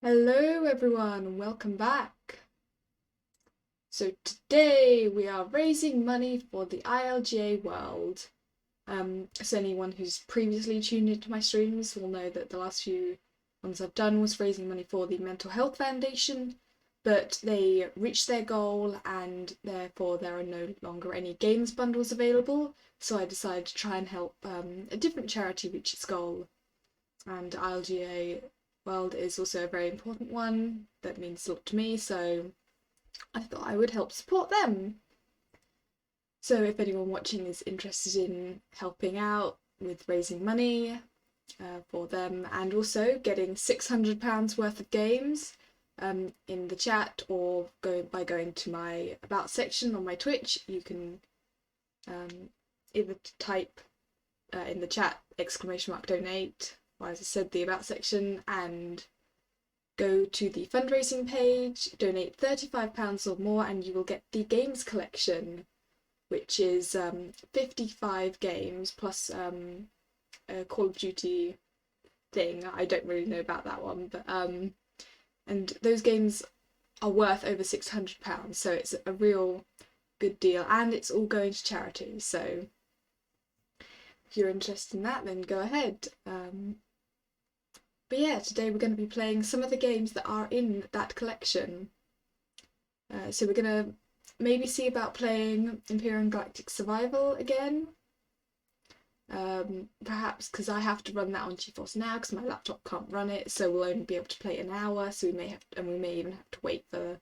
Hello everyone, welcome back. So today we are raising money for the ILGA World. So anyone who's previously tuned into my streams will know that the last few ones I've done was raising money for the Mental Health Foundation, but they reached their goal and therefore there are no longer any games bundles available. So I decided to try and help a different charity reach its goal. And ILGA World is also a very important one that means a lot to me, so I thought I would help support them. So if anyone watching is interested in helping out with raising money for them and also getting £600 worth of games in the chat or by going to my About section on my Twitch, you can either type in the chat !donate, or as I said, the About section, and go to the fundraising page, donate £35 or more, and you will get the games collection, which is 55 games plus a Call of Duty thing. I don't really know about that one, but and those games are worth over £600, so it's a real good deal, and it's all going to charity. So if you're interested in that, then go ahead. But yeah, today we're going to be playing some of the games that are in that collection. So we're going to maybe see about playing Imperial Galactic Survival again. Perhaps because I have to run that on GeForce Now because my laptop can't run it, so we'll only be able to play an hour. So we may even have to wait for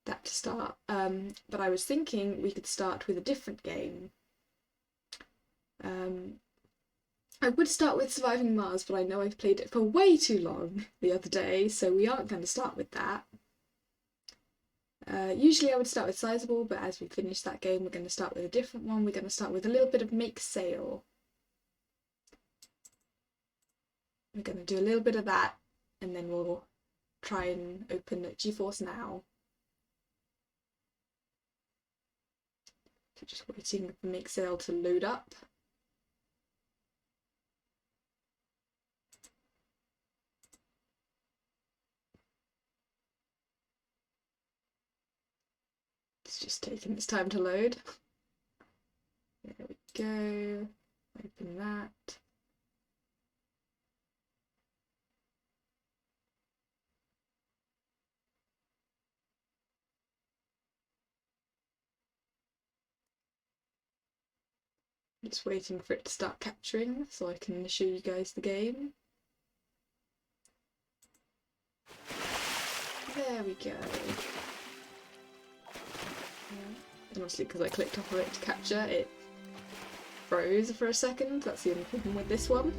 that to start. But I was thinking we could start with a different game. I would start with Surviving Mars, but I know I've played it for way too long the other day, so we aren't going to start with that. Usually I would start with Sizable, but as we finish that game, we're going to start with a different one. We're going to start with a little bit of Make Sail. We're going to do a little bit of that, and then we'll try and open GeForce Now. So just waiting for Make Sail to load up. It's just taking its time to load. There we go. Open that. Just waiting for it to start capturing so I can show you guys the game. There we go. And obviously because I clicked off of it to capture, it froze for a second. That's the only problem with this one.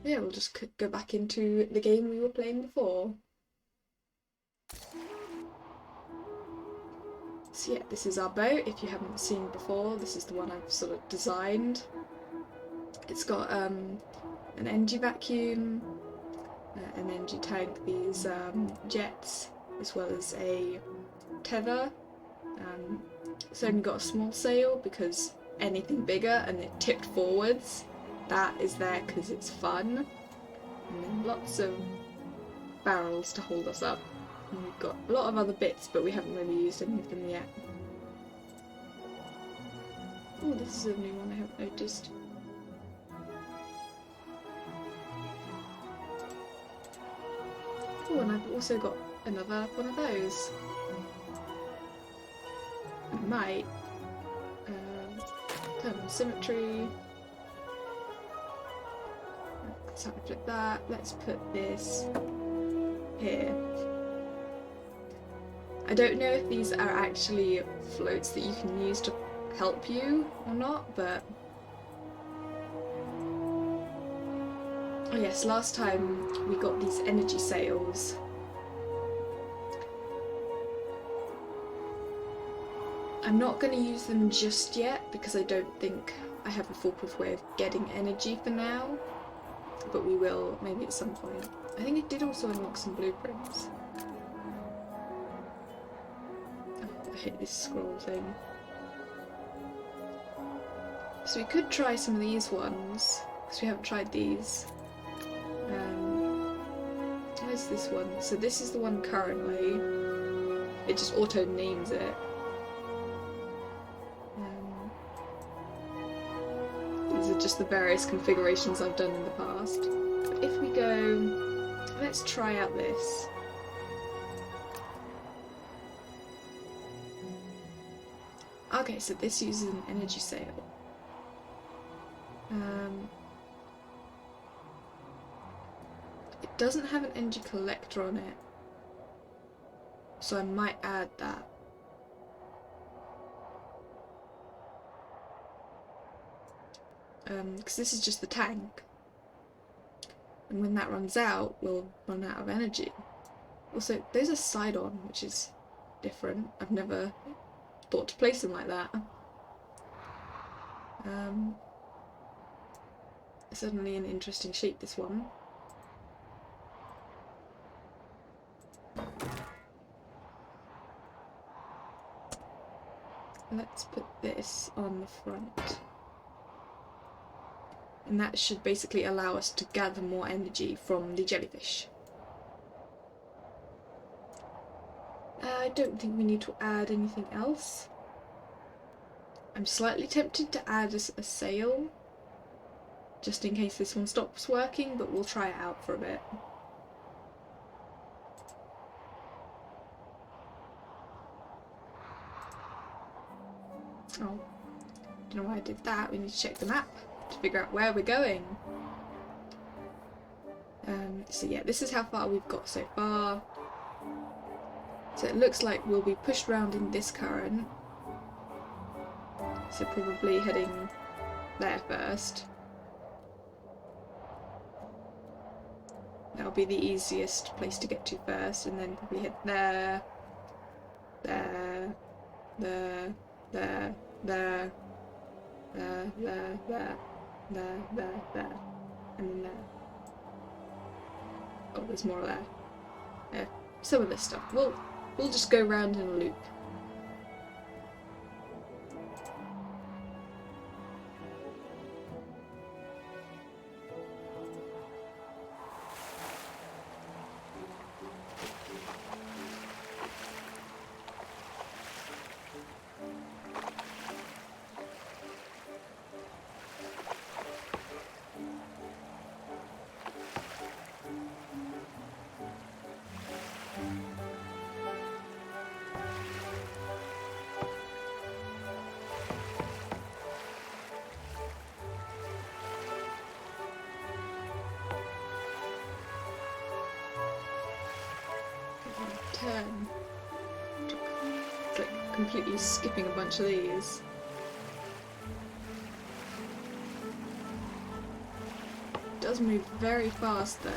Yeah, we'll just go back into the game we were playing before. So yeah, this is our boat. If you haven't seen before, this is the one I've sort of designed. It's got an energy vacuum, an energy tank, these jets, as well as a tether. It's only got a small sail because anything bigger and it tipped forwards, that is there because it's fun. And then lots of barrels to hold us up. And we've got a lot of other bits, but we haven't really used any of them yet. Oh, this is a new one I haven't noticed. Oh, and I've also got another one of those. I might turn on symmetry. Let's have a flip that. Let's put this here. I don't know if these are actually floats that you can use to help you or not, but oh yes, last time we got these energy sails. I'm not going to use them just yet because I don't think I have a foolproof way of getting energy for now, but we will maybe at some point. I think it did also unlock some blueprints. Oh, I hate this scroll thing. So we could try some of these ones, because we haven't tried these. is this one? So this is the one currently. It just auto names it. These are just the various configurations I've done in the past. But if we go, let's try out this. Okay, so this uses an energy sail. It doesn't have an energy collector on it, so I might add that. Because this is just the tank, and when that runs out, we'll run out of energy. Also, there's a side-on, which is different. I've never thought to place them like that. Certainly an interesting shape, this one. Let's put this on the front. And that should basically allow us to gather more energy from the jellyfish. I don't think we need to add anything else. I'm slightly tempted to add a sail, just in case this one stops working, but we'll try it out for a bit. Oh, don't know why I did that. We need to check the map to figure out where we're going. So yeah, this is how far we've got so far. So it looks like we'll be pushed around in this current. So probably heading there first. That'll be the easiest place to get to first, and then probably head there, there, there, there, there, there, there, there, there, there, and then there. Oh, there's more there. Yeah, some of this stuff. We'll just go round in a loop. Turn. It's like completely skipping a bunch of these. It does move very fast though.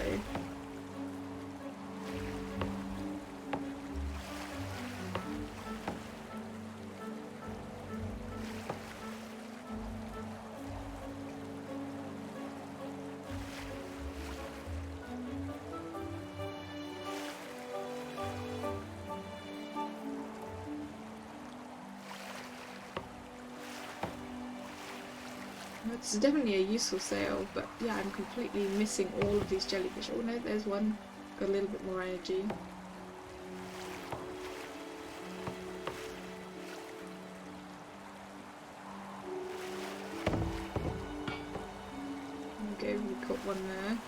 It's definitely a useful sail, but yeah, I'm completely missing all of these jellyfish. Oh no, there's one. Got a little bit more energy. There we go, we've got one there.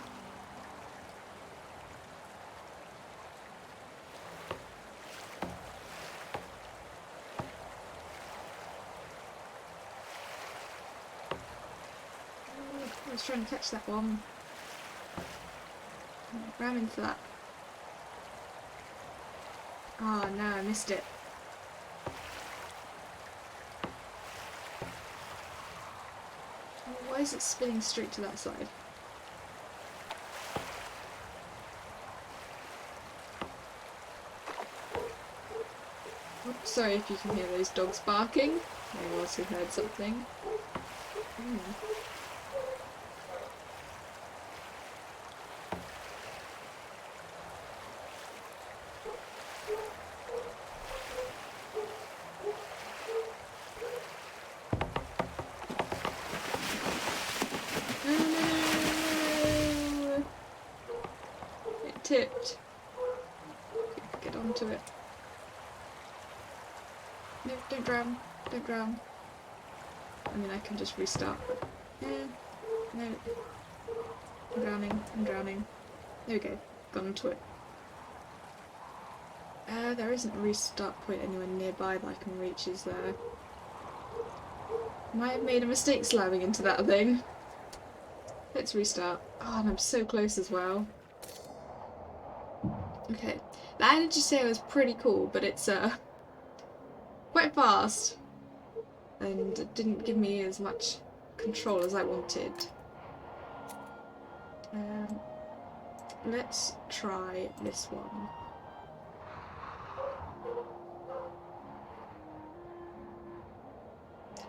I was trying to catch that one. Ram into that. Oh no, I missed it. Why is it spinning straight to that side? Oops, sorry if you can hear those dogs barking. I also heard something. tipped. Get onto it. No, don't drown. Don't drown. I mean, I can just restart, but... no. I'm drowning. I'm drowning. There we go. Got onto it. There isn't a restart point anywhere nearby that I can reach, is there? Might have made a mistake slamming into that thing. Let's restart. Oh, and I'm so close as well. Okay. The energy sail is pretty cool, but it's quite fast. And it didn't give me as much control as I wanted. Let's try this one.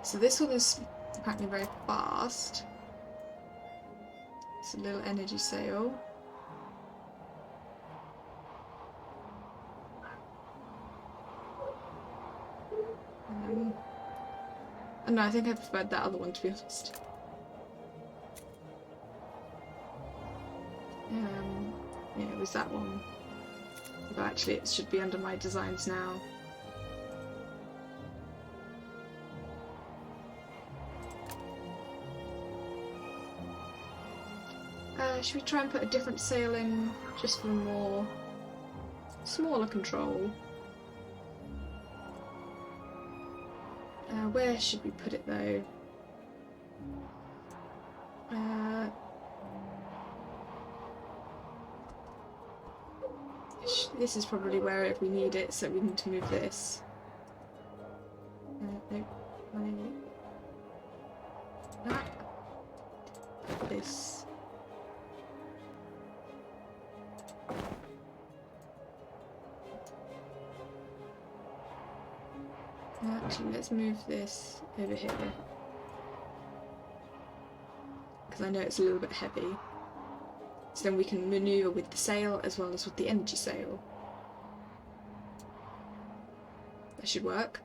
So this one is apparently very fast. It's a little energy sail. No, I think I preferred that other one, to be honest. Yeah, it was that one. But actually it should be under my designs now. Should we try and put a different sail in, just for more smaller control? Where should we put it though? This is probably where if we need it, so we need to move this. Put this. Actually, let's move this over here. Because I know it's a little bit heavy. So then we can manoeuvre with the sail as well as with the energy sail. That should work.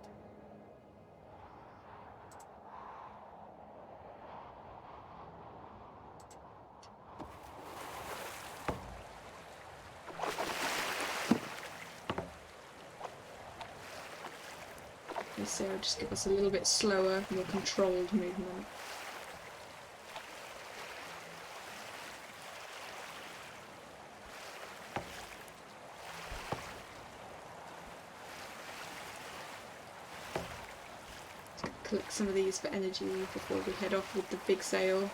This sail will just give us a little bit slower, more controlled movement. Collect some of these for energy before we head off with the big sail.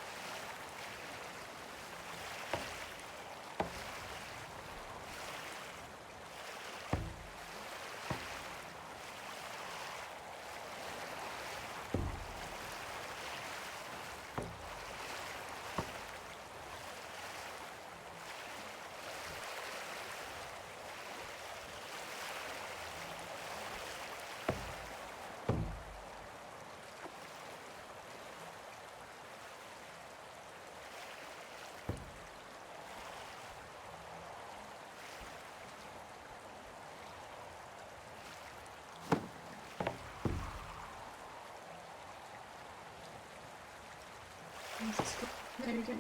There we go.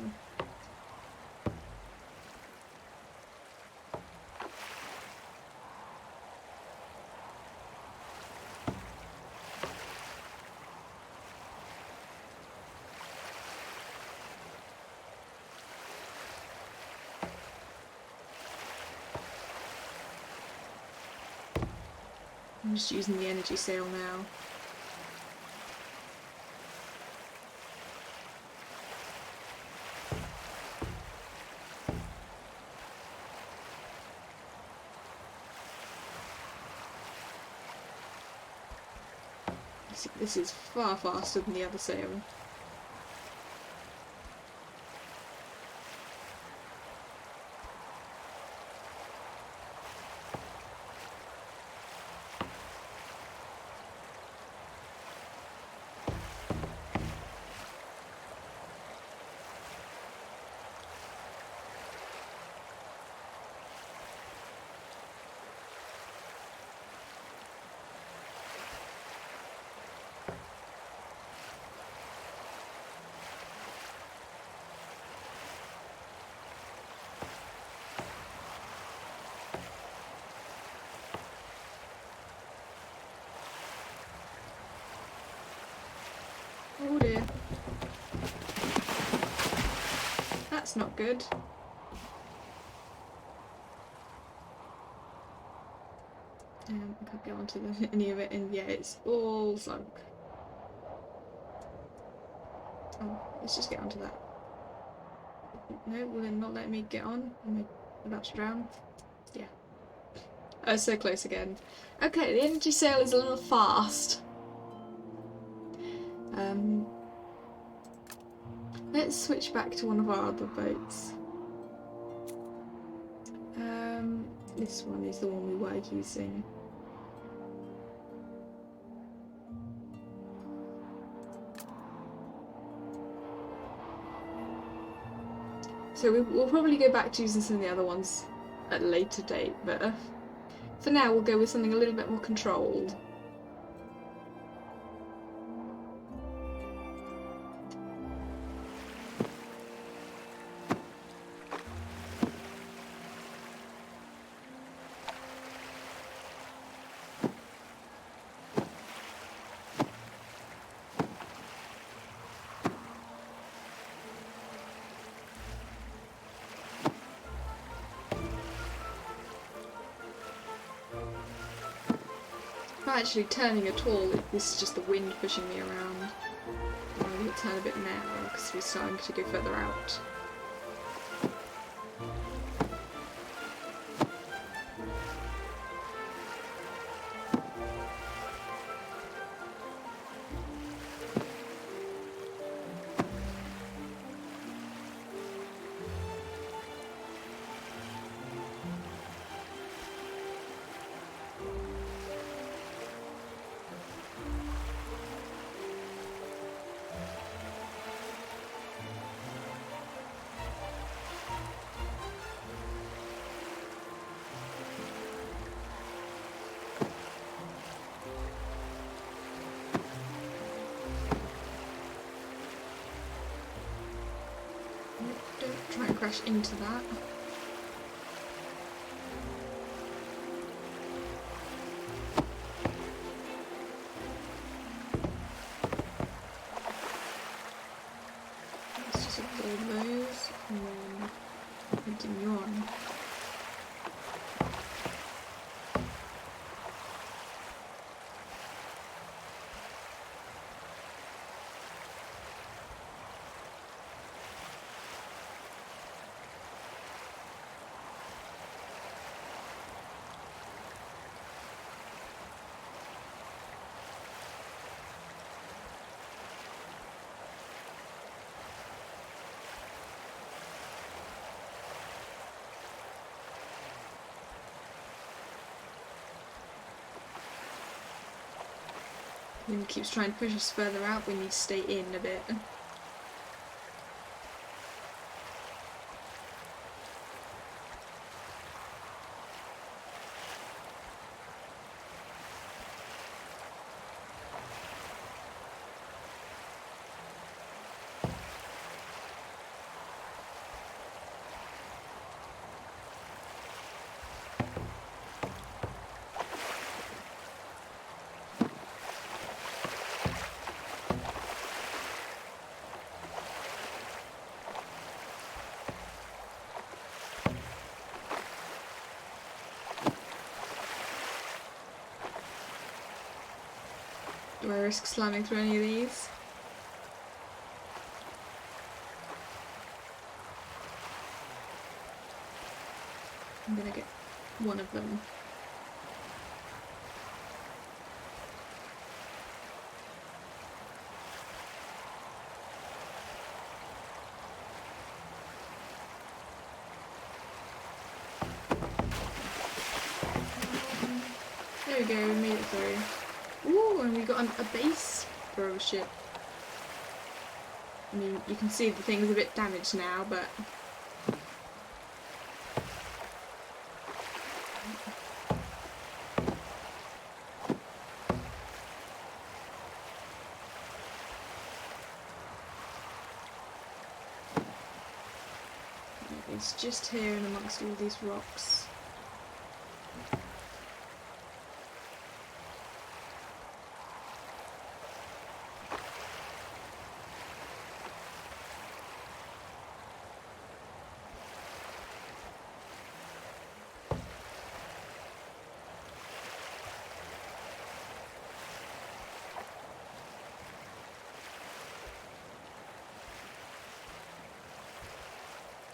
I'm just using the energy sail now. This is far faster than the other sail. That's not good. I can't get onto any of it, and yeah, it's all sunk. Oh, let's just get onto that. No, will it not let me get on? Am I about to drown? Yeah. Oh, so close again. Okay, the energy sale is a little fast. Let's switch back to one of our other boats. This one is the one we were using. So we'll probably go back to using some of the other ones at a later date, but for now we'll go with something a little bit more controlled. Not actually turning at all, this is just the wind pushing me around. We'll turn a bit now because we're starting to go further out. Don't try and crash into that. Let's just avoid those and then continue on. Wind keeps trying to push us further out, we need to stay in a bit. Do I risk slamming through any of these? I'm gonna get one of them. There we go, we made it through. Ooh, and we got a base for our ship. I mean, you can see the thing's a bit damaged now, but... it's just here and amongst all these rocks.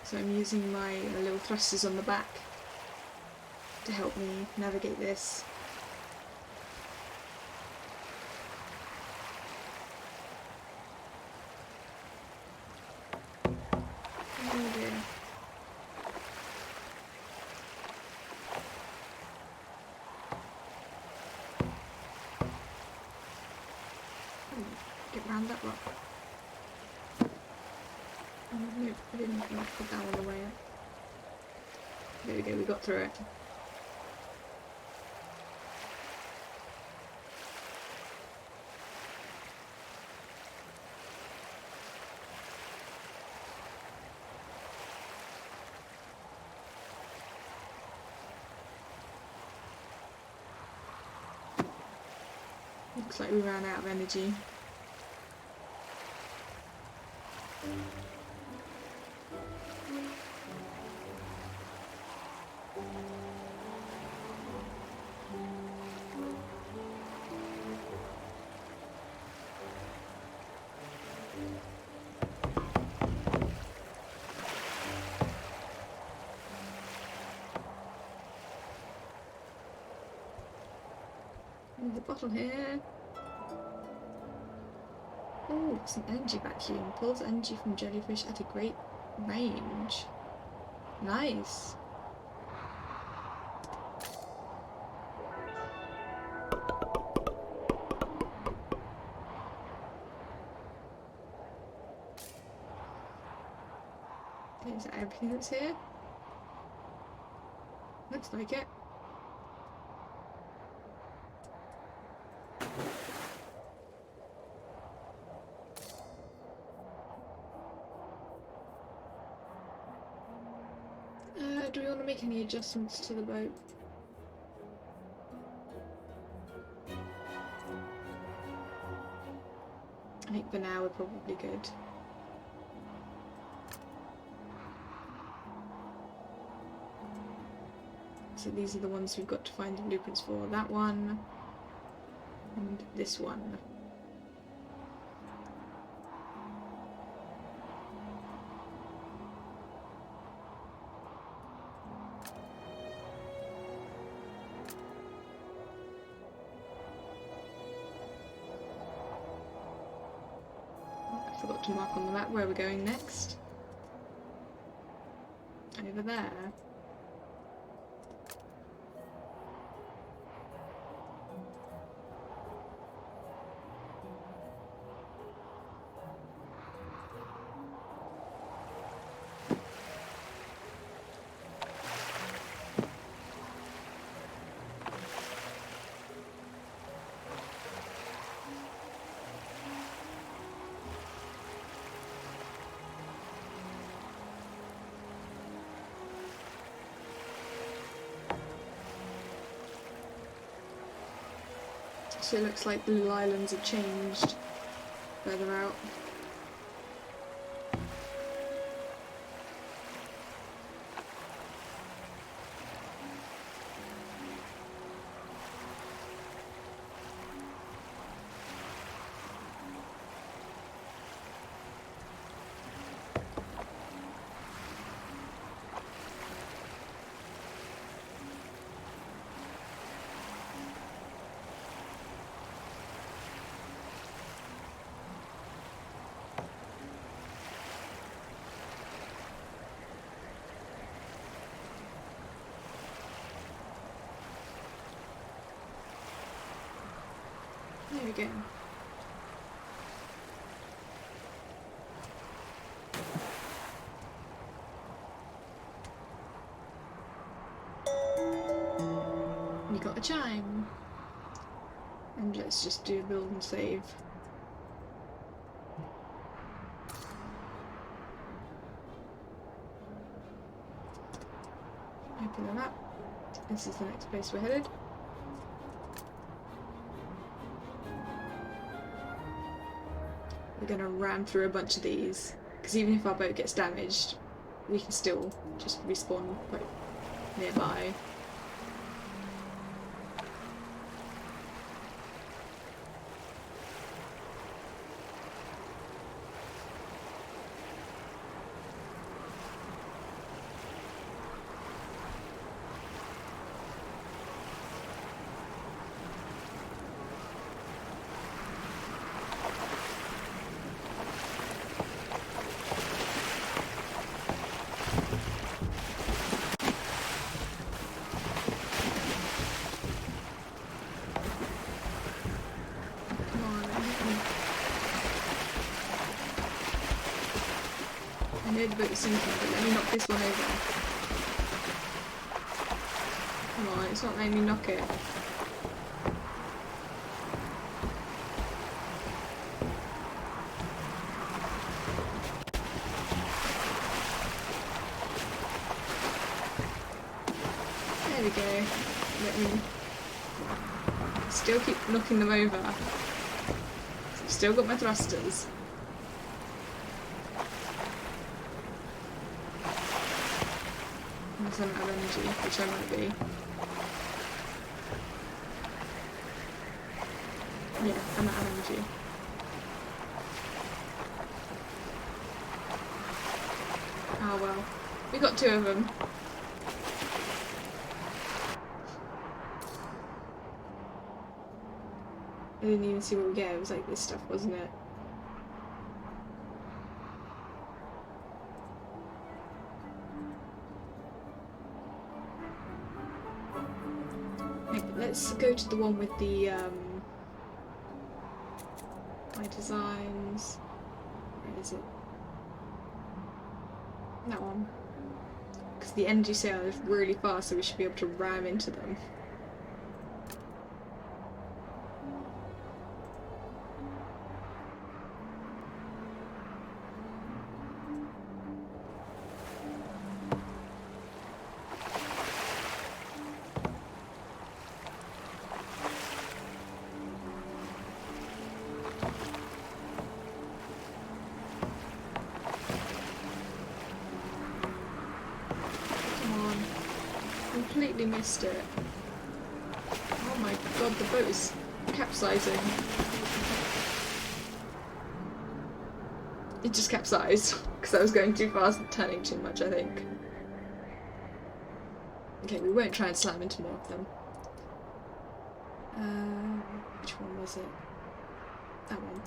So I'm using my little thrusters on the back to help me navigate this. Oh dear. Get round that rock. Oh, no, I didn't put that all the way up. There we go, we got through it. Looks like we ran out of energy. There's a bottle here. Oh, some energy vacuum. Pulls energy from jellyfish at a great range. Nice. Is that everything that's here? Looks like it. Do we want to make any adjustments to the boat? I think for now we're probably good. So these are the ones we've got to find the blueprints for. That one and this one. I forgot to mark on the map where we're going next. Over there. So it looks like the little islands have changed further out. There we go. We got a chime. And let's just do build and save. Open them up. This is the next place we're headed. We're going to ram through a bunch of these, because even if our boat gets damaged, we can still just respawn quite nearby. I know the boat is sinking, but let me knock this one over. Come on, it's not letting me knock it. There we go. Let me still keep knocking them over. I've still got my thrusters. Unless I'm out of energy, which I might be. Yeah, I'm out of energy. Oh well. We got 2 of them. I didn't even see what we get. It was like this stuff, wasn't it? Okay, let's go to the one with the my designs. Where is it? That one. Because the energy sail is really fast, so we should be able to ram into them. Completely missed it. Oh my god, the boat is capsizing. It just capsized because I was going too fast and turning too much, I think. Okay, we won't try and slam into more of them. Which one was it? That one.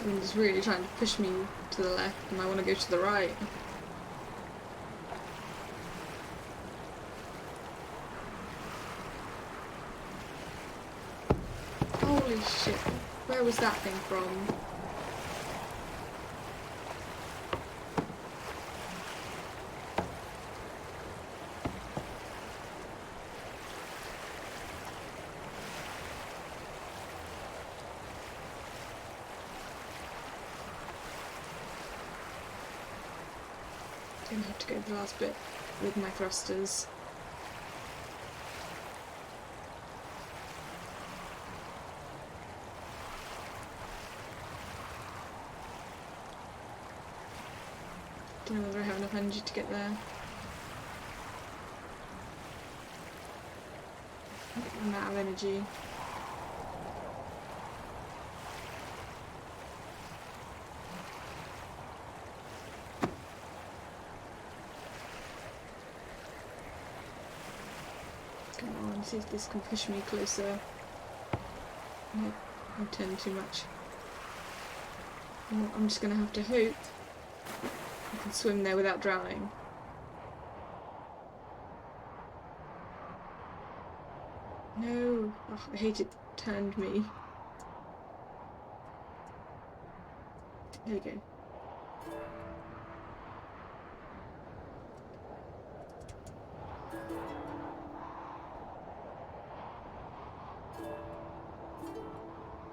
And it's really trying to push me to the left, and I want to go to the right. Holy shit. Where was that thing from? Gonna have to go the last bit with my thrusters. Don't know whether I have enough energy to get there. I'm out of energy. Come on, see if this can push me closer. Nope, I'm turning too much. Well, I'm just gonna have to hope I can swim there without drowning. No! Oh, I hate it turned me. There we go.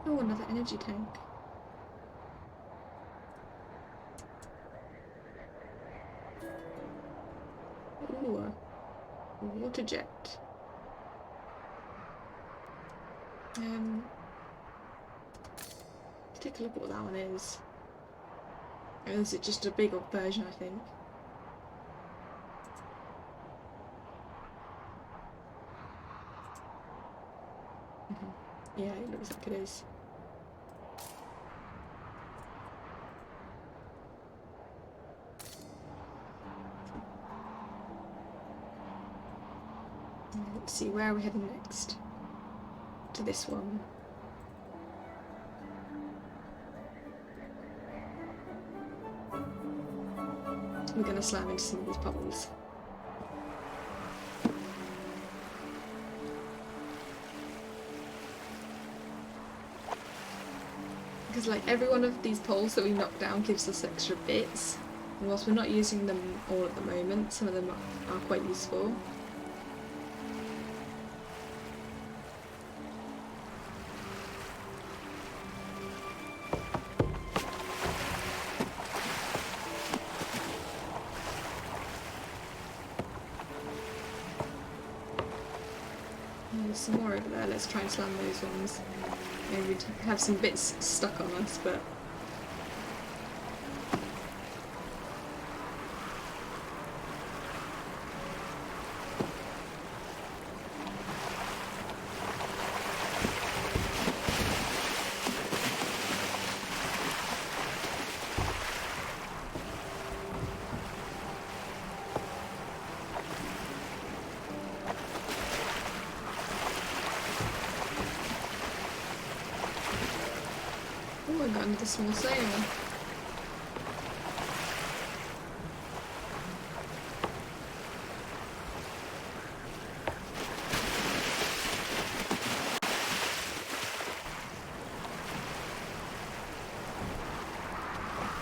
Oh, another energy tank. Ooh, a water jet. take a look at what that one is. Or is it just a big version, I think? Yeah, it looks like it is. Let's see, where are we heading next? To this one. We're going to slam into some of these puddles. Because like every one of these poles that we knock down gives us extra bits. And whilst we're not using them all at the moment, some of them are quite useful. There's some more over there, let's try and slam those ones. Maybe we'd have some bits stuck on us, but... Oh, I got another small sail.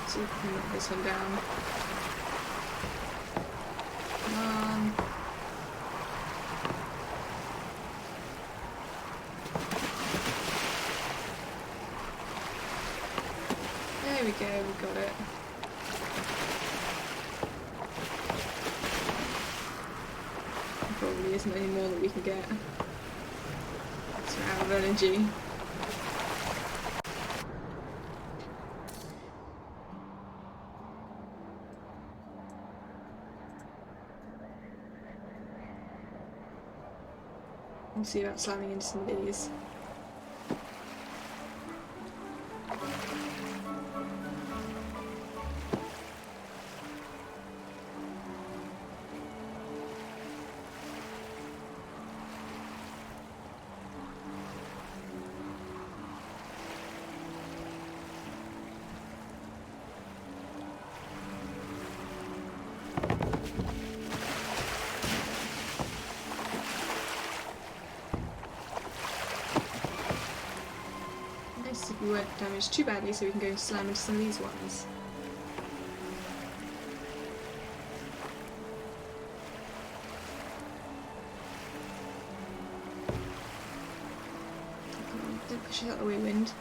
See if we can knock this one down. Come on. There we go, we got it. There probably isn't any more that we can get. So we're out of energy. We'll see about slamming into some of these. If we weren't damaged too badly, so we can go and slam into some of these ones. Come on, don't push it out the way, wind.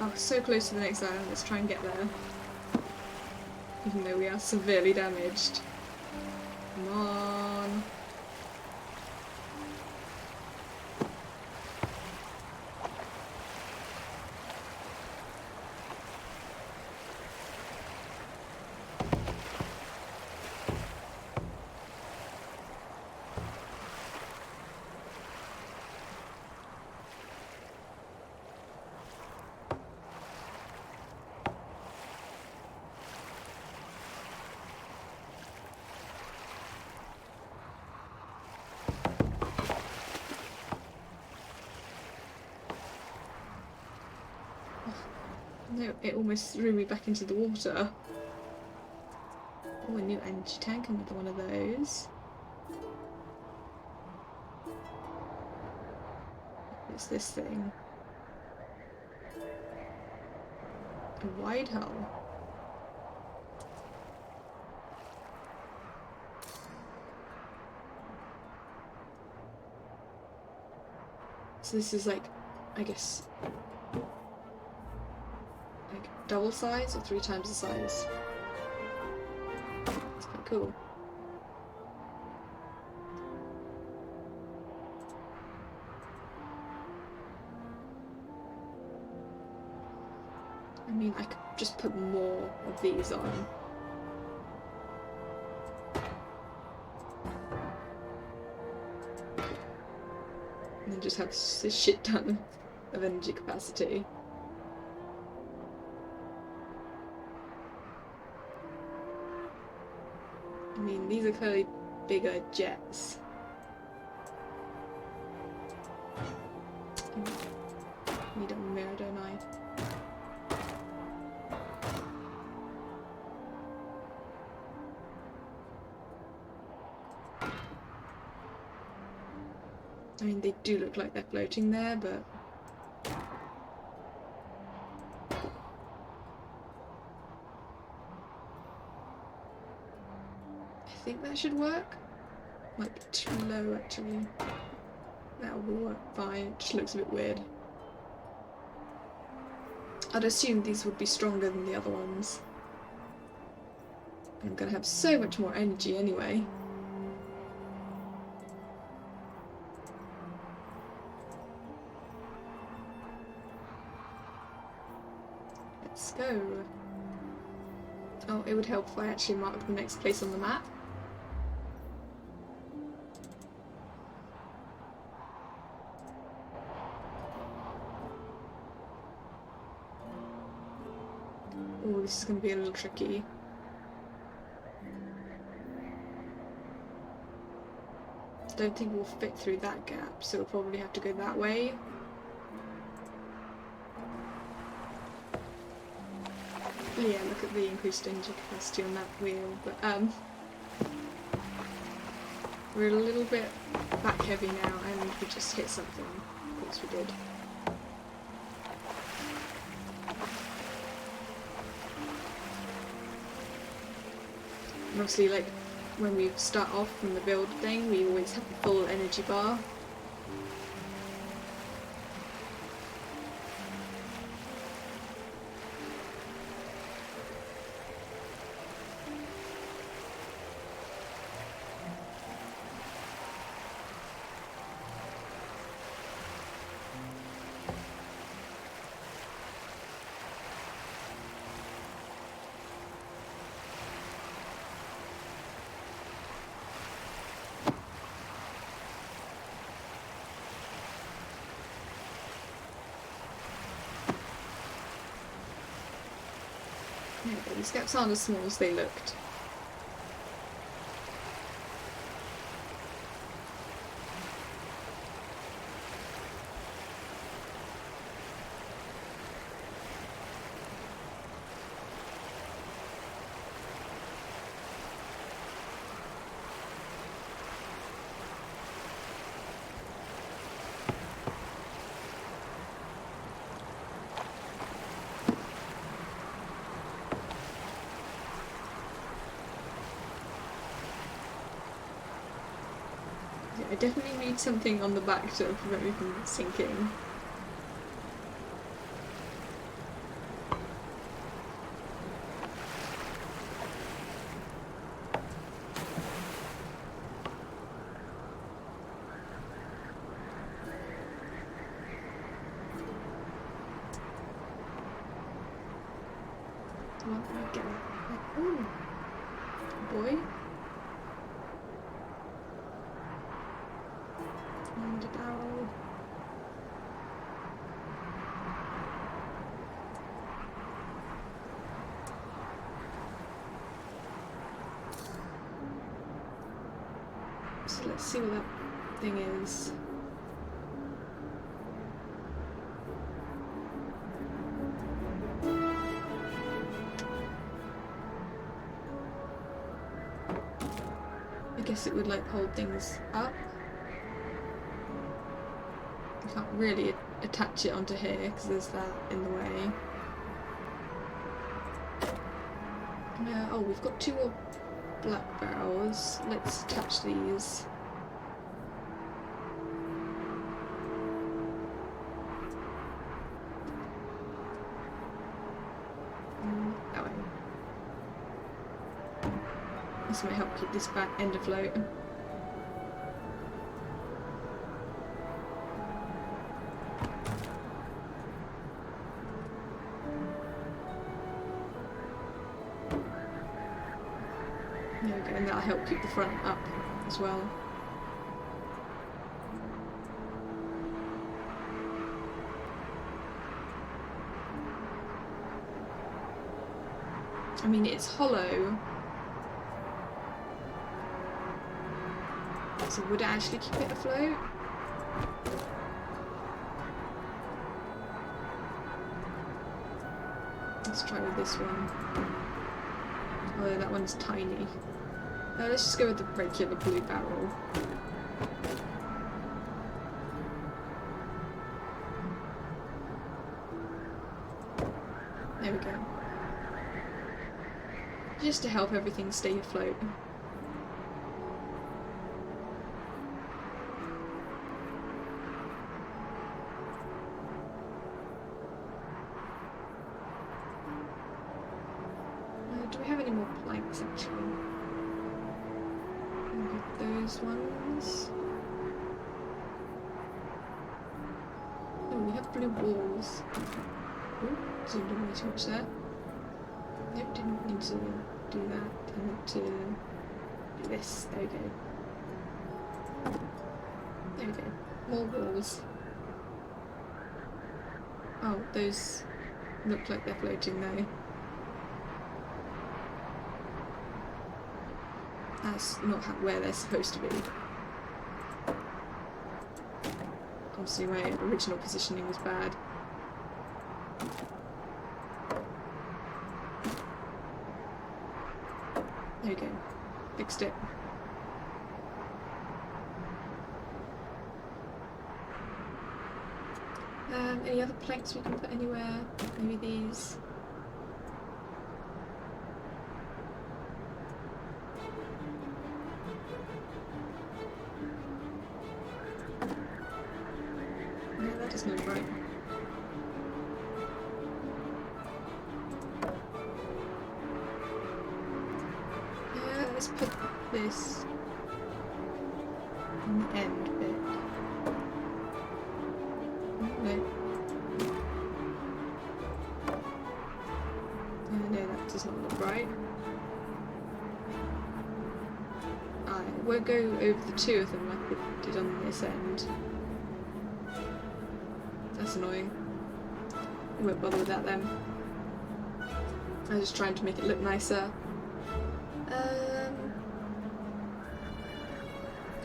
Oh, so close to the next island, let's try and get there. Even though we are severely damaged. Come on. No, it almost threw me back into the water. Oh, a new energy tank, another one of those. What's this thing? A wide hull. So this is like, I guess, like double size or 3 times the size. It's quite cool. I mean, I could just put more of these on. And then just have this shit ton of energy capacity. I mean, these are clearly bigger jets. Need a mirror, don't I? I mean, they do look like they're floating there, but... I think that should work. Might be too low, actually. That will work fine, it just looks a bit weird. I'd assume these would be stronger than the other ones. I'm gonna have so much more energy anyway. Let's go. Oh, it would help if I actually mark the next place on the map. Oh, this is going to be a little tricky. Don't think we'll fit through that gap, so we'll probably have to go that way. Yeah, look at the increased energy capacity on that wheel, but we're a little bit back heavy now and we just hit something. Of course we did. And obviously, like, when we start off from the build thing, we always have the full energy bar. Yeah, but these gaps aren't as small as they looked. I definitely need something on the back to prevent me from sinking. Come on, let me get it. Ooh, boy. And a barrel. So let's see what that thing is. I guess it would like hold things up. I can't really attach it onto here because there's that in the way. Oh, we've got 2 more black barrels. Let's attach these. This might help keep this back end afloat. There we go, and that'll help keep the front up as well. I mean, it's hollow. So would it actually keep it afloat? Let's try with this one. Although that one's tiny. Let's just go with the regular blue barrel. There we go. Just to help everything stay afloat. Do we have any more planks actually? Those ones. Oh, we have blue walls. Ooh, zoomed in way too much there. Nope, didn't need to do that. I need to do this. There we go. There we go. More walls. Oh, those look like they're floating though. That's not where they're supposed to be. Obviously my original positioning was bad. There we go. Fixed it. Any other planks we can put anywhere? Maybe these. No, that doesn't look right. Let's put this on the end bit. No. No, that does not look right. I won't go over the two of them like we did on this end. That's annoying. I won't bother with that then. I'm just trying to make it look nicer.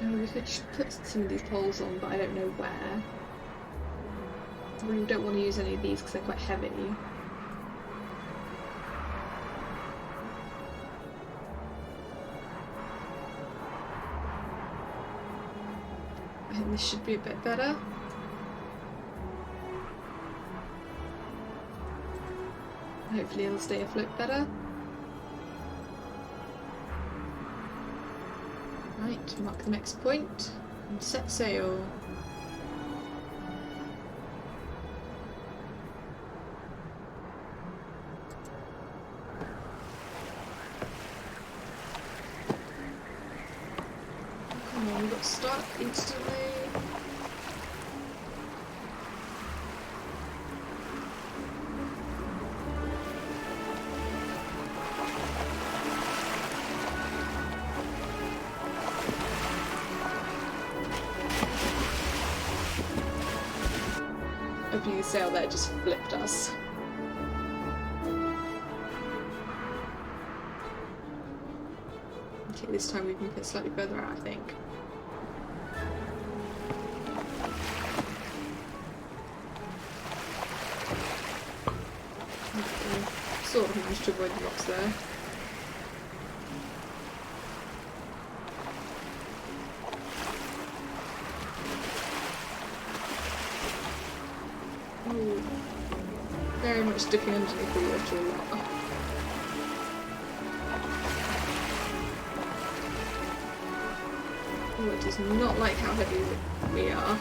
We could put some of these poles on, but I don't know where. I really don't want to use any of these because they're quite heavy. I think this should be a bit better. Hopefully it'll stay afloat better. Right, mark the next point and set sail. Come on, we got stuck instantly. Opening the sail there just flipped us. Okay, this time we can put slightly further out, I think. Okay. Sort of managed to avoid the rocks there. Ooh. Very much dipping underneath the water a lot. Oh, it does not like how heavy we are.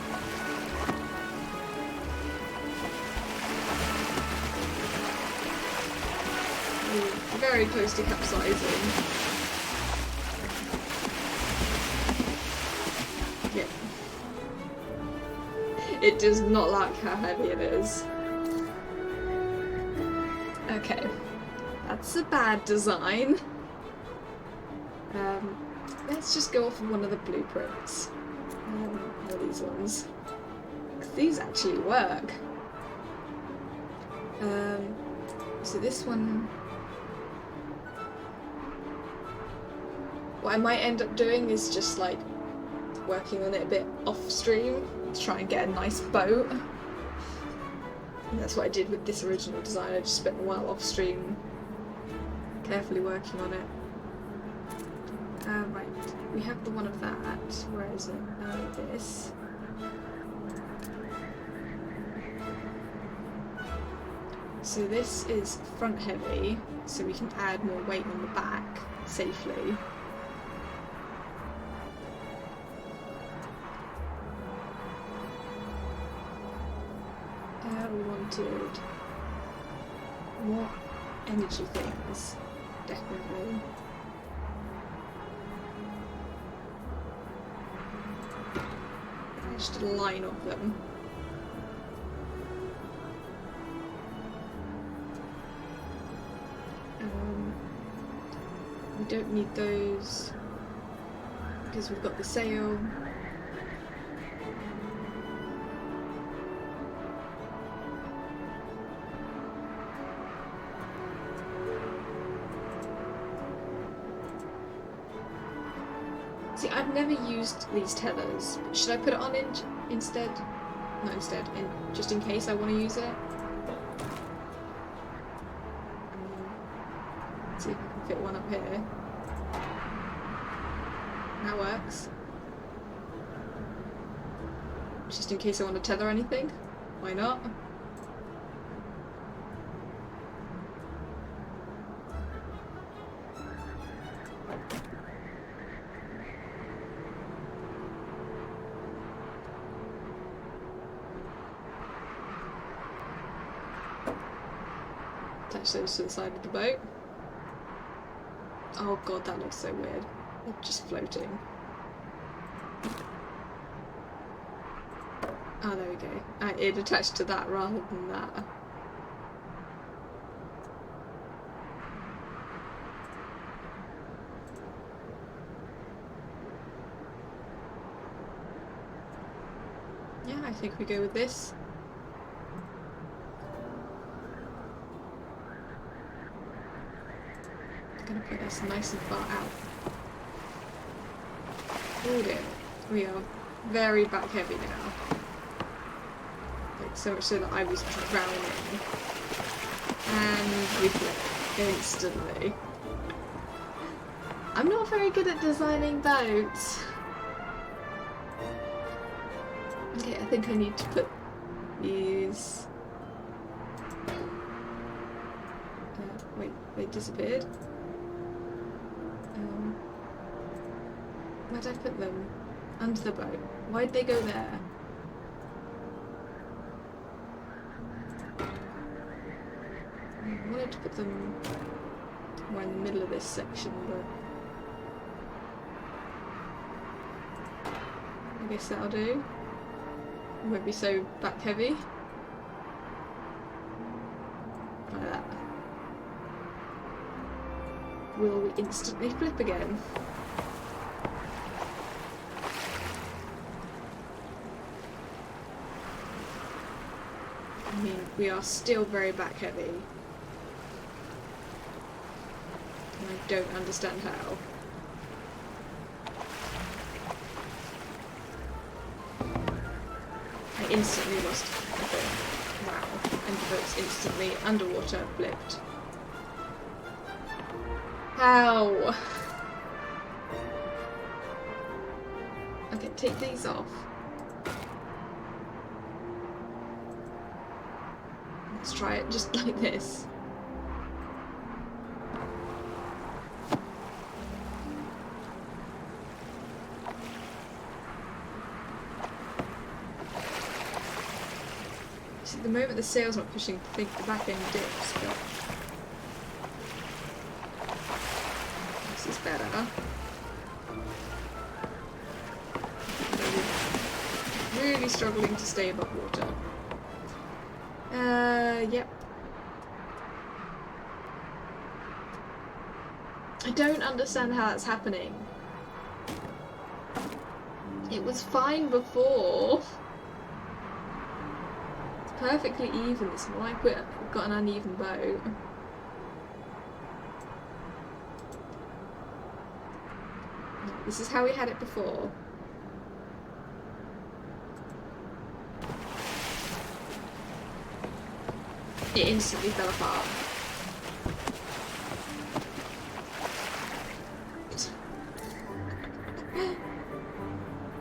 Ooh, very close to capsizing. It does not like how heavy it is. Okay, that's a bad design. Let's just go off of one of the blueprints. One of these ones. 'Cause these actually work. So this one... What I might end up doing is just like working on it a bit off stream to try and get a nice boat. And that's what I did with this original design. I just spent a while off stream carefully working on it. Right, we have the one of that. Where is it? This. So this is front heavy, so we can add more weight on the back safely. We wanted more energy things, definitely. Just a line of them. We don't need those because we've got the sail. See, I've never used these tethers. Should I put it on instead? Not instead, just in case I want to use it. Let's see if I can fit one up here. That works. Just in case I want to tether anything. Why not? Attach those to the side of the boat. Oh god, that looks so weird. They're just floating. Oh, there we go. It attached to that rather than that. Yeah, I think we go with this. Gonna put this nice and far out. Oh dear, we are very back heavy now. Like so much so that I was drowning. And we flip instantly. I'm not very good at designing boats. Okay, I think I need to put these... wait, they disappeared. Where'd I put them? Under the boat. Why'd they go there? I wanted to put them more in the middle of this section, but I guess that'll do. It won't be so back heavy. Like that. Will we instantly flip again? I mean, we are still very back heavy. And I don't understand how. I instantly lost a bit. Wow. And the boat's instantly underwater flipped. How? Okay, take these off. Let's try it just like this. See, at the moment the sail's not pushing, I think the back end dips, but this is better. Really really struggling to stay above water. Yep. I don't understand how that's happening. It was fine before. It's perfectly even. It's not like we've got an uneven boat. This is how we had it before. It instantly fell apart.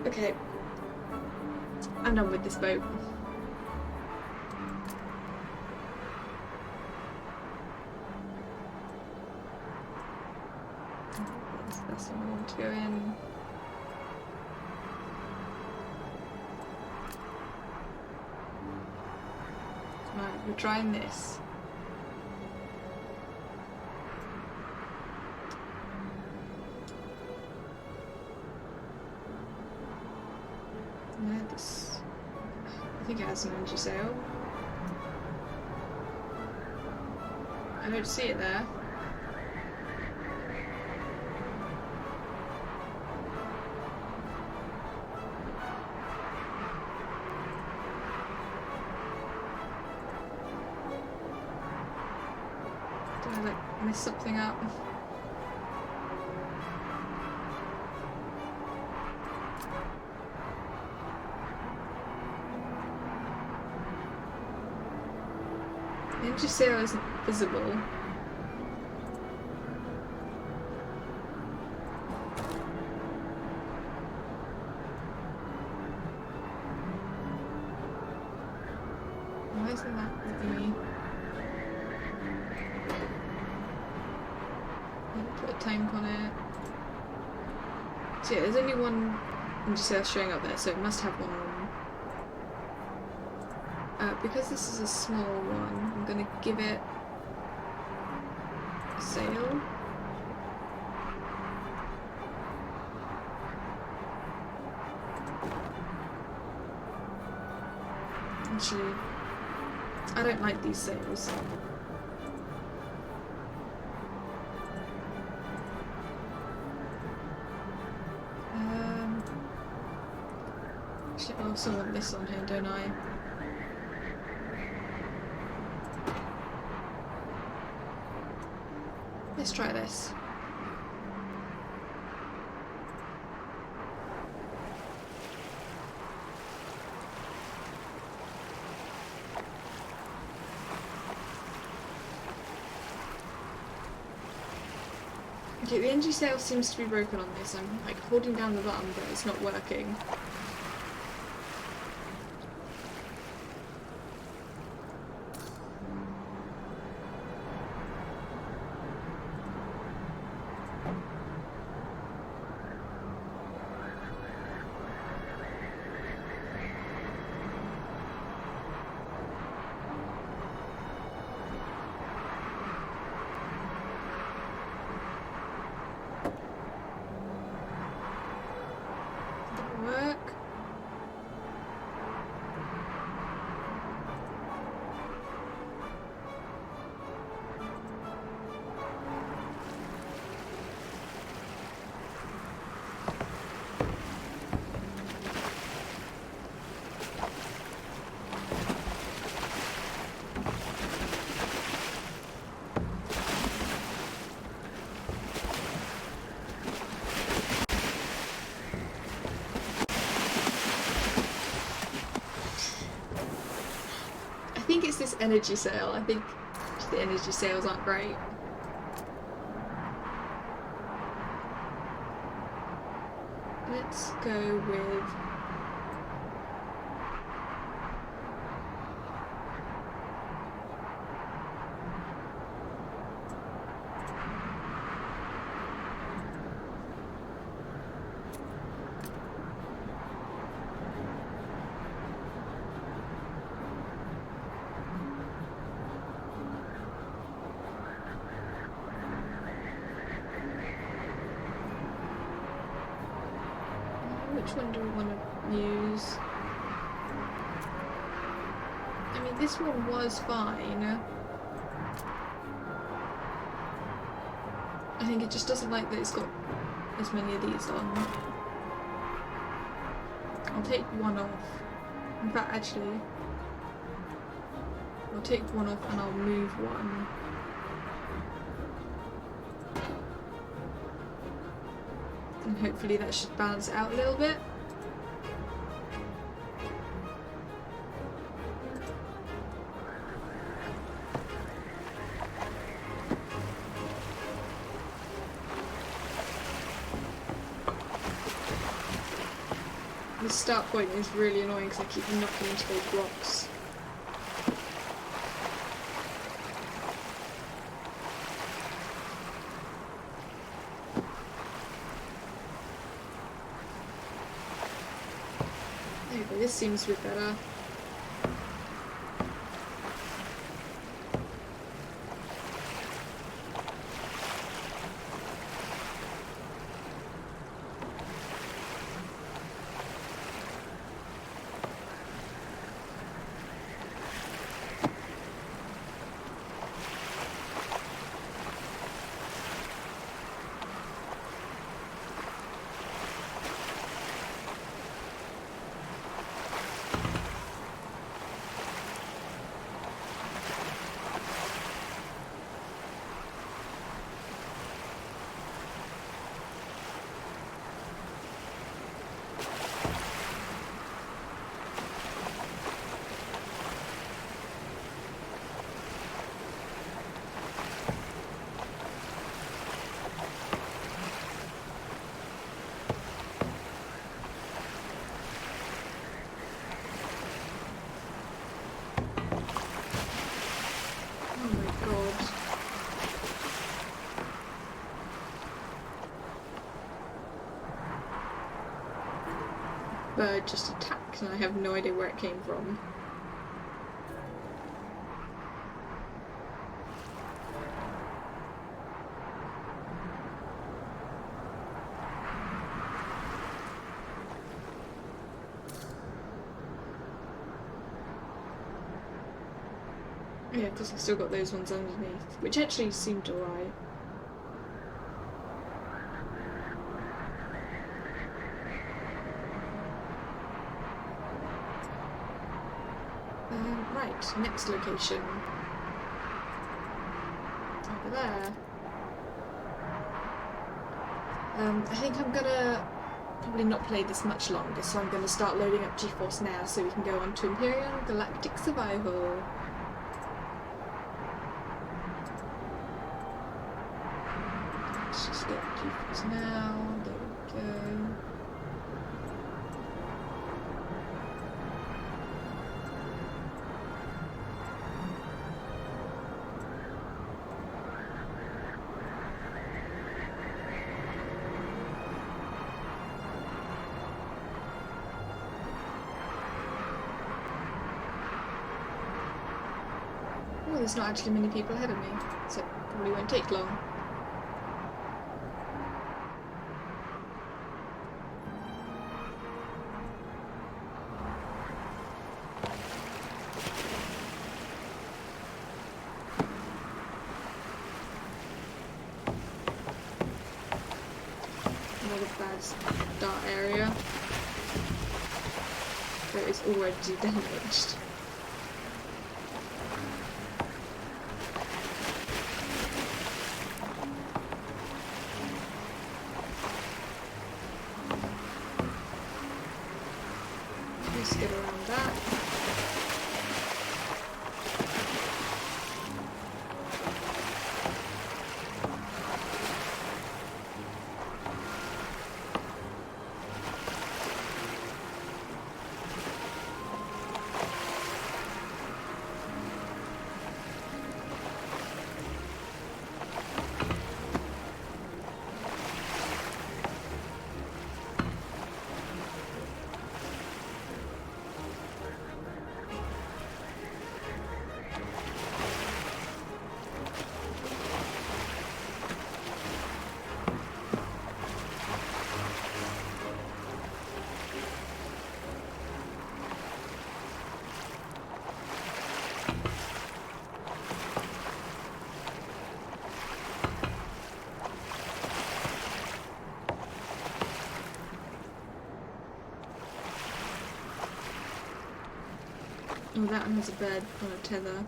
Okay. I'm done with this boat. That's the one I want to go in. Right, we're trying this. Yeah, this. I think it has an energy sail. I don't see it there. Did I like mess something up? The energy sail isn't visible. Why isn't that letting me? Put a tank on it. So yeah, there's only one energy sail showing up there, so it must have one on. Because this is a small one, I'm gonna give it a sail. Actually, I don't like these sails. Actually, I also want this on here, don't I? Let's try this. Okay, the energy sail seems to be broken on this. I'm like holding down the button, but it's not working. Work. I think it's this energy sail. I think the energy sails aren't great. Let's go with... Which one do we want to use? this one was fine. I think it just doesn't like that it's got as many of these on. I'll take one off. In fact, actually, I'll take one off and I'll move one. And hopefully that should balance it out a little bit. The start point is really annoying because I keep knocking into those blocks. There we go, this seems a bit better. Bird just attacked and I have no idea where it came from. Yeah, because I've still got those ones underneath, which actually seemed alright. Right, next location. Over there. I think I'm gonna probably not play this much longer, so I'm gonna start loading up GeForce now so we can go on to Imperial Galactic Survival. Let's just get GeForce now. There we go. Oh, there's not actually many people ahead of me, so it probably won't take long. Another bad start area. So it's already damaged. Just get around that. Oh, that one has a bed on a tether.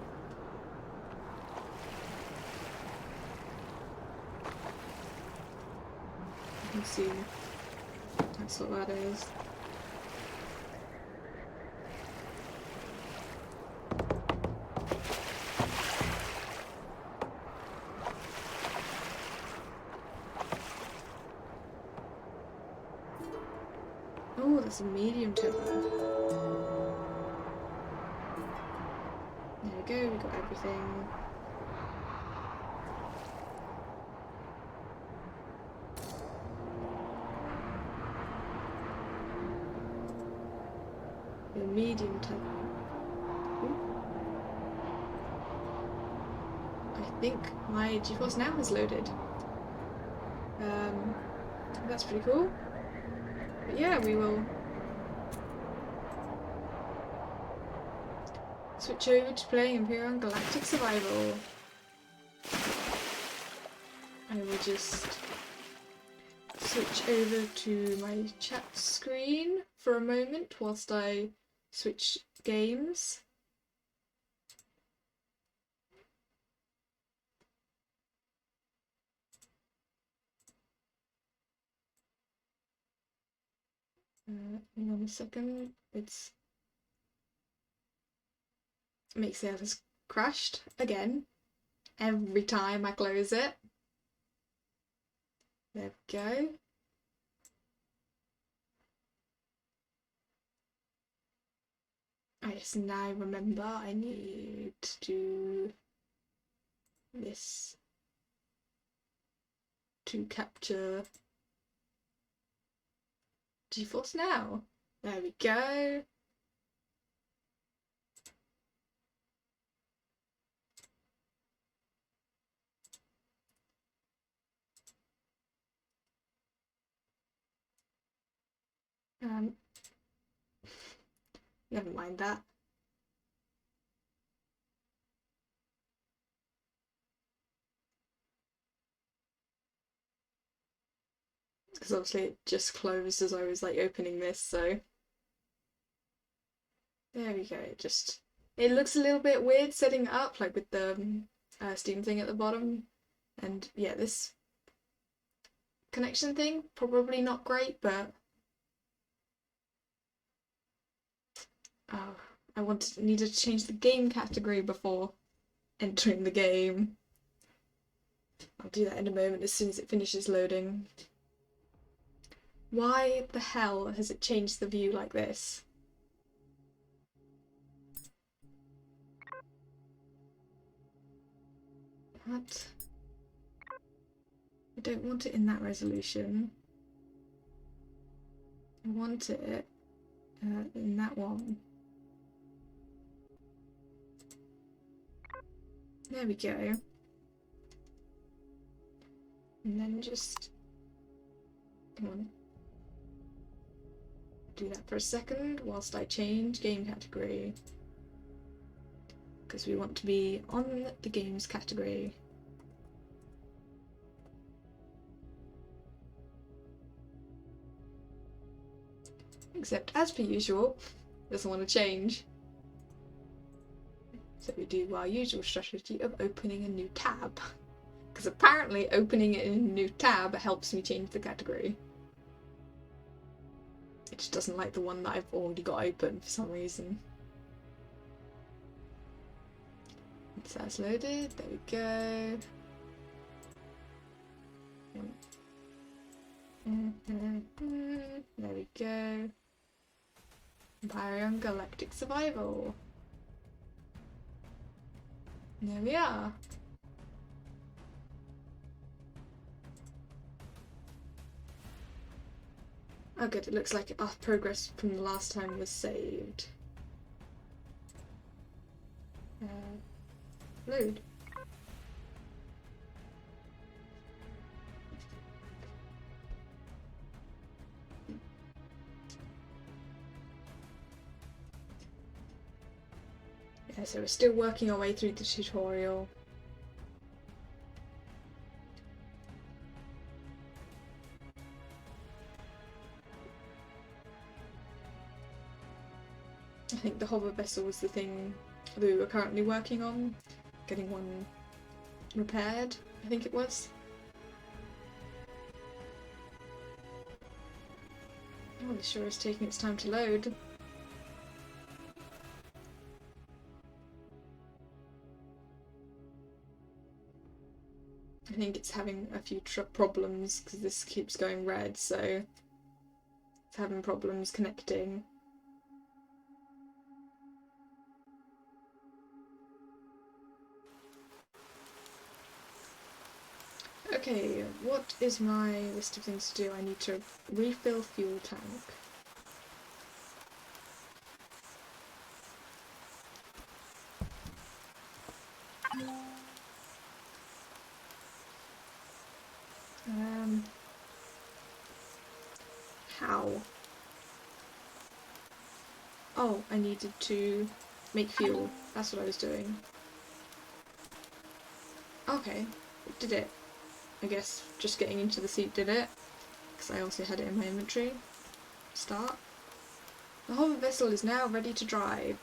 You can see that's what that is. Oh, that's a medium tether. There we go, we got everything. The medium tether. Ooh. I think my GeForce Now has loaded. That's pretty cool. But yeah, we will switch over to playing Imperial Galactic Survival. I will just switch over to my chat screen for a moment whilst I switch games. Hang on a second. It makes it has crashed again every time I close it. There we go. I just now remember I need to do this to capture GeForce Now. There we go. Never mind that. Because obviously it just closed as I was like opening this, so there we go. It looks a little bit weird setting it up like with the Steam thing at the bottom, and yeah, this connection thing probably not great, but oh, needed to change the game category before entering the game. I'll do that in a moment as soon as it finishes loading. Why the hell has it changed the view like this? What? I don't want it in that resolution. I want it in that one. There we go. And then just come on. Do that for a second whilst I change game category. Because we want to be on the games category. Except as per usual, doesn't want to change. So we do our usual strategy of opening a new tab. Because apparently opening it in a new tab helps me change the category. It just doesn't like the one that I've already got open for some reason. So that's loaded, there we go. There we go. Imperial Galactic Survival. There we are. Oh good, it looks like our progress from the last time was saved. Load. Yeah, so we're still working our way through the tutorial. I think the hover vessel was the thing that we were currently working on, getting one repaired, I think it was. Oh, this sure is taking its time to load. I think it's having a few problems because this keeps going red, so it's having problems connecting. Okay, what is my list of things to do? I need to refill fuel tank. How? Oh, I needed to make fuel. That's what I was doing. Okay, did it. I guess just getting into the seat did it, because I also had it in my inventory. Start. The hover vessel is now ready to drive.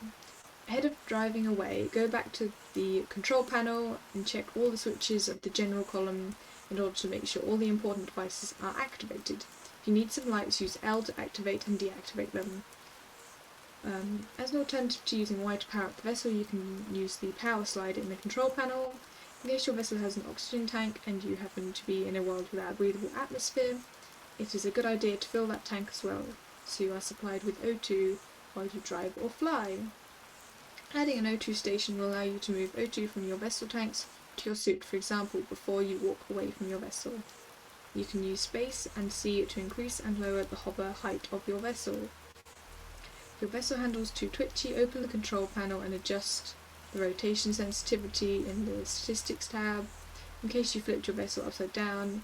Ahead of driving away, go back to the control panel and check all the switches of the general column in order to make sure all the important devices are activated. If you need some lights, use L to activate and deactivate them. As an alternative to using Y to power up the vessel, you can use the power slide in the control panel. In case your vessel has an oxygen tank and you happen to be in a world without a breathable atmosphere, it is a good idea to fill that tank as well, so you are supplied with O2 while you drive or fly. Adding an O2 station will allow you to move O2 from your vessel tanks to your suit, for example, before you walk away from your vessel. You can use space and C to increase and lower the hover height of your vessel. If your vessel handles too twitchy, open the control panel and adjust the rotation sensitivity in the statistics tab. In case you flipped your vessel upside down,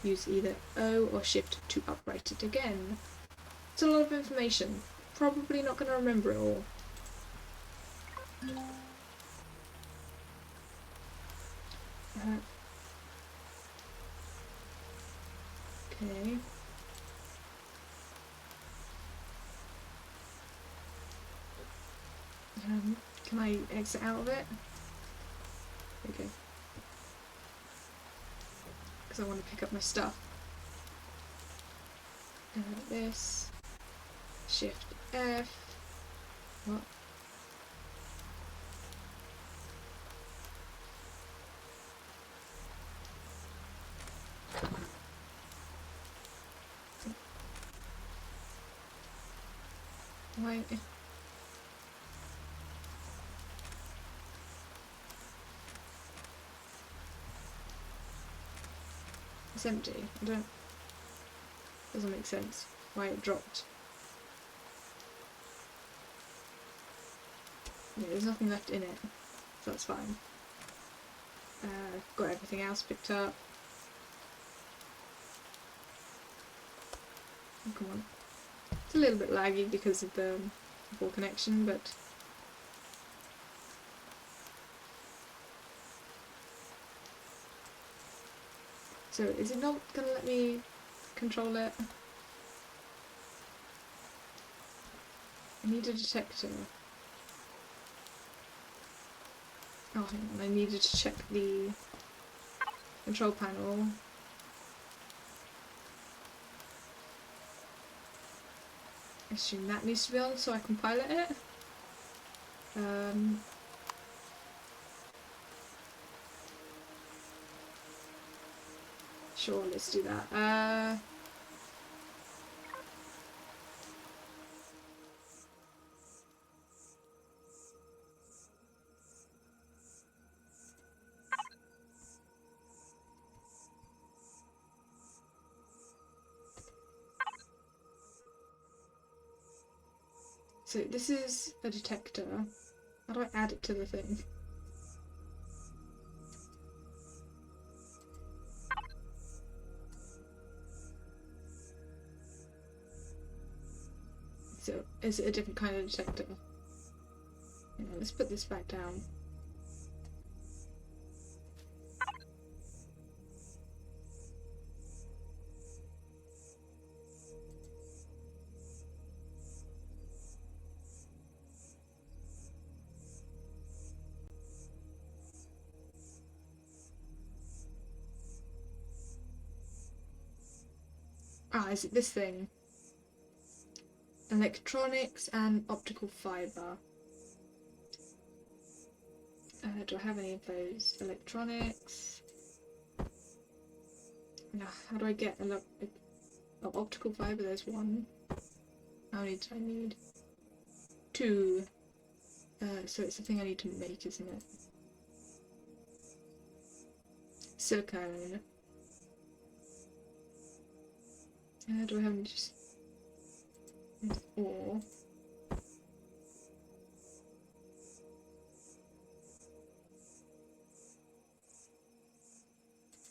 use either O or Shift to upright it again. It's a lot of information. Probably not going to remember it all. Okay. Can I exit out of it? Okay. Because I want to pick up my stuff. This. Shift F. What? Why? It's empty. I don't. Doesn't make sense why it dropped. Yeah, there's nothing left in it, so that's fine. Got everything else picked up. Oh, come on. It's a little bit laggy because of the poor connection, but so is it not gonna let me control it? I need a detector. Oh, hang on, I needed to check the control panel. I assume that needs to be on so I can pilot it. Sure, let's do that. So this is a detector. How do I add it to the thing? So is it a different kind of detector? Hang on, let's put this back down. Ah, is it this thing? Electronics and optical fibre. Do I have any of those? Electronics. How do I get optical fibre? There's one. How many do I need? Two. So it's the thing I need to make, isn't it? Silicone. Do I have any just ore?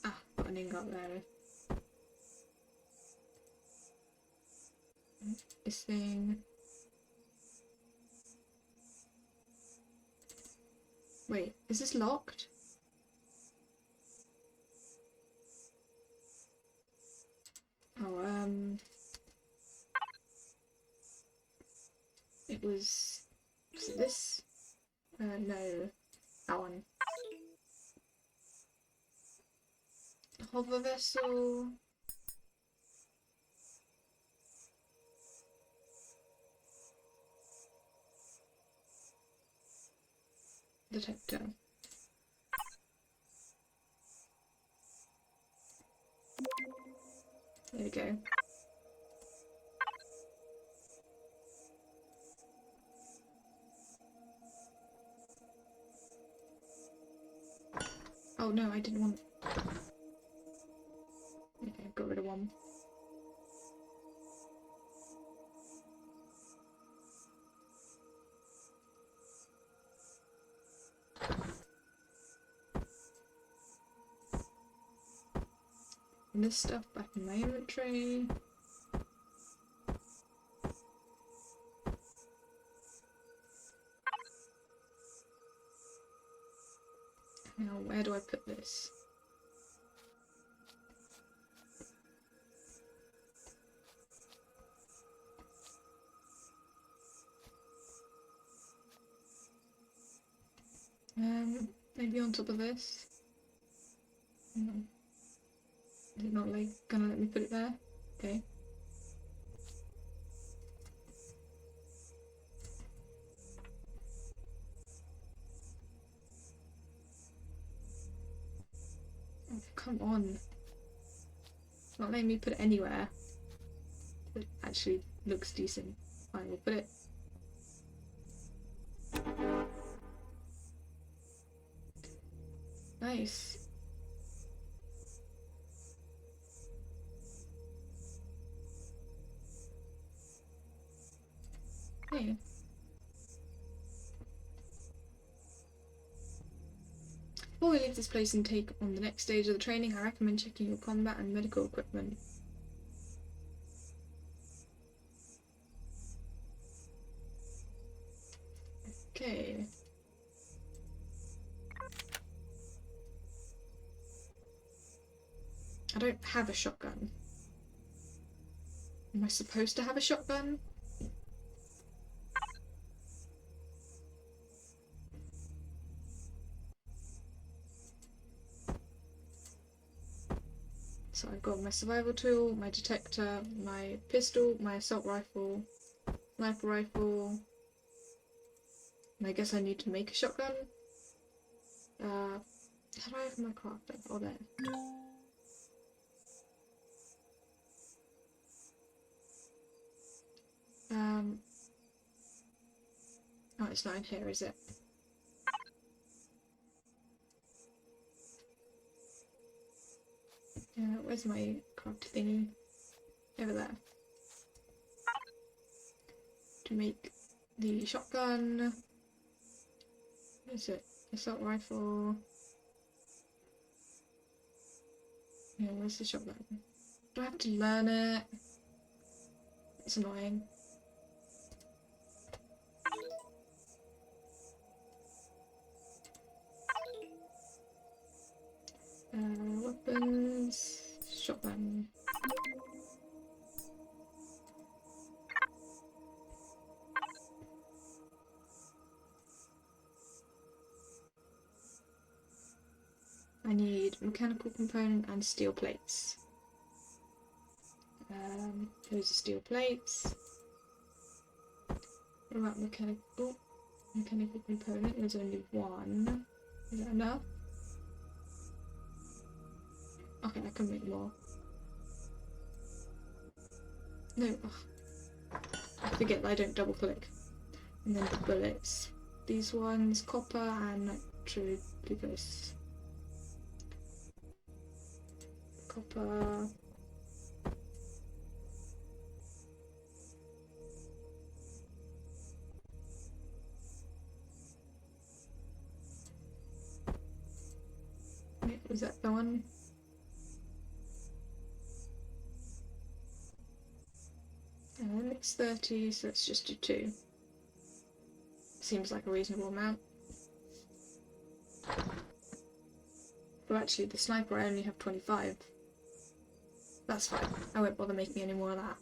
Ah, got an ingot there. This thing. Wait, is this locked? Oh, it was it this? No, that one. Hover vessel. Detector. There we go. Oh no, I didn't want. Okay, got rid of one. And this stuff back in my inventory. Now, where do I put this? Maybe on top of this? No. Is it not like gonna let me put it there? Okay. Oh, come on. It's not letting me put it anywhere. It actually looks decent. Fine, we'll put it. Nice. Hey. Before we leave this place and take on the next stage of the training, I recommend checking your combat and medical equipment. Okay. I don't have a shotgun. Am I supposed to have a shotgun? So I've got my survival tool, my detector, my pistol, my assault rifle, sniper rifle, and I guess I need to make a shotgun. How do I have my crafter? Oh, there. Oh, it's not in here, is it? Where's my craft thingy? Over there. To make the shotgun. What is it? Assault rifle. Yeah, where's the shotgun? Do I have to learn it? It's annoying. Weapons. Shotgun. I need mechanical component and steel plates. Those are steel plates. What about mechanical component? There's only one. Is that enough? Okay, I can make more. No, I forget that I don't double click. And then the bullets. These ones, copper and nitro glucose. Copper. Wait, was that the one? It's 30, so let's just do 2. Seems like a reasonable amount. But actually, the sniper I only have 25. That's fine. I won't bother making any more of that.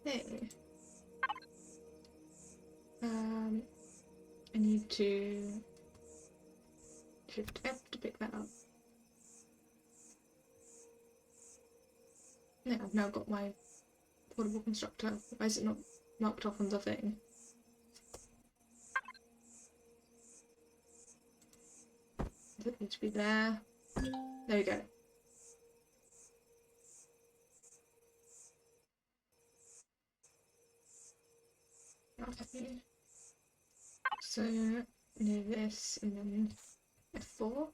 Hey. I need to Shift F to pick that up. Yeah, I've now got my portable constructor. Why is it not marked off on the thing? Does it need to be there? There we go. Okay. So, near this and then F4.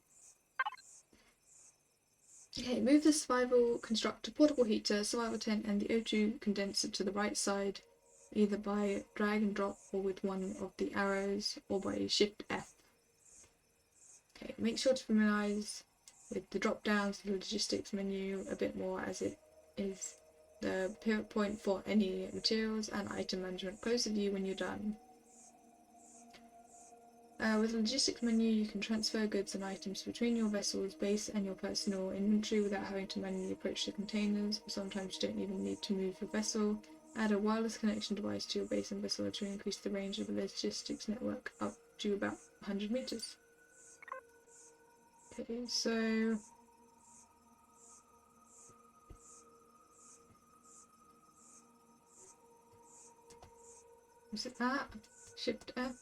Okay, move the survival constructor, portable heater, survival tent and the O2 condenser to the right side, either by drag and drop or with one of the arrows or by Shift F. Okay, make sure to familiarise with the drop downs of the logistics menu a bit more, as it is the pivot point for any materials and item management. Close the view when you're done. With the logistics menu, you can transfer goods and items between your vessel's base and your personal inventory without having to manually approach the containers. Sometimes you don't even need to move your vessel. Add a wireless connection device to your base and vessel to increase the range of the logistics network up to about 100 meters. Okay, so was it that? Shift F?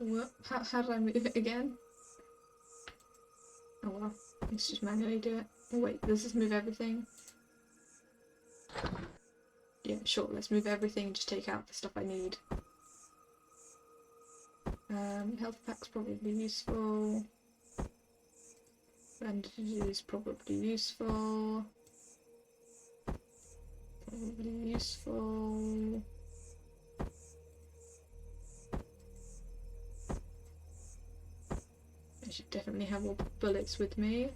What? How did I move it again? Oh well, let's just manually do it. Oh wait, does this move everything? Yeah, sure, let's move everything and just take out the stuff I need. Health pack's probably useful. Bandages probably useful. Probably useful. I should definitely have all bullets with me.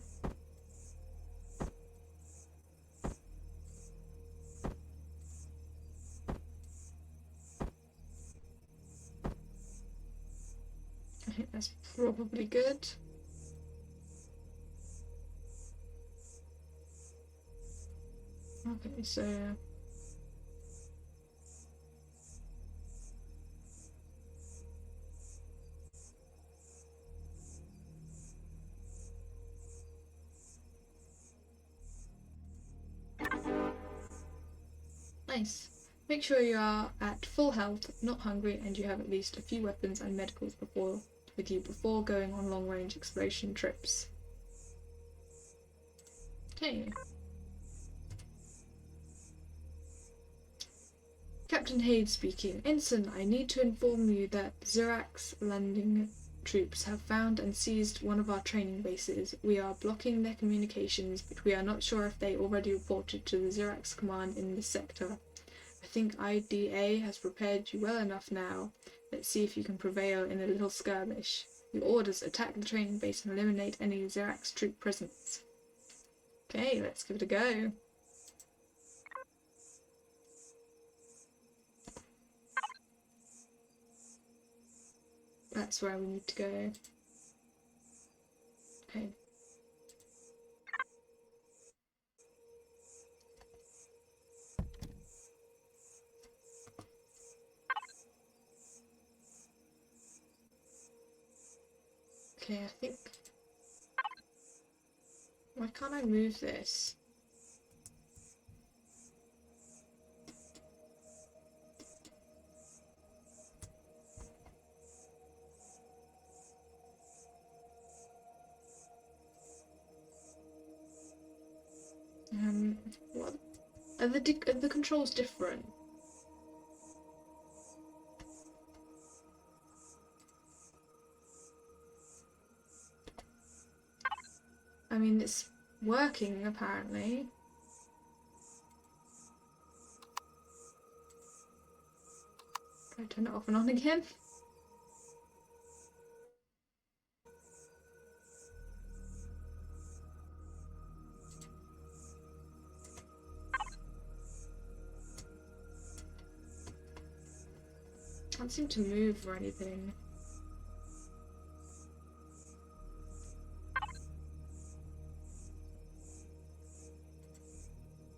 I think that's probably good. Okay, so nice. Make sure you are at full health, not hungry, and you have at least a few weapons and medicals with you before going on long-range exploration trips. Okay. Captain Hayes speaking. Ensign, I need to inform you that Zirax landing troops have found and seized one of our training bases. We are blocking their communications, but we are not sure if they already reported to the Zirax command in this sector. I think IDA has prepared you well enough now. Let's see if you can prevail in a little skirmish. Your orders: attack the training base and eliminate any Zirax troop presence. Okay, let's give it a go. That's where we need to go. Okay. Okay, I think... Why can't I move this? What? Are the controls different? I mean, it's working apparently. Can I turn it off and on again? Can't seem to move or anything.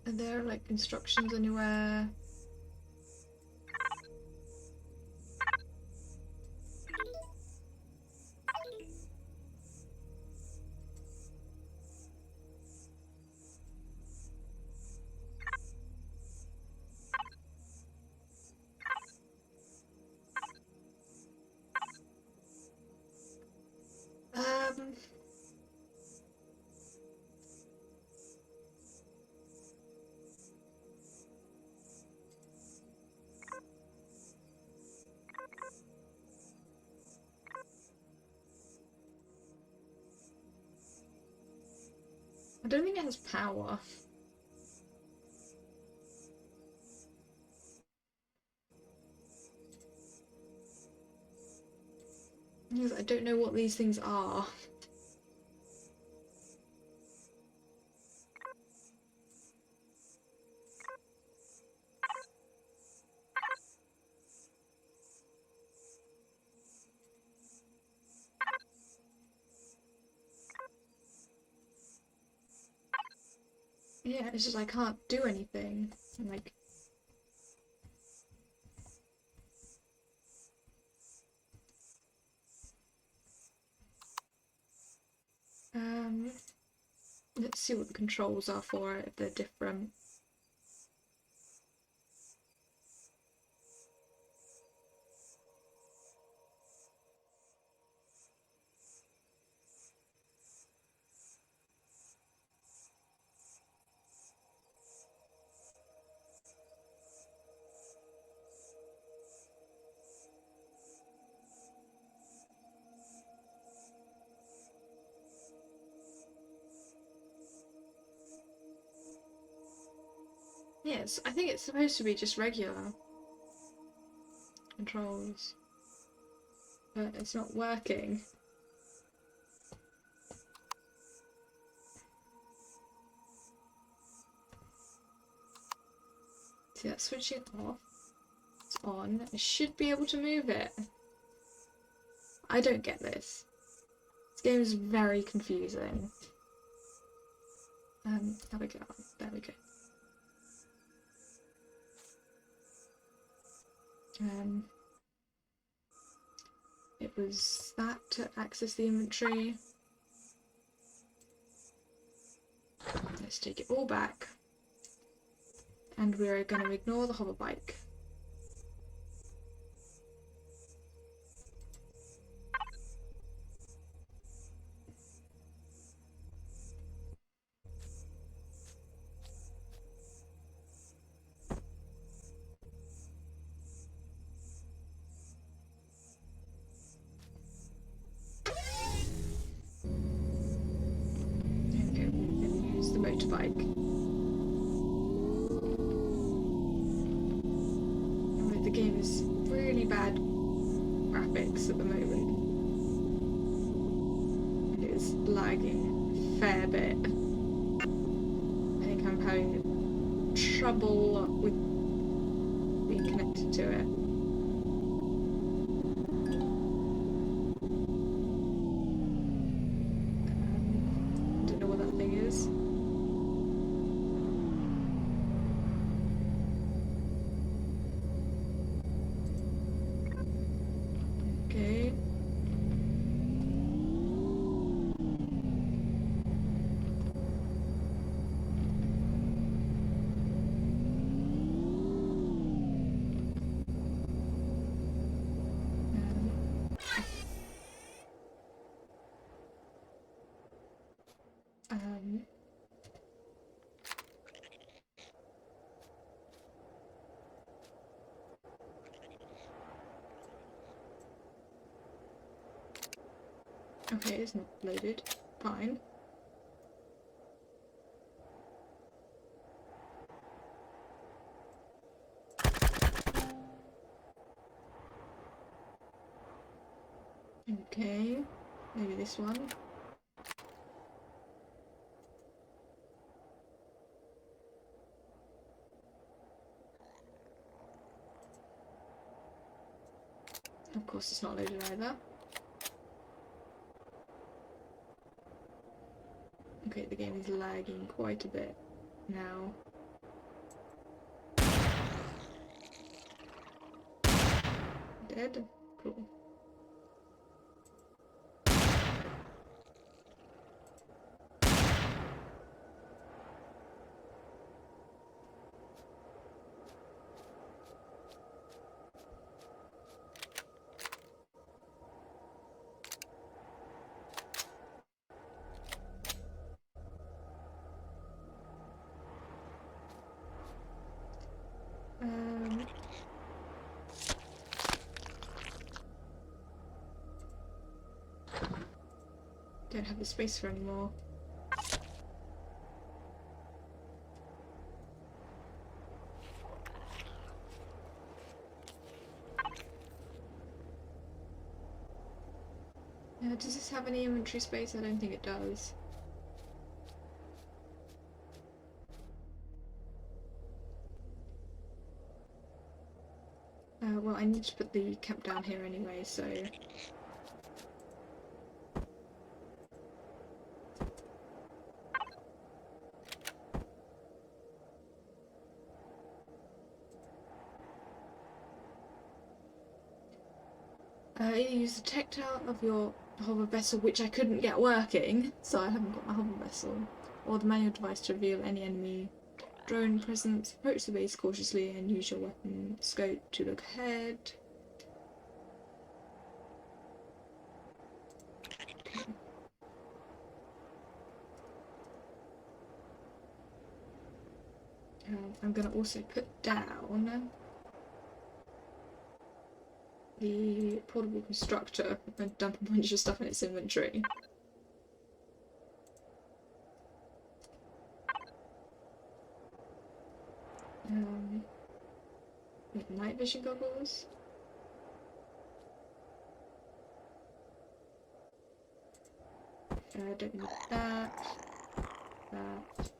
Are there like instructions anywhere? I don't think it has power. Because I don't know what these things are. Yeah, it's just I can't do anything. I'm like... Let's see what the controls are for it, if they're different. Yes, I think it's supposed to be just regular controls, but it's not working. See that switching off? It's on. I should be able to move it. I don't get this. This game is very confusing. There we go. There we go. It was that to access the inventory. Let's take it all back. And we're going to ignore the hover bike. Okay, we're going to use the motorbike. The game is really bad graphics at the moment. It is lagging a fair bit. I think I'm having trouble with being connected to it. Don't know what that thing is. Okay. Okay, it's not loaded. Fine. Okay, maybe this one. Of course it's not loaded either. Okay, the game is lagging quite a bit now. Dead? Cool. Don't have the space for any more. Does this have any inventory space? I don't think it does. Well, I need to put the camp down here anyway, so... either use the tactile of your hover vessel, which I couldn't get working, so I haven't got my hover vessel, or the manual device to reveal any enemy drone presence. Approach the base cautiously and use your weapon scope to look ahead. Okay. I'm going to also put down the portable constructor and dump a bunch of stuff in its inventory. Night vision goggles. Don't need that. That.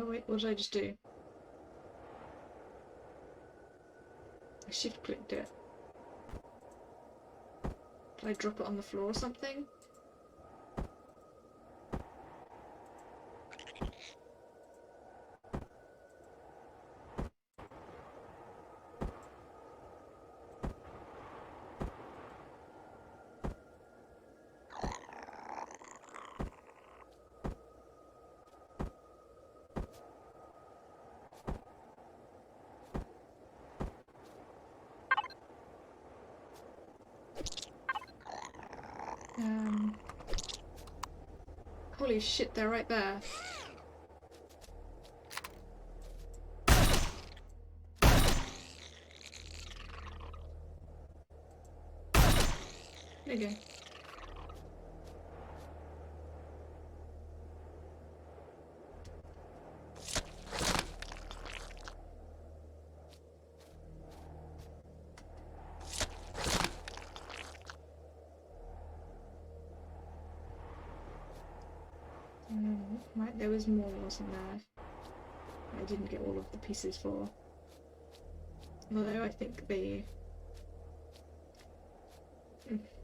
Wait, what did I just do? I shift clicked it. Did I drop it on the floor or something? Holy shit, they're right there. There you go. Right, there was more, wasn't there? I didn't get all of the pieces for. Although I think they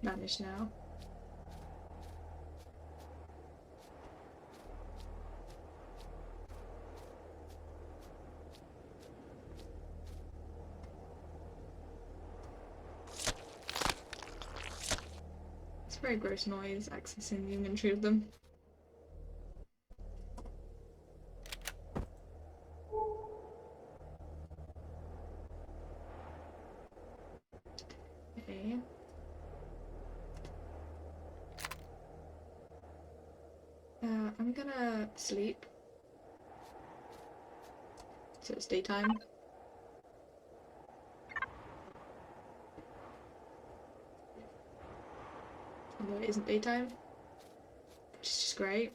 vanish now. very gross noise accessing the inventory of them. Okay. I'm gonna sleep. So it's daytime. Although it isn't daytime. Which is just great.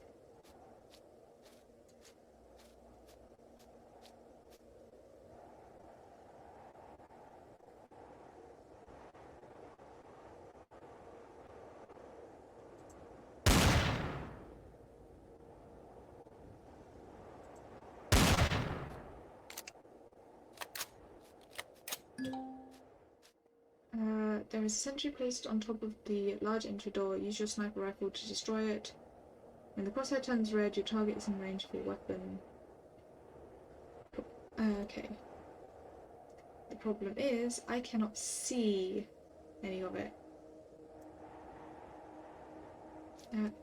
There is a sentry placed on top of the large entry door. Use your sniper rifle to destroy it. When the crosshair turns red, your target is in range of your weapon. Okay. The problem is, I cannot see any of it.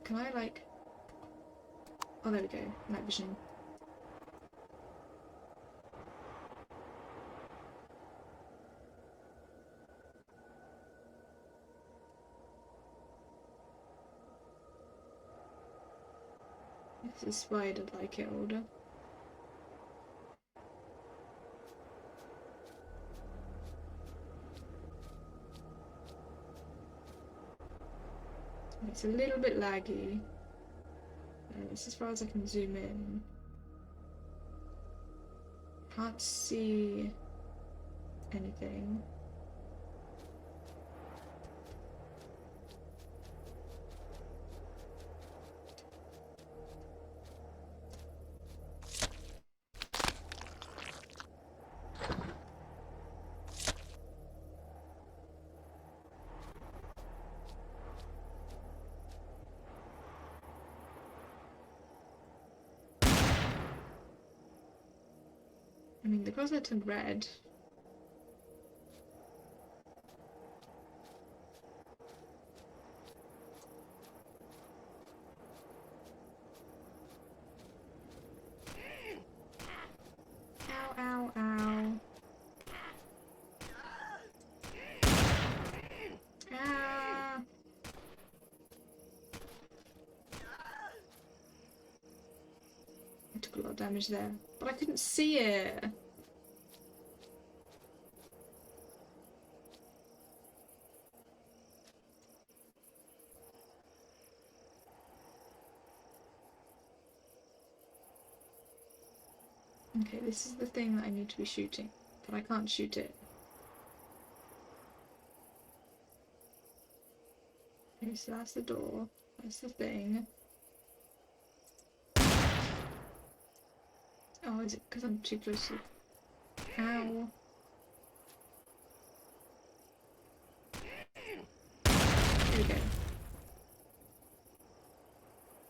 Can I, like... Oh, there we go. Night vision. This is why I did like it older. It's a little bit laggy. This is as far as I can zoom in. Can't see anything. I mean, the crosshair turned red. Ow, ow, ow. Ah. I took a lot of damage there, but I couldn't see it. Okay, this is the thing that I need to be shooting, but I can't shoot it. Okay, so that's the door. That's the thing. Oh, is it because I'm too close to... Ow. Here we go.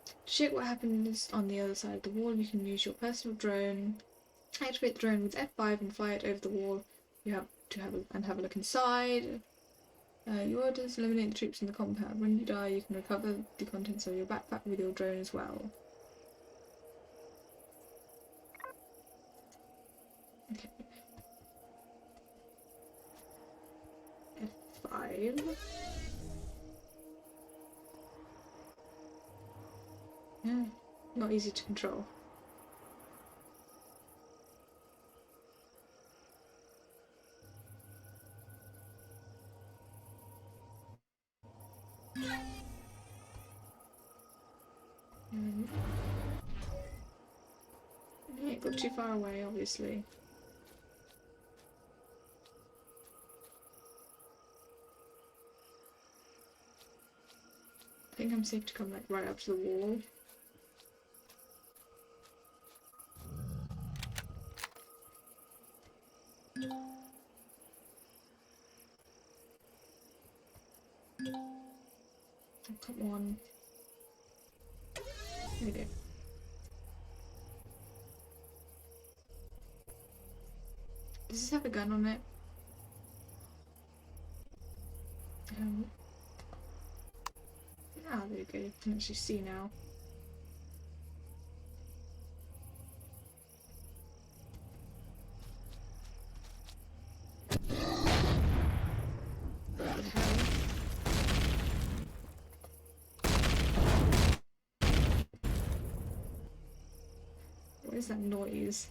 To check what happens on the other side of the wall, you can use your personal drone. Activate the drone with F5 and fire it over the wall. You have to have a look inside. Your orders eliminate the troops in the compound. When you die, you can recover the contents of your backpack with your drone as well. Okay. F5. Yeah, not easy to control. Yeah, it got too far away, obviously. I think I'm safe to come like right up to the wall. Oh, come on. There we go. Does this have a gun on it? Ah, there you go. You can actually see now. What the hell? What is that noise?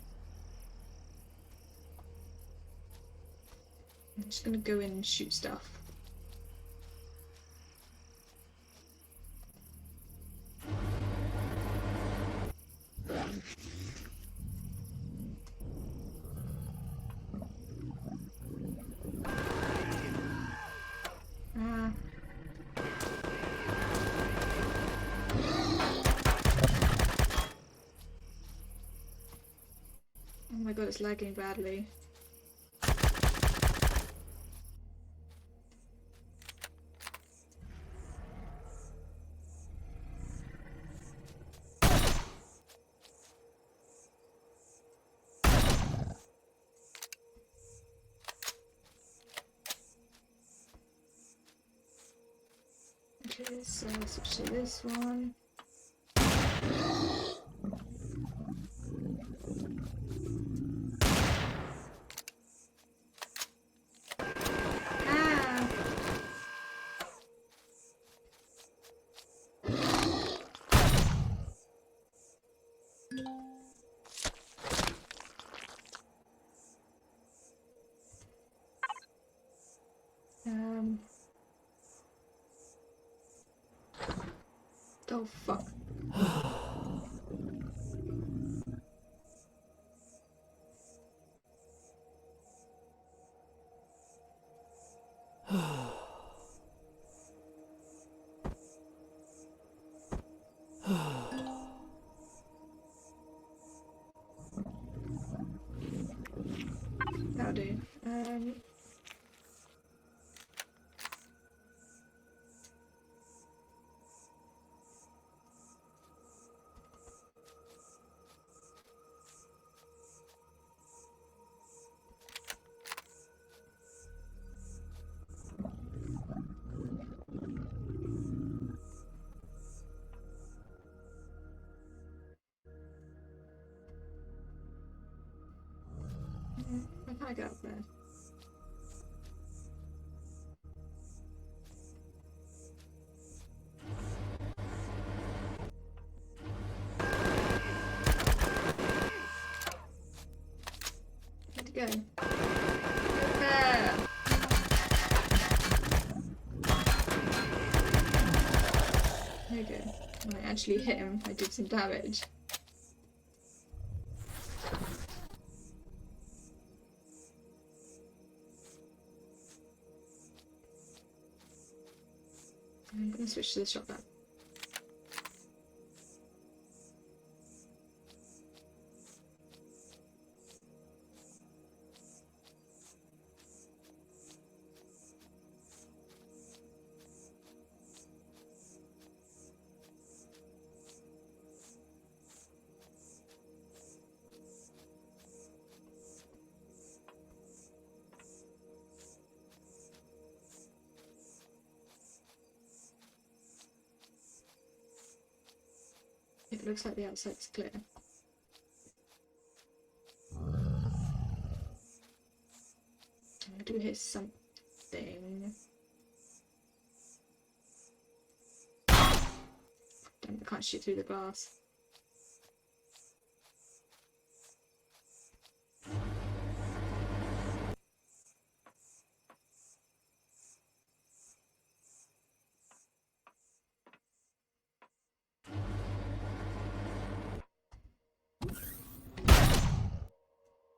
I'm just gonna go in and shoot stuff. Ah. Oh my god, it's lagging badly. Okay, so let's switch to this one. Ah! Oh fuck. That'll do. I can't get up there. Where'd it go? There! There you go. When I actually hit him, I did some damage. I'm gonna switch to the shotgun. It looks like the outside's clear. I do hear something. Damn, I can't shoot through the glass.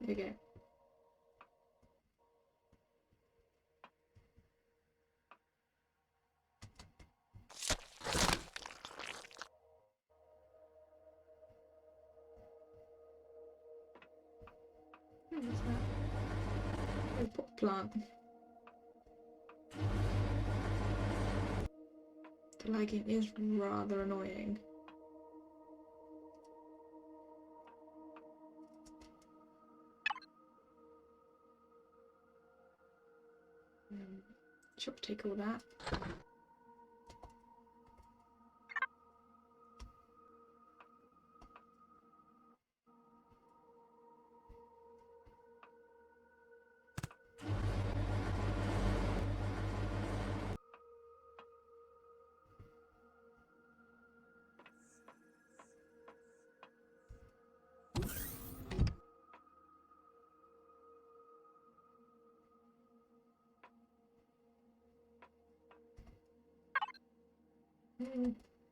There you go. What is that? A pot plant. The lagging is rather annoying. Sure, take all that.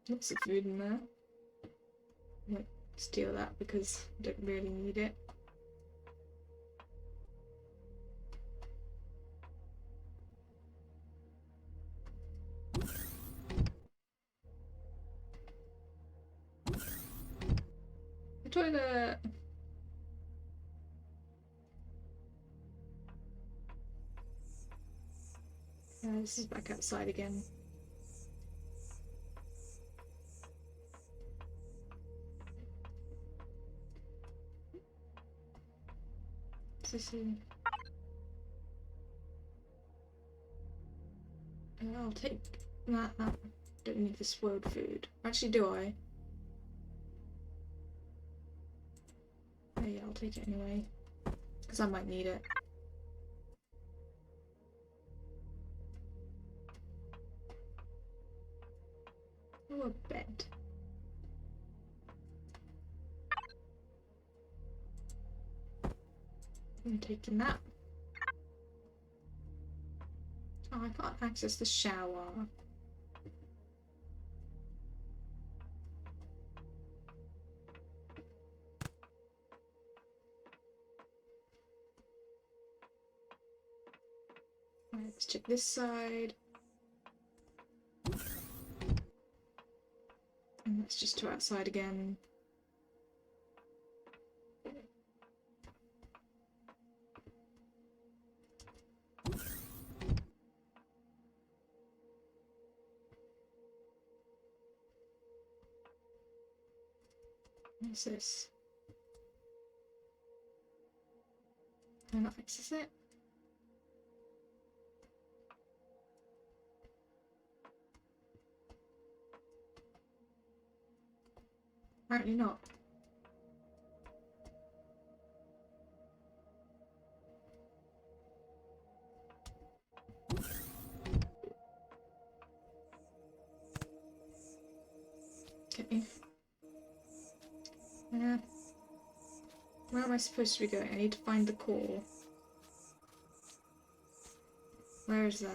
Lots of food in there. I might steal that because I don't really need it. The toilet! This is back outside again. I'll take that. Don't need the spoiled food. Actually, do I? Oh, yeah, I'll take it anyway. Because I might need it. Oh, a bed. I'm taking that. Oh, I can't access the shower. Right, let's check this side. And let's just go outside again. What's this? Can I not access it? Apparently not. Okay. Where am I supposed to be going? I need to find the core. Where is that?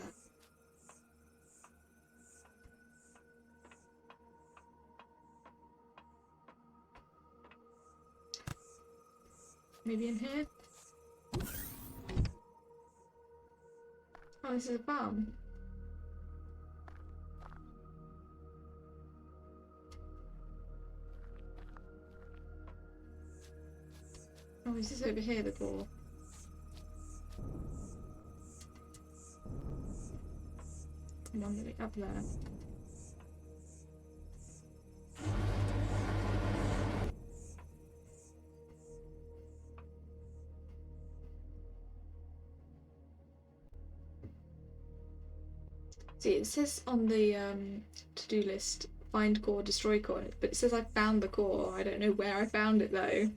Maybe in here? Oh, this is a bomb. Oh, is this over here, the core? Come on, let me up there. See, it says on the to-do list, find core, destroy core, but it says I found the core. I don't know where I found it though.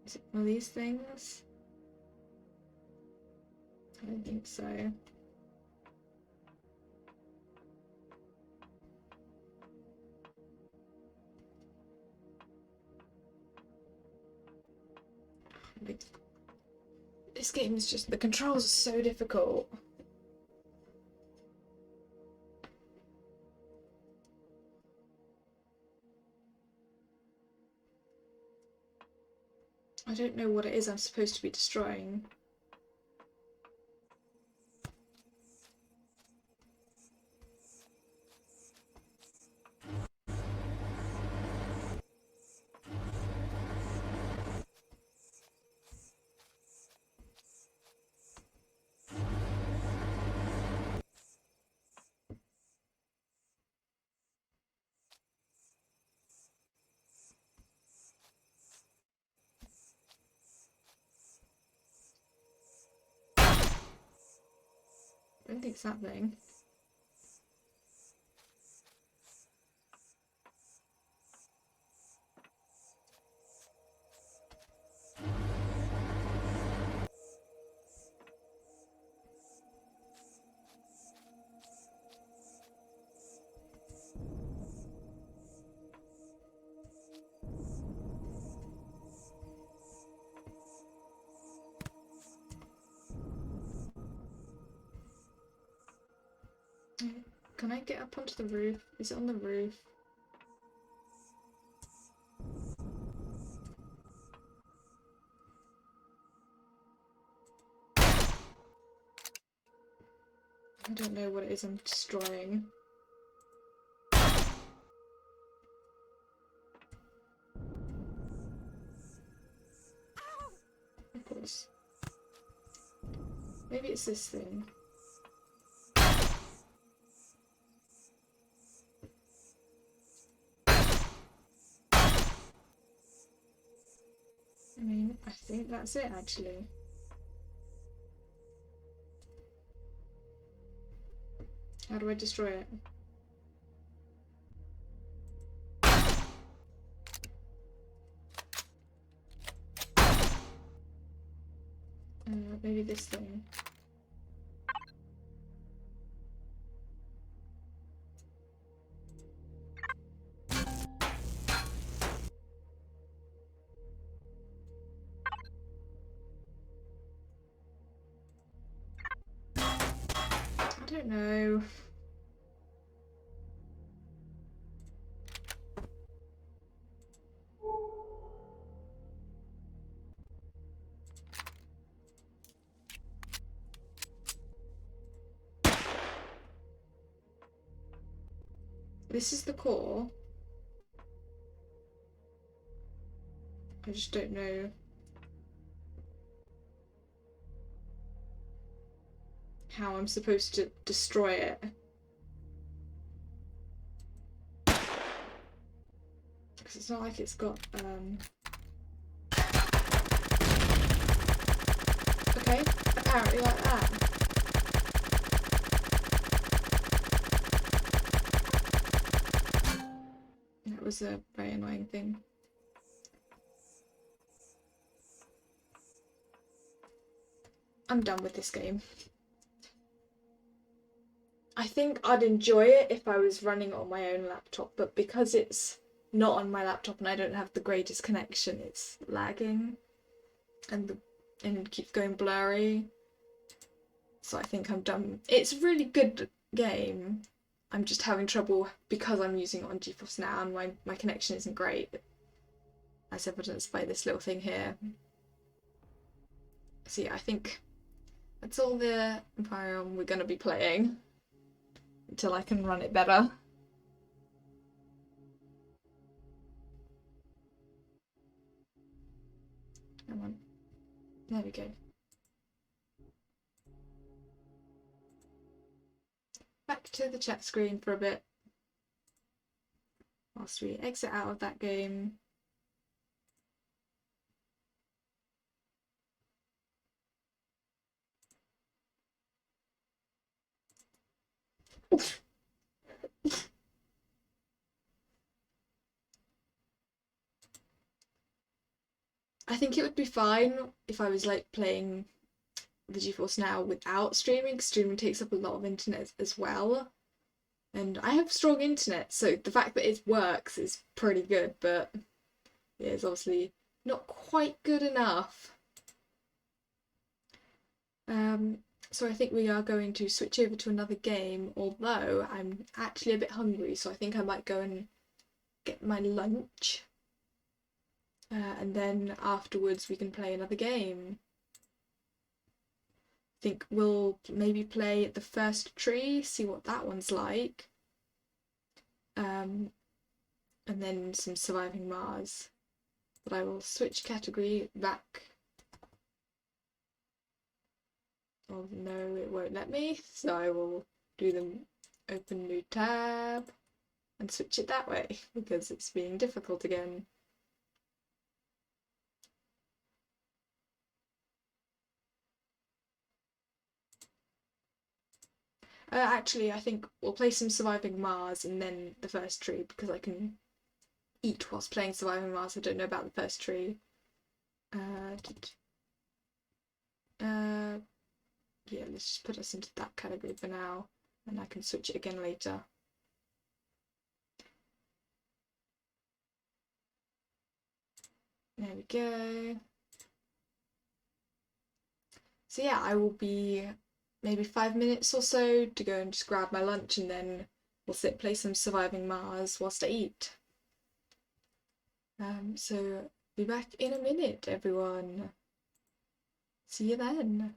Is it one of these things? I don't think so. Like, this game is just, the controls are so difficult. I don't know what it is I'm supposed to be destroying. I don't think it's that thing. Can I get up onto the roof? Is it on the roof? I don't know what it is I'm destroying. Of course. Maybe it's this thing. I mean, I think that's it actually. How do I destroy it? Maybe this thing. I don't know. This is the core. I just don't know how I'm supposed to destroy it. Because it's not like it's got, okay, apparently like that. That was a very annoying thing. I'm done with this game. I think I'd enjoy it if I was running it on my own laptop, but because it's not on my laptop and I don't have the greatest connection, it's lagging and it keeps going blurry. So I think I'm done. It's a really good game. I'm just having trouble because I'm using it on GeForce Now and my connection isn't great, as evidenced by this little thing here. So yeah, I think that's all the Empyrean we're going to be playing until I can run it better. Come on. There we go. Back to the chat screen for a bit whilst we exit out of that game. I think it would be fine if I was like playing the GeForce Now without streaming. Streaming takes up a lot of internet as well. And I have strong internet, so the fact that it works is pretty good, but yeah, it's obviously not quite good enough. So I think we are going to switch over to another game, although I'm actually a bit hungry, so I think I might go and get my lunch. And then afterwards we can play another game. I think we'll maybe play the first tree, see what that one's like. And then some Surviving Mars. But I will switch category back. Oh no, it won't let me, so I will do them open new tab and switch it that way because it's being difficult again. Actually, I think we'll play some Surviving Mars and then the first tree because I can eat whilst playing Surviving Mars. I don't know about the first tree. Yeah, let's just put us into that category for now and I can switch it again later. There we go. So yeah, I will be maybe 5 minutes or so to go and just grab my lunch, and then we'll play some Surviving Mars whilst I eat. So be back in a minute, everyone. See you then.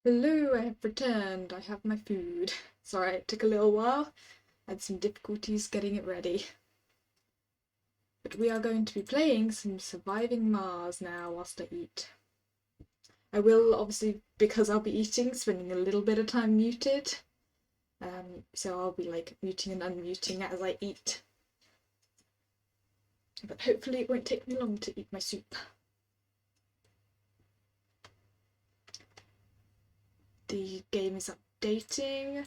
Hello, I have returned. I have my food. Sorry, it took a little while. I had some difficulties getting it ready. But we are going to be playing some Surviving Mars now whilst I eat. I will, obviously, because I'll be eating, spending a little bit of time muted. So I'll be like muting and unmuting as I eat. But hopefully it won't take me long to eat my soup. The game is updating,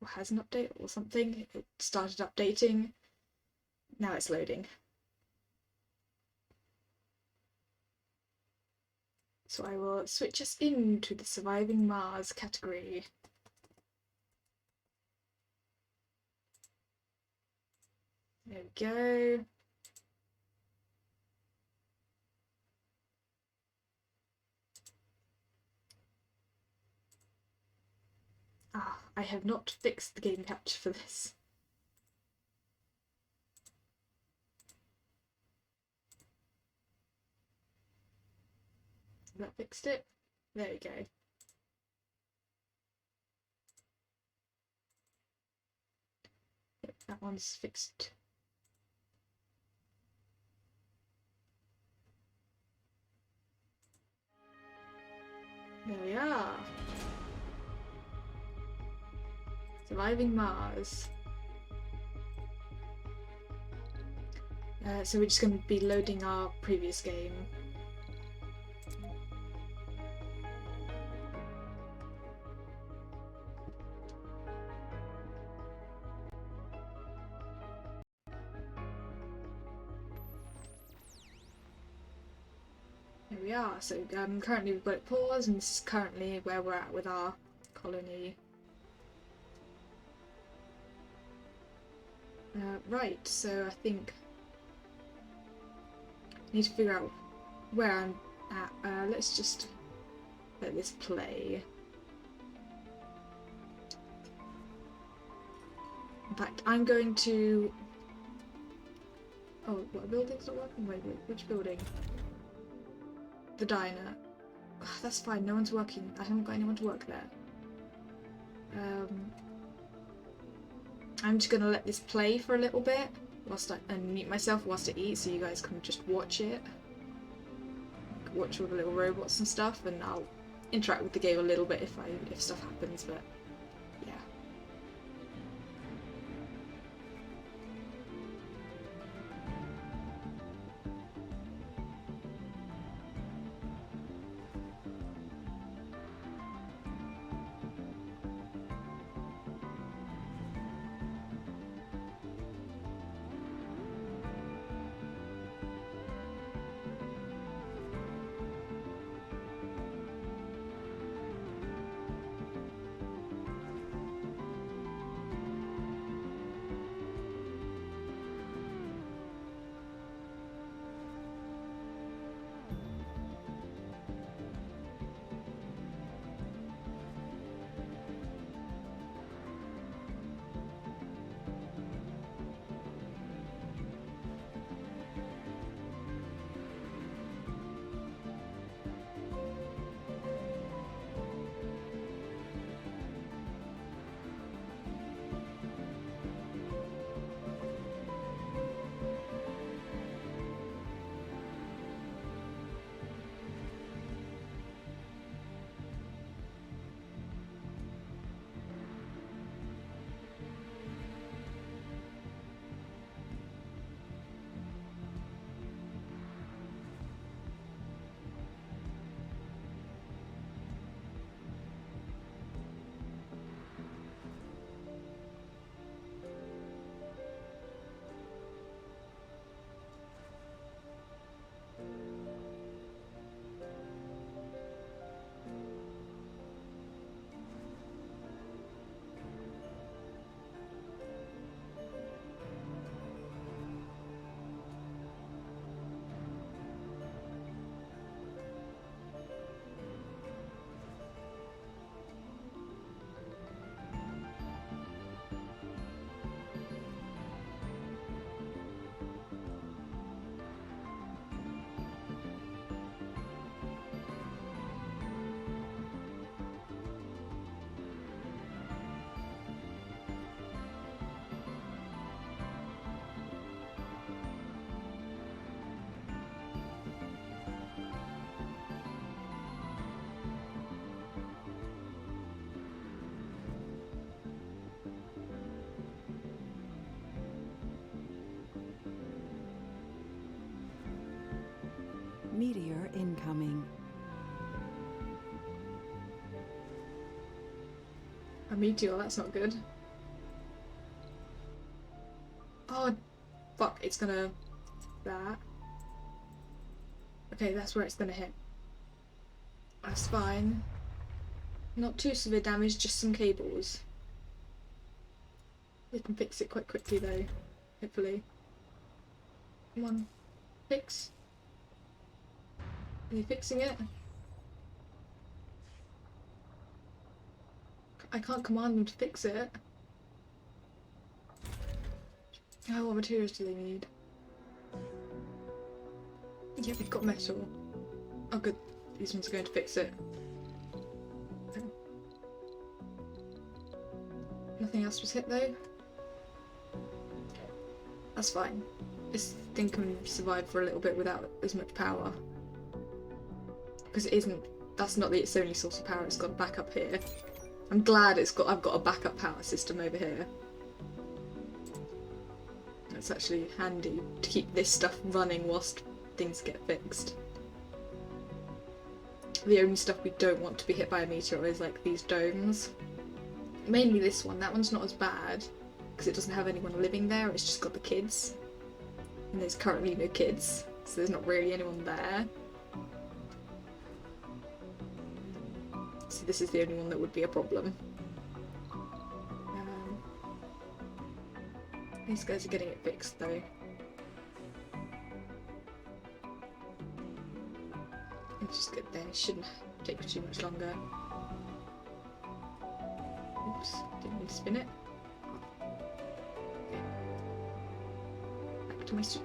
or has an update or something. It started updating. Now it's loading. So I will switch us into the Surviving Mars category. There we go. Ah, I have not fixed the game capture for this. Have that fixed it? There we go. Yep, that one's fixed. There we are. Surviving Mars. So we're just going to be loading our previous game. There we are. So currently we've got it paused, and this is currently where we're at with our colony. Right, so I think I need to figure out where I'm at. Let's just let this play. In fact, I'm going to... Oh, what, building's not working? Wait, which building? The diner. Oh, that's fine, no one's working. I haven't got anyone to work there. I'm just gonna let this play for a little bit whilst I unmute myself whilst I eat, so you guys can just watch it. Watch all the little robots and stuff, and I'll interact with the game a little bit if stuff happens, but yeah. Meteor incoming. A meteor, that's not good. Oh, fuck, it's gonna... that. Okay, that's where it's gonna hit. That's fine. Not too severe damage, just some cables. We can fix it quite quickly though, hopefully. Come on, fix. Are you fixing it? I can't command them to fix it. Oh, what materials do they need? Yeah, they've got metal. Oh good, these ones are going to fix it. Okay. Nothing else was hit though? That's fine. This thing can survive for a little bit without as much power. Because it isn't, that's not its only source of power, it's got a backup here. I'm glad I've got a backup power system over here. It's actually handy to keep this stuff running whilst things get fixed. The only stuff we don't want to be hit by a meteor is like these domes. Mainly this one, that one's not as bad because it doesn't have anyone living there, it's just got the kids. And there's currently no kids, so there's not really anyone there. So this is the only one that would be a problem. These guys are getting it fixed though. Let's just get there, it shouldn't take too much longer. Oops, didn't mean to spin it. Okay. Back to my soup.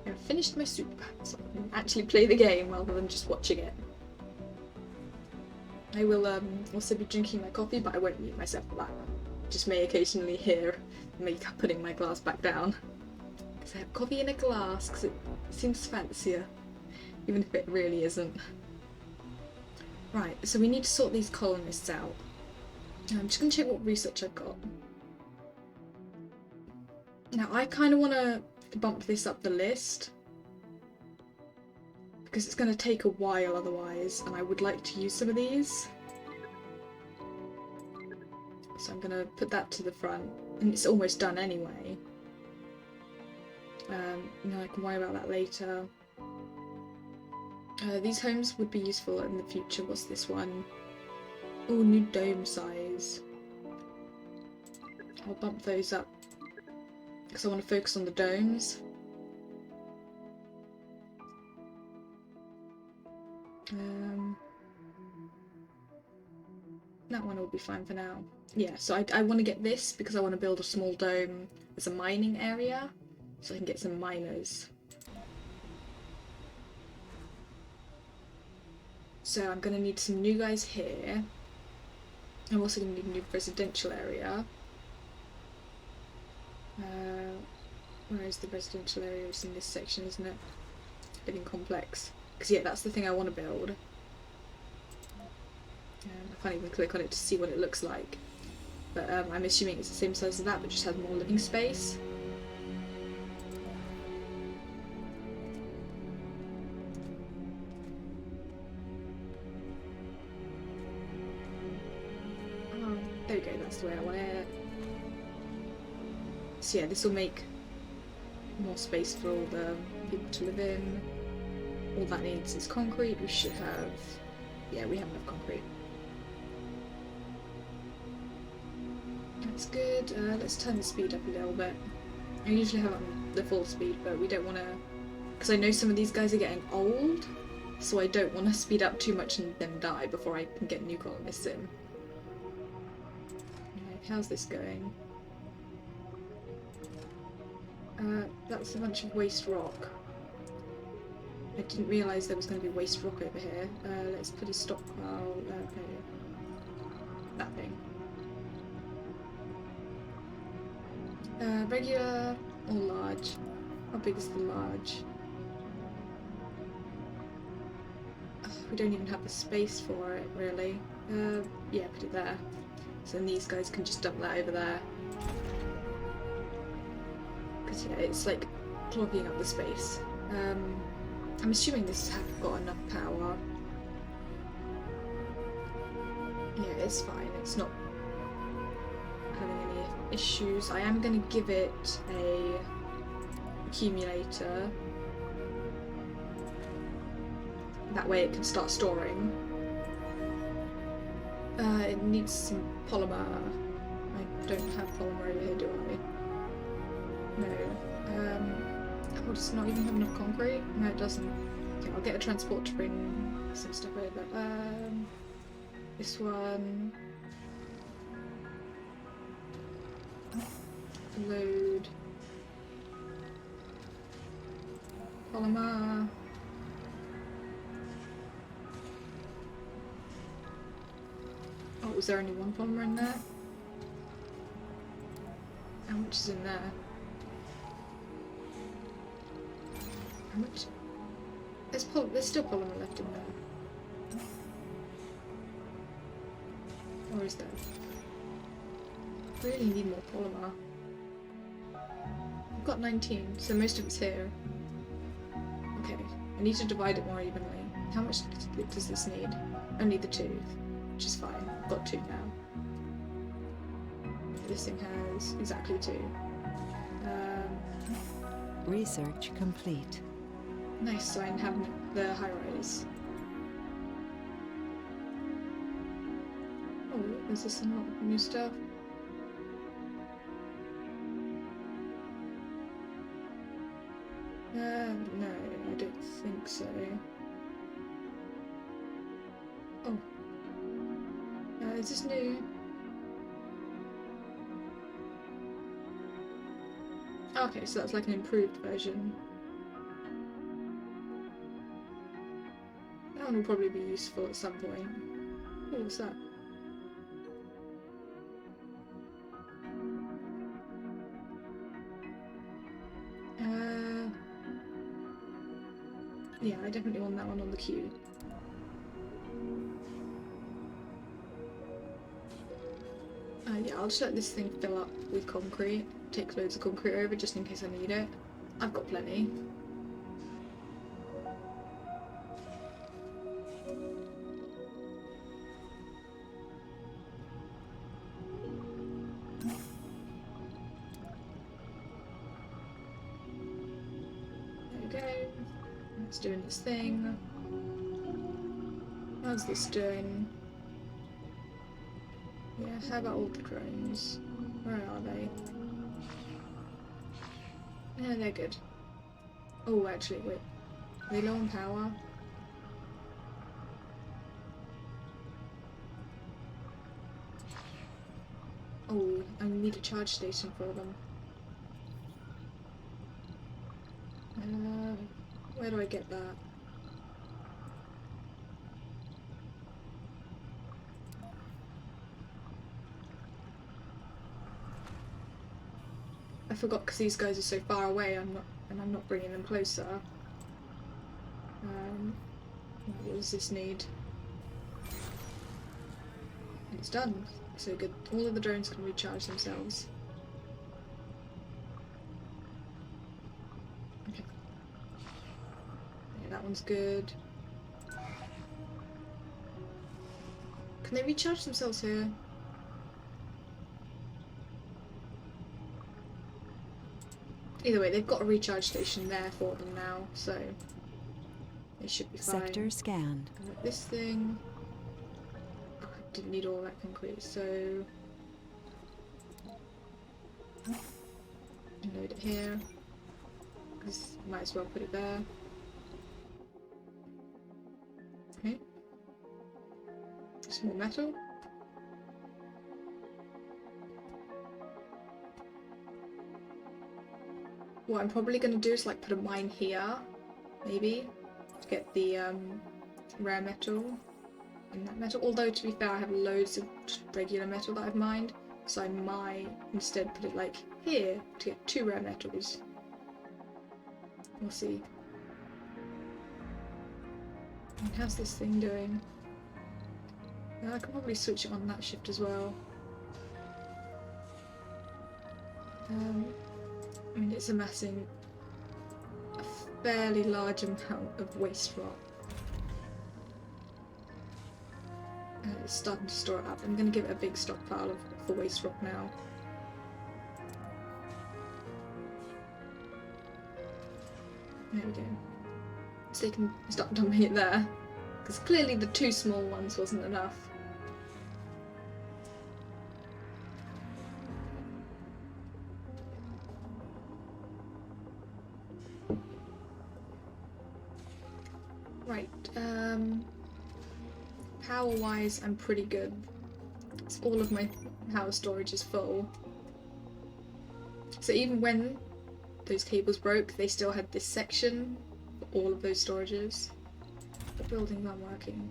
I've finished my soup, so I can actually play the game rather than just watching it. I will also be drinking my coffee, but I won't mute myself for that. Just may occasionally hear me putting my glass back down. Because I have coffee in a glass, because it seems fancier, even if it really isn't. Right, so we need to sort these colonists out. I'm just going to check what research I've got. Now, I kind of want to bump this up the list because it's going to take a while otherwise, and I would like to use some of these. So I'm going to put that to the front, and it's almost done anyway. I can worry about that later. These homes would be useful in the future. What's this one? Oh, new dome size. I'll bump those up because I want to focus on the domes. That one will be fine for now. Yeah, so I want to get this because I want to build a small dome as a mining area so I can get some miners. So I'm going to need some new guys here. I'm also going to need a new residential area. Whereas the residential area is in this section, isn't it? Living complex. Because yeah, that's the thing I want to build. I can't even click on it to see what it looks like. But I'm assuming it's the same size as that, but just has more living space. Oh, there we go, that's the way I want it. So yeah, this will make more space for all the people to live in. All that needs is concrete. We should have... yeah, we have enough concrete. That's good. Let's turn the speed up a little bit. I usually have it on the full speed, but we don't want to... because I know some of these guys are getting old, so I don't want to speed up too much and them die before I can get new colonists in. Okay, how's this going? That's a bunch of waste rock. I didn't realise there was going to be waste rock over here. Let's put a stockpile... okay. That thing. Regular or large? How big is the large? We don't even have the space for it, really. Yeah, put it there. So then these guys can just dump that over there. Because yeah, it's like clogging up the space. I'm assuming this has got enough power. Yeah, it's fine. It's not having any issues. I am going to give it a accumulator. That way it can start storing. It needs some polymer. I don't have polymer over here, do I? No. Oh, does it not even have enough concrete? No, it doesn't. Okay, I'll get a transport to bring some stuff over. This one. Load. Polymer. Oh, was there only one polymer in there? How much is in there? How much? There's still polymer left in there. Or is there? Really need more polymer. I've got 19, so most of it's here. Okay, I need to divide it more evenly. How much does this need? Only the 2, which is fine. I've got 2 now. This thing has exactly 2. Research complete. Nice, so I have the high rise. Oh, is this some new stuff? No, I don't think so. Oh. Is this new? Okay, so that's like an improved version. That one will probably be useful at some point. Oh, what's that? Yeah, I definitely want that one on the queue. Yeah, I'll just let this thing fill up with concrete. Take loads of concrete over just in case I need it. I've got plenty. There we go. It's doing its thing. How's this doing? Yeah, how about all the drones? Where are they? Yeah, they're good. Oh, actually, wait. Are they low on power? Oh, I need a charge station for them. Where do I get that? I forgot because these guys are so far away. I'm not bringing them closer. What does this need? It's done. So good. All of the drones can recharge themselves. Okay. Yeah, that one's good. Can they recharge themselves here? Either way, they've got a recharge station there for them now, so they should be fine. Sector scanned. And with this thing, oh, I didn't need all that concrete, so load it here, because might as well put it there. Okay. Some more metal. What I'm probably going to do is like put a mine here, maybe, to get the rare metal in that metal. Although to be fair, I have loads of regular metal that I've mined, so I might instead put it like here to get 2 rare metals. We'll see. And how's this thing doing? I could probably switch it on that shift as well. I mean, it's amassing a fairly large amount of waste rock. It's starting to store it up. I'm going to give it a big stockpile for waste rock now. There we go. So they can start dumping it there. Because clearly the 2 small ones wasn't enough. Right, power-wise, I'm pretty good. All of my power storage is full. So even when those cables broke, they still had this section for all of those storages. The buildings aren't working.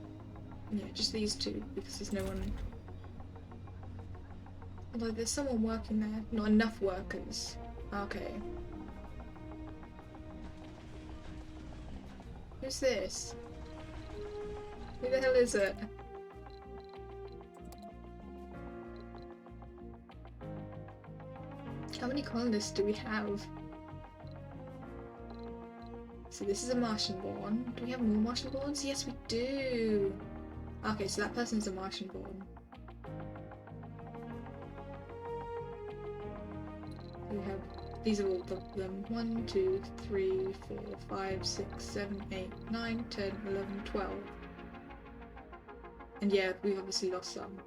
Yeah, just these 2, because there's no one... Although there's someone working there. Not enough workers. Okay. Who's this? Who the hell is it? How many colonists do we have? So this is a Martian-born. Do we have more Martian-borns? Yes, we do! Okay, so that person is a Martian-born. We have... These are all of them. 1, 2, 3, 4, 5, 6, 7, 8, 9, 10, 11, 12. And yeah, we've obviously lost some.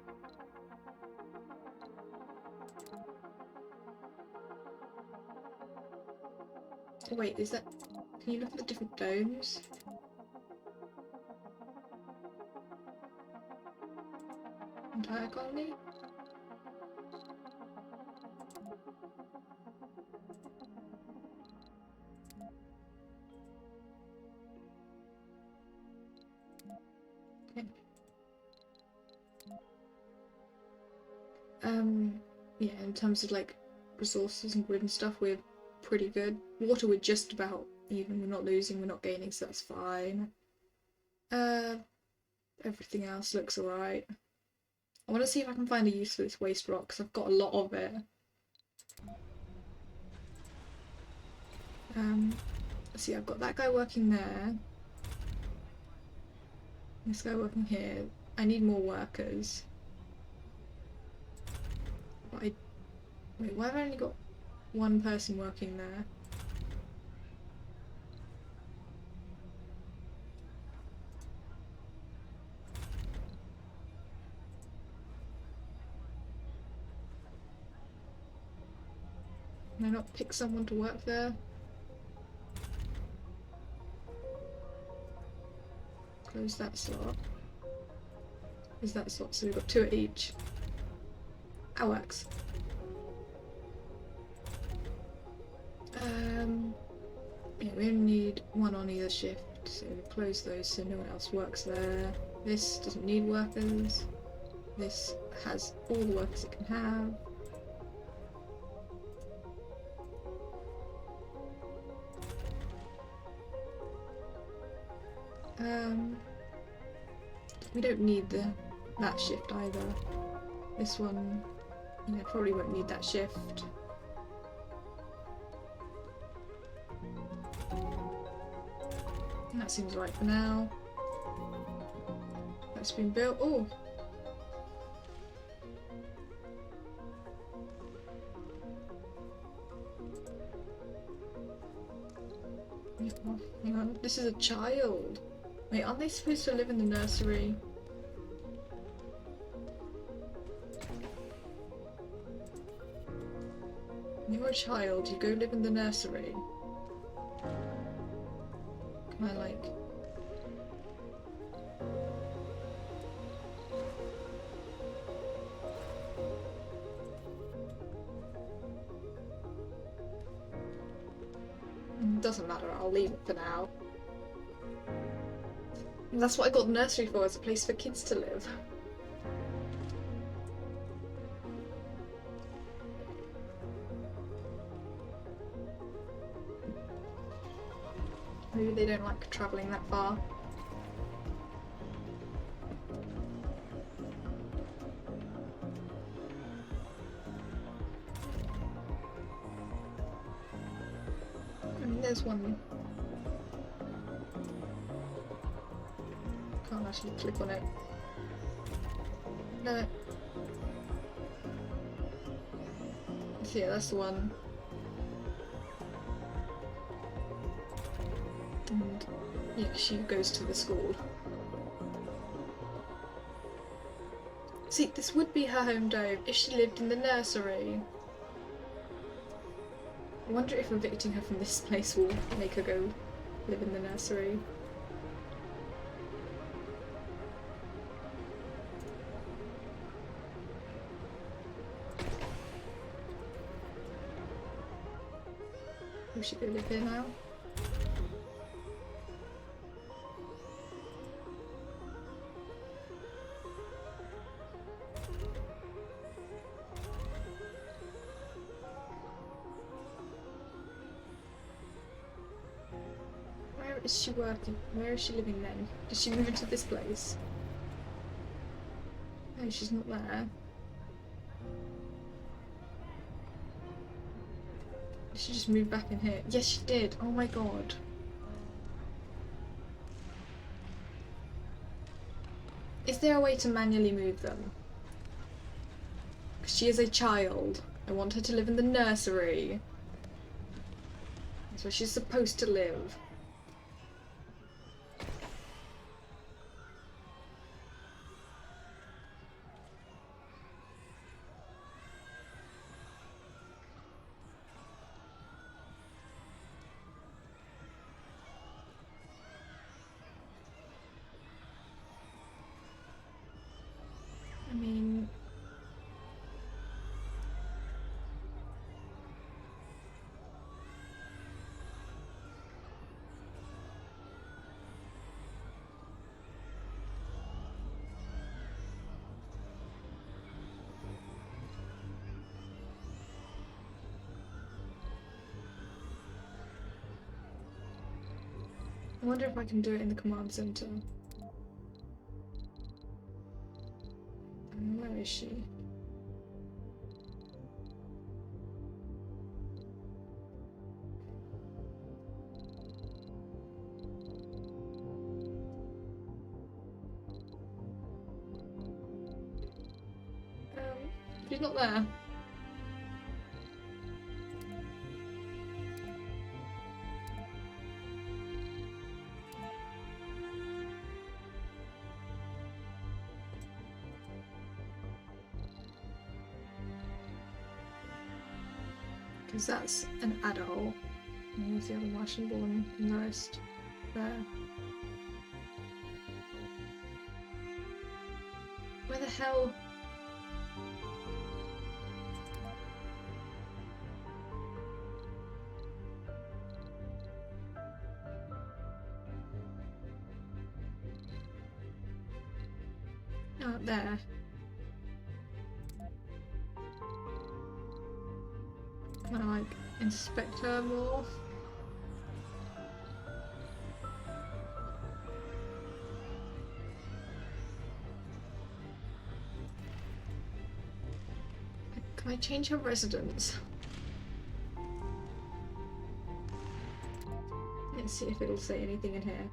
Oh wait, is that... Can you look at the different domes? Entire colony? Okay. Yeah, in terms of like resources and grid and stuff, we're pretty good. Water, we're just about even. We're not losing, we're not gaining, so that's fine. Everything else looks alright. I want to see if I can find a use for this waste rock, because I've got a lot of it. Let's see, I've got that guy working there. This guy working here. I need more workers. But wait, why have I only got 1 person working there? Can I not pick someone to work there? Close that slot. Is that slot? So we've got 2 at each. That works. Yeah, we only need 1 on either shift, so we close those so no one else works there. This doesn't need workers. This has all the workers it can have. We don't need that shift either. This one, yeah, probably won't need that shift. That seems right for now. That's been built. Oh! Hang on, this is a child. Wait, aren't they supposed to live in the nursery? You're a child, you go live in the nursery. Can I like... Doesn't matter, I'll leave it for now. That's what I got the nursery for, as a place for kids to live. Maybe they don't like travelling that far. I mean, there's one. Can't actually click on it. No. So yeah, that's the one. And yeah, she goes to the school. See, this would be her home dome if she lived in the nursery. I wonder if evicting her from this place will make her go live in the nursery. We should go live here now. Where is she working? Where is she living then? Did she move into this place? No, she's not there. Did she just move back in here? Yes, she did. Oh my god. Is there a way to manually move them? Because she is a child. I want her to live in the nursery. That's where she's supposed to live. I mean... I wonder if I can do it in the command center. Where is she? She's not there. Because that's an adult. And there's the other Martian born nurse there. Where the hell? Oh, there. Can I like inspect her more? I change her residence? Let's see if it'll say anything in here.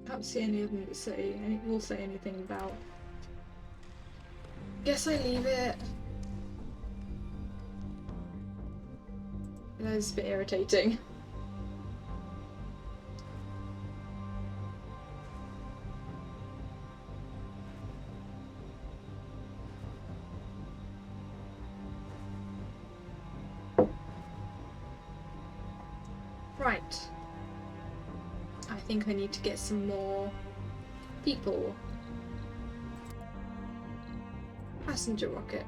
Can't see any of them that will say anything about. Guess I leave it. That is a bit irritating. Right. I think I need to get some more people. Passenger rocket.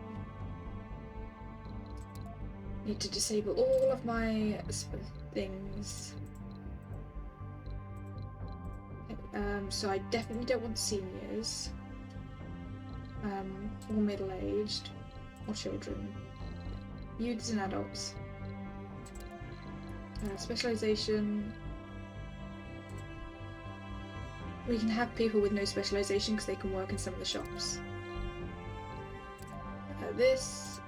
Need to disable all of my things. So I definitely don't want seniors, or middle-aged, or children. Youths and adults. Specialization. We can have people with no specialization because they can work in some of the shops. This.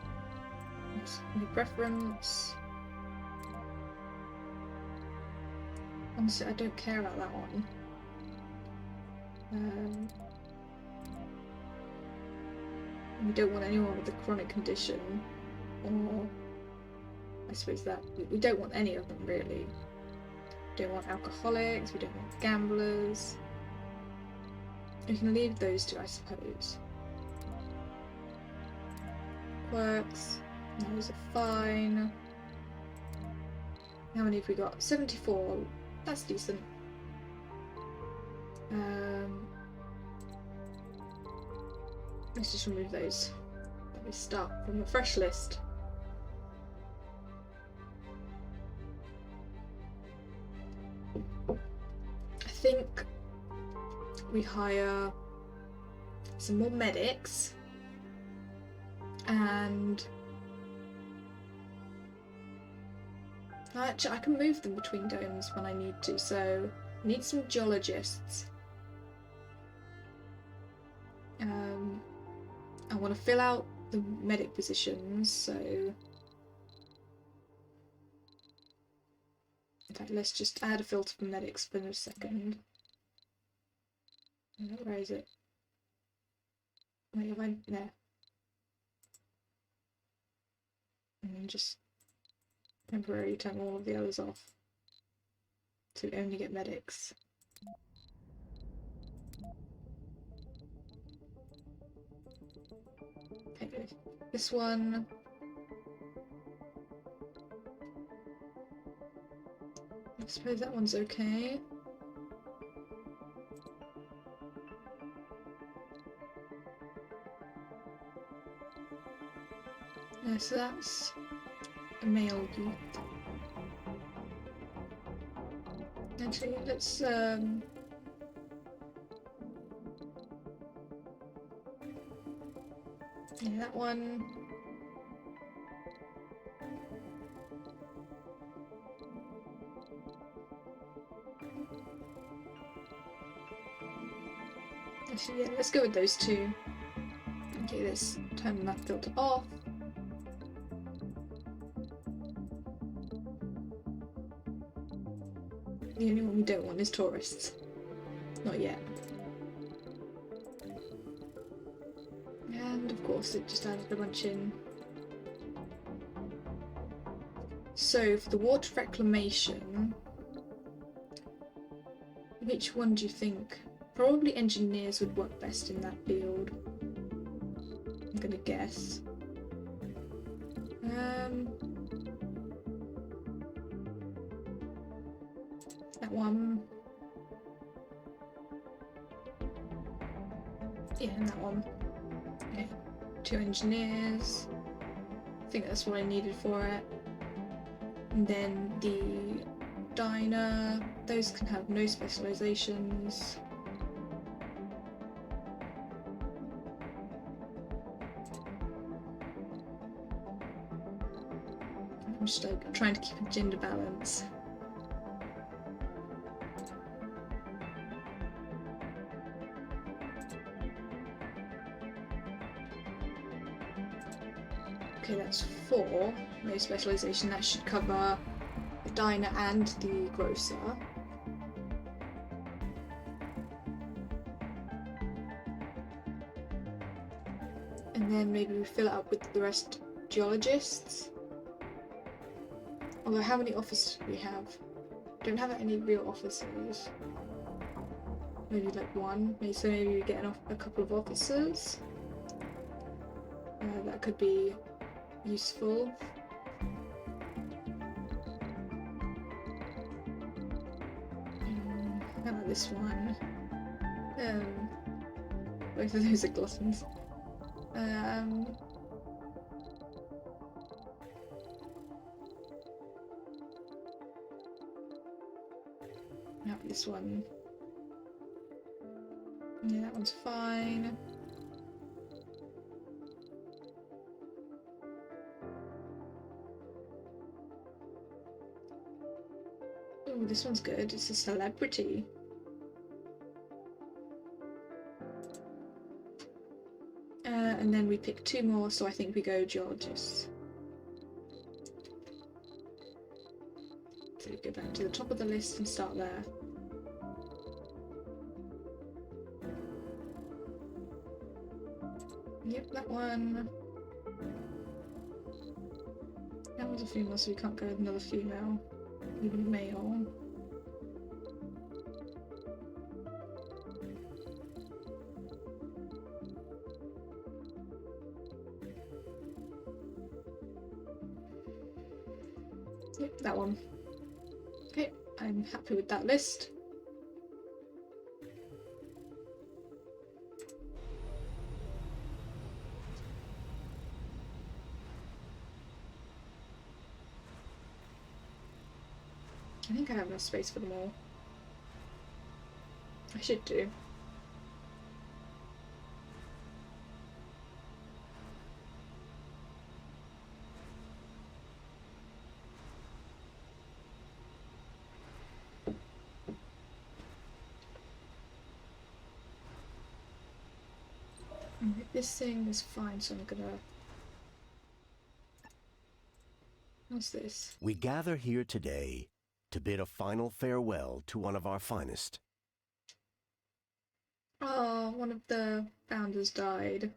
No preference. Honestly, I don't care about that one. We don't want anyone with a chronic condition, or I suppose that we don't want any of them really. We don't want alcoholics, we don't want gamblers. We can leave those two, I suppose. Quirks, those are fine. How many have we got? 74. That's decent. Let's just remove those. Let me start from a fresh list. I think we hire some more medics and actually I can move them between domes when I need to, so I need some geologists. I want to fill out the medic positions, so in fact let's just add a filter for medics for a second. Where is it? Wait, have I there? And then just temporarily turn all of the others off to only get medics. Okay, this one. I suppose that one's okay. Yeah, so that's a male youth. Actually, let's yeah, that one. Actually, yeah, let's go with those two. Okay, let's turn that filter off. The only one we don't want is tourists. Not yet. And of course it just added a bunch in. So for the water reclamation, which one do you think? Probably engineers would work best in that field. I'm gonna guess. That one. Yeah, and that one. Okay, 2 engineers. I think that's what I needed for it. And then the diner. Those can have no specializations. I'm just like trying to keep a gender balance. Okay, that's 4. No specialization. That should cover the diner and the grocer. And then maybe we fill it up with the rest geologists. Although, how many offices do we have? Don't have any real offices. Maybe like 1. So maybe we get a couple of officers. That could be useful. How about this one? Both of those are gluttons. How about this one? Yeah, that one's fine. Oh, this one's good. It's a celebrity. And then we pick 2 more, so I think we go geologists. So we go back to the top of the list and start there. Yep, that one. That was a female, so we can't go with another female. Even male. Yep, that one. Okay, I'm happy with that list. I think I have enough space for them all. I should do. This thing is fine, so I'm gonna... What's this? We gather here today to bid a final farewell to one of our finest. Oh, one of the founders died.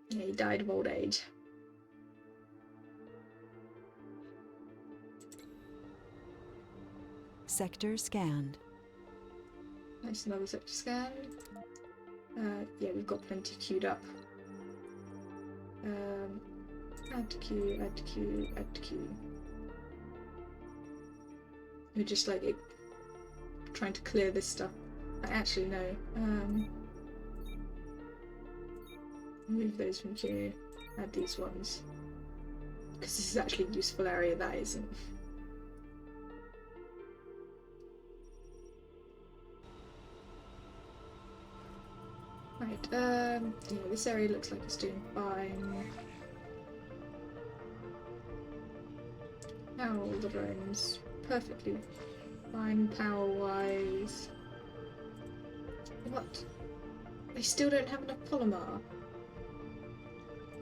Yeah, he died of old age. Sector scanned. Nice, another sector scan. Yeah, we've got plenty queued up. Add to queue, add to queue, add to queue. We're just like trying to clear this stuff. Actually, no. Move those from queue. Add these ones. Because this is actually a useful area that isn't. Right, yeah, this area looks like it's doing fine. Now all the drones perfectly fine power-wise. What? They still don't have enough polymer.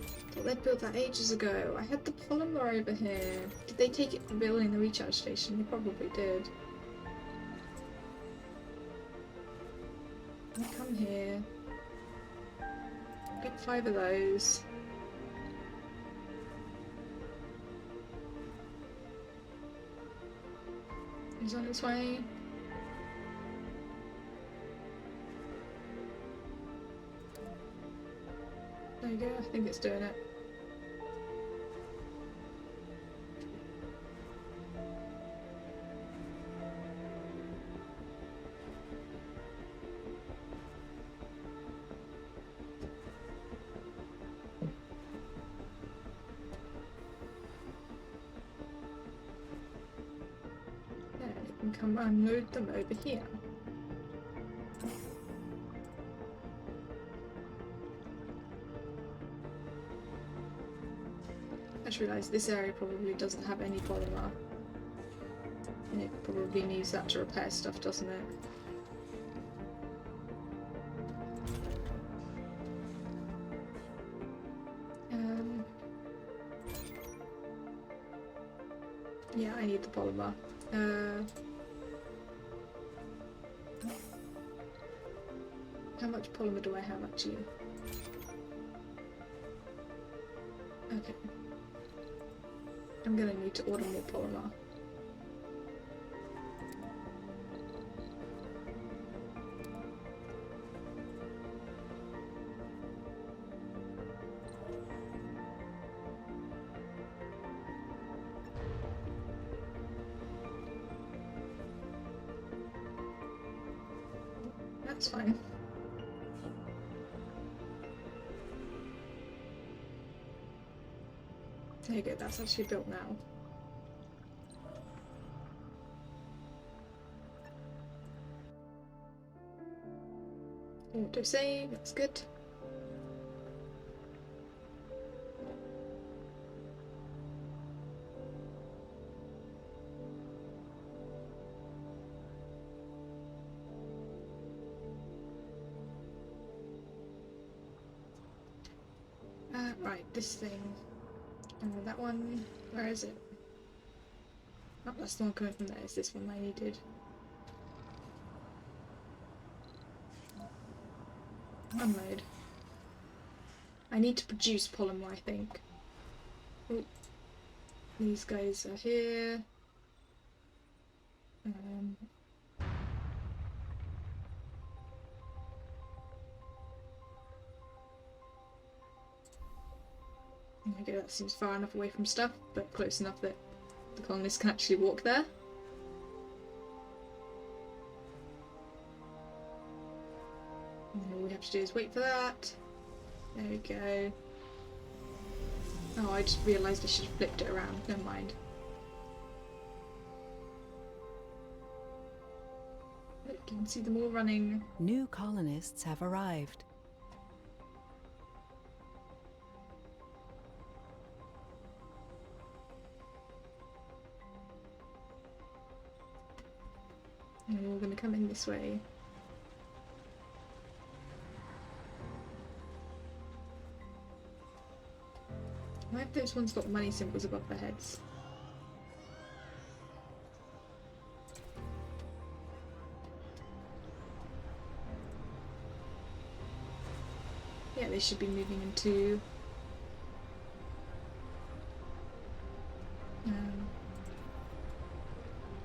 I thought they'd built that ages ago. I had the polymer over here. Did they take it for building the recharge station? They probably did. Come here. Get 5 of those. He's on his way. There you go, I think it's doing it. and come unload them over here. I just realised this area probably doesn't have any polymer. And it probably needs that to repair stuff, doesn't it? Yeah, I need the polymer. How much polymer do I have actually? Okay. I'm gonna need to order more polymer. That's fine. There you go, that's actually built now. Autosave, that's good. Right, this thing. That one, where is it? Oh, that's the one coming from there. Is this one I needed? Unload. I need to produce polymer, I think. Oh, these guys are here. Okay, that seems far enough away from stuff, but close enough that the colonists can actually walk there. And all we have to do is wait for that. There we go. Oh, I just realised I should have flipped it around. Never mind. Look, you can see them all running. New colonists have arrived. And we're all going to come in this way. Why have those ones got money symbols above their heads? Yeah, they should be moving into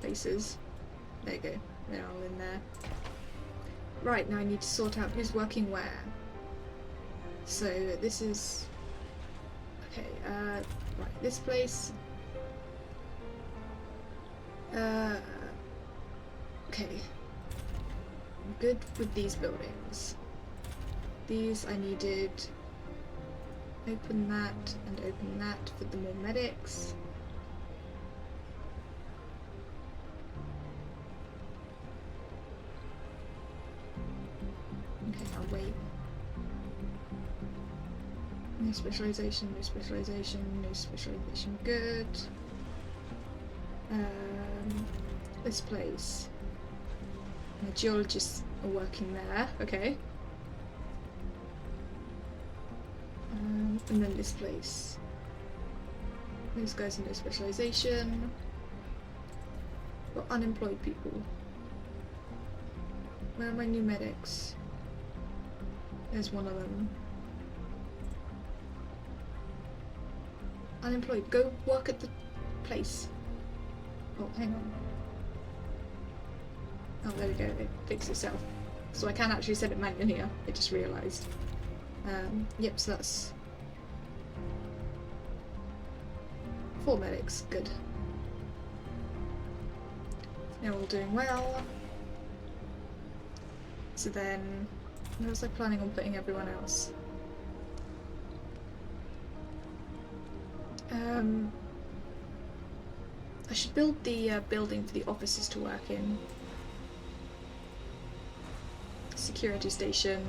places. There you go, they're all in there. Right, now I need to sort out who's working where. So this is... Okay, right, this place. Okay. I'm good with these buildings. These I needed... Open that and open that for the more medics. Okay, I'll wait. No specialization, no specialization, no specialization, good. This place. The geologists are working there, okay. And then this place. These guys are no specialization. Got unemployed people. Where are my new medics? There's one of them. Unemployed, go work at the place. Oh, hang on. Oh, there we go, it fixed itself. So I can actually set it manually here, I just realised. Yep, so that's 4 medics, good. They're all doing well. So then, where was I planning on putting everyone else? I should build the building for the officers to work in. Security station.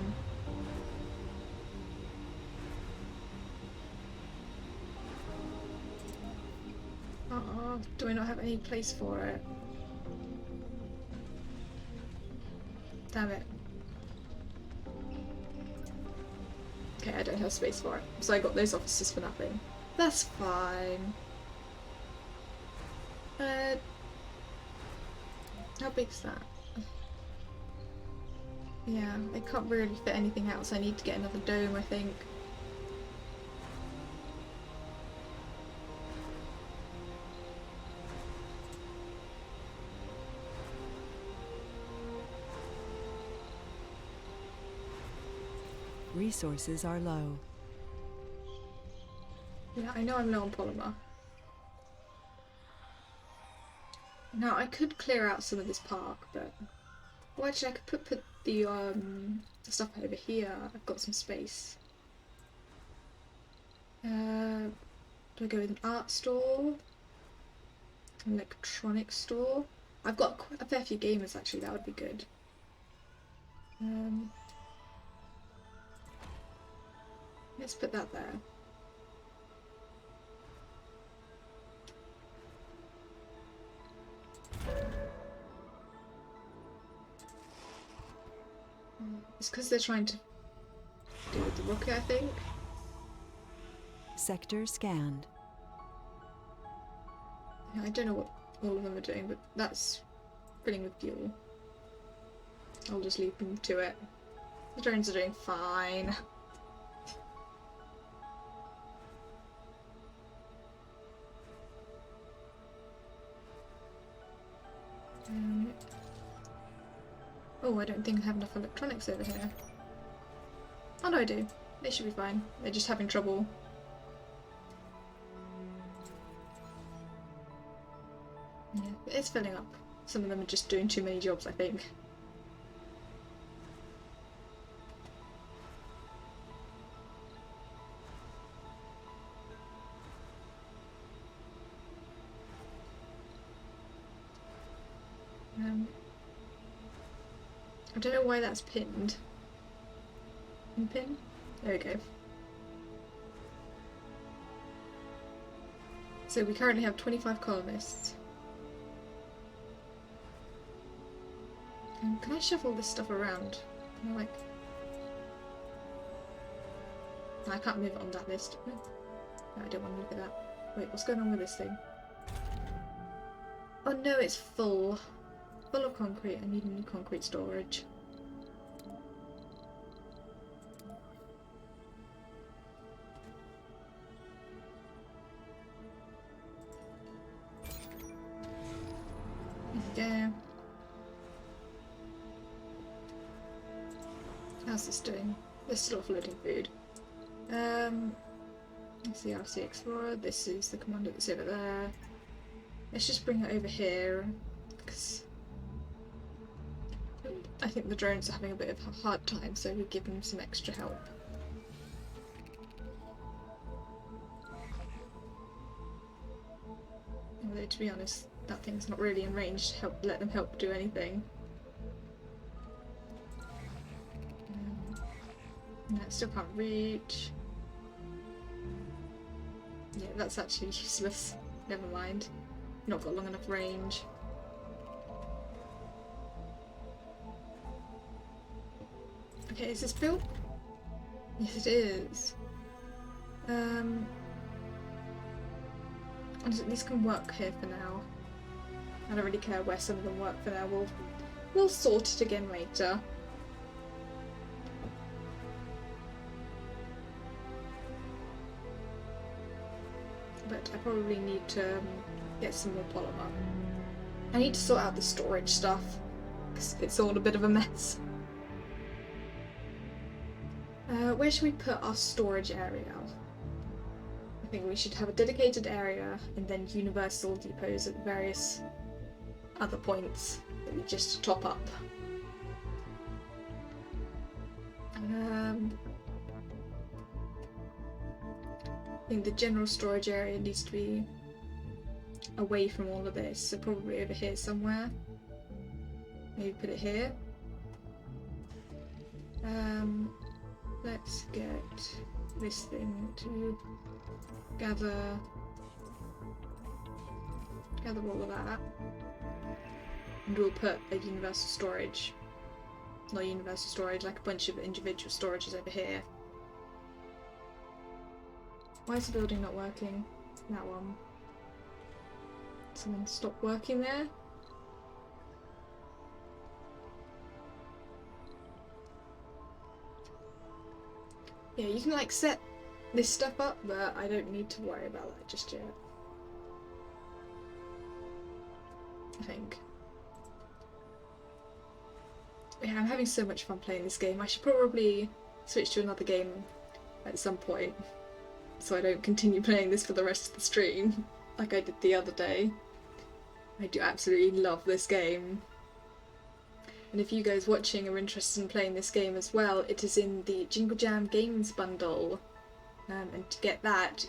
Oh, do I not have any place for it? Damn it. Okay, I don't have space for it. So I got those officers for nothing. That's fine. How big's that? Yeah, I can't really fit anything else. I need to get another dome, I think. Resources are low. Yeah, I know I'm low on polymer. Now, I could clear out some of this park, but... Well, actually, I could put the stuff over here. I've got some space. Do I go with an art store? An electronics store? I've got quite a fair few gamers, actually. That would be good. Let's put that there. It's because they're trying to deal with the rocket, I think. Sector scanned. I don't know what all of them are doing, but that's filling with fuel. I'll just leave them to it. The drones are doing fine. Oh, I don't think I have enough electronics over here. Oh no, I do. They should be fine. They're just having trouble. Yeah, it's filling up. Some of them are just doing too many jobs, I think. I don't know why that's pinned. Pin? There we go. So we currently have 25 colonists. Can I shuffle this stuff around? Can I, like... No, I can't move it on that list. No, I don't want to look at that. Wait, what's going on with this thing? Oh no, it's full. Full of concrete. I need new concrete storage. There we go. How's this doing? There's still floating food. It's the RC Explorer. This is the commander that's over there. Let's just bring it over here, because I think the drones are having a bit of a hard time, so we give them some extra help. Although, to be honest, that thing's not really in range to let them help do anything. No, it still can't reach. Yeah, that's actually useless. Never mind. Not got long enough range. Okay, is this built? Yes, it is. These can work here for now. I don't really care where some of them work for now. We'll sort it again later. But I probably need to get some more polymer. I need to sort out the storage stuff, because it's all a bit of a mess. Where should we put our storage area? I think we should have a dedicated area and then universal depots at various other points that we just top up. I think the general storage area needs to be away from all of this, so probably over here somewhere. Maybe put it here. Let's get this thing to gather all of that, and we'll put a universal storage, not universal storage, like a bunch of individual storages over here. Why is the building not working? That one. Someone stop working there? Yeah, you can like set this stuff up, but I don't need to worry about that just yet. I think. Yeah, I'm having so much fun playing this game. I should probably switch to another game at some point, so I don't continue playing this for the rest of the stream, like I did the other day. I do absolutely love this game. And if you guys watching are interested in playing this game as well, it is in the Jingle Jam Games bundle. And to get that,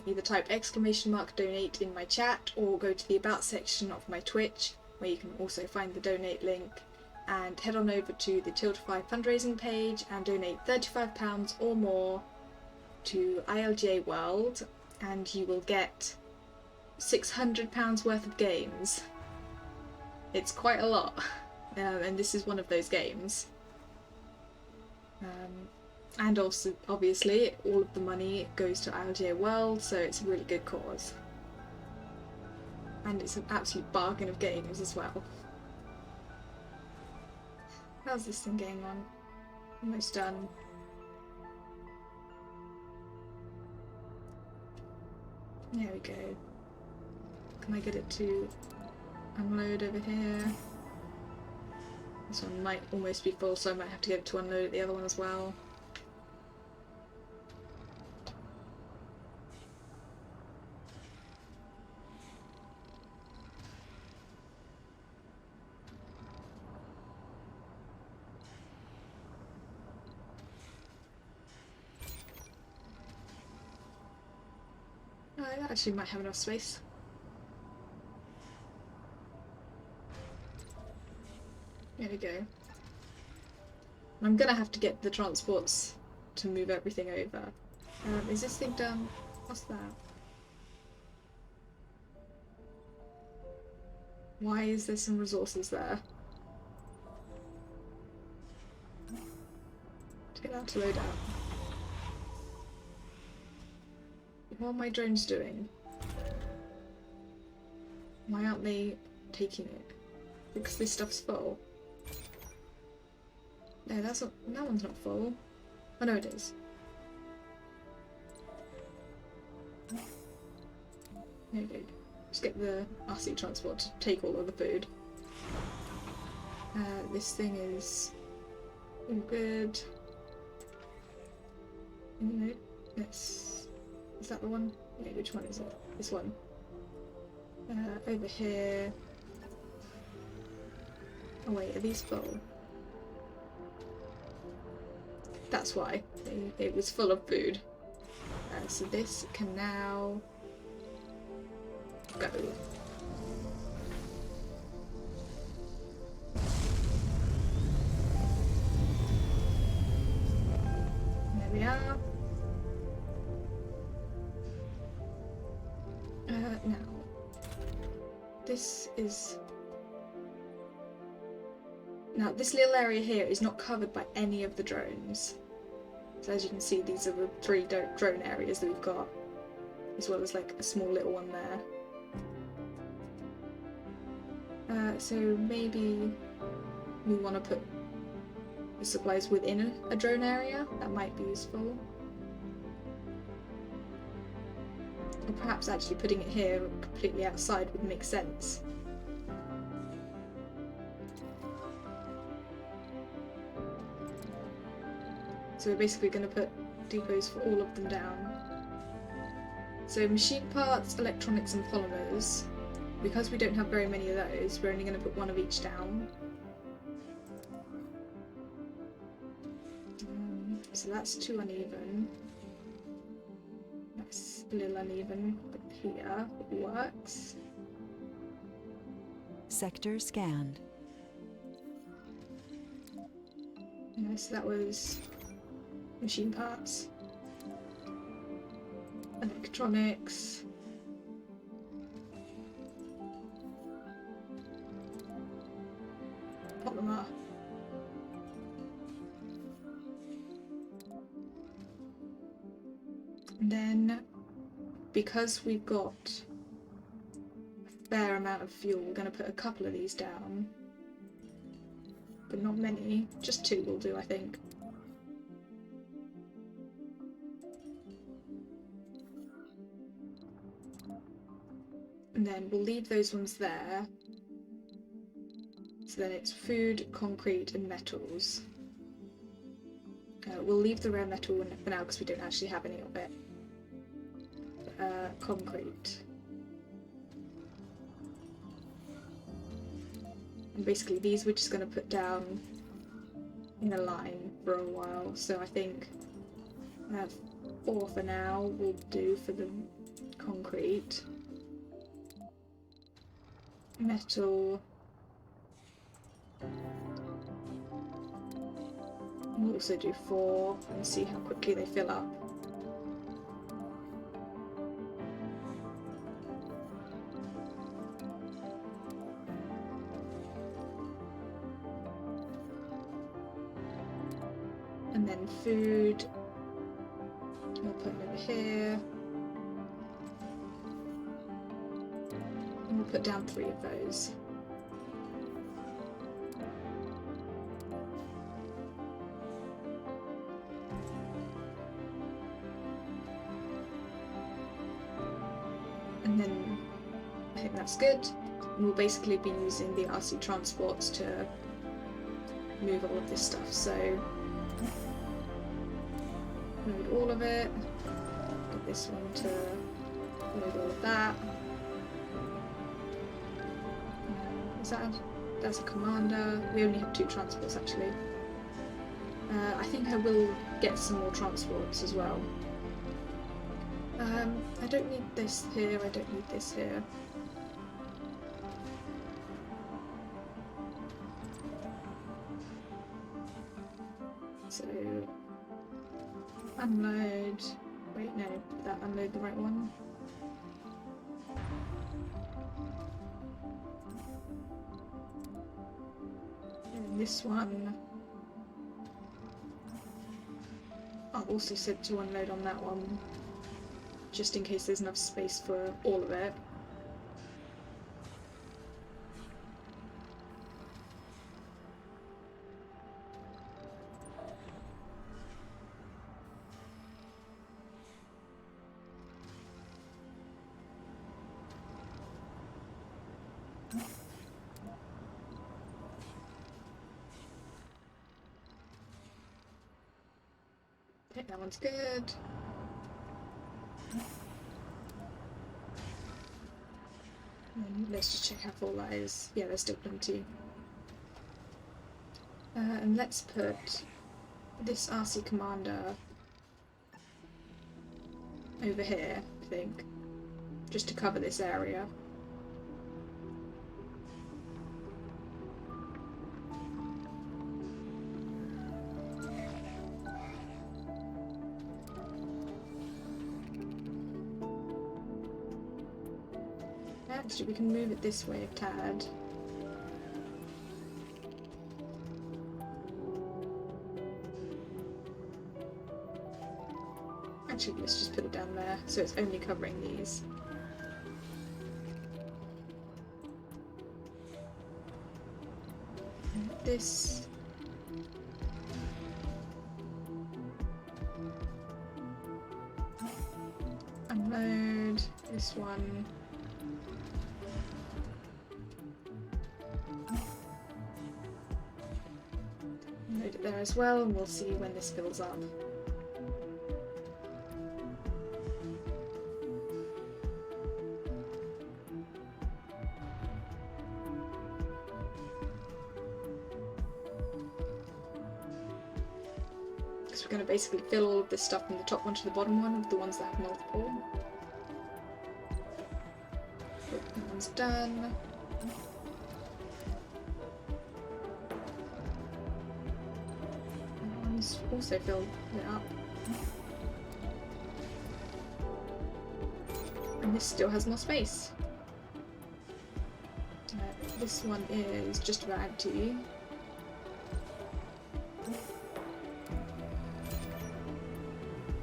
either type !donate in my chat, or go to the About section of my Twitch, where you can also find the donate link, and head on over to the Tiltify fundraising page and donate £35 or more to ILGA World, and you will get £600 worth of games. It's quite a lot. And this is one of those games. And also, obviously, all of the money goes to ILGA World, so it's a really good cause. And it's an absolute bargain of games as well. How's this thing going on? Almost done. There we go. Can I get it to unload over here? This one might almost be full, so I might have to get it to unload at the other one as well. I actually might have enough space. There we go. I'm gonna have to get the transports to move everything over. Is this thing done? What's that? Why is there some resources there? Take that to load out. What are my drones doing? Why aren't they taking it? Because this stuff's full. No, that's not. That one's not full. Oh no, it is. There we go. Just get the RC transport to take all of the food. This thing is all good. No, let's. Is that the one? Yeah, which one is it? This one. Over here. Oh wait, are these full? That's why. It was full of food. So this can now go. There we are. Now, this is... Now, this little area here is not covered by any of the drones. So as you can see, these are the 3 drone areas that we've got, as well as like a small little one there. So maybe we want to put the supplies within a drone area. That might be useful. Or perhaps actually putting it here completely outside would make sense. So we're basically going to put depots for all of them down. So machine parts, electronics and polymers. Because we don't have very many of those, we're only going to put one of each down. So that's too uneven. That's a little uneven, but here it works. Sector scanned. Yeah, so that was machine parts, electronics. Polymer. And then, because we've got a fair amount of fuel, we're going to put a couple of these down. But not many. Just 2 will do, I think. And then we'll leave those ones there. So then it's food, concrete, and metals. We'll leave the rare metal for now because we don't actually have any of it. Concrete. And basically these we're just going to put down in a line for a while. So I think 4 for now will do for the concrete. Metal. We'll also do 4 and see how quickly they fill up. And then food, we'll put it over here. And we'll put down 3 of those. And then I think that's good. And we'll basically be using the RC transports to move all of this stuff. So load all of it. Get this one to load all of that. That's a commander. We only have 2 transports actually. I think I will get some more transports as well. I don't need this here, I don't need this here. So, unload. Wait, no, did that unload the right one? And this one. I've also said to unload on that one, just in case there's enough space for all of it. Okay, that one's good. And let's just check how full that is. Yeah, there's still plenty. And let's put this RC commander over here, I think, just to cover this area. Actually, we can move it this way a tad. Actually, let's just put it down there, so it's only covering these. And this. Unload this one. Load it there as well, and we'll see when this fills up. Because we're going to basically fill all of this stuff from the top one to the bottom one with the ones that have multiple. That one's done. also filled it up. And this still has more space. This one is just about empty.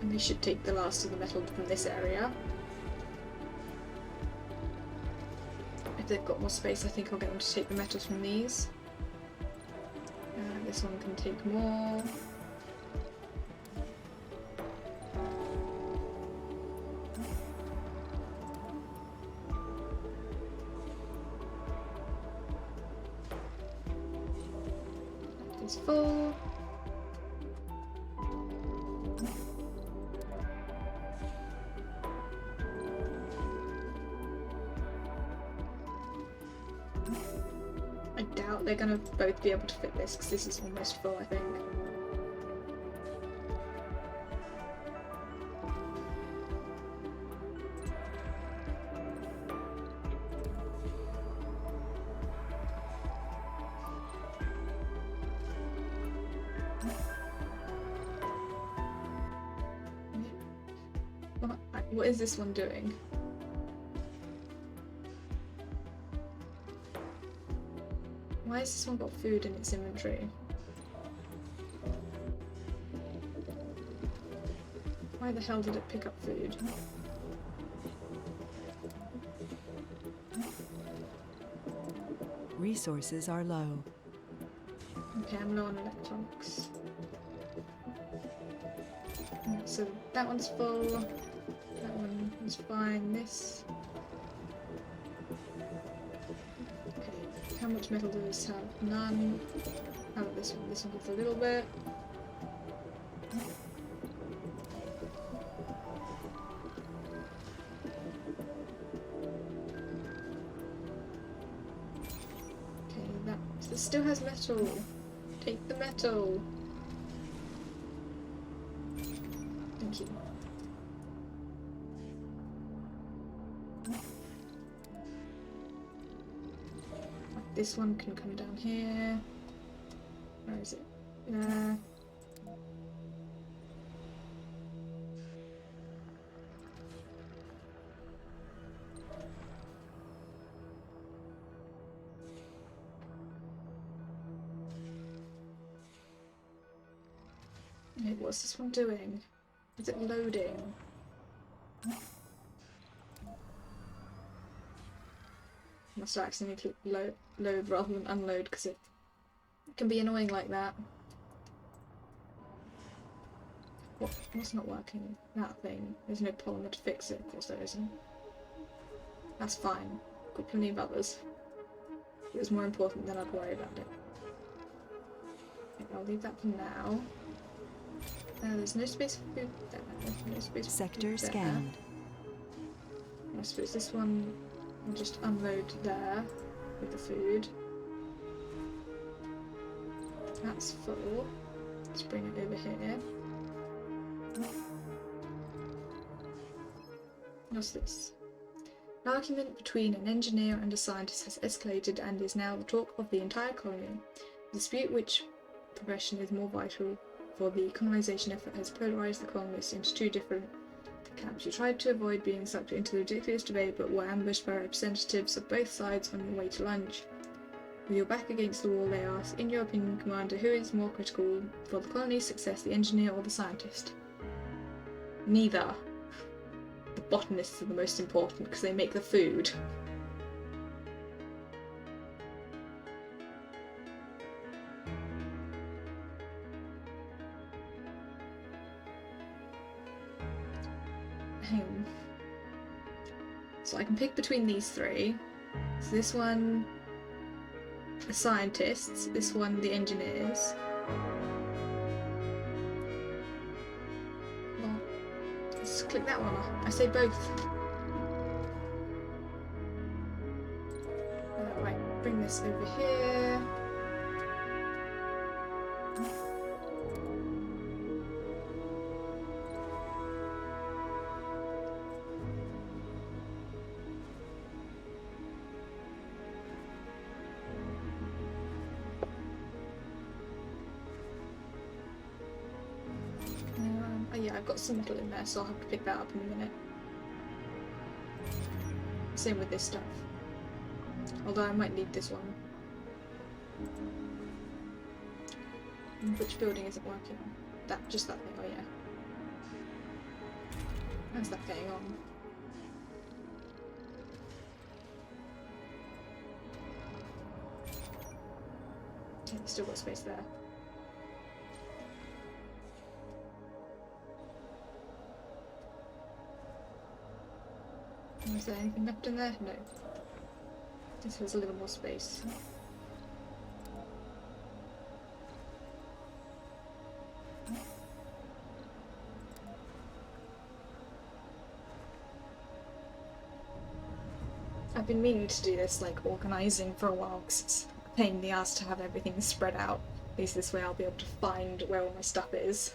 And they should take the last of the metal from this area. If they've got more space, I think I'll get them to take the metals from these. This one can take more. That is full. I doubt they're gonna both be able to fit this because this is almost full, I think. What is this one doing? Why has this one got food in its inventory? Why the hell did it pick up food? Resources are low. Okay, I'm low on electronics. So that one's full. That one is fine. This. Okay, how much metal does this have? None. How about this one? This one gets a little bit. Okay, that still has metal. Take the metal. Thank you. This one can come down here. Where is it? There. Wait, what's this one doing? Is it loading? Must have accidentally clicked load rather than unload because it can be annoying like that. What's not working? That thing. There's no polymer to fix it. Of course there isn't. That's fine. Got plenty of others. If it was more important, then I'd worry about it. Okay, I'll leave that for now. There's no space for food there. No space for Sector food there. scanned. I suppose this one will just unload there with the food. That's full. Let's bring it over here. What's this? An argument between an engineer and a scientist has escalated and is now the talk of the entire colony. The dispute which profession is more vital for the colonization effort has polarized the colonists into two different camps. You tried to avoid being sucked into the ridiculous debate but were ambushed by representatives of both sides on your way to lunch. With your back against the wall, they ask, in your opinion, Commander, who is more critical for the colony's success, the engineer or the scientist? Neither. The botanists are the most important because they make the food. So I can pick between these three. So this one, the scientists, this one, the engineers. Well, let's click that one. I say both. Right, bring this over here. Yeah, I've got some metal in there, so I'll have to pick that up in a minute. Same with this stuff. Although I might need this one. Which building isn't working? Just that thing, oh yeah. How's that getting on? Okay, still got space there. Is there anything left in there? No. This has a little more space. I've been meaning to do this, like, organising for a while, because it's a pain in the ass to have everything spread out. At least this way I'll be able to find where all my stuff is.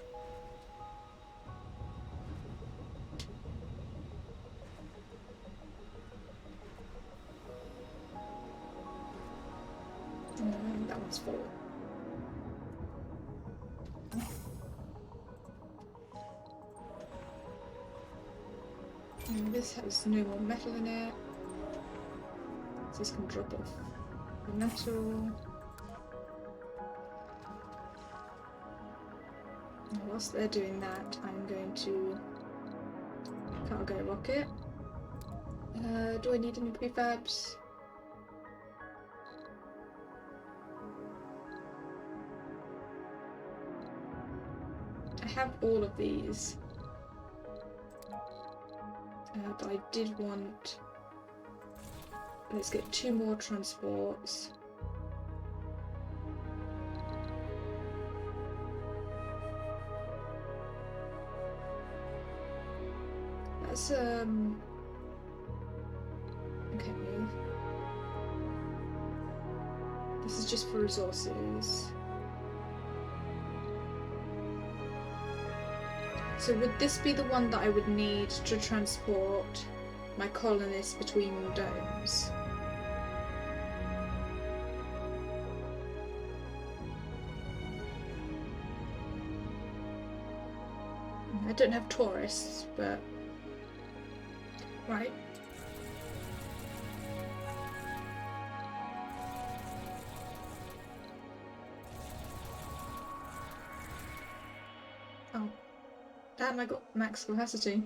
That one's full. And this has no more metal in it. So this can drop off the metal. And whilst they're doing that, I'm going to cargo rocket. Do I need any prefabs? I have all of these. But I did want... Let's get 2 more transports. That's okay. This is just for resources. So would this be the one that I would need to transport my colonists between domes? I don't have tourists, but... Right. Oh. Damn, I got max capacity.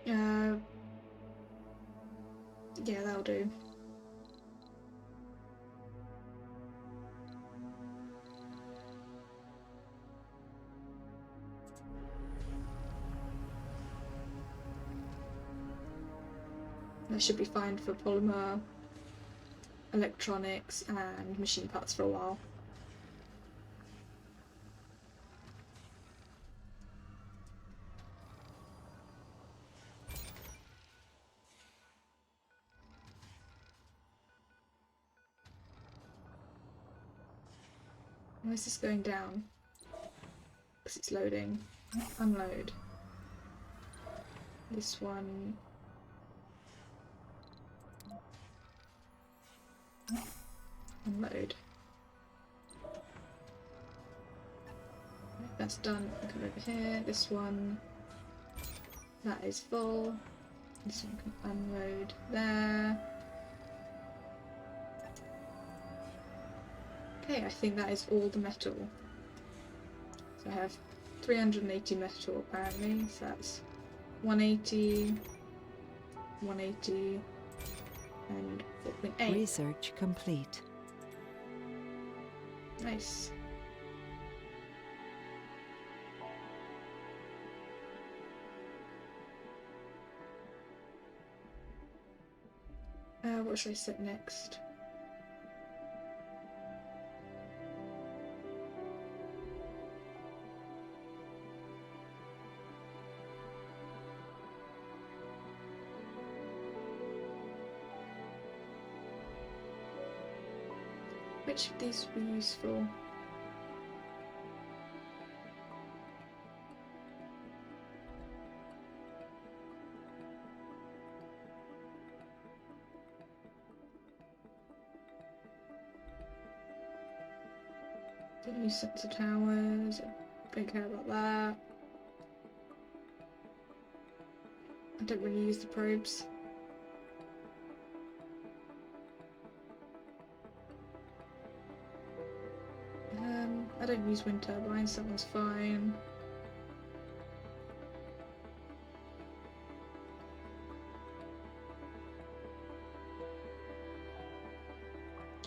Yeah, that'll do. That should be fine for polymer, electronics, and machine parts for a while. Why is this going down? Because it's loading. Unload. This one. Unload. That's done. Come over here. This one. That is full. This one can unload there. Okay, I think that is all the metal. So I have 380 metal apparently, so that's 180, 180, and 4.8. Research complete. Nice. What should I set next? Which of these would be useful? New sensor towers, Don't care about that. I don't really use the probes. I don't use wind turbines, that one's fine.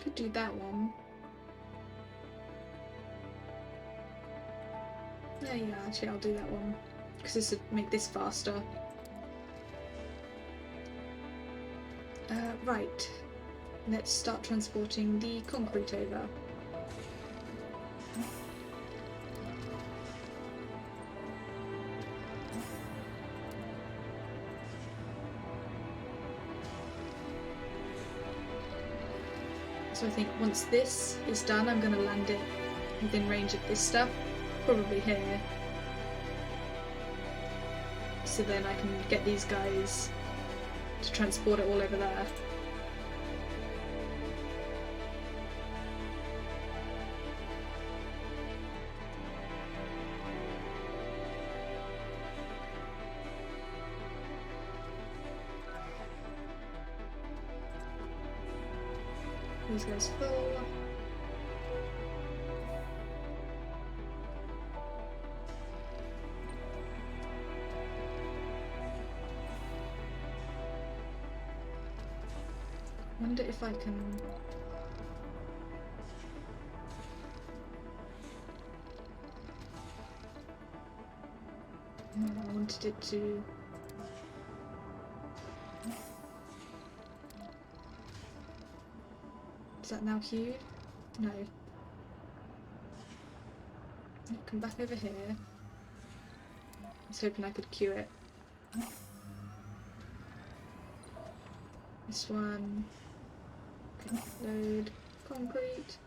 Could do that one. Yeah, actually I'll do that one. Because this would make this faster. Right. Let's start transporting the concrete over. So I think once this is done, I'm going to land it within range of this stuff, probably here. So then I can get these guys to transport it all over there. These guys full. Wonder if I can. I wanted it to. Is that now queued? No. Come back over here. I was hoping I could queue it. This one. Okay, load concrete.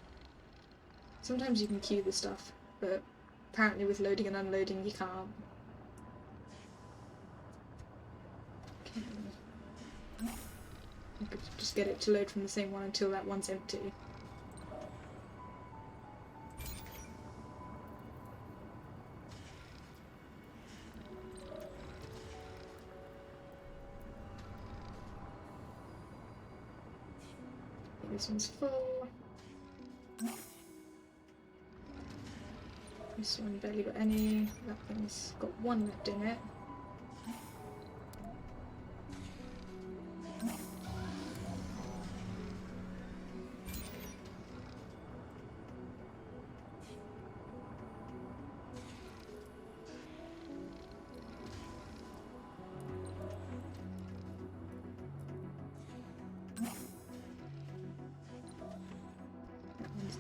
Sometimes you can queue the stuff, but apparently with loading and unloading you can't. Okay. I could just get it to load from the same one until that one's empty. This one's full. This one barely got any. That thing's got one left in it.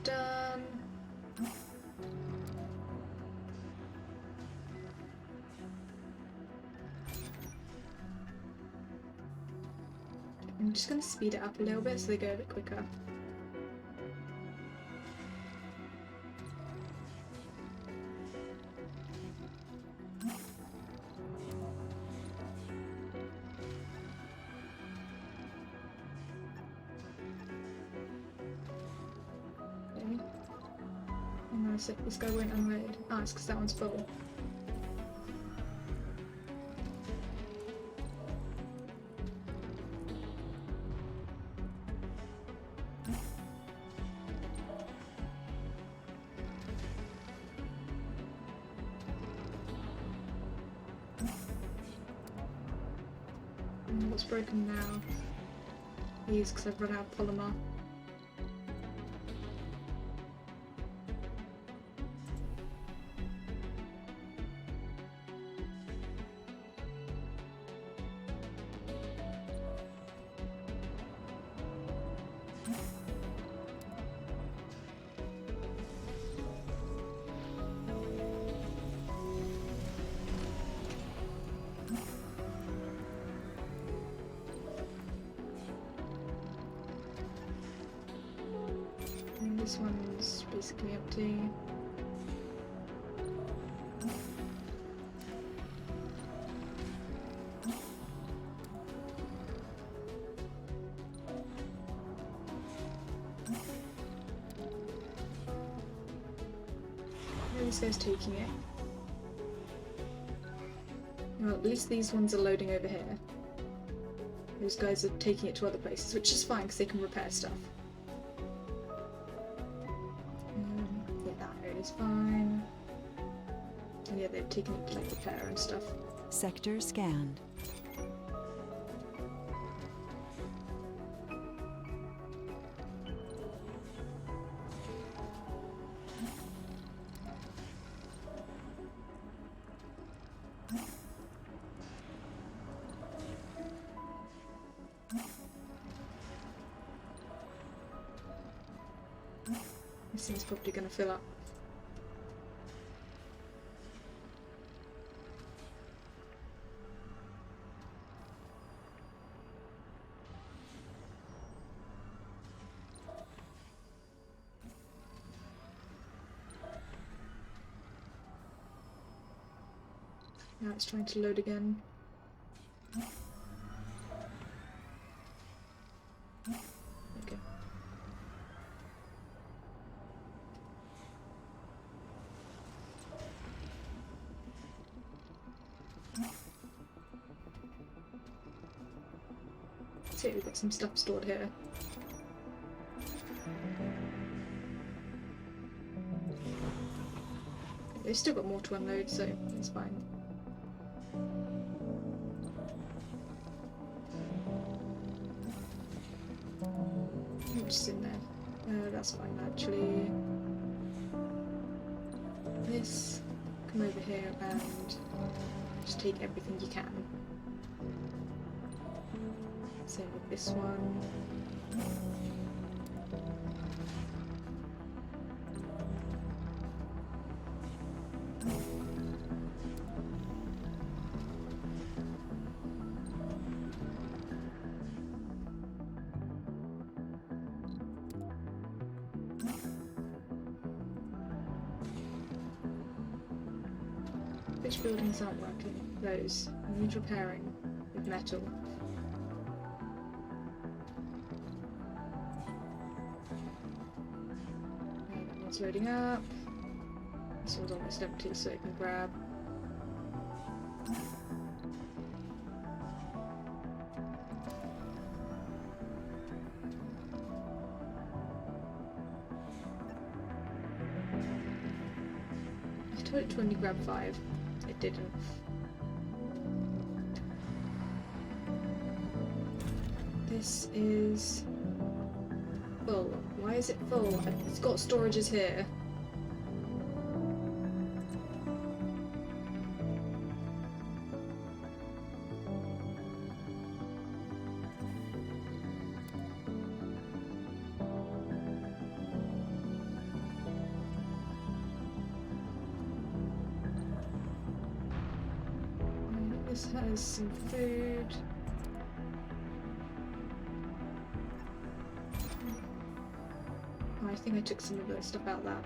Done. I'm just going to speed it up a little bit so they go a bit quicker. This guy won't unload. Ah, it's because that one's full. What's broken now? These, because I've run out of polymer. This one's basically empty. Where this guy's taking it. at least these ones are loading over here. Those guys are taking it to other places, which is fine because they can repair stuff. Yeah, that area is fine. And yeah, they've taken it to like repair and stuff. Sector scanned. This thing's probably going to fill up. Now it's trying to load again. Okay. So we've got some stuff stored here. They've still got more to unload, so it's fine. Which is in there? That's fine actually. This, come over here and just take everything you can. Same with this one. Which buildings aren't working? Those. I need repairing with metal. Okay, that one's loading up. This one's almost empty, so it can grab. I told it to only grab 5. It didn't. This is full. Why is it full? It's got storages here. This has some food. Oh, I think I took some of the stuff out of that.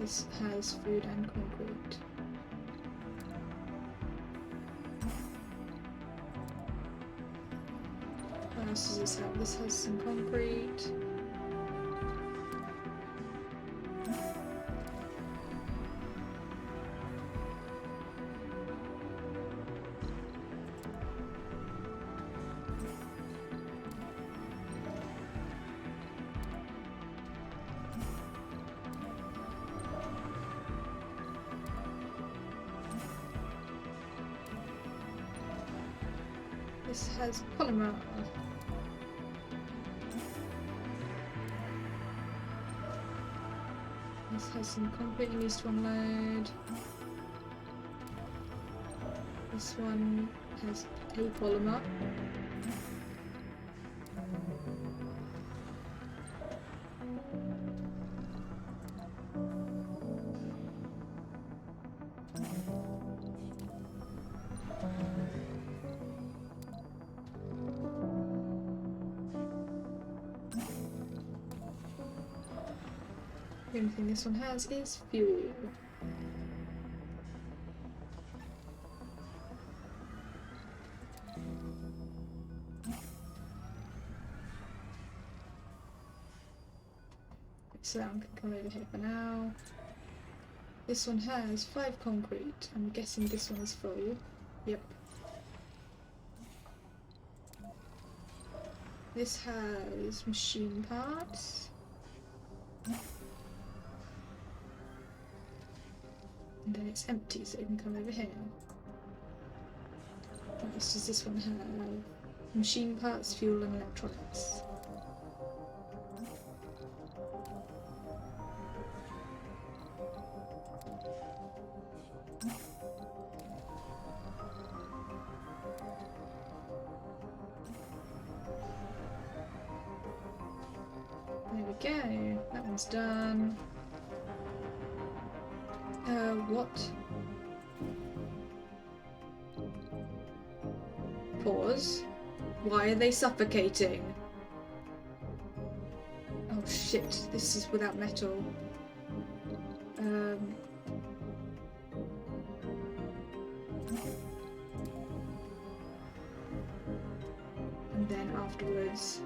This has food and concrete. What else does this have? This has some concrete. This has polymer. This has some concrete it needs to unload. This one has a polymer. The only thing this one has is fuel. So I'm going to come over here for now. This one has 5 concrete. I'm guessing this one is full. Yep. This has machine parts. And then it's empty, so you can come over here. What else does this one have? Machine parts, fuel and electronics. There we go, that one's done. What? Pause. Why are they suffocating? Oh shit, this is without metal. And then afterwards,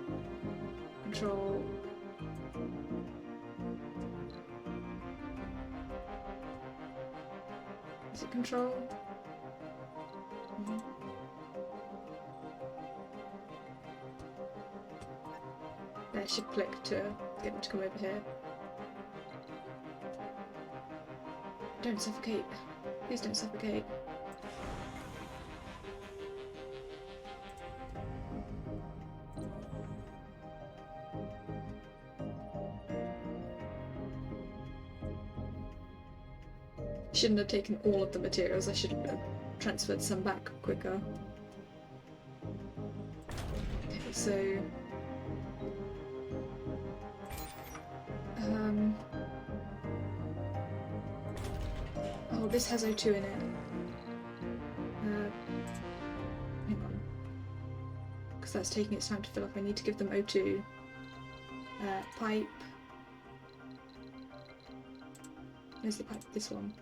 control. Is it control? Mm-hmm. There, it should click to get them to come over here. Don't suffocate. Please don't suffocate. Shouldn't have taken all of the materials. I should have transferred some back quicker. Okay, so oh, this has O2 in it. Hang on, because that's taking its time to fill up. I need to give them O2. Pipe. Where's the pipe? This one.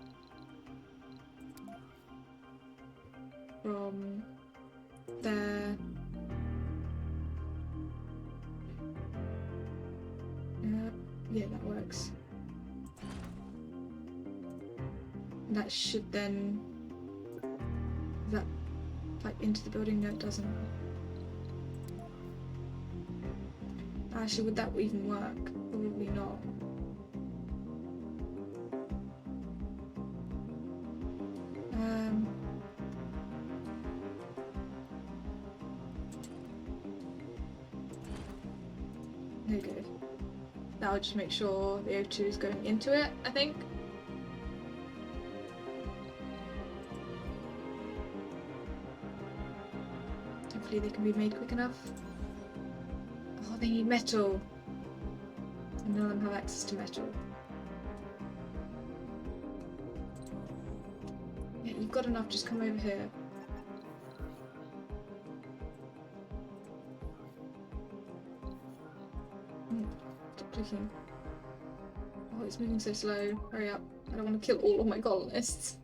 From there. Yeah, that works. That should then... that pipe into the building? No, it doesn't. Actually, would that even work? Probably not. There we go. That'll just make sure the O2 is going into it, I think. Hopefully they can be made quick enough. Oh, they need metal. And none of them have access to metal. Yeah, you've got enough, just come over here. Stop clicking. Oh, it's moving so slow. Hurry up. I don't want to kill all of my colonists.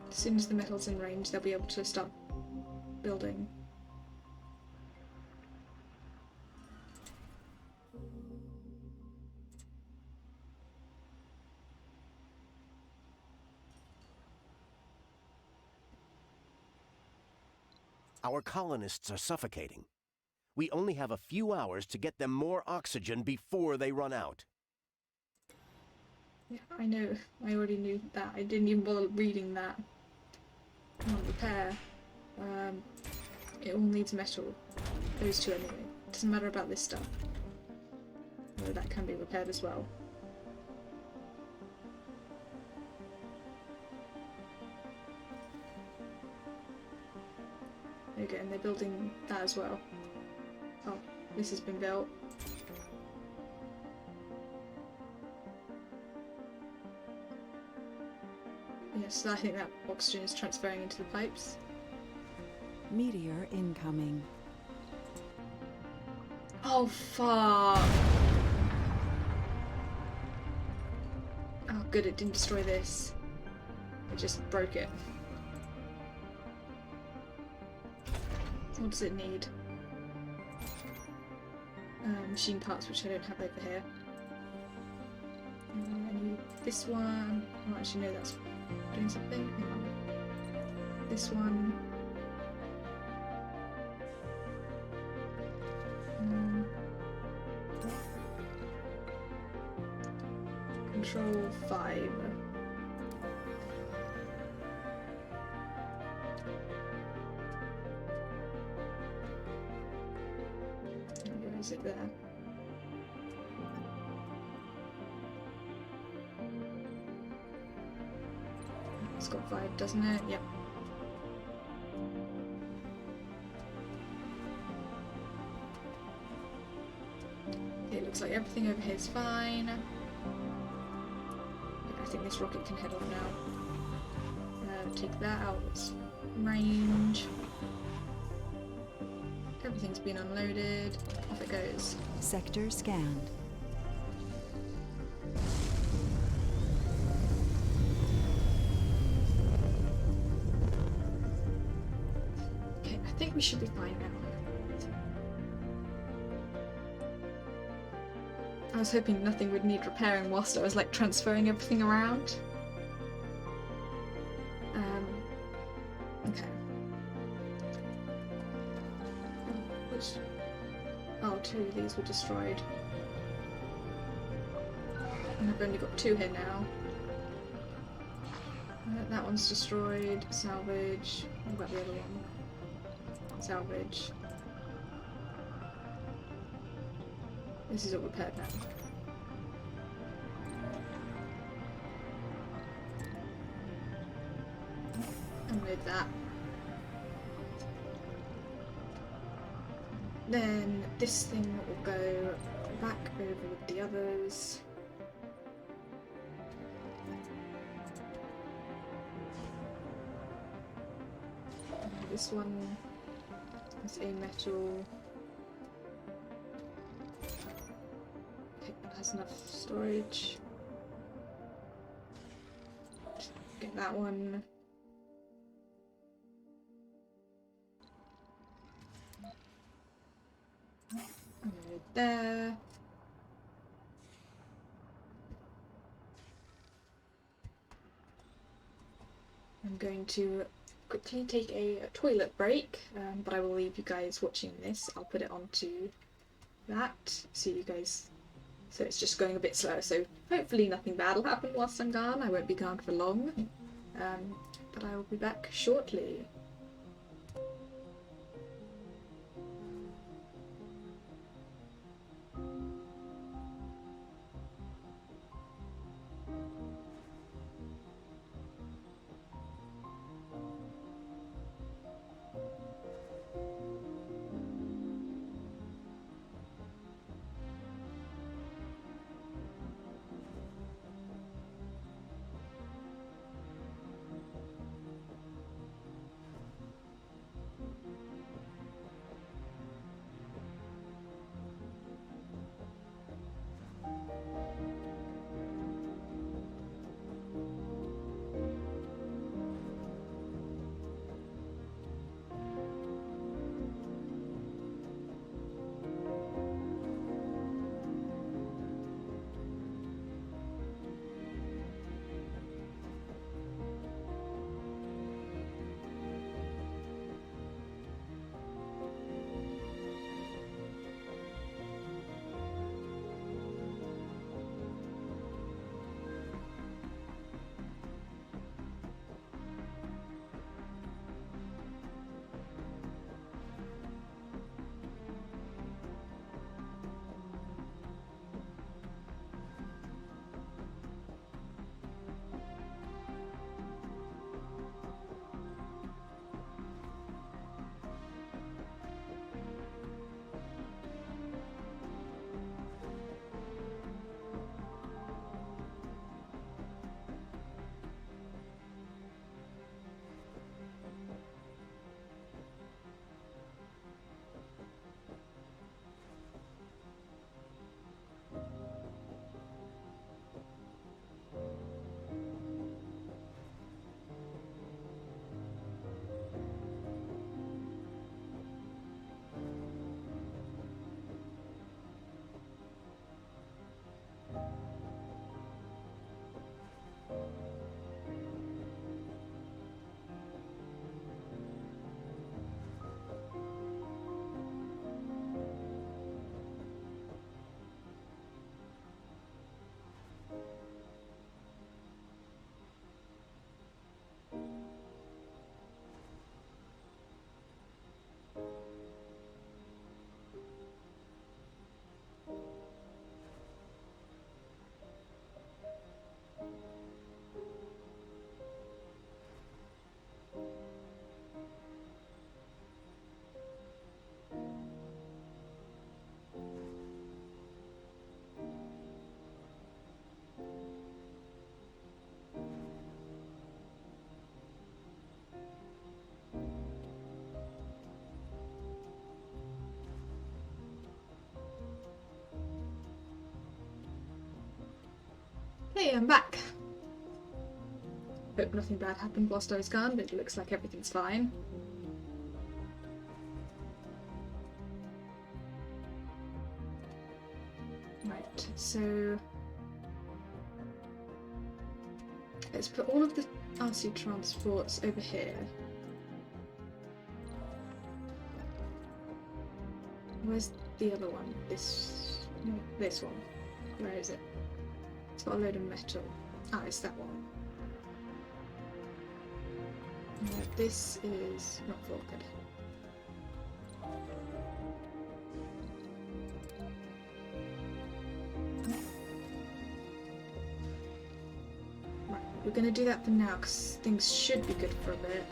As soon as the metal's in range, they'll be able to start building. Our colonists are suffocating. We only have a few hours to get them more oxygen before they run out. Yeah, I know. I already knew that. I didn't even bother reading that. Come on, repair. It all needs metal. Those two anyway. Doesn't matter about this stuff. Although that can be repaired as well. There you go, and they're building that as well. Oh, this has been built. Yes, I think that oxygen is transferring into the pipes. Meteor incoming. Oh, fuck! Oh, good, it didn't destroy this. It just broke it. What does it need? machine parts, which I don't have over here. I need this one. Oh, actually, no, that's doing something. Hang on. This one. Control 5. Where is it there? It's got 5, doesn't it? Yep. Okay, it looks like everything over here is fine. Yeah, I think this rocket can head off now. Take that out of its range. Everything's been unloaded. Off it goes. Sector scanned. Okay, I think we should be fine now. I was hoping nothing would need repairing whilst I was like transferring everything around. Okay. Oh, 2 of these were destroyed. And I've only got 2 here now. That one's destroyed. Salvage. What about the other one? Salvage. This is all repaired now. Unload that. Then this thing will go back over with the others. This one is a metal. Okay, that has enough storage. Get that one. Right there. I'm going to quickly take a toilet break, but I will leave you guys watching this. I'll put it onto that so you guys. So it's just going a bit slower. So hopefully nothing bad will happen whilst I'm gone. I won't be gone for long, but I will be back shortly. Hey, I'm back. Hope nothing bad happened whilst I was gone, but it looks like everything's fine. Right, so let's put all of the RC transports over here. Where's the other one? This one. Where is it? It's got a load of metal. Ah, it's that one. This is not Vulcan. Right, we're going to do that for now because things should be good for a bit.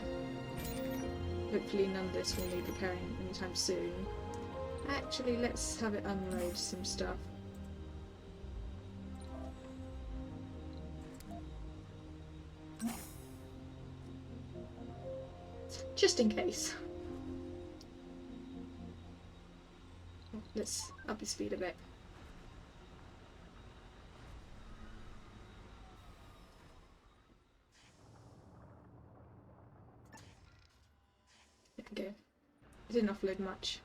Hopefully none of this will need repairing anytime soon. Actually, let's have it unload some stuff. Just in case. Let's up the speed a bit. There we go. It didn't offload much.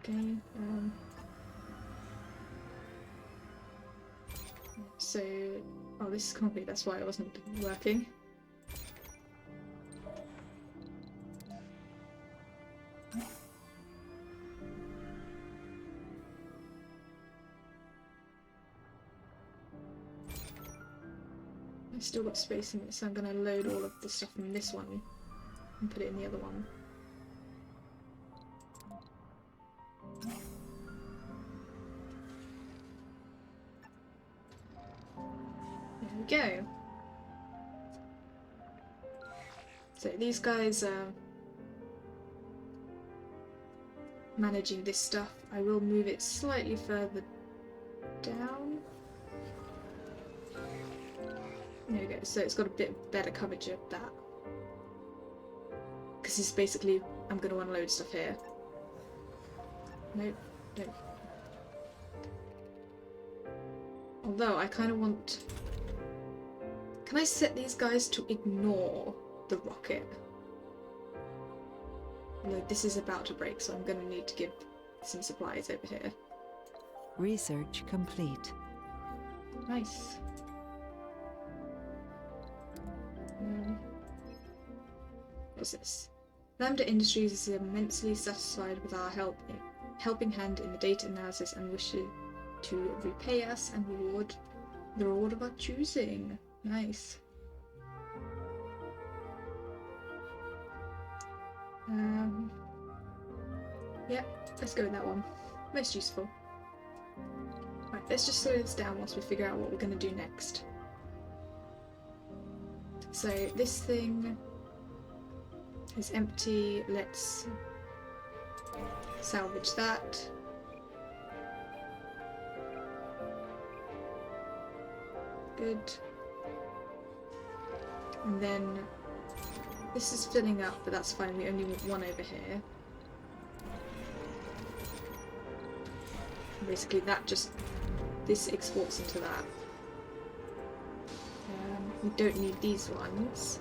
Okay, so, oh, this is complete, that's why it wasn't working. I've still got space in it, so I'm going to load all of the stuff from this one and put it in the other one. There we go. So these guys are managing this stuff. I will move it slightly further down. There we go, so it's got a bit better coverage of that. Because it's basically, I'm going to unload stuff here. Nope, nope. Although I kind of want... Can I set these guys to ignore the rocket? No, this is about to break, so I'm going to need to give some supplies over here. Research complete. Nice. What's this? Lambda Industries is immensely satisfied with our helping hand in the data analysis and wishes to repay us and reward the reward of our choosing. Nice. Yep, let's go with that one. Most useful. Right, let's just slow this down whilst we figure out what we're going to do next. So this thing is empty. Let's salvage that. Good. And then this is filling up, but that's fine. We only want one over here. Basically, that just this exports into that. We don't need these ones.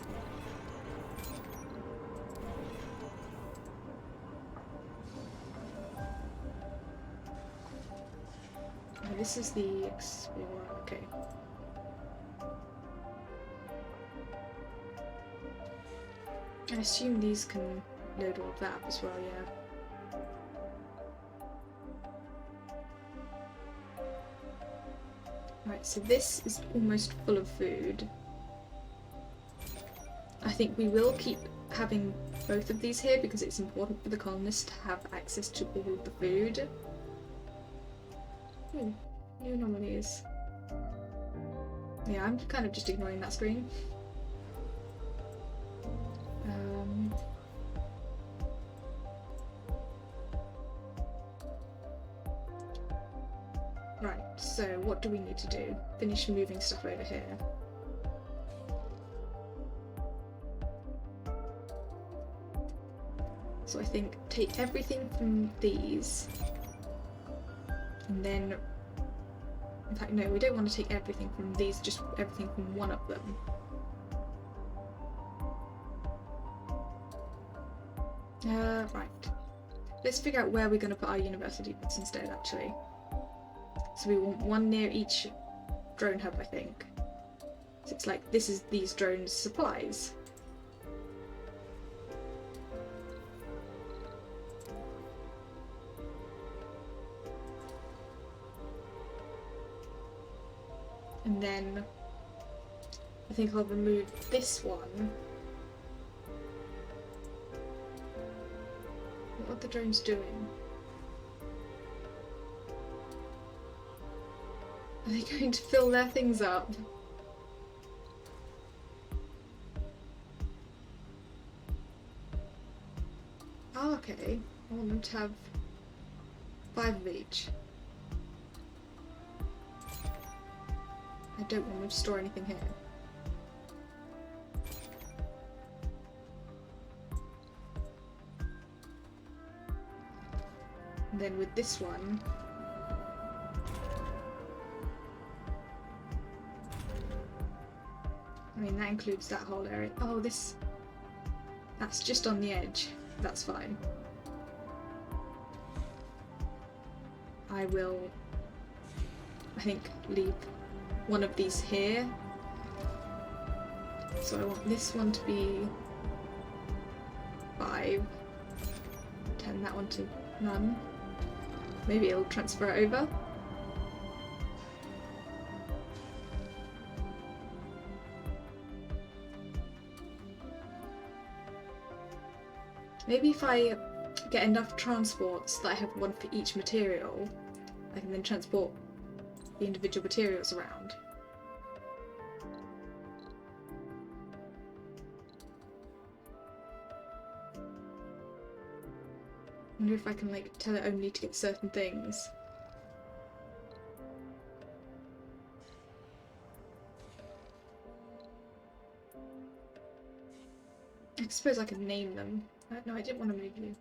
Oh, this is the Explorer, okay. I assume these can load all of that up as well, yeah. Right, so this is almost full of food. I think we will keep having both of these here because it's important for the colonists to have access to all the food. New anomalies. Yeah, I'm kind of just ignoring that screen. Right, so what do we need to do? Finish moving stuff over here. think, take everything from these, and then, in fact, no, we don't want to take everything from these, just everything from one of them. Right. Let's figure out where we're going to put our university bits instead, actually. So we want one near each drone hub, I think. So it's like, this is these drones' supplies. And then I think I'll remove this one. What are the drones doing? Are they going to fill their things up? Oh, okay. I want them to have 5 of each. I don't want them to store anything here. And then with this one, I mean, that includes that whole area. Oh, that's just on the edge. That's fine. I will, I think, leave one of these here. So I want this one to be 5. Turn that one to none. Maybe it'll transfer it over. Maybe if I get enough transports that I have one for each material, I can then transport the individual materials around. I wonder if I can like tell it only to get certain things. I suppose I could name them. No, I didn't want to move you.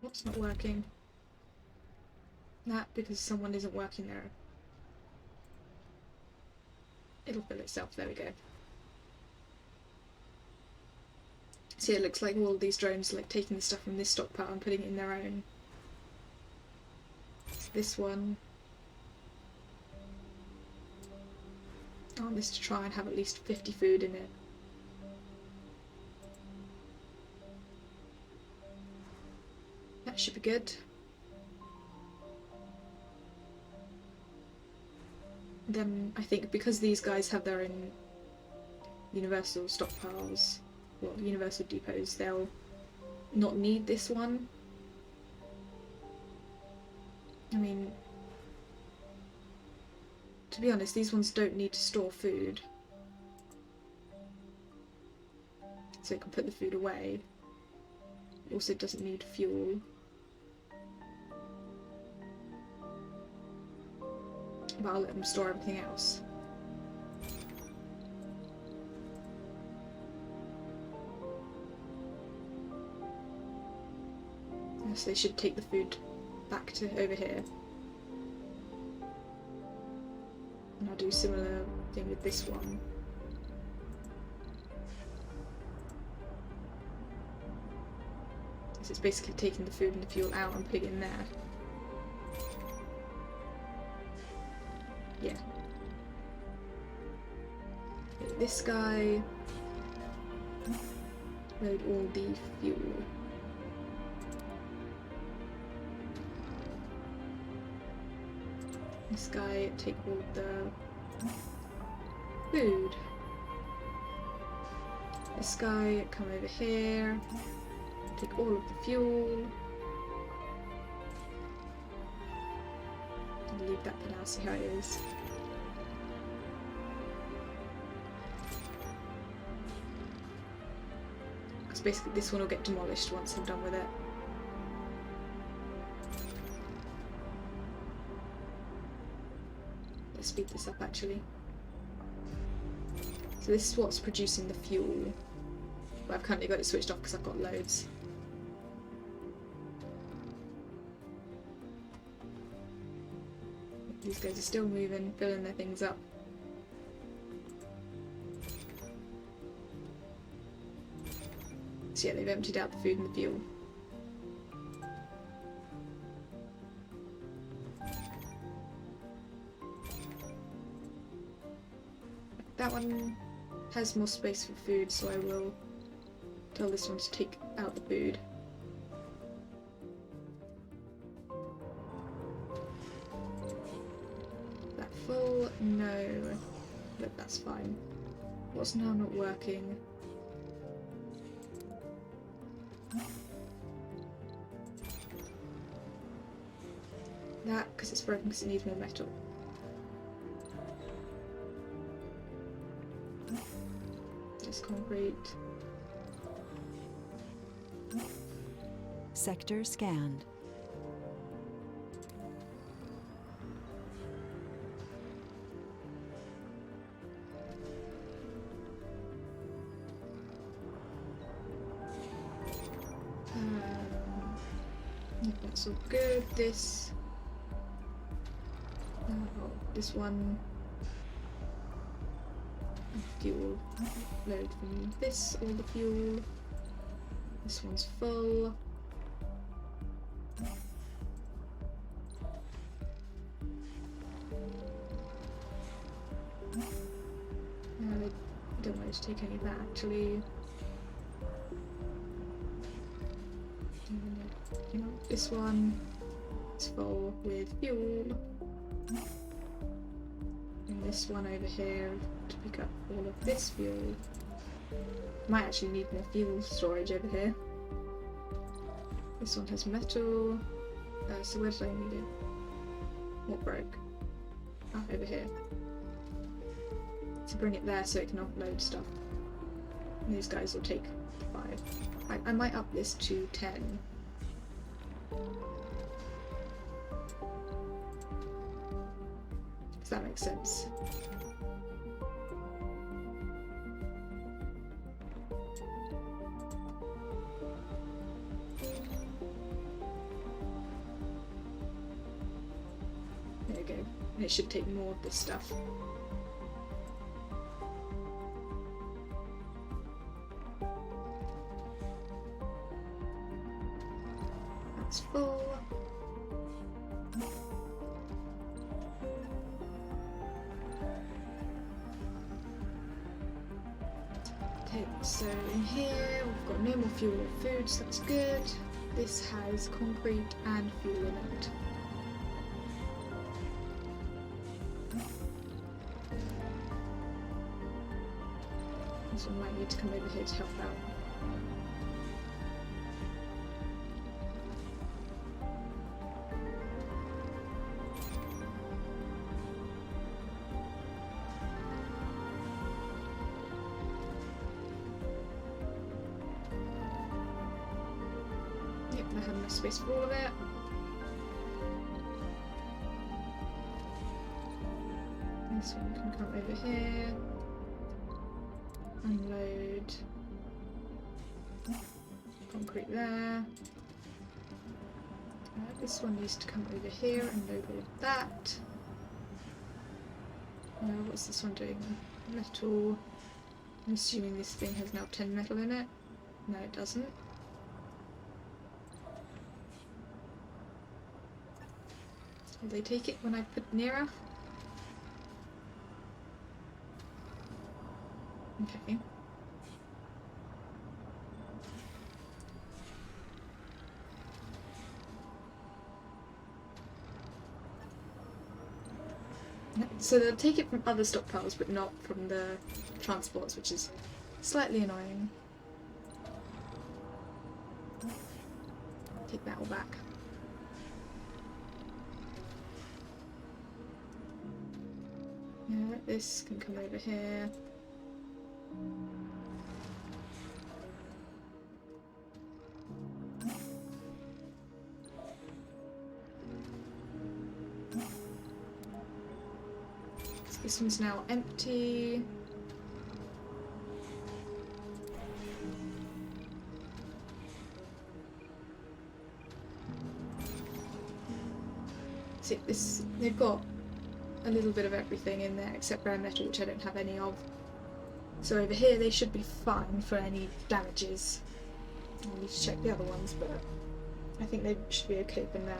What's not working? That because someone isn't working there. It'll fill itself, there we go. See, it looks like all of these drones are like taking the stuff from this stockpile and putting it in their own. So this one. I want this to try and have at least 50 food in it. That should be good. Then I think because these guys have their own universal stockpiles, well, universal depots, they'll not need this one. I mean, to be honest, these ones don't need to store food. So it can put the food away. It also doesn't need fuel. But I'll let them store everything else. Yes, they should take the food back to over here. And I'll do a similar thing with this one. So it's basically taking the food and the fuel out and putting it in there. Yeah. This guy, load all the fuel. This guy, take all the food. This guy, come over here, take all of the fuel. And leave that for now, see how it is. Because basically this one will get demolished once I'm done with it. Let's speed this up actually. So this is what's producing the fuel. But I've currently got it switched off because I've got loads. These guys are still moving, filling their things up. So yeah, they've emptied out the food and the fuel. That one has more space for food, so I will tell this one to take out the food. That full? No. But that's fine. What's now not working? That, because it's broken because it needs more metal. Just concrete. Sector scanned. Yeah, that's all good. This one. Fuel. Load from this, all the fuel. This one's full. I don't want to take any of that actually. You know, this one is full with fuel. And this one over here to pick up all of this fuel. Might actually need more fuel storage over here. This one has metal. So where did I need it? What broke? Ah, over here. To bring it there so it can offload stuff. And these guys will take 5. I might up this to 10. If that makes sense. There we go. And it should take more of this stuff. That's full. Okay, so in here we've got no more fuel or food, so that's good. This has concrete and fuel in it. This one might need to come over here to help out. Yep, I have enough space for all of it. This one can come over here. Unload. Concrete there. This one needs to come over here and load all of that. What's this one doing? Metal. I'm assuming this thing has now 10 metal in it. No, it doesn't. Will they take it when I put nearer? Okay. So they'll take it from other stockpiles, but not from the transports, which is slightly annoying. Take that all back. Yeah, this can come over here. So this one's now empty. See, this, they've got a little bit of everything in there except rare metal, which I don't have any of. So over here they should be fine for any damages. I need to check the other ones, but I think they should be okay for now.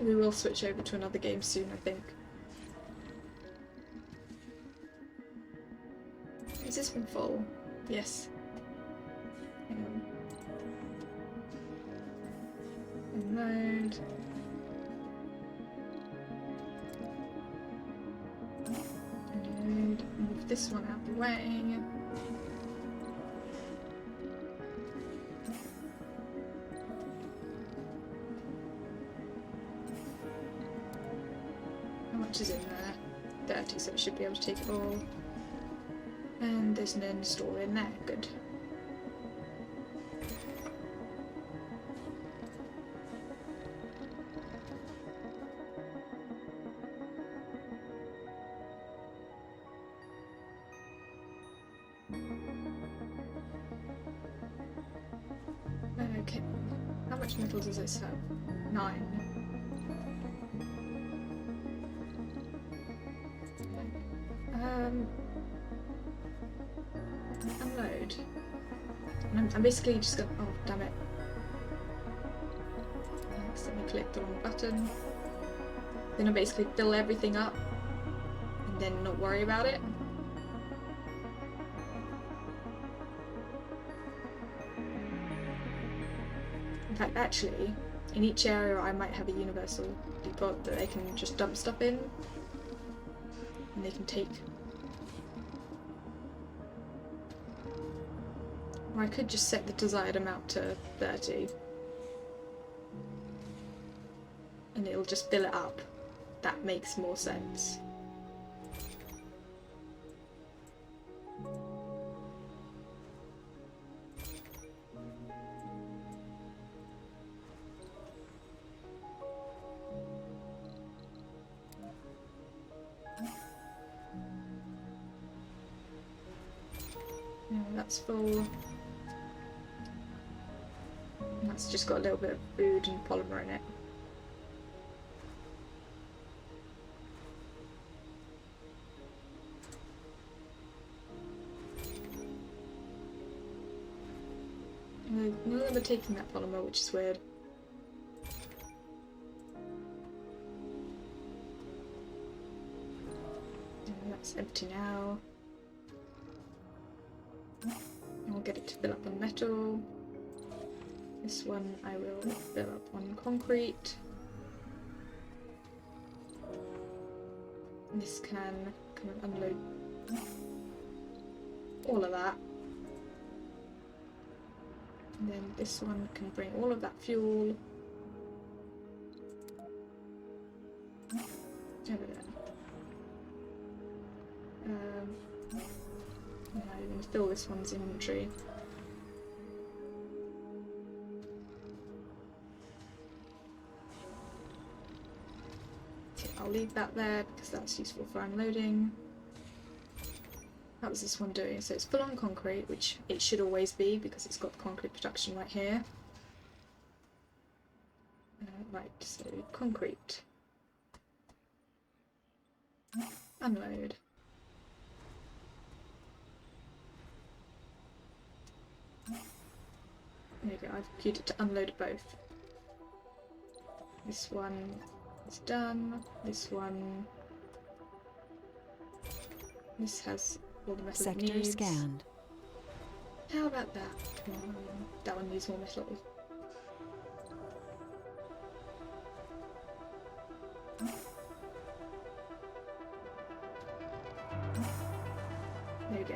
We will switch over to another game soon, I think. Is this one full? Yes. Hang on. Unload. Unload. Move this one out of the way. How much is in there? 30, so we should be able to take it all. And there's no store in there. Good. Okay. How much metal does this have? 9. Unload. I'm basically just gonna. Oh, damn it. I accidentally clicked the wrong button. Then I basically fill everything up and then not worry about it. In fact, actually, in each area I might have a universal depot that they can just dump stuff in and they can take. Or I could just set the desired amount to 30 and it'll just fill it up. That makes more sense. Yeah, that's full. That's just got a little bit of food and polymer in it. None of them are taking that polymer, which is weird. And that's empty now. And we'll get it to fill up on metal. This one I will fill up on concrete. And this can kind of unload all of that. And then this one can bring all of that fuel over there. Yeah, I'm going to fill this one's inventory. Okay, I'll leave that there because that's useful for unloading. How was this one doing? So it's full on concrete, which it should always be because it's got concrete production right here. Right, so concrete. Unload. There you go, I've queued it to unload both. This one is done. This one. This has all the metal it Sector needs. scanned. How about that? That one needs more metal. There we go.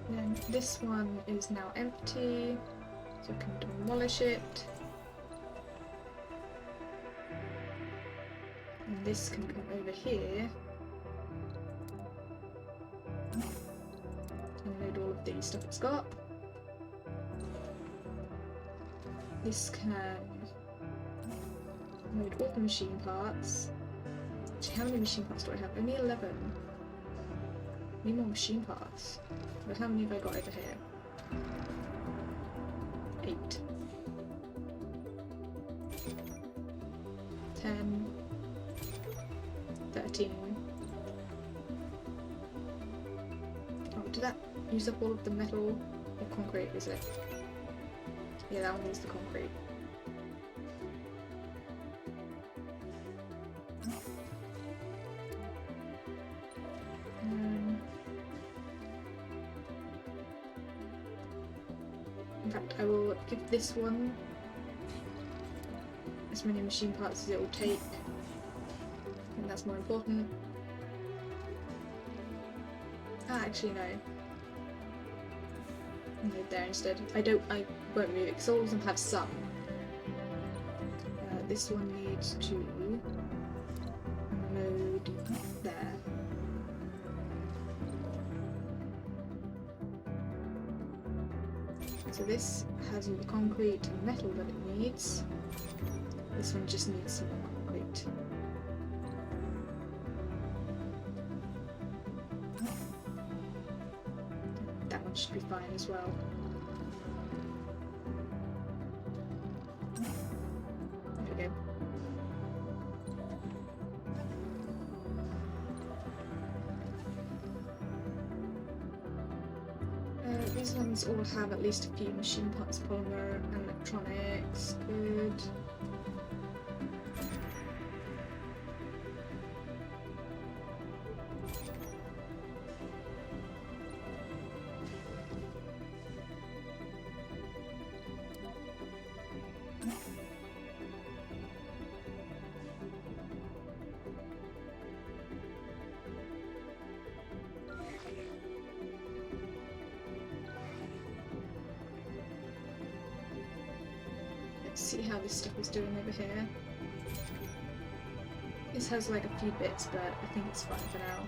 Then this one is now empty, so we can demolish it. And this can come over here. Unload all of the stuff it's got. This can Load all the machine parts. Actually, how many machine parts do I have? Only 11. Need more machine parts. But how many have I got over here? 8. 10. 13. Oh, did that use up all of the metal or concrete, is it? Yeah, that one was the concrete. In fact, I will give this one as many machine parts as it will take. I think that's more important. Ah, actually no. Move there instead. I won't move it because all of them have some. This one needs to load there. So this has all the concrete and metal that it needs. This one just needs some more concrete. That one should be fine as well. There we go. These ones all have at least a few machine parts, polymer and electronics. Good. See how this stuff is doing over here. This has like a few bits, but I think it's fine for now.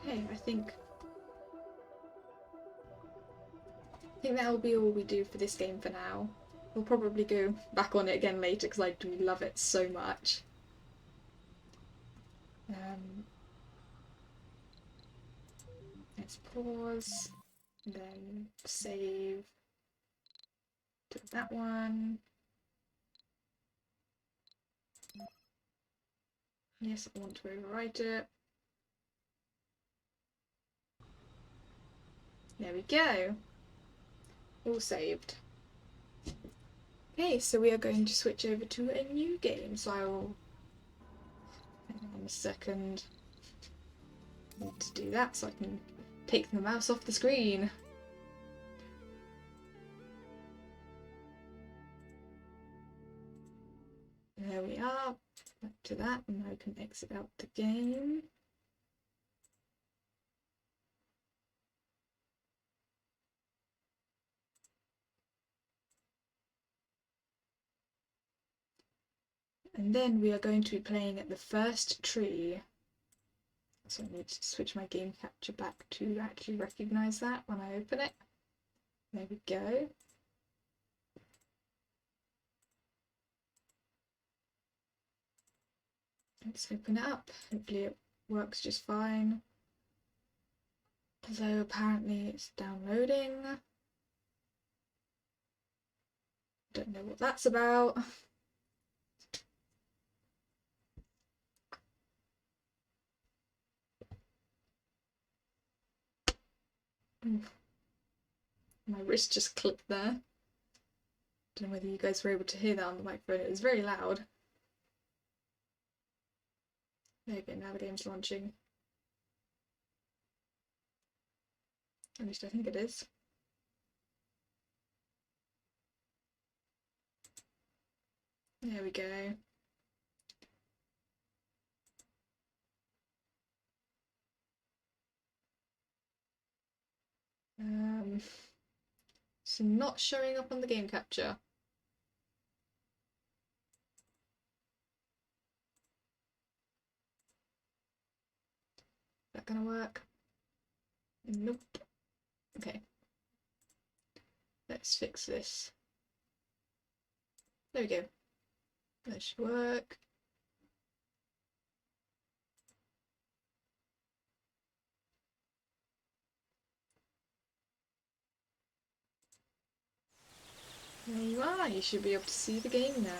Okay, I think that'll be all we do for this game for now. We'll probably go back on it again later because I do love it so much. Let's pause, and then save to that one. Yes, I want to overwrite it. There we go. All saved. Okay, so we are going to switch over to a new game. So I will, hang on a second, need to do that so I can take the mouse off the screen. There we are. Back to that, and now I can exit out the game. And then we are going to be playing at the first tree. So I need to switch my game capture back to actually recognise that when I open it. There we go. Let's open it up. Hopefully it works just fine. Although apparently it's downloading. Don't know what that's about. My wrist just clicked there. Don't know whether you guys were able to hear that on the microphone. It was very loud. There you go, now the game's launching. At least I think it is. There we go. So not showing up on the game capture. Is that gonna work? Nope. Okay. Let's fix this. There we go. That should work. There you are. You should be able to see the game now.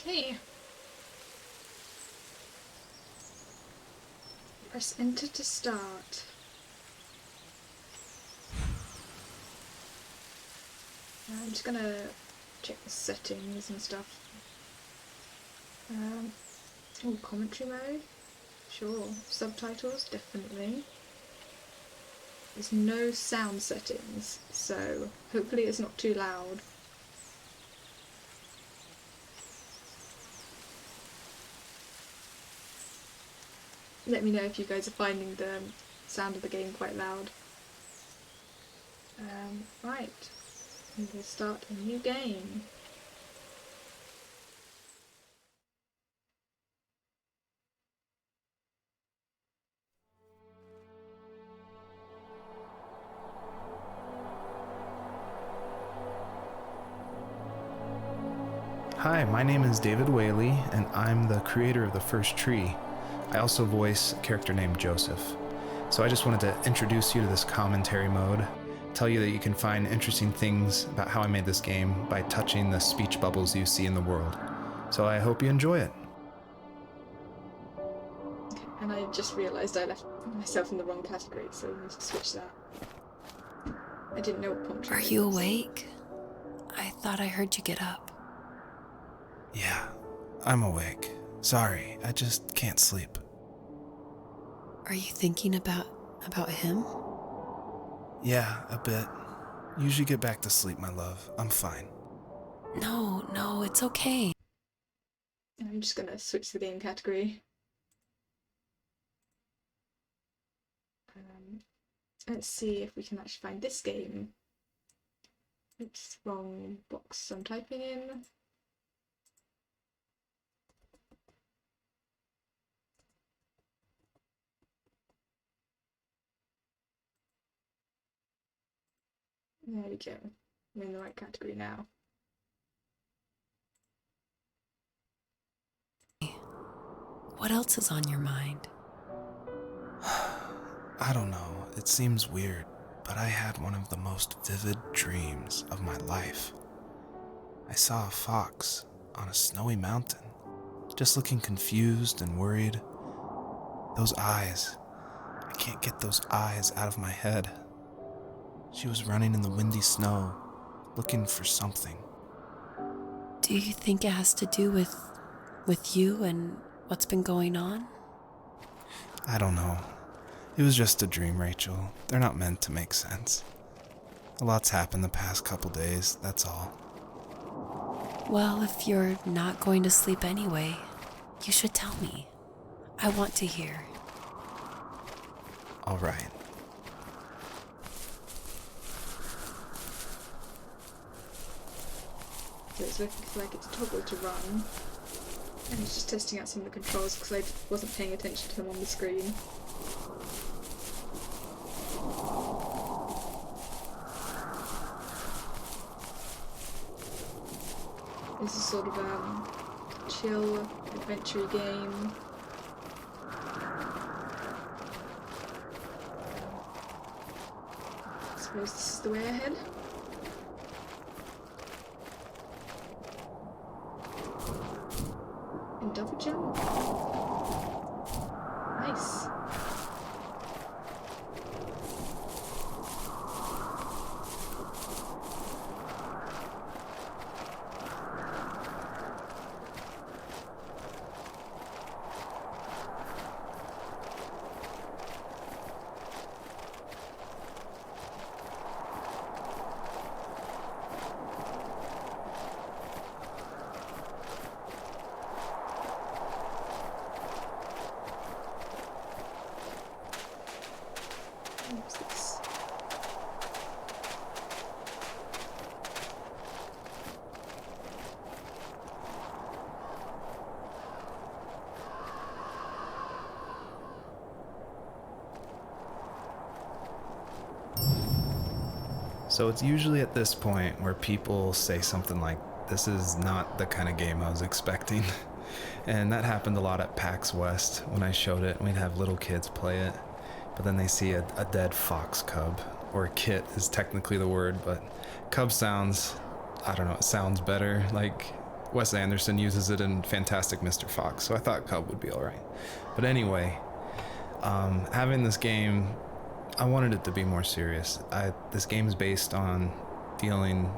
Hey. Press enter to start. I'm just gonna check the settings and stuff. Oh, commentary mode? Sure. Subtitles? Definitely. There's no sound settings, so hopefully it's not too loud. Let me know if you guys are finding the sound of the game quite loud. Right. We'll start a new game. Hi, my name is David Whaley, and I'm the creator of The First Tree. I also voice a character named Joseph. So I just wanted to introduce you to this commentary mode, tell you that you can find interesting things about how I made this game by touching the speech bubbles you see in the world. So I hope you enjoy it. And I just realised I left myself in the wrong category, so I need to switch that. I didn't know what punctuation Are was. you awake? I thought I heard you get up. Yeah, I'm awake. Sorry, I just can't sleep. Are you thinking about him? Yeah, a bit. Usually get back to sleep, my love. I'm fine. No, it's okay. I'm just gonna switch the game category. Let's see if we can actually find this game. Oops, wrong box I'm typing in. There we go. I'm in the right category now. What else is on your mind? I don't know, it seems weird, but I had one of the most vivid dreams of my life. I saw a fox on a snowy mountain, just looking confused and worried. Those eyes, I can't get those eyes out of my head. She was running in the windy snow, looking for something. Do you think it has to do with you and what's been going on? I don't know. It was just a dream, Rachel. They're not meant to make sense. A lot's happened the past couple days, that's all. Well, if you're not going to sleep anyway, you should tell me. I want to hear. All right. So it's looking like it's a toggle to run. I was just testing out some of the controls because I wasn't paying attention to them on the screen. This is sort of a chill, adventure game. I suppose this is the way ahead. And double jump. Nice. What's this? So it's usually at this point where people say something like, "This is not the kind of game I was expecting." And that happened a lot at PAX West when I showed it. We'd have little kids play it, but then they see a dead fox cub, or kit is technically the word, but cub sounds, I don't know, it sounds better. Like Wes Anderson uses it in Fantastic Mr. Fox, so I thought cub would be alright. But anyway, having this game, I wanted it to be more serious. This game is based on dealing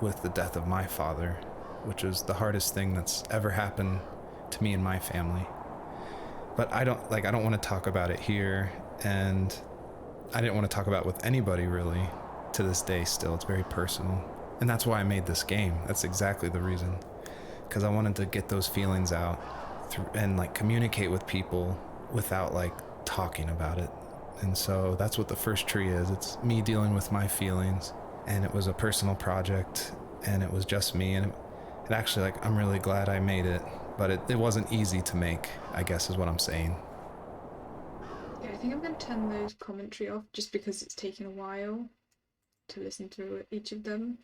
with the death of my father, which was the hardest thing that's ever happened to me and my family. But I don't want to talk about it here, and I didn't want to talk about it with anybody really to this day still. It's very personal. And that's why I made this game. That's exactly the reason. Because I wanted to get those feelings out and like communicate with people without like talking about it. And so that's what the first tree is. It's me dealing with my feelings, and it was a personal project, and it was just me, and it actually, like, I'm really glad I made it, but it wasn't easy to make, I guess is what I'm saying. Yeah, I think I'm going to turn those commentary off just because it's taken a while to listen to each of them.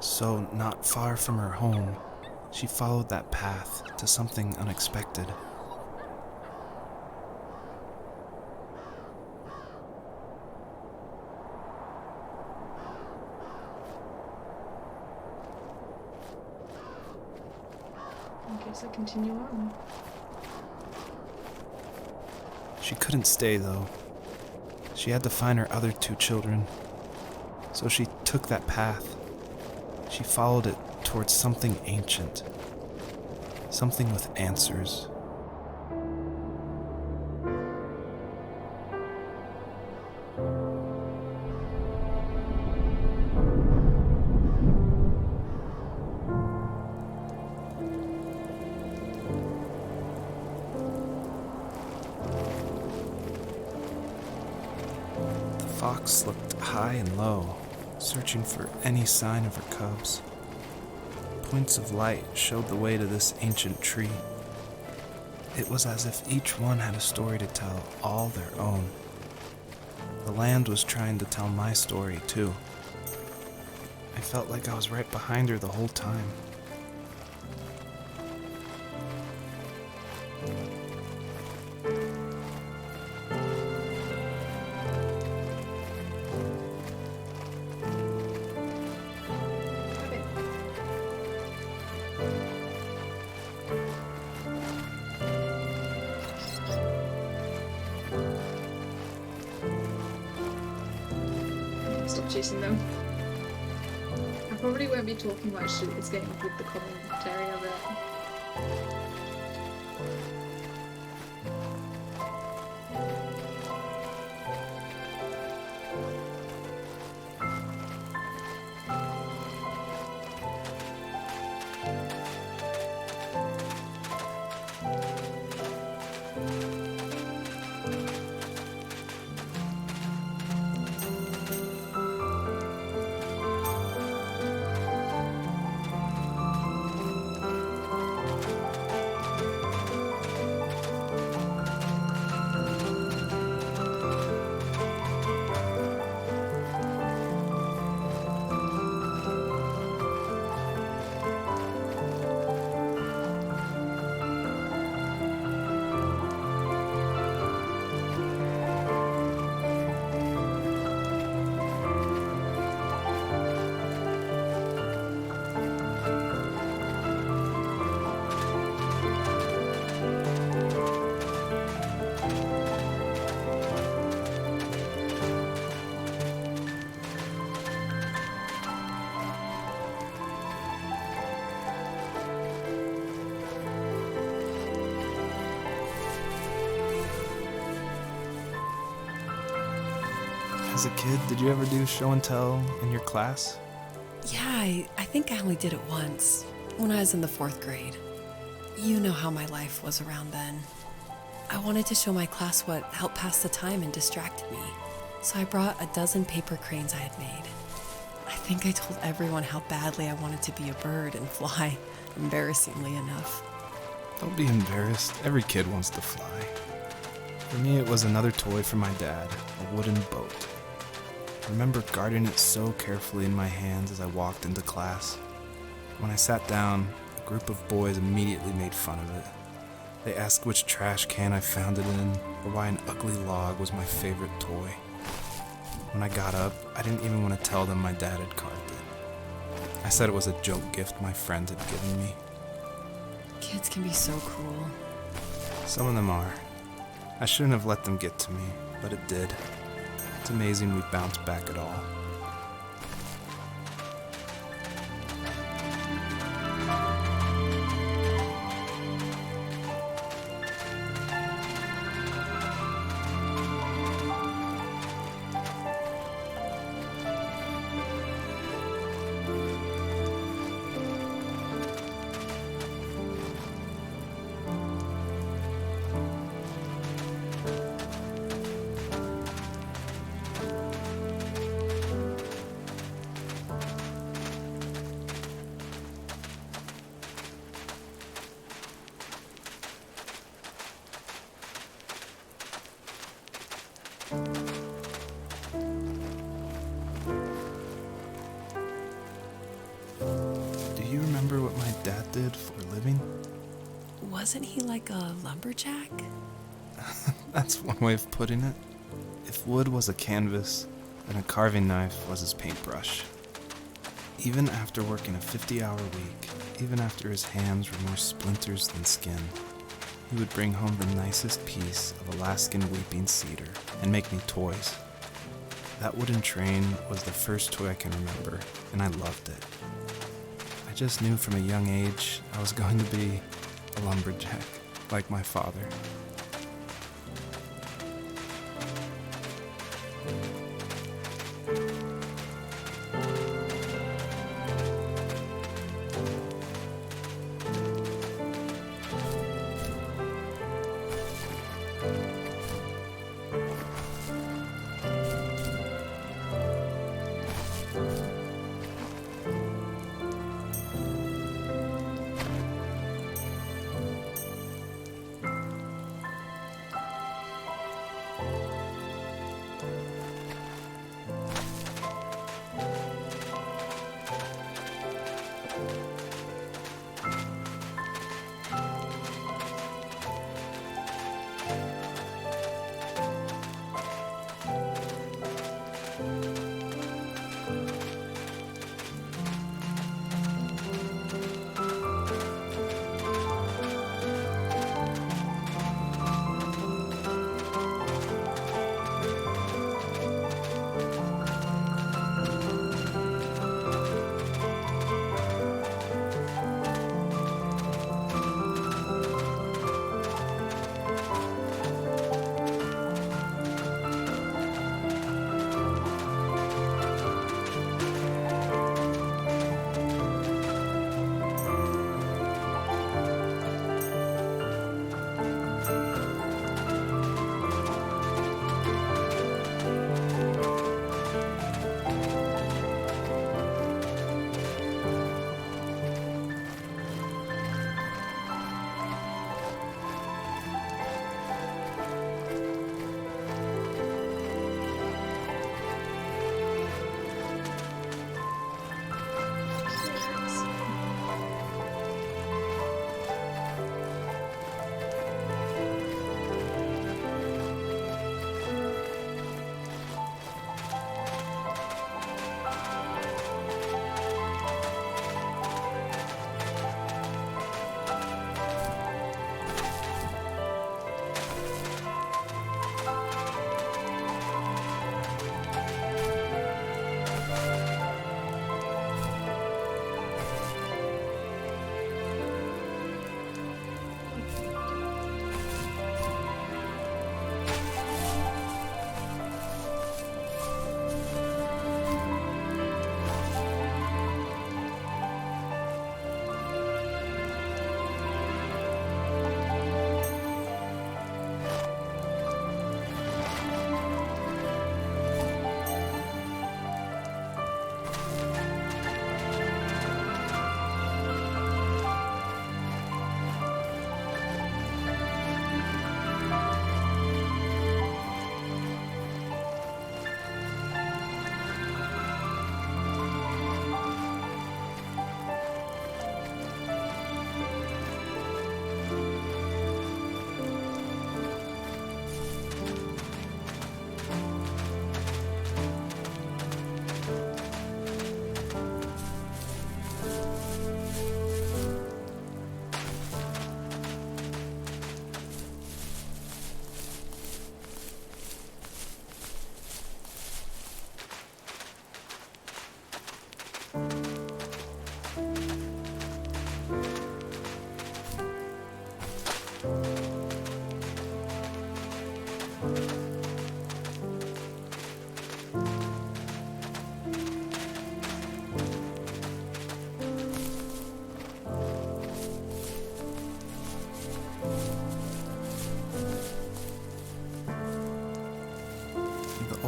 So, not far from her home, she followed that path to something unexpected. I guess I continue on. She couldn't stay, though. She had to find her other 2 children. So she took that path. She followed it towards something ancient. Something with answers. The fox looked high and low, searching for any sign of her cubs. Points of light showed the way to this ancient tree. It was as if each one had a story to tell, all their own. The land was trying to tell my story, too. I felt like I was right behind her the whole time. Stop chasing them. I probably won't be talking much through this game with the commentary of it. As a kid, did you ever do show and tell in your class? Yeah, I think I only did it once, when I was in the 4th grade. You know how my life was around then. I wanted to show my class what helped pass the time and distracted me. So I brought a dozen paper cranes I had made. I think I told everyone how badly I wanted to be a bird and fly, embarrassingly enough. Don't be embarrassed. Every kid wants to fly. For me, it was another toy from my dad, a wooden boat. I remember guarding it so carefully in my hands as I walked into class. When I sat down, a group of boys immediately made fun of it. They asked which trash can I found it in, or why an ugly log was my favorite toy. When I got up, I didn't even want to tell them my dad had carved it. I said it was a joke gift my friend had given me. Kids can be so cruel. Some of them are. I shouldn't have let them get to me, but it did. It's amazing we bounced back at all. Do you remember what my dad did for a living? Wasn't he like a lumberjack? That's one way of putting it. If wood was a canvas, then a carving knife was his paintbrush. Even after working a 50-hour week, even after his hands were more splinters than skin, he would bring home the nicest piece of Alaskan weeping cedar and make me toys. That wooden train was the first toy I can remember, and I loved it. I just knew from a young age I was going to be a lumberjack, like my father.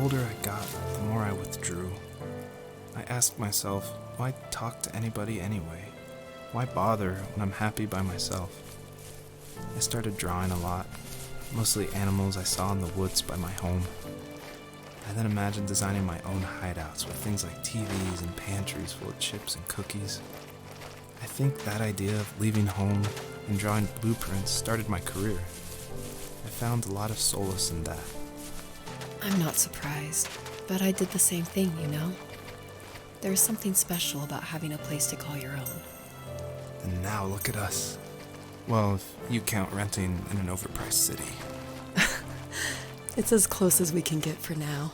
older I got, the more I withdrew. I asked myself, why talk to anybody anyway? Why bother when I'm happy by myself? I started drawing a lot, mostly animals I saw in the woods by my home. I then imagined designing my own hideouts with things like TVs and pantries full of chips and cookies. I think that idea of leaving home and drawing blueprints started my career. I found a lot of solace in that. I'm not surprised, but I did the same thing, you know? There's something special about having a place to call your own. And now look at us. Well, if you count renting in an overpriced city. It's as close as we can get for now.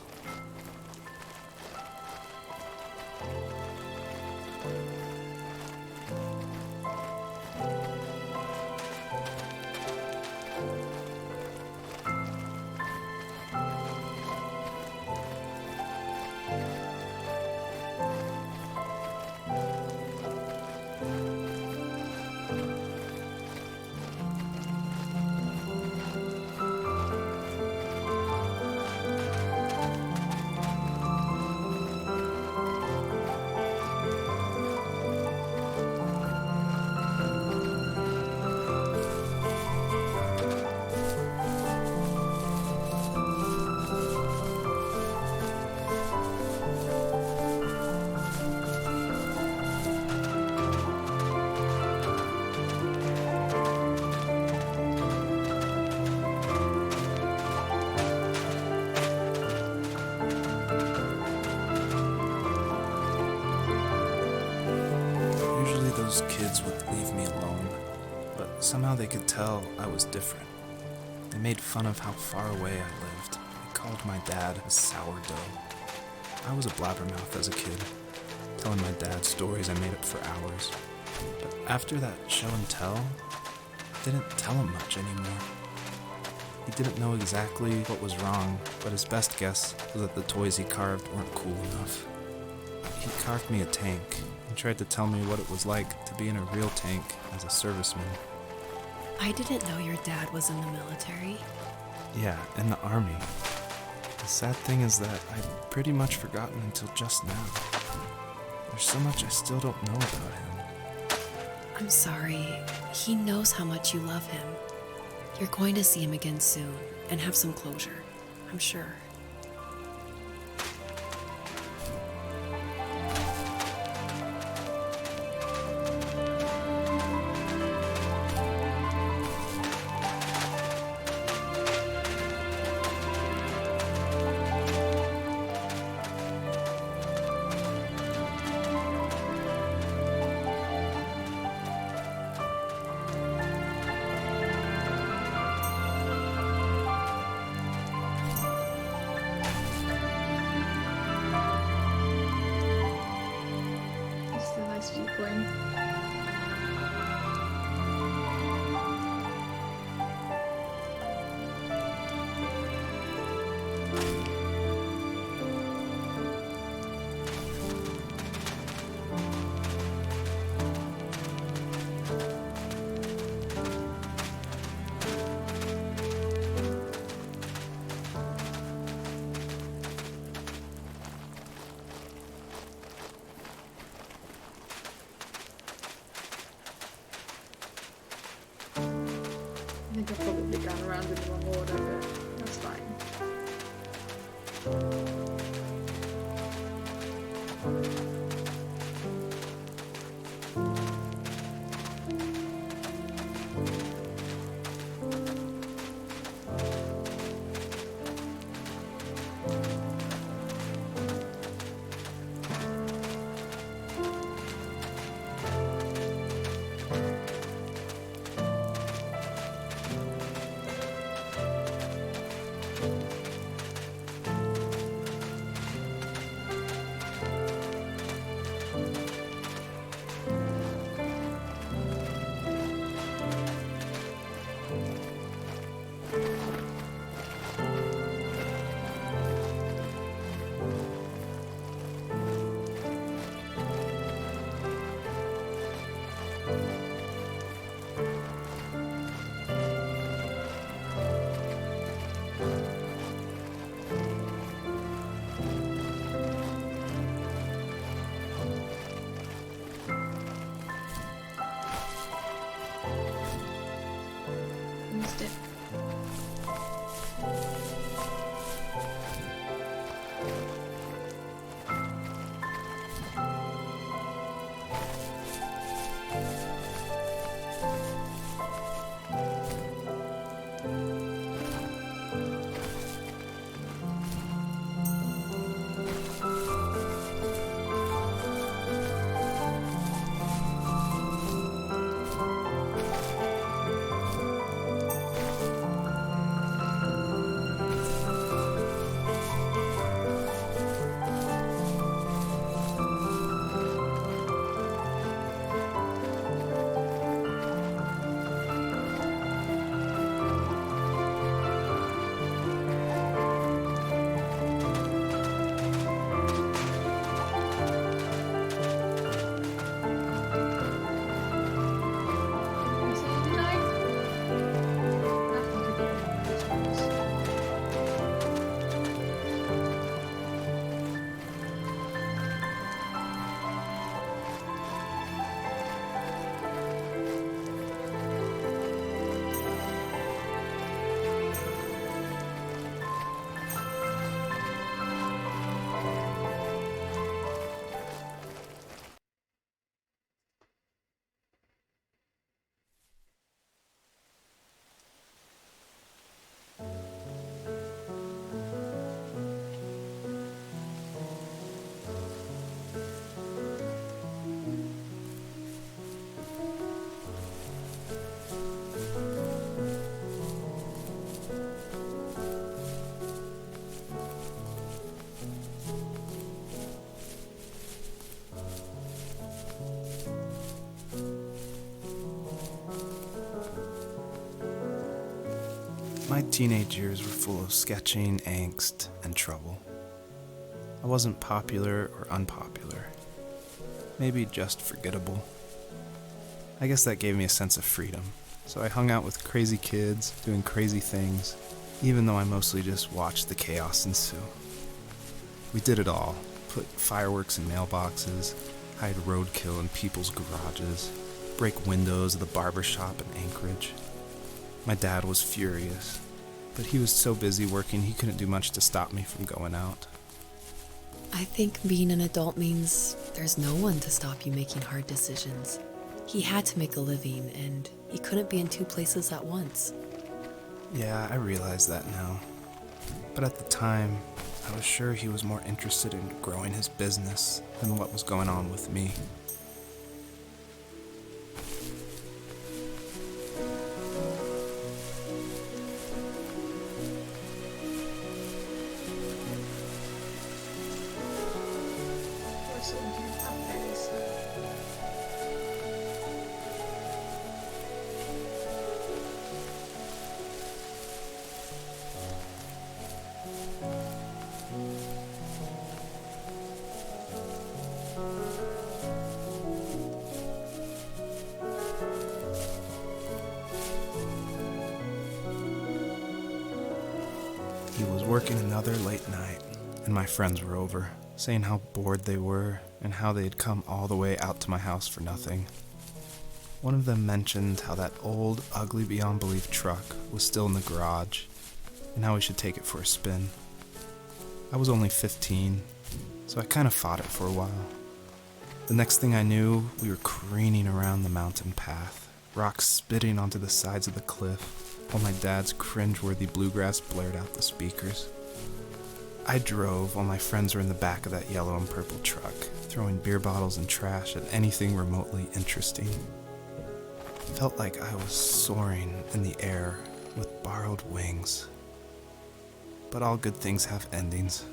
Those kids would leave me alone, but somehow they could tell I was different. They made fun of how far away I lived. They called my dad a sourdough. I was a blabbermouth as a kid, telling my dad stories I made up for hours. But after that show and tell, I didn't tell him much anymore. He didn't know exactly what was wrong, but his best guess was that the toys he carved weren't cool enough. He carved me a tank and tried to tell me what it was like to be in a real tank as a serviceman. I didn't know your dad was in the military. Yeah, in the army. The sad thing is that I'd pretty much forgotten until just now. There's so much I still don't know about him. I'm sorry. He knows how much you love him. You're going to see him again soon and have some closure, I'm sure. viewpoint. I think I've probably gone around in the wrong order, but that's fine. missed it. My teenage years were full of sketching, angst, and trouble. I wasn't popular or unpopular. Maybe just forgettable. I guess that gave me a sense of freedom, so I hung out with crazy kids, doing crazy things, even though I mostly just watched the chaos ensue. We did it all. Put fireworks in mailboxes, hide roadkill in people's garages, break windows of the barber shop in Anchorage. My dad was furious, but he was so busy working he couldn't do much to stop me from going out. I think being an adult means there's no one to stop you making hard decisions. He had to make a living, and he couldn't be in two places at once. Yeah, I realize that now. But at the time, I was sure he was more interested in growing his business than what was going on with me. He was working another late night, and my friends were over, saying how bored they were and how they had come all the way out to my house for nothing. One of them mentioned how that old, ugly beyond belief truck was still in the garage, and how we should take it for a spin. I was only 15, so I kind of fought it for a while. The next thing I knew, we were careening around the mountain path, rocks spitting onto the sides of the cliff, while my dad's cringeworthy bluegrass blared out the speakers. I drove while my friends were in the back of that yellow and purple truck, throwing beer bottles and trash at anything remotely interesting. Felt like I was soaring in the air with borrowed wings. But all good things have endings.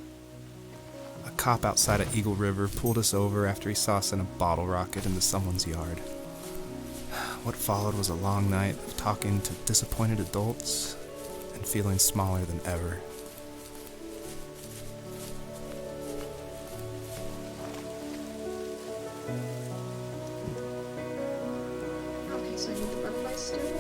A cop outside of Eagle River pulled us over after he saw us in a bottle rocket into someone's yard. What followed was a long night of talking to disappointed adults and feeling smaller than ever. Okay, so I need the butterfly still.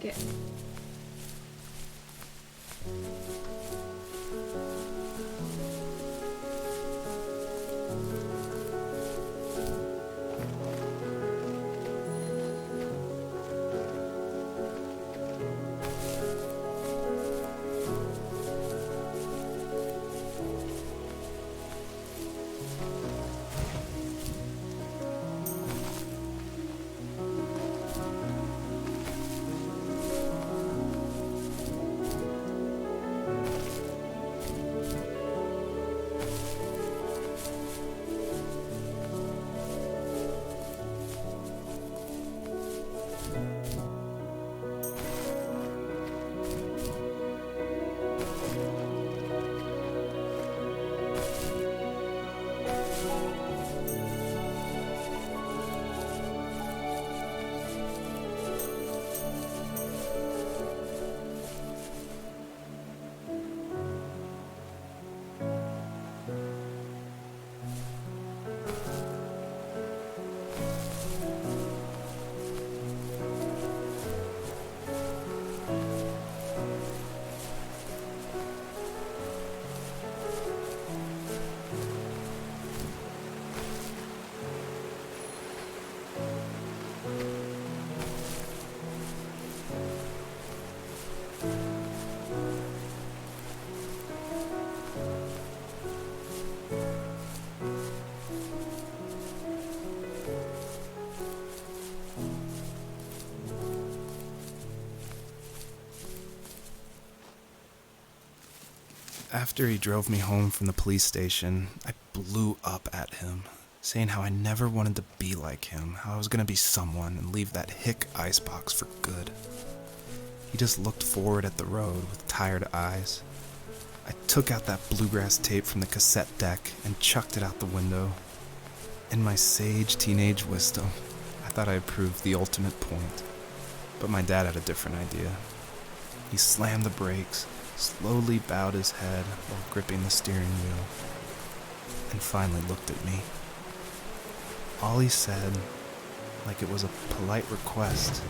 it. After he drove me home from the police station, I blew up at him, saying how I never wanted to be like him, how I was going to be someone and leave that hick icebox for good. He just looked forward at the road with tired eyes. I took out that bluegrass tape from the cassette deck and chucked it out the window. In my sage teenage wisdom, I thought I had proved the ultimate point. But my dad had a different idea. He slammed the brakes, slowly bowed his head while gripping the steering wheel, and finally looked at me. All he said, like it was a polite request,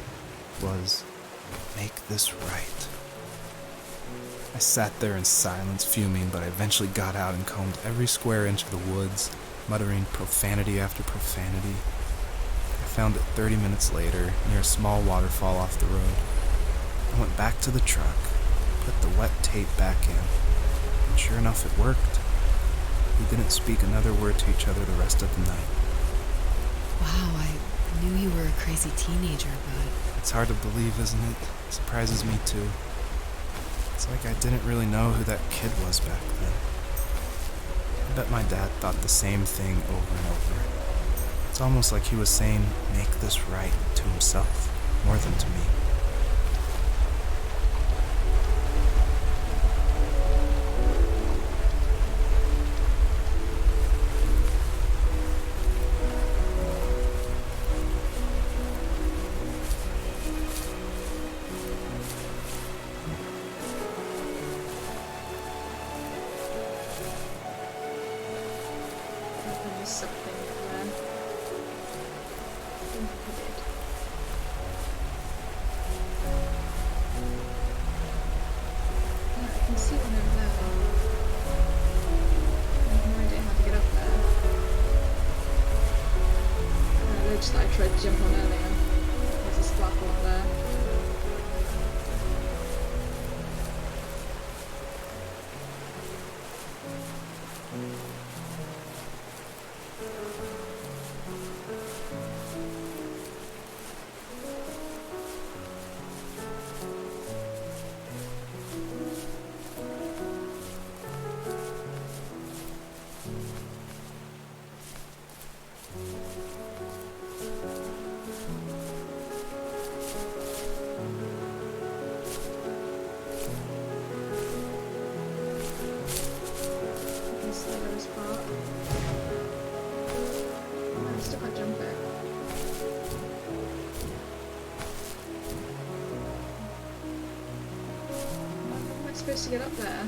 was, "Make this right." I sat there in silence, fuming, but I eventually got out and combed every square inch of the woods, muttering profanity after profanity. I found it 30 minutes later, near a small waterfall off the road. I went back to the truck, put the wet tape back in, and sure enough it worked. We didn't speak another word to each other the rest of the night. Wow, I knew you were a crazy teenager, but... It's hard to believe, isn't it? It surprises me too. It's like I didn't really know who that kid was back then. I bet my dad thought the same thing over and over. It's almost like he was saying, "Make this right," to himself, more than to me. There was something there. I think I did. Yeah, I can see one over there. I have no idea how to get up there. The ledge that I tried to jump on earlier. There's a sparkle up there. Supposed to get up there.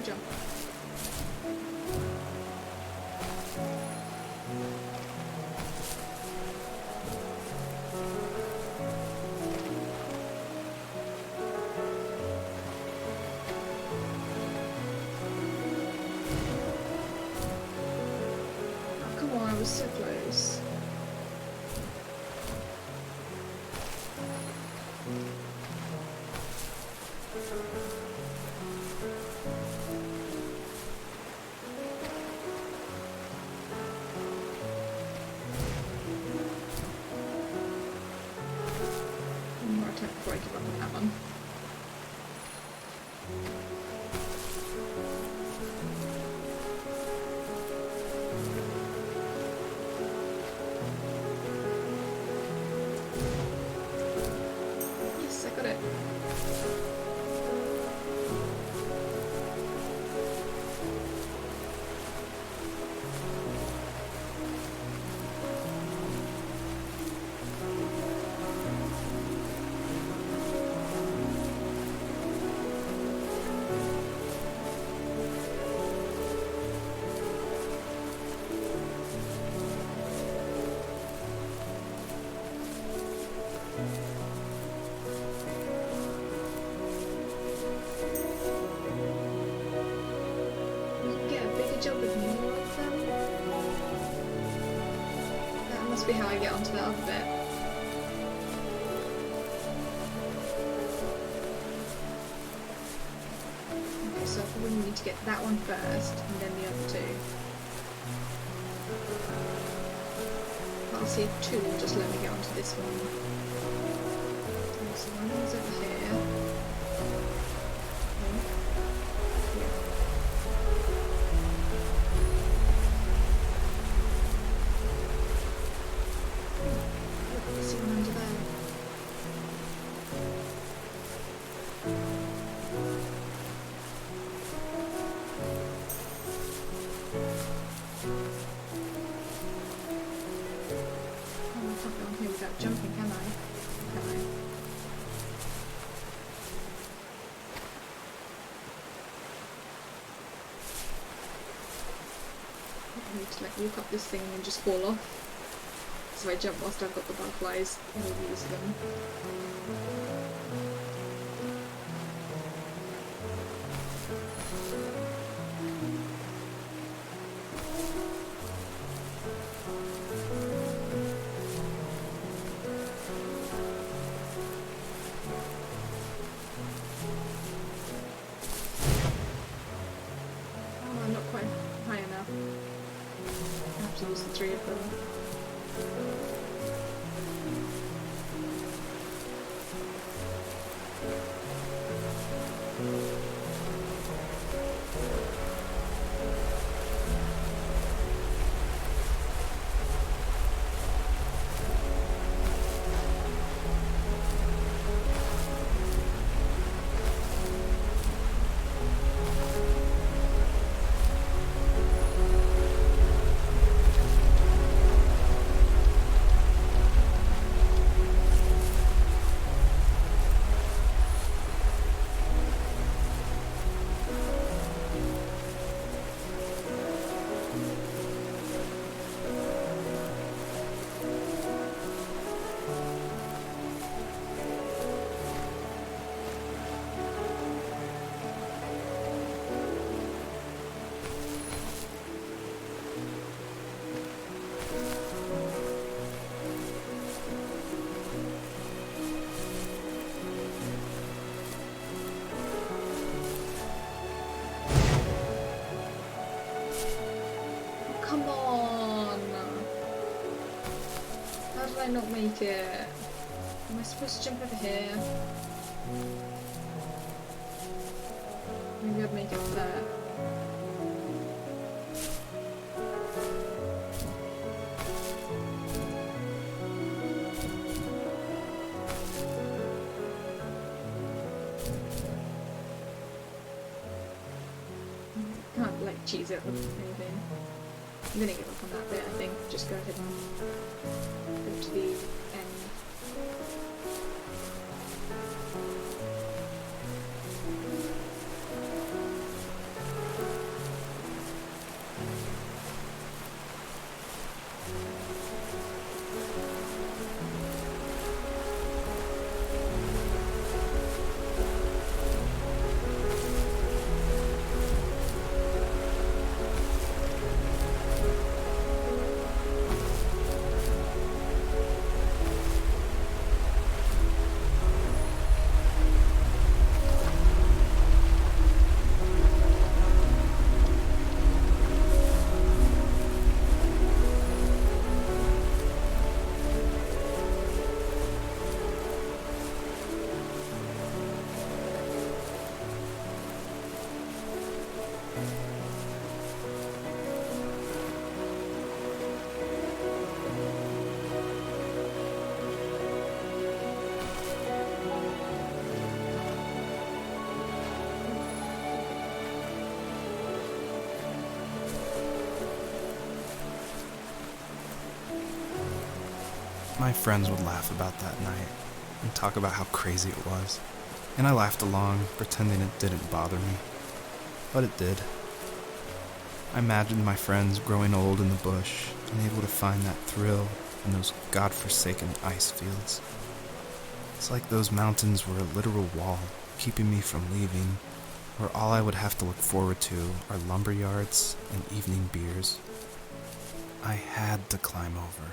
jump. Oh, come on, I was so close. One more attempt before I give up on that one. Yes, I got it. You can get a bigger jump with more of them. That must be how I get onto that other bit. Okay, so I probably need to get that one first, and then the other two. But I'll see if two will just let me get onto this one. Okay, so one is over here. Okay. Here. Let's see one under there. Oh, I can't go on here without jumping, can I? Can I? I need to like walk up this thing and then just fall off. So I jump whilst I've got the butterflies and I'll use them. Oh, I'm not quite high enough. I have to use the three of them. Come on! How did I not make it? Am I supposed to jump over here? Maybe I'd make it there. Can't like cheese it or anything. I'm gonna give up on that bit, I think. Just go ahead and go to the end. My friends would laugh about that night and talk about how crazy it was, and I laughed along, pretending it didn't bother me. But it did. I imagined my friends growing old in the bush, unable to find that thrill in those godforsaken ice fields. It's like those mountains were a literal wall, keeping me from leaving, where all I would have to look forward to are lumber yards and evening beers. I had to climb over.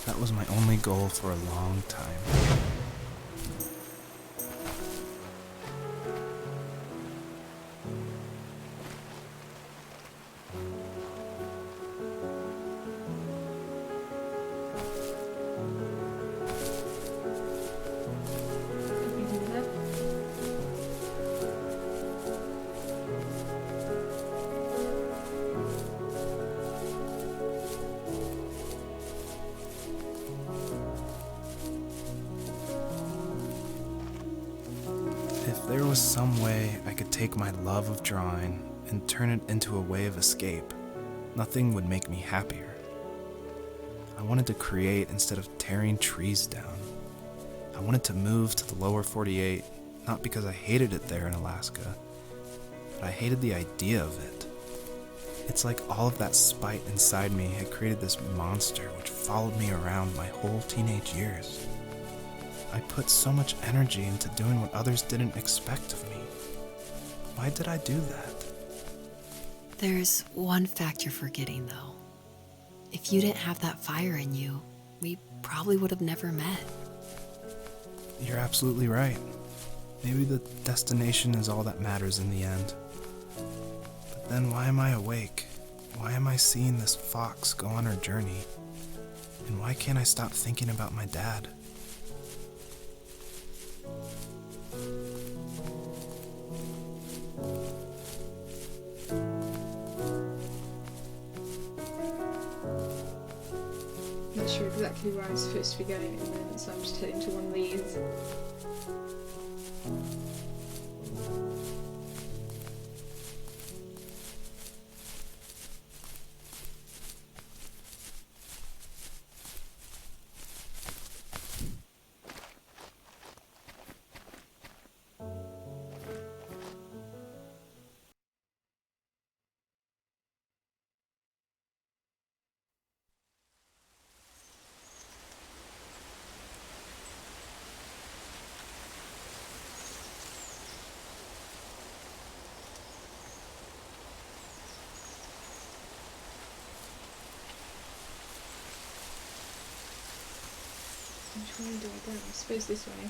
That was my only goal for a long time. Let me do that. If there was some way I could take my love of drawing and turn it into a way of escape, nothing would make me happier. I wanted to create instead of tearing trees down. I wanted to move to the lower 48, not because I hated it there in Alaska, but I hated the idea of it. It's like all of that spite inside me had created this monster which followed me around my whole teenage years. I put so much energy into doing what others didn't expect of me. Why did I do that? There's one fact you're forgetting, though. If you didn't have that fire in you, we probably would have never met. You're absolutely right. Maybe the destination is all that matters in the end. But then why am I awake? Why am I seeing this fox go on her journey? And why can't I stop thinking about my dad? Not sure exactly where I'm supposed to be going at the moment, so I'm just heading to one of these. Which way do I go? I suppose this way.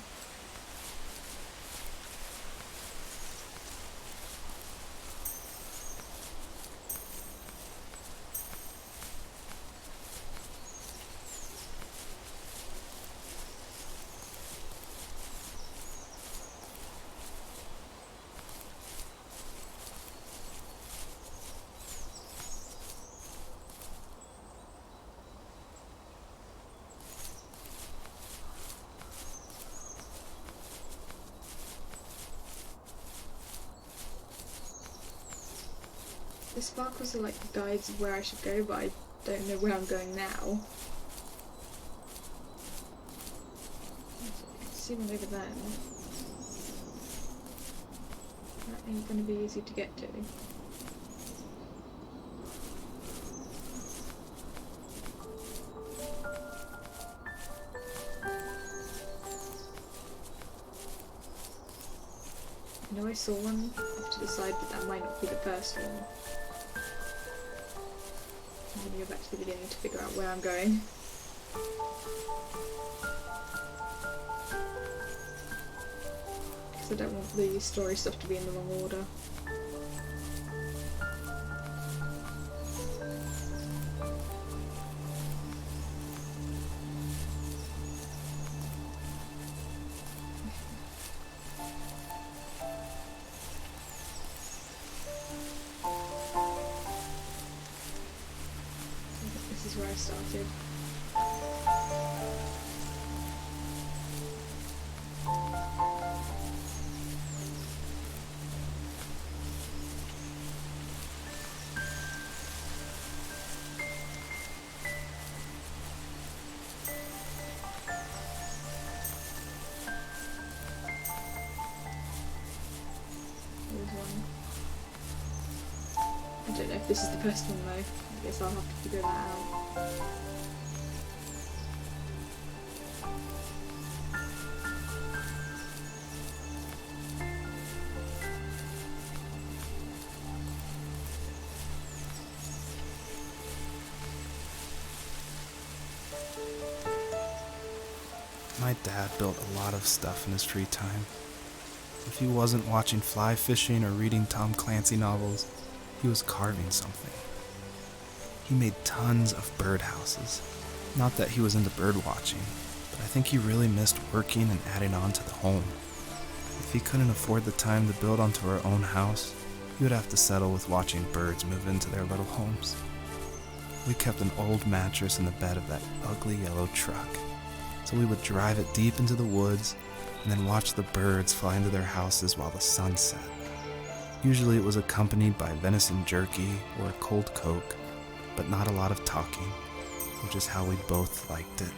The sparkles are like guides of where I should go, but I don't know where I'm going now. I can see one over there. That ain't gonna be easy to get to. I know I saw one off to the side, but that might not be the first one. I'm gonna go back to the beginning to figure out where I'm going. Because I don't want the story stuff to be in the wrong order. where I started. There's one. I don't know if this is the first one though. I guess I'll have to figure that out. My dad built a lot of stuff in his free time. If he wasn't watching fly fishing or reading Tom Clancy novels, he was carving something. He made tons of birdhouses. Not that he was into bird watching, but I think he really missed working and adding on to the home. If he couldn't afford the time to build onto our own house, he would have to settle with watching birds move into their little homes. We kept an old mattress in the bed of that ugly yellow truck, so we would drive it deep into the woods and then watch the birds fly into their houses while the sun set. Usually it was accompanied by venison jerky or a cold Coke, but not a lot of talking, which is how we both liked it.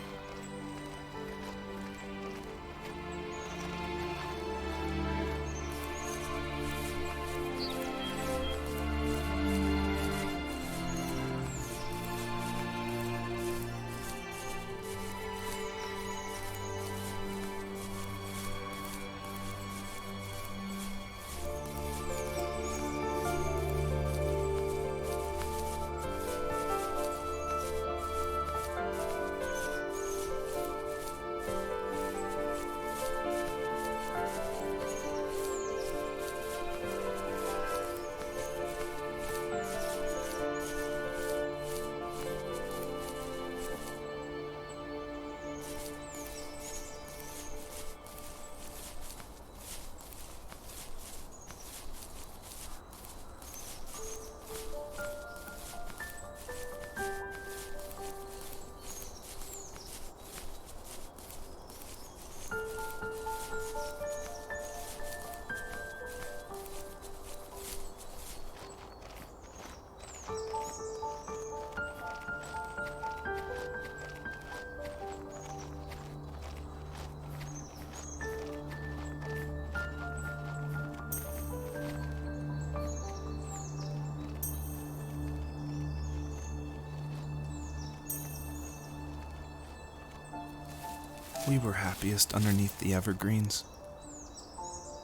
We were happiest underneath the evergreens.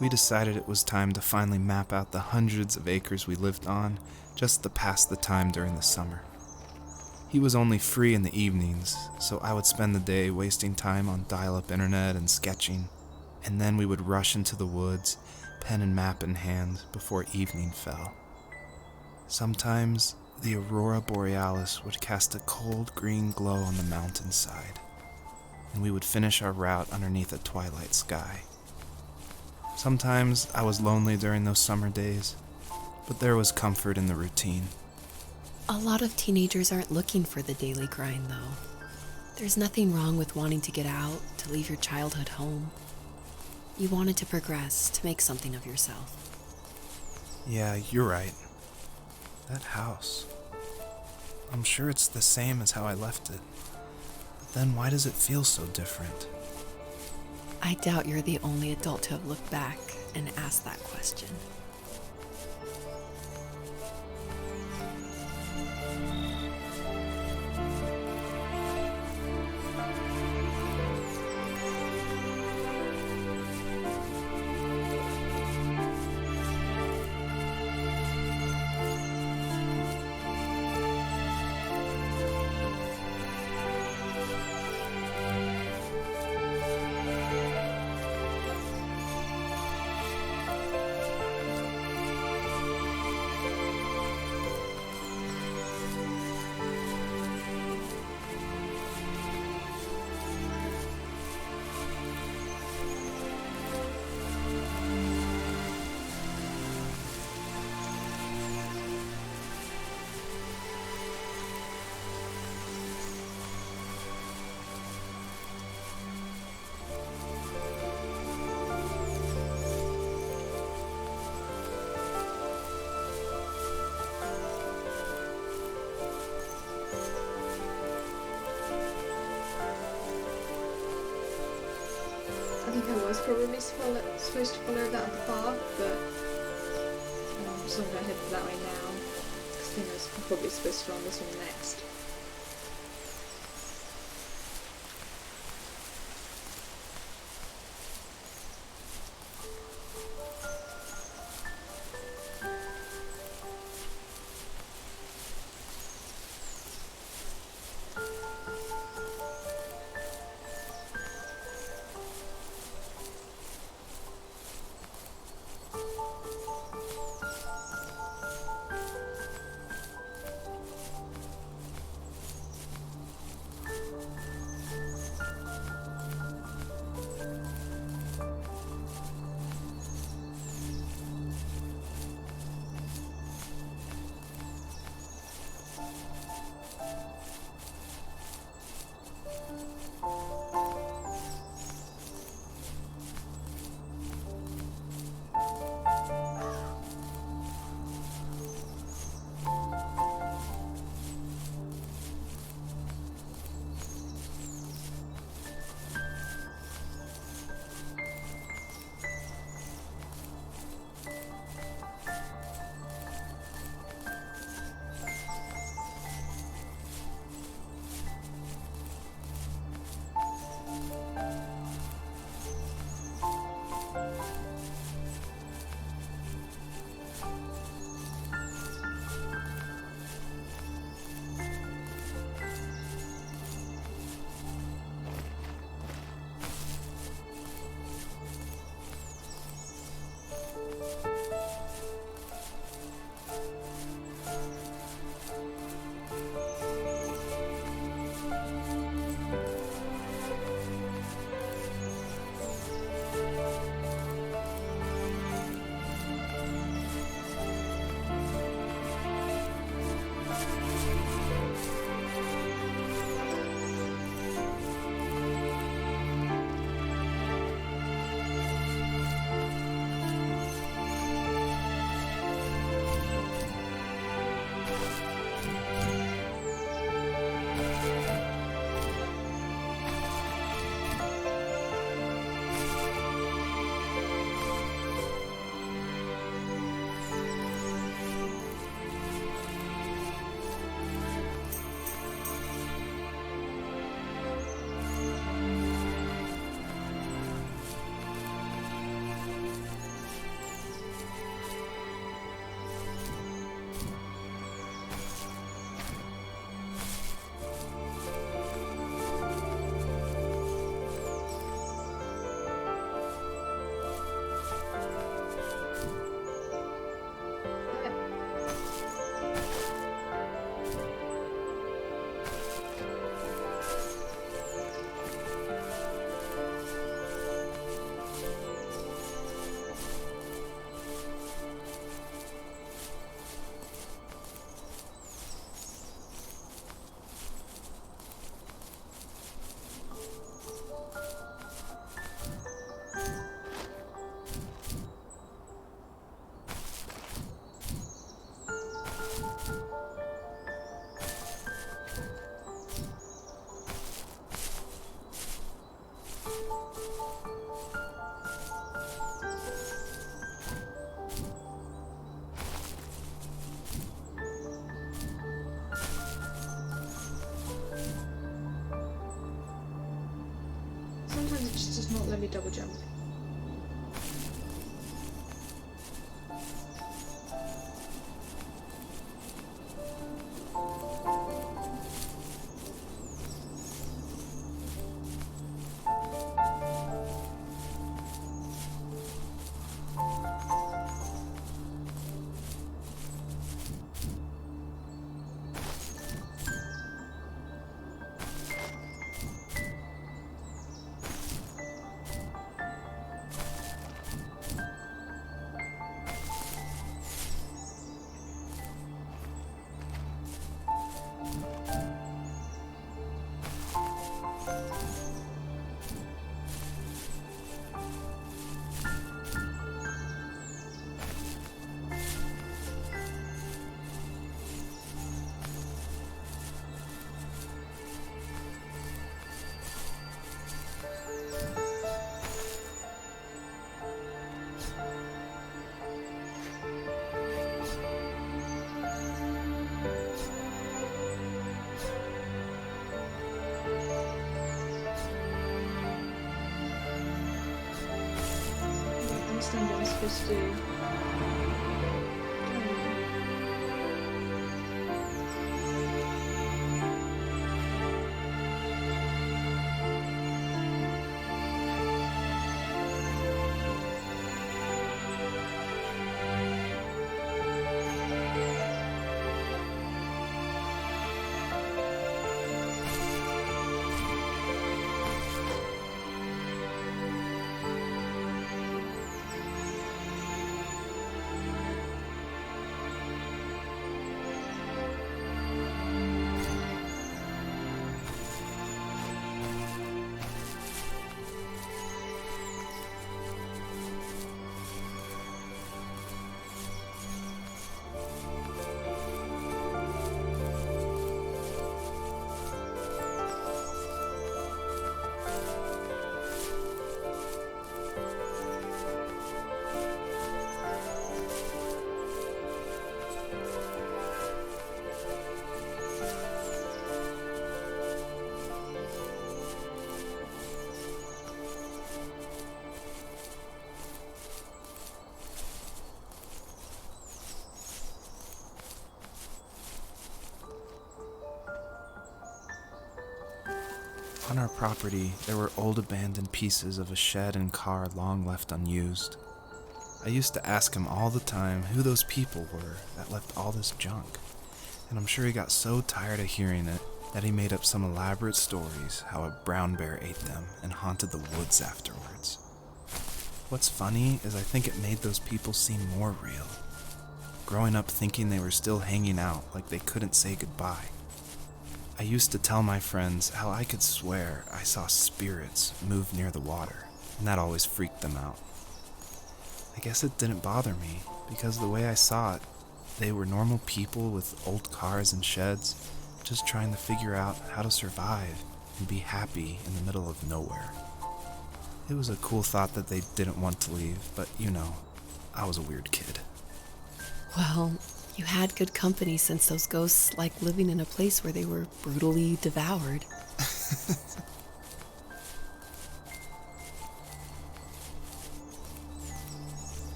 We decided it was time to finally map out the hundreds of acres we lived on just to pass the time during the summer. He was only free in the evenings, so I would spend the day wasting time on dial-up internet and sketching, and then we would rush into the woods, pen and map in hand, before evening fell. Sometimes the aurora borealis would cast a cold green glow on the mountainside, and we would finish our route underneath a twilight sky. Sometimes I was lonely during those summer days, but there was comfort in the routine. A lot of teenagers aren't looking for the daily grind, though. There's nothing wrong with wanting to get out, to leave your childhood home. You wanted to progress, to make something of yourself. Yeah, you're right. That house. I'm sure it's the same as how I left it. But then why does it feel so different? I doubt you're the only adult to have looked back and asked that question. probably supposed to follow that other path, but I'm just not going to head that way now, because I think I was probably supposed to go on this one next. Sometimes it just does not let me double jump. supposed to do? On our property, there were old abandoned pieces of a shed and car long left unused. I used to ask him all the time who those people were that left all this junk, and I'm sure he got so tired of hearing it that he made up some elaborate stories how a brown bear ate them and haunted the woods afterwards. What's funny is I think it made those people seem more real, growing up thinking they were still hanging out like they couldn't say goodbye. I used to tell my friends how I could swear I saw spirits move near the water, and that always freaked them out. I guess it didn't bother me, because the way I saw it, they were normal people with old cars and sheds, just trying to figure out how to survive and be happy in the middle of nowhere. It was a cool thought that they didn't want to leave, but I was a weird kid. Well, you had good company since those ghosts like living in a place where they were brutally devoured.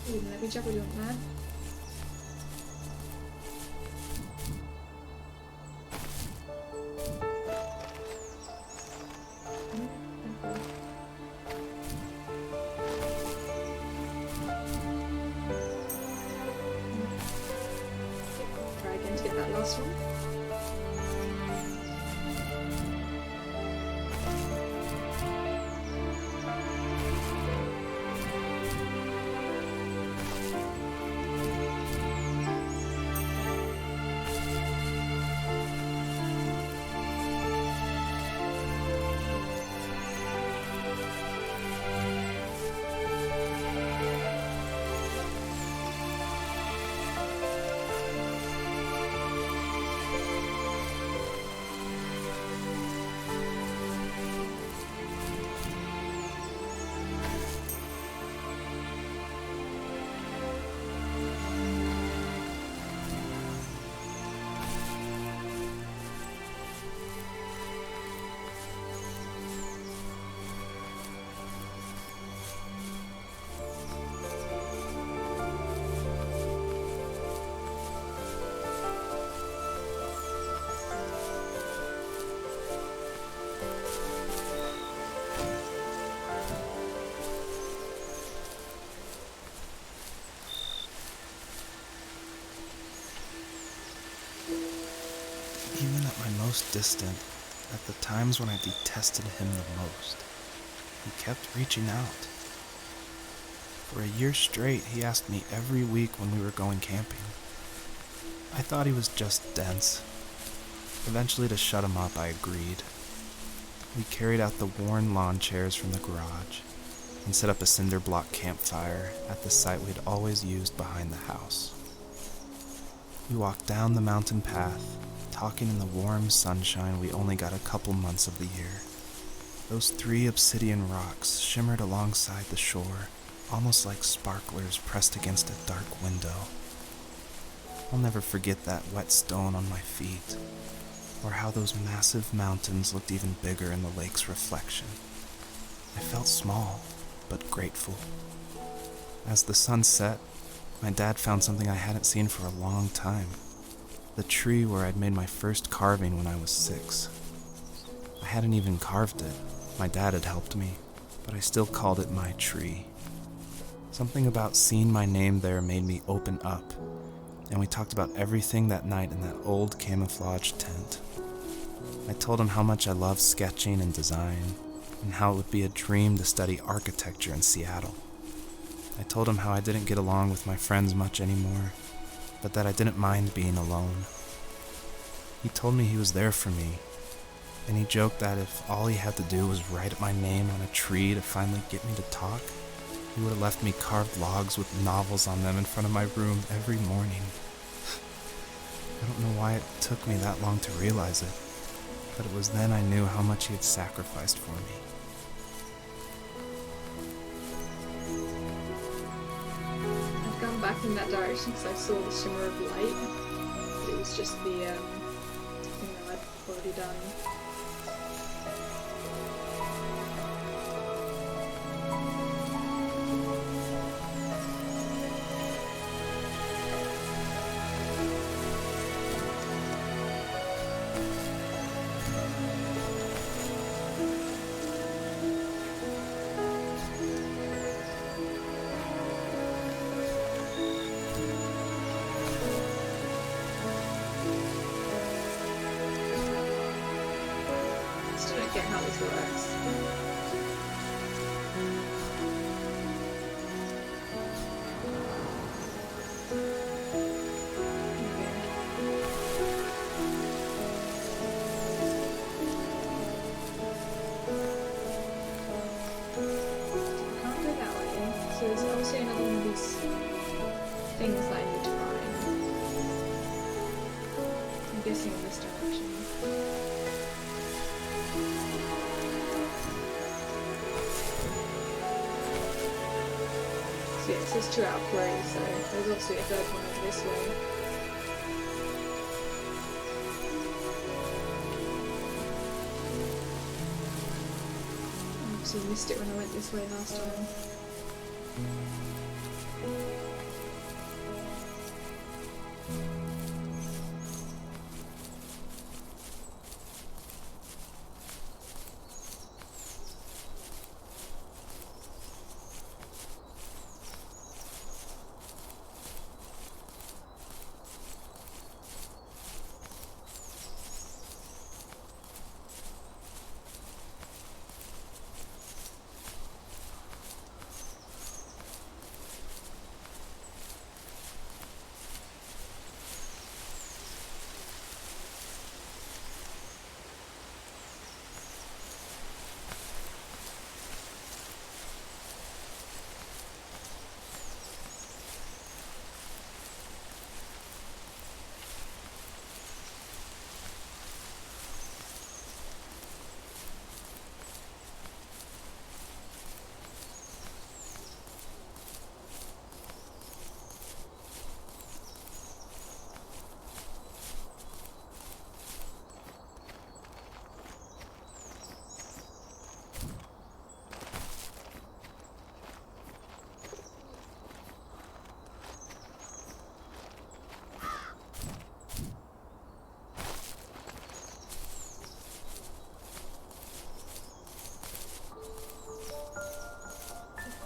Ooh, let me juggle you, man. Try again to get that last one. Even at my most distant, at the times when I detested him the most, he kept reaching out. For a year straight, he asked me every week when we were going camping. I thought he was just dense. Eventually, to shut him up, I agreed. We carried out the worn lawn chairs from the garage and set up a cinder block campfire at the site we'd always used behind the house. We walked down the mountain path, talking in the warm sunshine we only got a couple months of the year. Those 3 obsidian rocks shimmered alongside the shore, almost like sparklers pressed against a dark window. I'll never forget that wet stone on my feet, or how those massive mountains looked even bigger in the lake's reflection. I felt small, but grateful. As the sun set, my dad found something I hadn't seen for a long time. The tree where I'd made my first carving when I was 6. I hadn't even carved it. My dad had helped me, but I still called it my tree. Something about seeing my name there made me open up, and we talked about everything that night in that old camouflage tent. I told him how much I loved sketching and design, and how it would be a dream to study architecture in Seattle. I told him how I didn't get along with my friends much anymore, but that I didn't mind being alone. He told me he was there for me, and he joked that if all he had to do was write my name on a tree to finally get me to talk, he would have left me carved logs with novels on them in front of my room every morning. I don't know why it took me that long to realize it, but it was then I knew how much he had sacrificed for me. I've gone back in that direction because I saw the shimmer of light. It was just the thing that I'd already done. Still don't get how this works. Can't go that way. So there's obviously another one of these things that I need to find. I'm guessing in this direction. So yeah, it says 2 out of 3, so there's obviously a third one over this way. I obviously missed it when I went this way last time.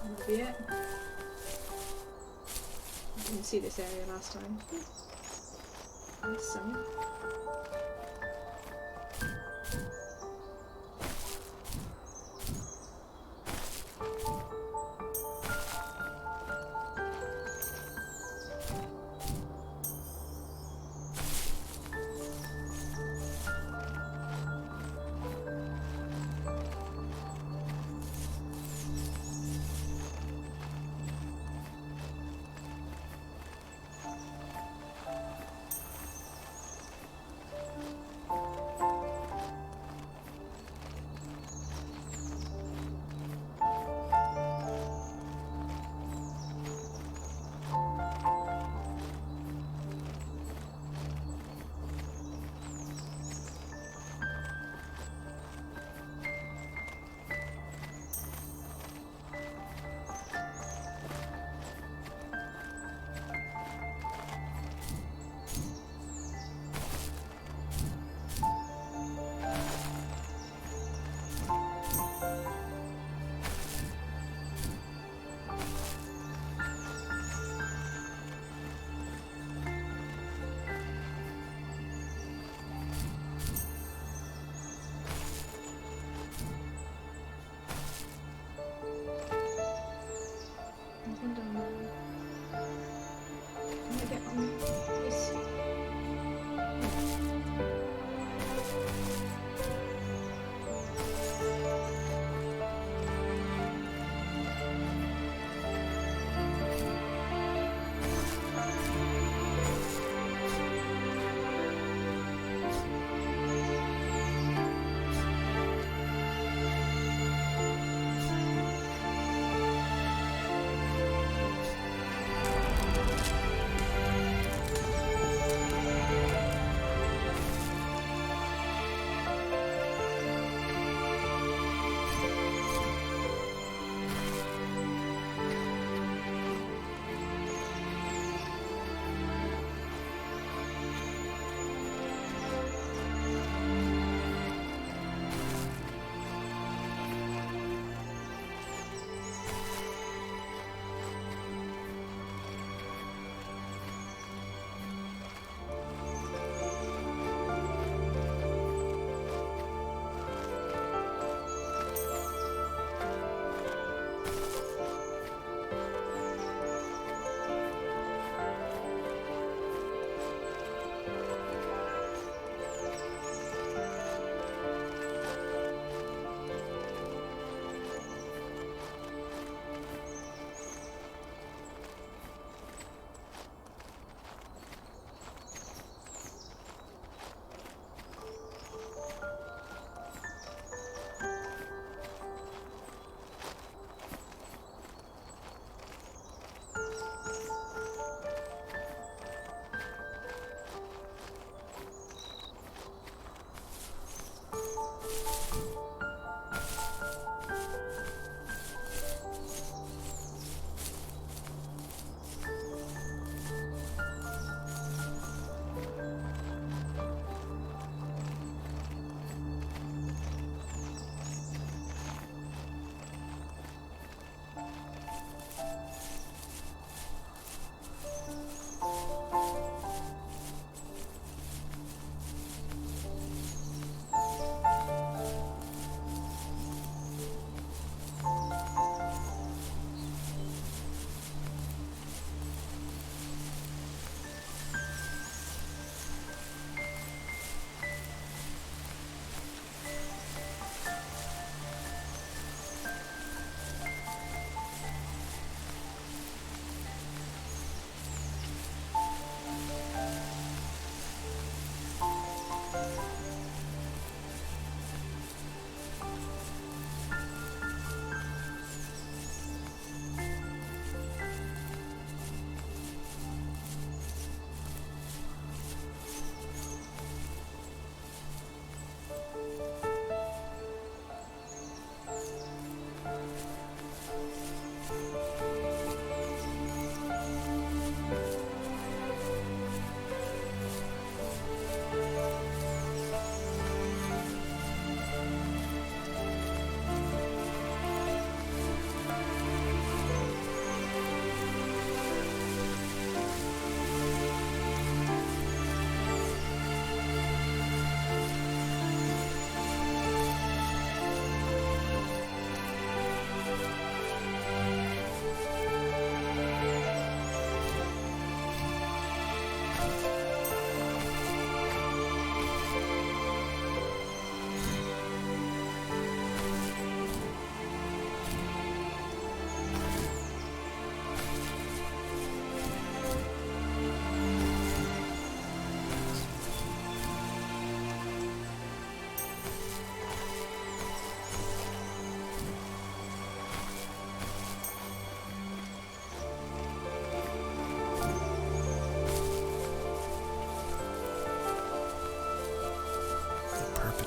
That'll be it. I didn't see this area last time. There's some.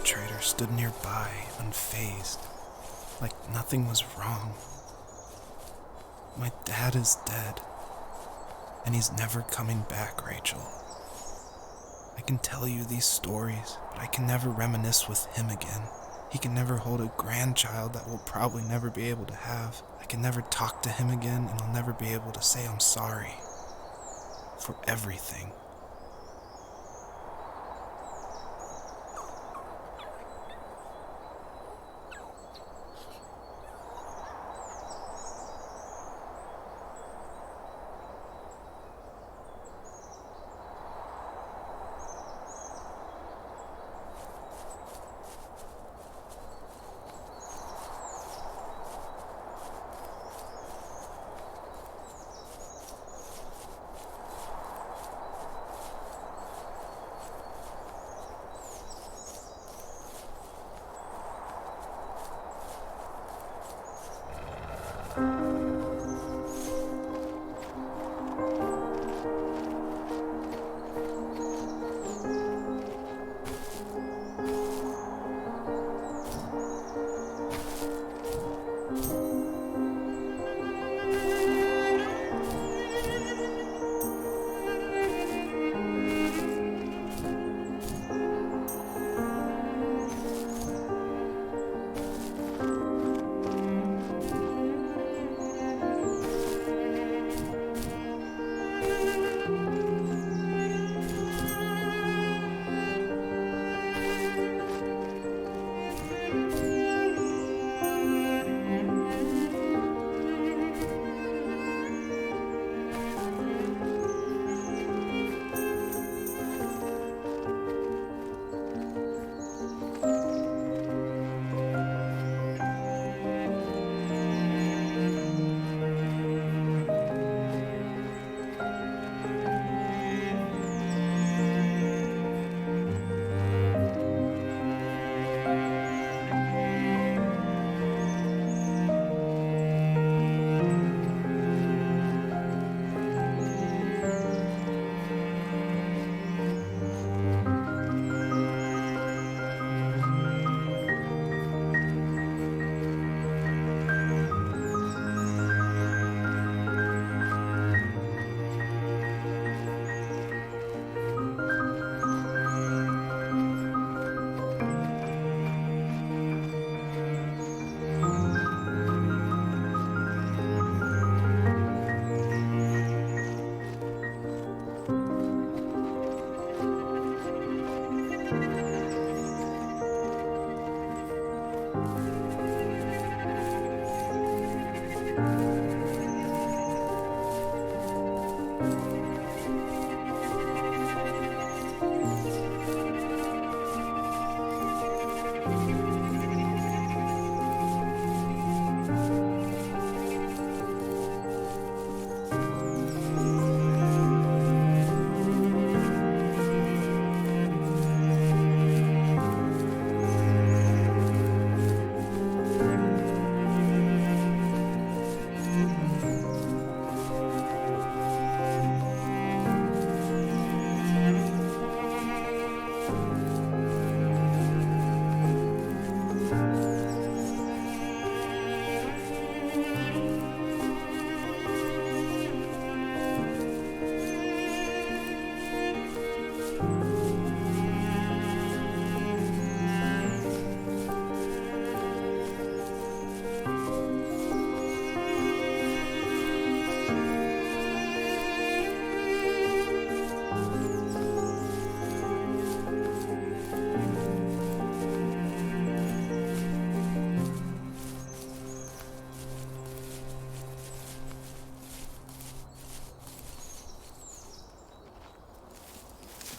perpetrator stood nearby, unfazed, like nothing was wrong. My dad is dead, and he's never coming back, Rachel. I can tell you these stories, but I can never reminisce with him again. He can never hold a grandchild that we'll probably never be able to have. I can never talk to him again, and I'll never be able to say I'm sorry for everything.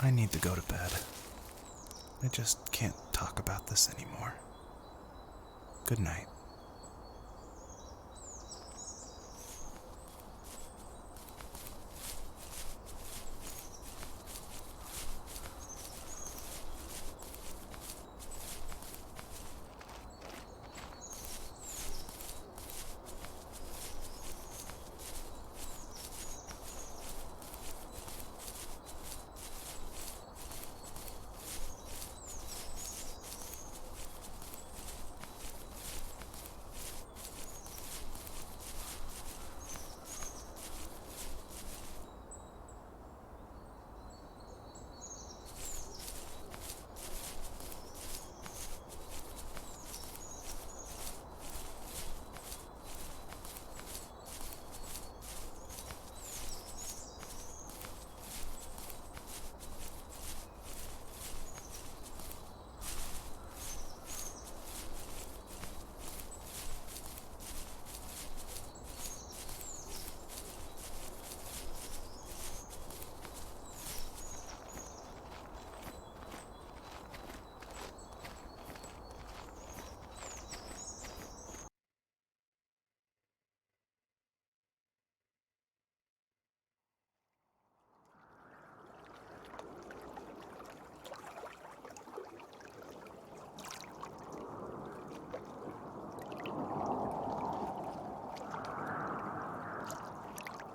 I need to go to bed. I just can't talk about this anymore. Good night.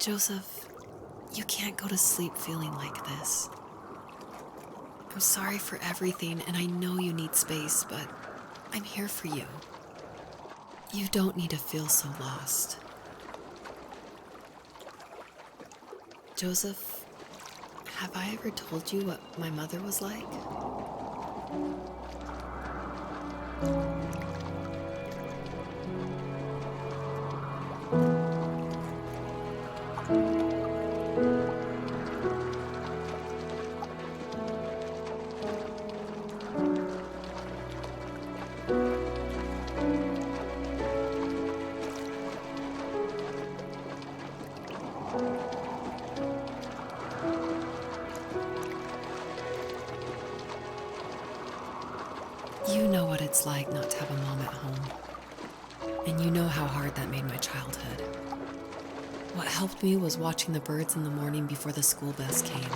Joseph, you can't go to sleep feeling like this. I'm sorry for everything, and I know you need space, but I'm here for you. You don't need to feel so lost. Joseph, have I ever told you what my mother was like? You know what it's like not to have a mom at home. And you know how hard that made my childhood. What helped me was watching the birds in the morning before the school bus came.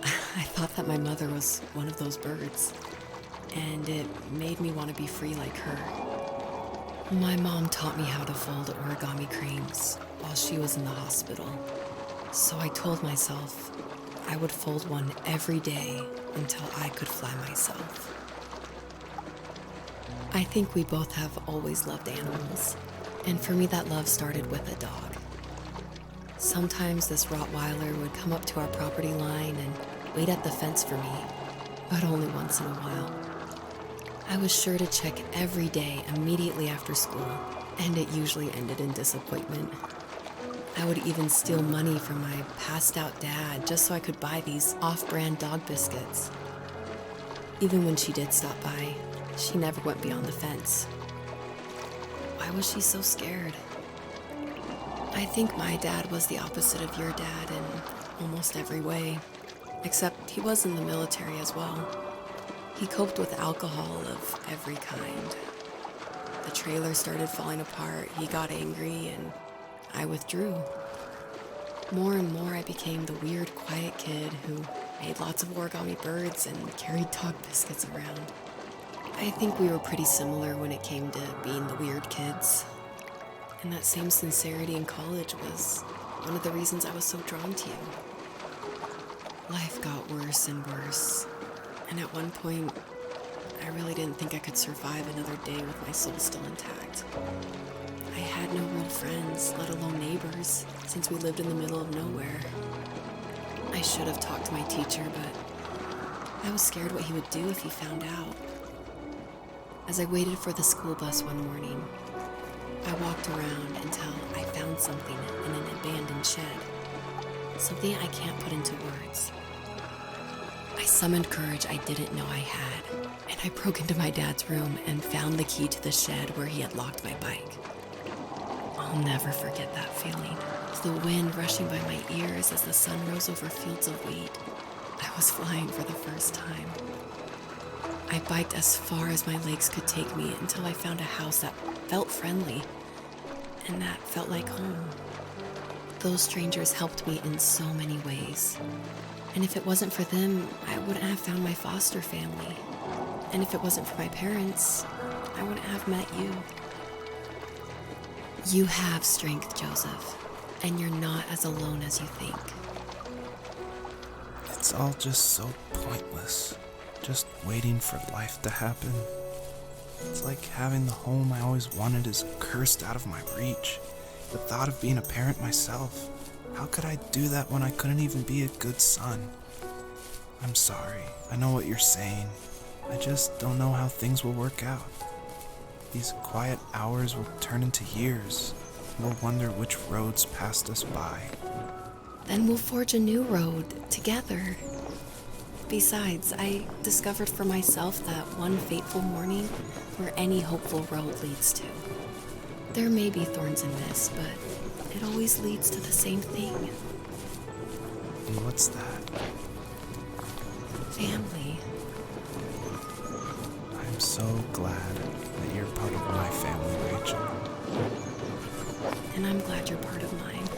I thought that my mother was one of those birds, and it made me want to be free like her. My mom taught me how to fold origami cranes while she was in the hospital. So I told myself I would fold one every day until I could fly myself. I think we both have always loved animals, and for me that love started with a dog. Sometimes this Rottweiler would come up to our property line and wait at the fence for me, but only once in a while. I was sure to check every day immediately after school, and it usually ended in disappointment. I would even steal money from my passed-out dad just so I could buy these off-brand dog biscuits. Even when she did stop by, she never went beyond the fence. Why was she so scared? I think my dad was the opposite of your dad in almost every way, except he was in the military as well. He coped with alcohol of every kind. The trailer started falling apart, he got angry, and I withdrew. More and more I became the weird, quiet kid who made lots of origami birds and carried dog biscuits around. I think we were pretty similar when it came to being the weird kids. And that same sincerity in college was one of the reasons I was so drawn to you. Life got worse and worse, and at one point, I really didn't think I could survive another day with my soul still intact. I had no real friends, let alone neighbors, since we lived in the middle of nowhere. I should have talked to my teacher, but I was scared what he would do if he found out. As I waited for the school bus one morning, I walked around until I found something in an abandoned shed. Something I can't put into words. I summoned courage I didn't know I had, and I broke into my dad's room and found the key to the shed where he had locked my bike. I'll never forget that feeling. The wind rushing by my ears as the sun rose over fields of wheat. I was flying for the first time. I biked as far as my legs could take me until I found a house that felt friendly, and that felt like home. Those strangers helped me in so many ways. And if it wasn't for them, I wouldn't have found my foster family. And if it wasn't for my parents, I wouldn't have met you. You have strength, Joseph, and you're not as alone as you think. It's all just so pointless. Just waiting for life to happen. It's like having the home I always wanted is cursed out of my reach. The thought of being a parent myself. How could I do that when I couldn't even be a good son? I'm sorry. I know what you're saying. I just don't know how things will work out. These quiet hours will turn into years. We'll wonder which roads passed us by. Then we'll forge a new road together. Besides, I discovered for myself that one fateful morning where any hopeful road leads to. There may be thorns in this, but it always leads to the same thing. And what's that? Family. I'm so glad that you're part of my family, Rachel. And I'm glad you're part of mine.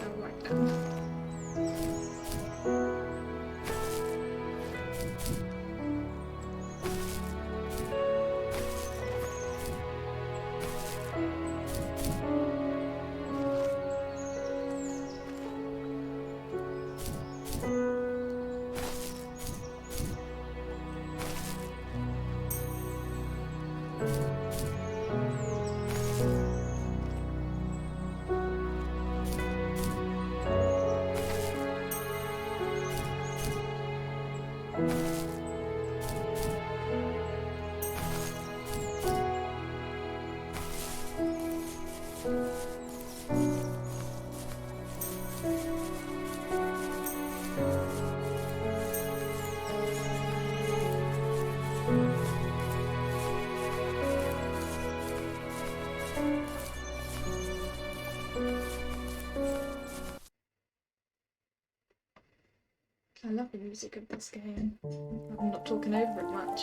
I'll write down. I love the music of this game. I'm not talking over it much.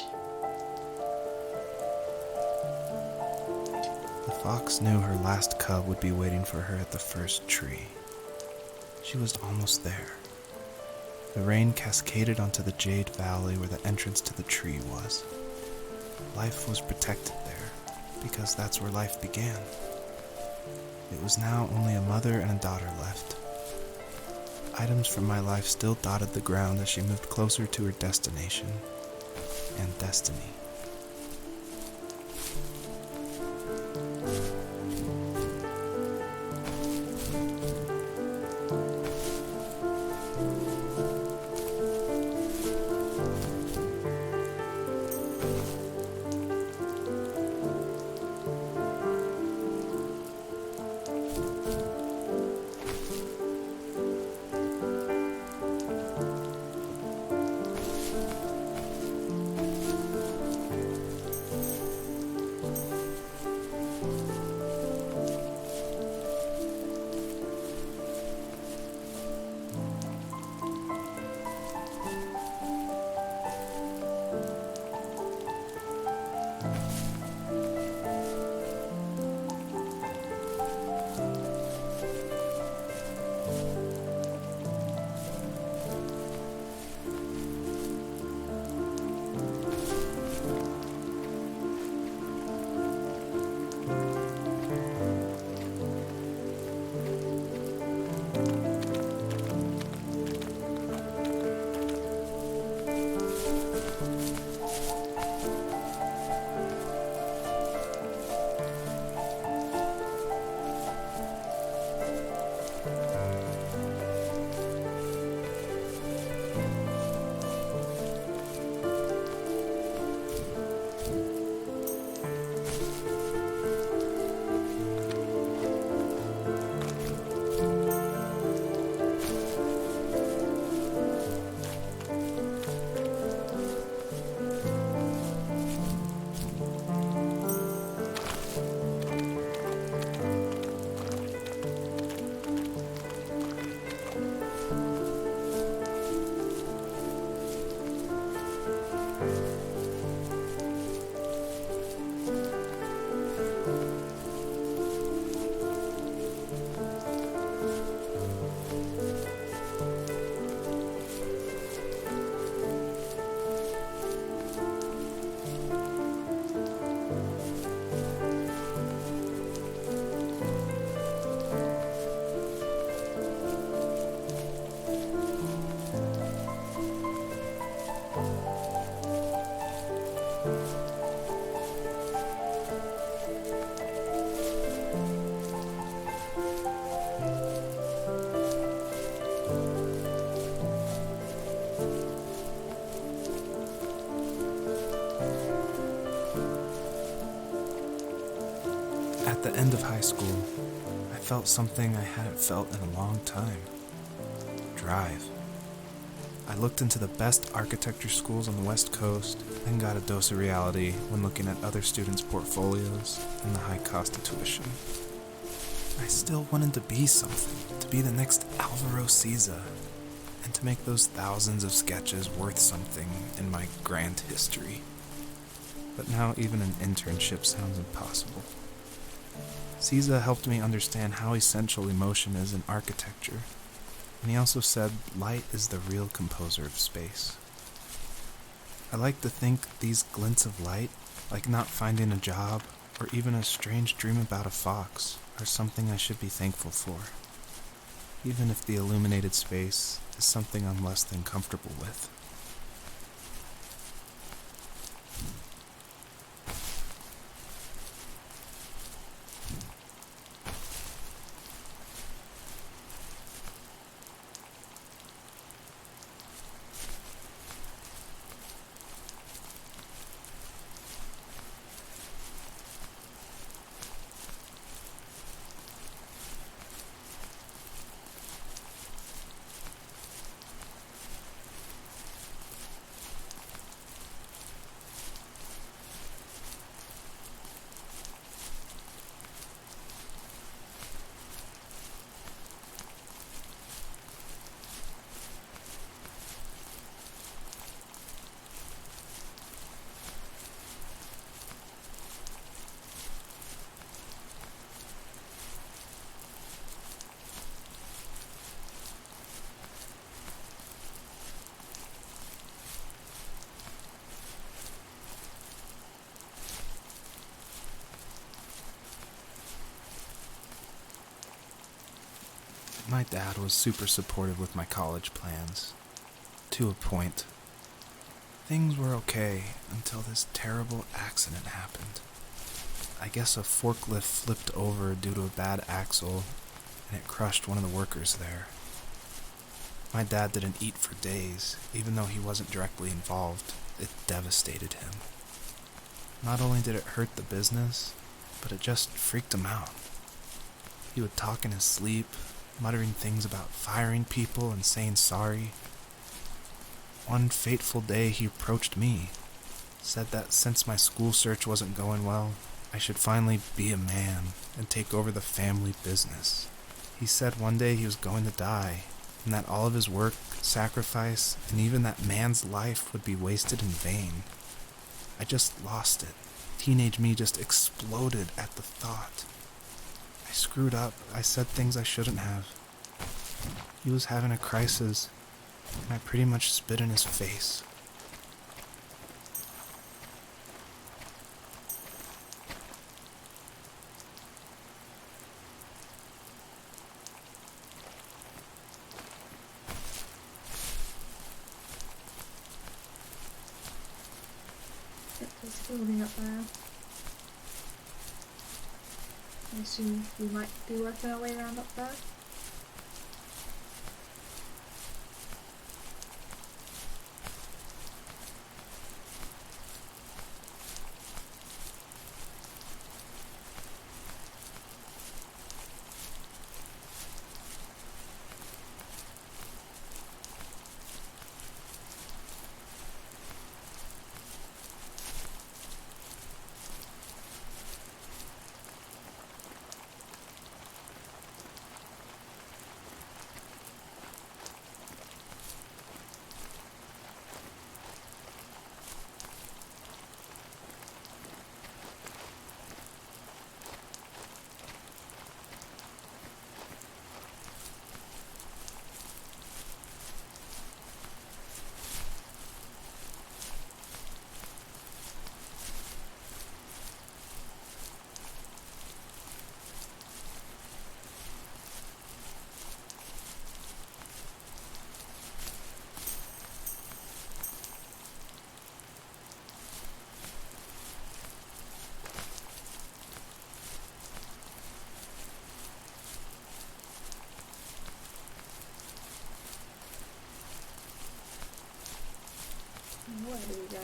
The fox knew her last cub would be waiting for her at the first tree. She was almost there. The rain cascaded onto the jade valley where the entrance to the tree was. Life was protected there, because that's where life began. It was now only a mother and a daughter left. Items from my life still dotted the ground as she moved closer to her destination and destiny. end of high school, I felt something I hadn't felt in a long time. Drive. I looked into the best architecture schools on the West Coast and got a dose of reality when looking at other students' portfolios and the high cost of tuition. I still wanted to be something, to be the next Alvaro Siza, and to make those thousands of sketches worth something in my grand history. But now even an internship sounds impossible. Siza helped me understand how essential emotion is in architecture, and he also said light is the real composer of space. I like to think these glints of light, like not finding a job or even a strange dream about a fox, are something I should be thankful for, even if the illuminated space is something I'm less than comfortable with. My dad was super supportive with my college plans, to a point. Things were okay until this terrible accident happened. I guess a forklift flipped over due to a bad axle, and it crushed one of the workers there. My dad didn't eat for days, even though he wasn't directly involved. It devastated him. Not only did it hurt the business, but it just freaked him out. He would talk in his sleep, muttering things about firing people and saying sorry. One fateful day he approached me, said that since my school search wasn't going well, I should finally be a man and take over the family business. He said one day he was going to die, and that all of his work, sacrifice, and even that man's life would be wasted in vain. I just lost it. Teenage me just exploded at the thought. I screwed up. I said things I shouldn't have. He was having a crisis, and I pretty much spit in his face. There's a building up there. I assume we might be working our way around up there. Where do we go?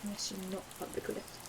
Unless you're not up the cliff.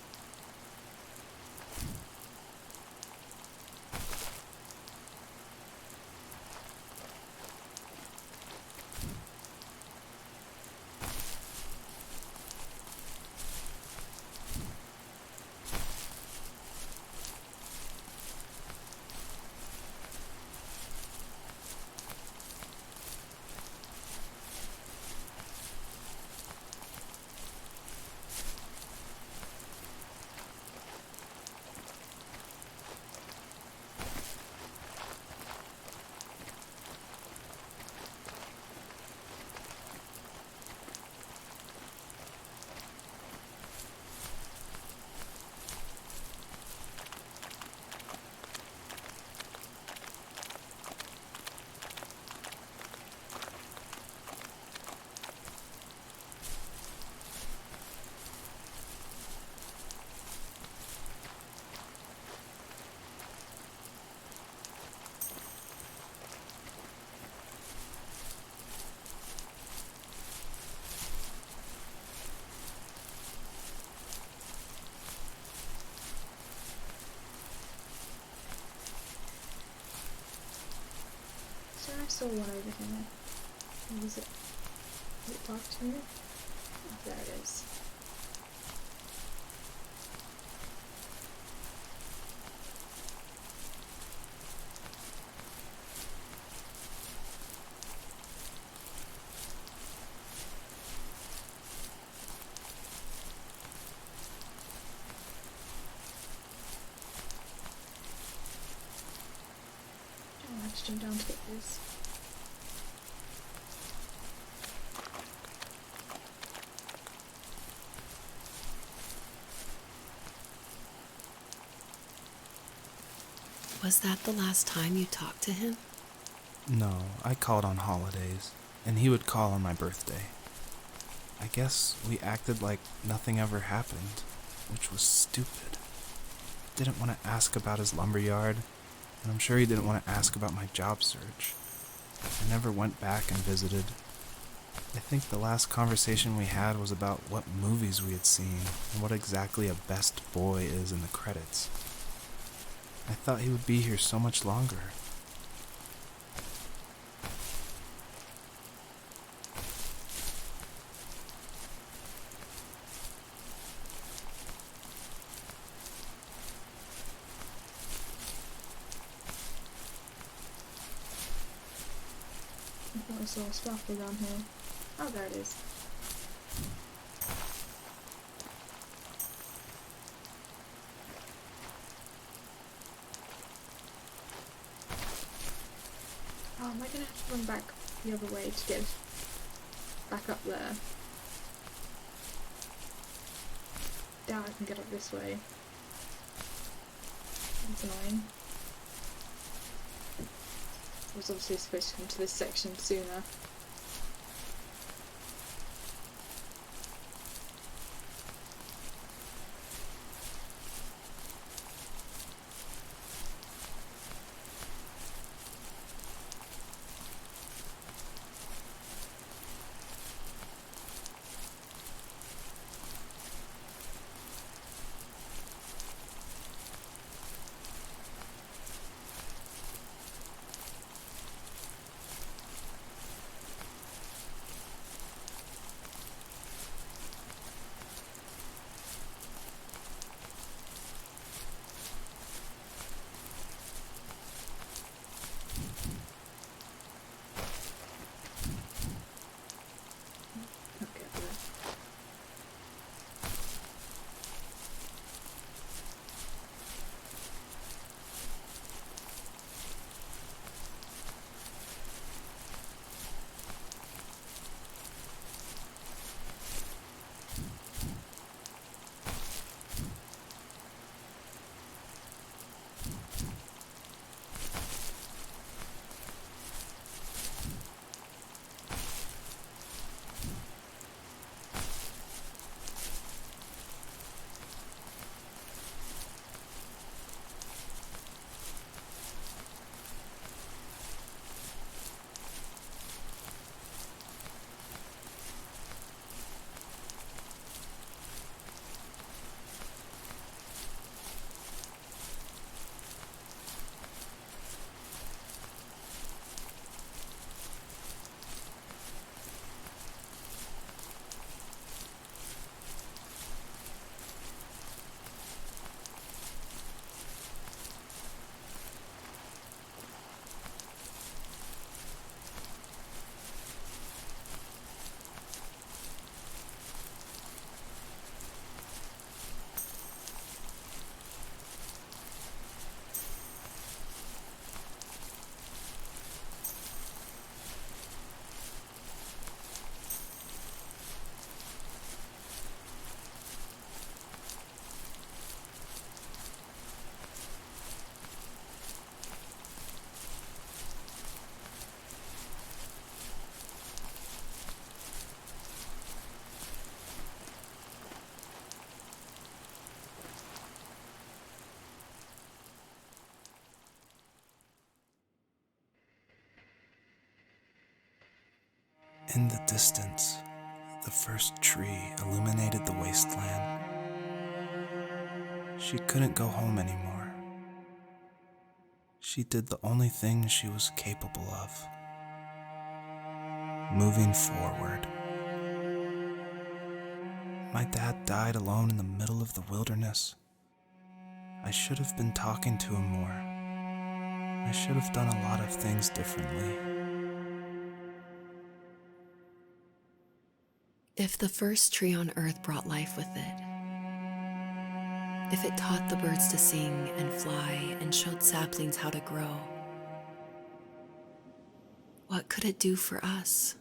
So I saw one over here. What was it? Is it dark to me? Oh, there it is. Oh, I have to jump down to get this. Was that the last time you talked to him? No, I called on holidays, and he would call on my birthday. I guess we acted like nothing ever happened, which was stupid. Didn't want to ask about his lumberyard, and I'm sure he didn't want to ask about my job search. I never went back and visited. I think the last conversation we had was about what movies we had seen and what exactly a best boy is in the credits. I thought he would be here so much longer. I thought I saw a sparkle down here. Oh, there it is. Oh, am I gonna have to run back the other way to get back up there? Doubt I can get up this way. That's annoying. I was obviously supposed to come to this section sooner. In the distance, the first tree illuminated the wasteland. She couldn't go home anymore. She did the only thing she was capable of: moving forward. My dad died alone in the middle of the wilderness. I should have been talking to him more. I should have done a lot of things differently. If the first tree on earth brought life with it, if it taught the birds to sing and fly and showed saplings how to grow, what could it do for us?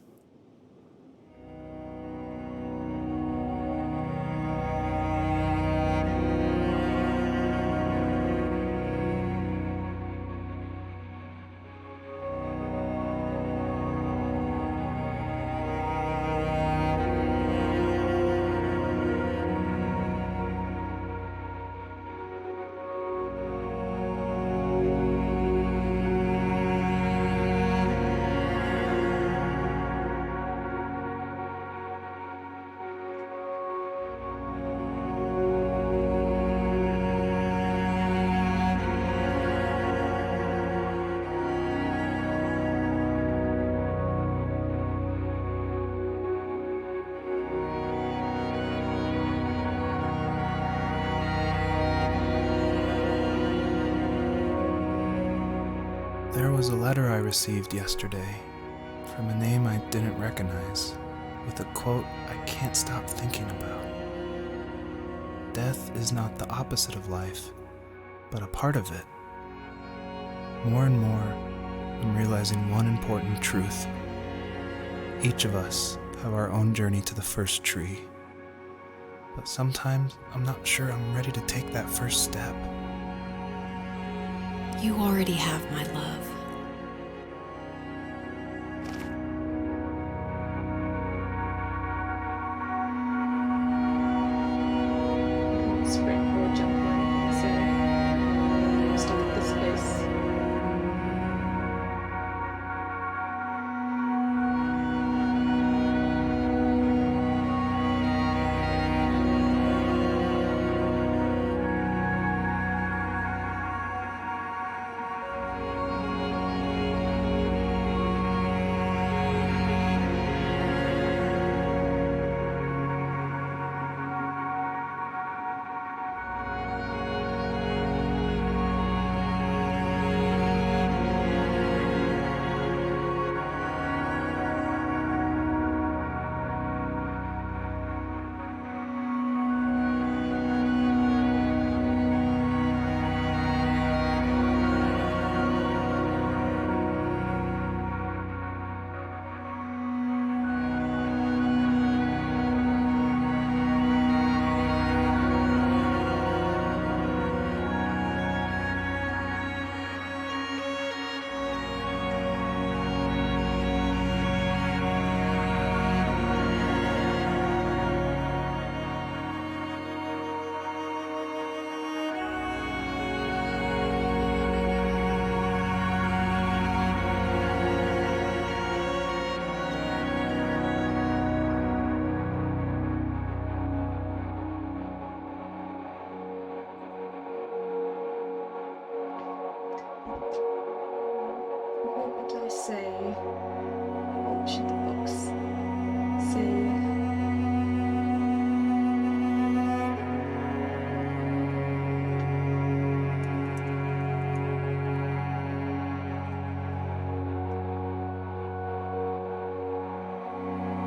There was a letter I received yesterday from a name I didn't recognize, with a quote I can't stop thinking about. Death is not the opposite of life, but a part of it. More and more, I'm realizing one important truth. Each of us have our own journey to the first tree, but sometimes I'm not sure I'm ready to take that first step. You already have my love. Can't sprint or jump or anything, so I'm stuck at this place. What would I say? What should the box say?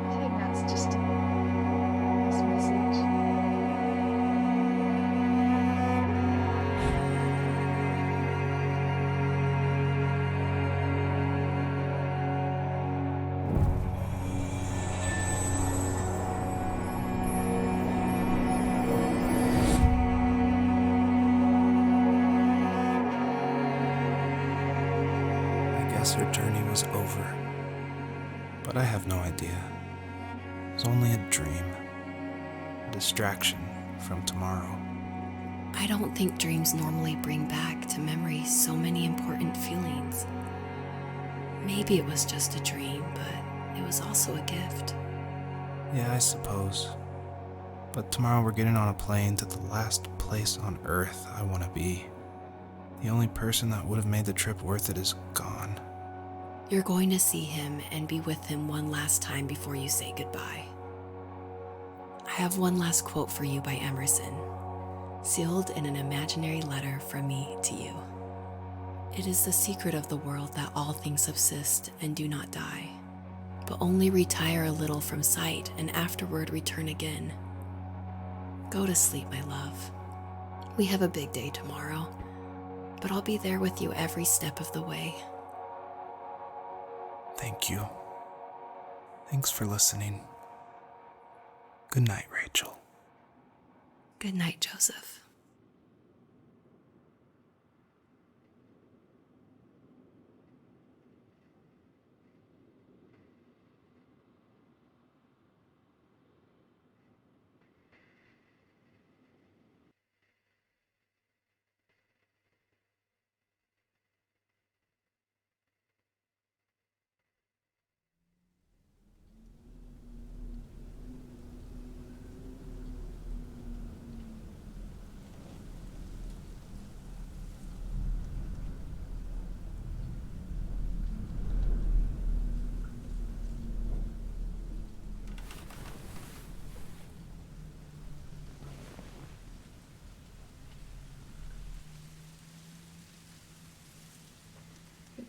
I think that's just a nice message. I guess her journey was over, but I have no idea. It was only a dream, a distraction from tomorrow. I don't think dreams normally bring back to memory so many important feelings. Maybe it was just a dream, but it was also a gift. Yeah, I suppose. But tomorrow we're getting on a plane to the last place on Earth I want to be. The only person that would have made the trip worth it is gone. You're going to see him and be with him one last time before you say goodbye. I have one last quote for you by Emerson, sealed in an imaginary letter from me to you. It is the secret of the world that all things subsist and do not die, but only retire a little from sight and afterward return again. Go to sleep, my love. We have a big day tomorrow, but I'll be there with you every step of the way. Thank you. Thanks for listening. Good night, Rachel. Good night, Joseph.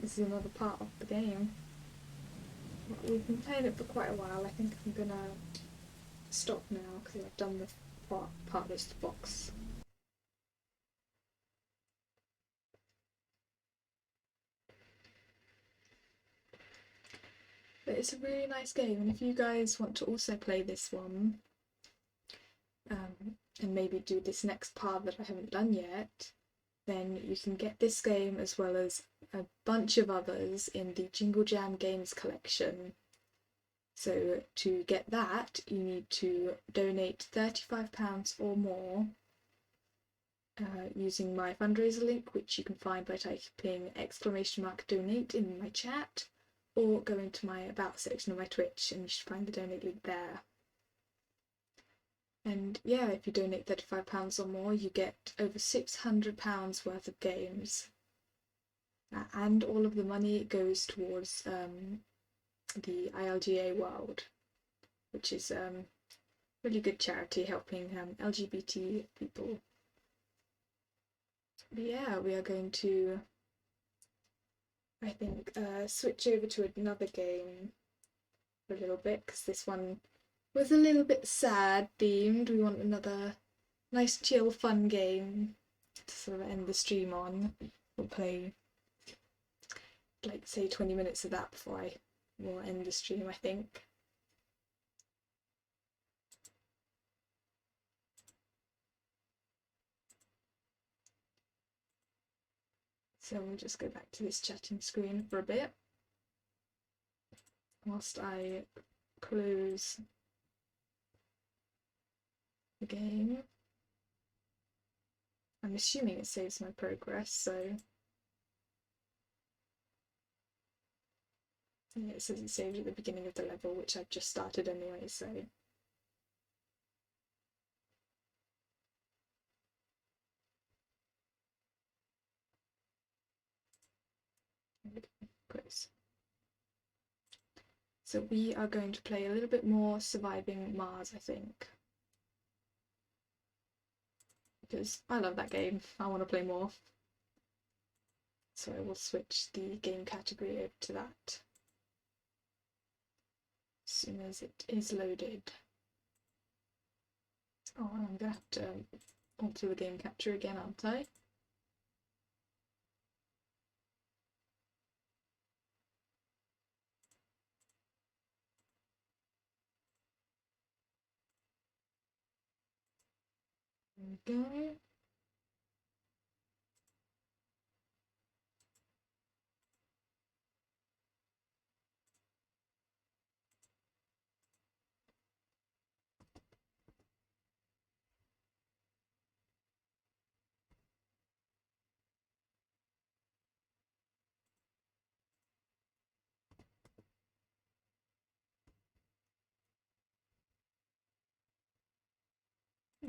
This is another part of the game. We've been playing it for quite a while. I think I'm gonna stop now because I've done the part that's the box. But it's a really nice game, and if you guys want to also play this one, and maybe do this next part that I haven't done yet, then you can get this game as well as a bunch of others in the Jingle Jam Games collection. So to get that, you need to donate £35 or more using my fundraiser link, which you can find by typing !donate in my chat, or go into my about section of my Twitch and you should find the donate link there. And yeah, if you donate £35 or more, you get over £600 worth of games. And all of the money goes towards the ILGA World, which is really good charity helping LGBT people. But yeah, we are going to, I think, switch over to another game for a little bit, because this one was a little bit sad themed. We want another nice, chill, fun game to sort of end the stream on. We'll play, like, say 20 minutes of that before I will end the stream, I think. So we'll just go back to this chatting screen for a bit whilst I close the game. I'm assuming it saves my progress, so yeah, it says it saved at the beginning of the level, which I've just started anyway, so close. So we are going to play a little bit more Surviving Mars, I think, because I love that game. I want to play more. So I will switch the game category over to that as soon as it is loaded. Oh, and I'm going to have to alter the game capture again, aren't I? There we go.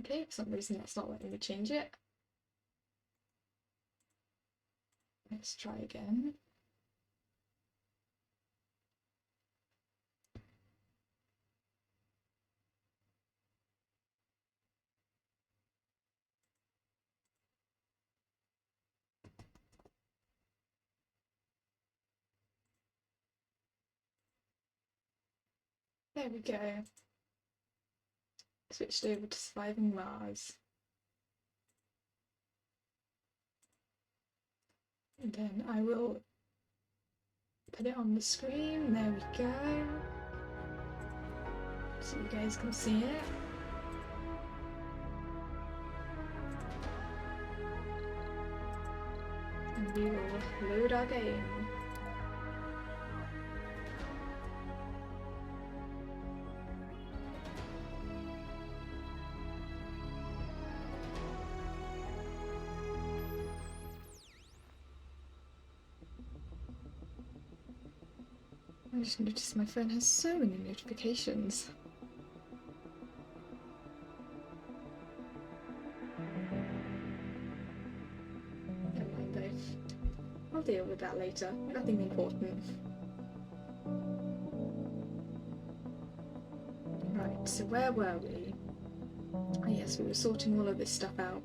Okay, for some reason that's not letting me change it. Let's try again. There we go. Switched over to surviving Mars. And then I will put it on the screen. There we go. So you guys can see it. And we will load our game. I just noticed my phone has so many notifications. Never mind though. I'll deal with that later. Nothing important. Right, so where were we? Oh yes, we were sorting all of this stuff out.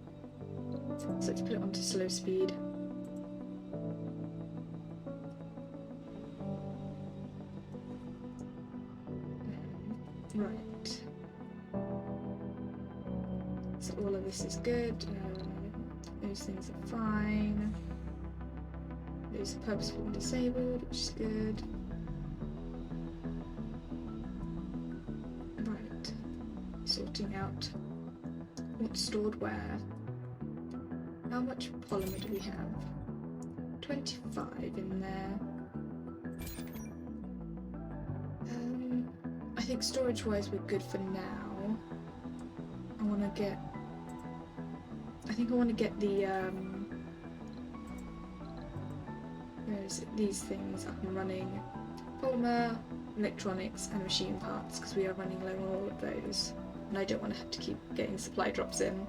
So let's put it onto slow speed. Right. So all of this is good. Those things are fine. Those are purposefully disabled, which is good. Right. Sorting out what's stored where. How much polymer do we have? 25 in there. I think storage-wise we're good for now. I think I want to get the where is it? These things up and running. Polymer, electronics and machine parts, because we are running low on all of those. And I don't want to have to keep getting supply drops in.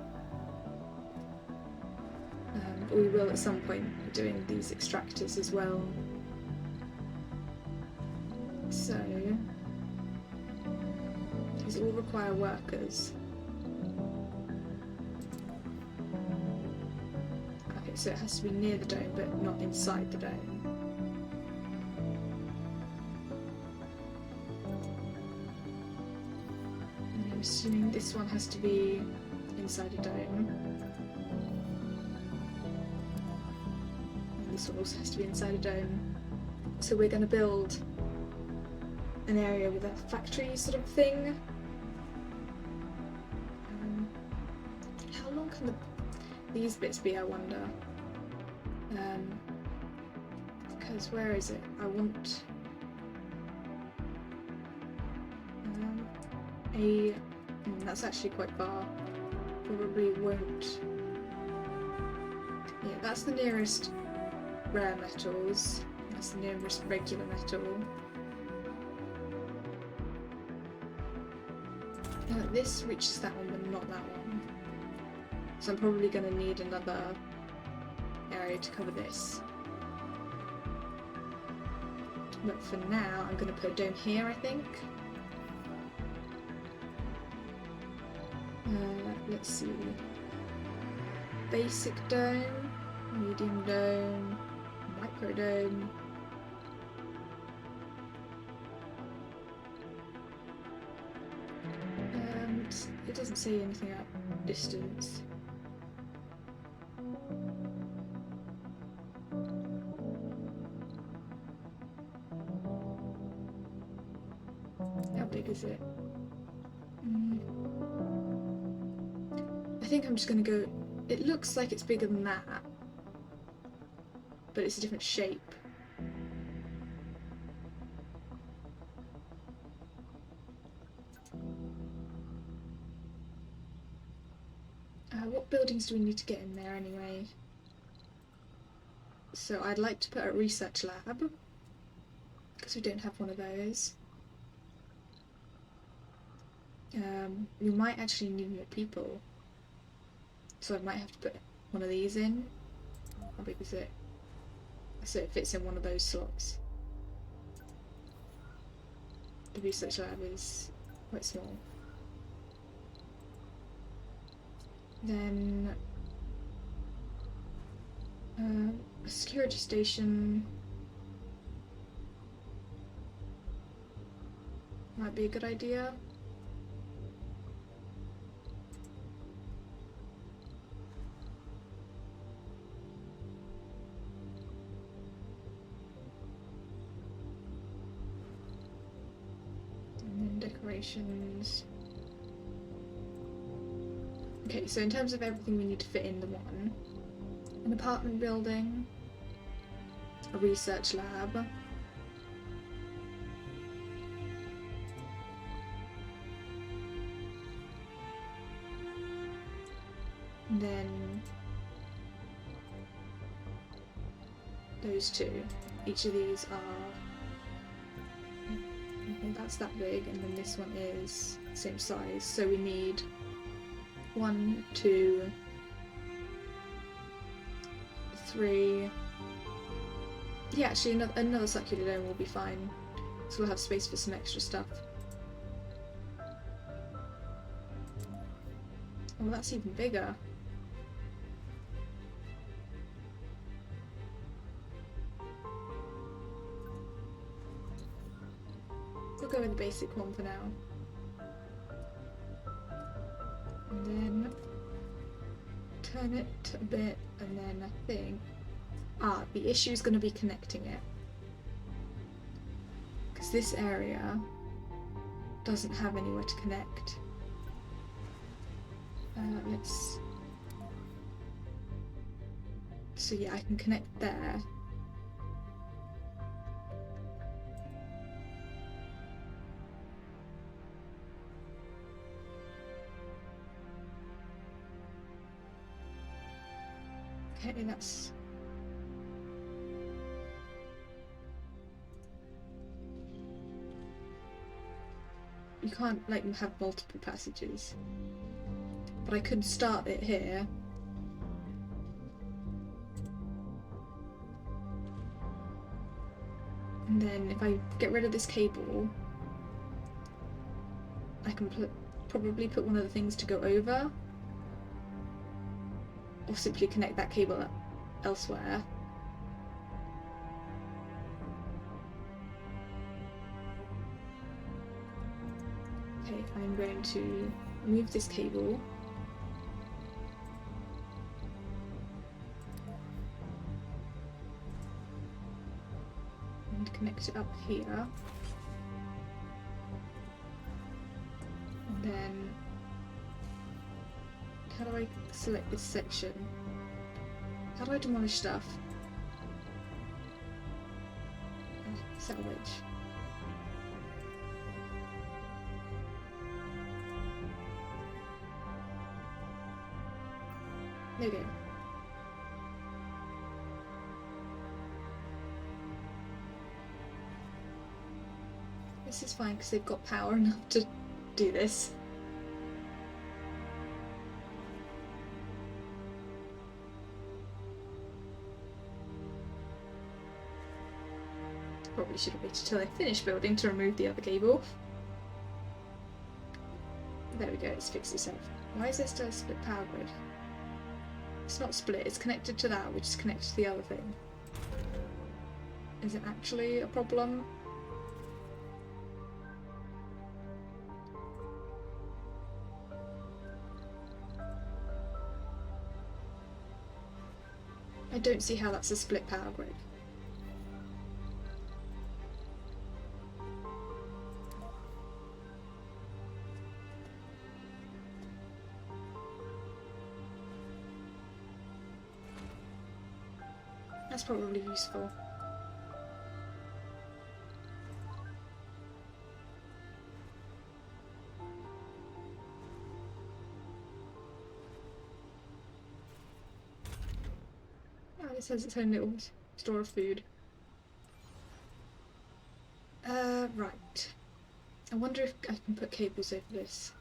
But we will at some point be doing these extractors as well. So these all require workers. Okay, so it has to be near the dome but not inside the dome. And I'm assuming this one has to be inside a dome. And this one also has to be inside a dome. So we're going to build an area with a factory sort of thing. How long can these bits be, I wonder? Because where is it? I want that's actually quite far. Probably won't. Yeah, that's the nearest rare metals. That's the nearest regular metal. This reaches that one, but not that one. So I'm probably going to need another area to cover this. But for now, I'm going to put a dome here, I think. Let's see. Basic dome, medium dome, micro dome. It doesn't say anything about distance. How big is it? I think I'm just going to go... It looks like it's bigger than that, but it's a different shape. What buildings do we need to get in there anyway? So I'd like to put a research lab, because we don't have one of those. We might actually need more people. So I might have to put one of these in. How big is it? So it fits in one of those slots. The research lab is quite small. Then a security station might be a good idea. And then decorations. Okay, so in terms of everything we need to fit in the one, an apartment building, a research lab, and then those two. Each of these are, okay, that's that big, and then this one is the same size, so we need 1, 2, 3. Yeah, actually another circular dome will be fine, so we'll have space for some extra stuff. Oh, that's even bigger. We'll go with the basic one for now. And then turn it a bit, and then I think... the issue is going to be connecting it. Because this area doesn't have anywhere to connect. So yeah, I can connect there. Okay, that's... You can't, like, have multiple passages. But I could start it here. And then if I get rid of this cable, I can probably put one of the things to go over. Or simply connect that cable elsewhere. Okay, I'm going to move this cable. And connect it up here. And then how do I select this section? How do I demolish stuff? Salvage. There we go. This is fine because they've got power enough to do this. Probably should have waited till I finished building to remove the other cable. There we go, it's fixed itself. Why is there still a split power grid? It's not split, it's connected to that, which is connected to the other thing. Is it actually a problem? I don't see how that's a split power grid. That's probably useful. Oh, this has its own little store of food. Right. I wonder if I can put cables over this.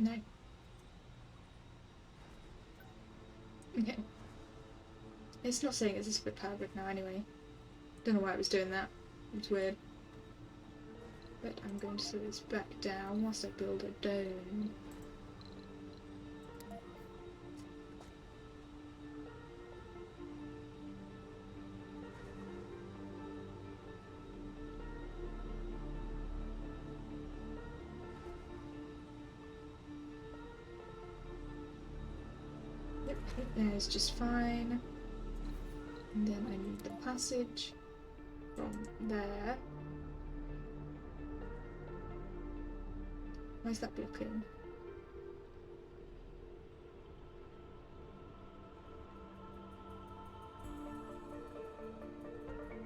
No. Okay. It's not saying it's a split power grid now anyway. Don't know why it was doing that. It's weird. But I'm going to slow this back down whilst I build a dome. Yep, there's just fine. And then I need the passage from there. Why is that blocking?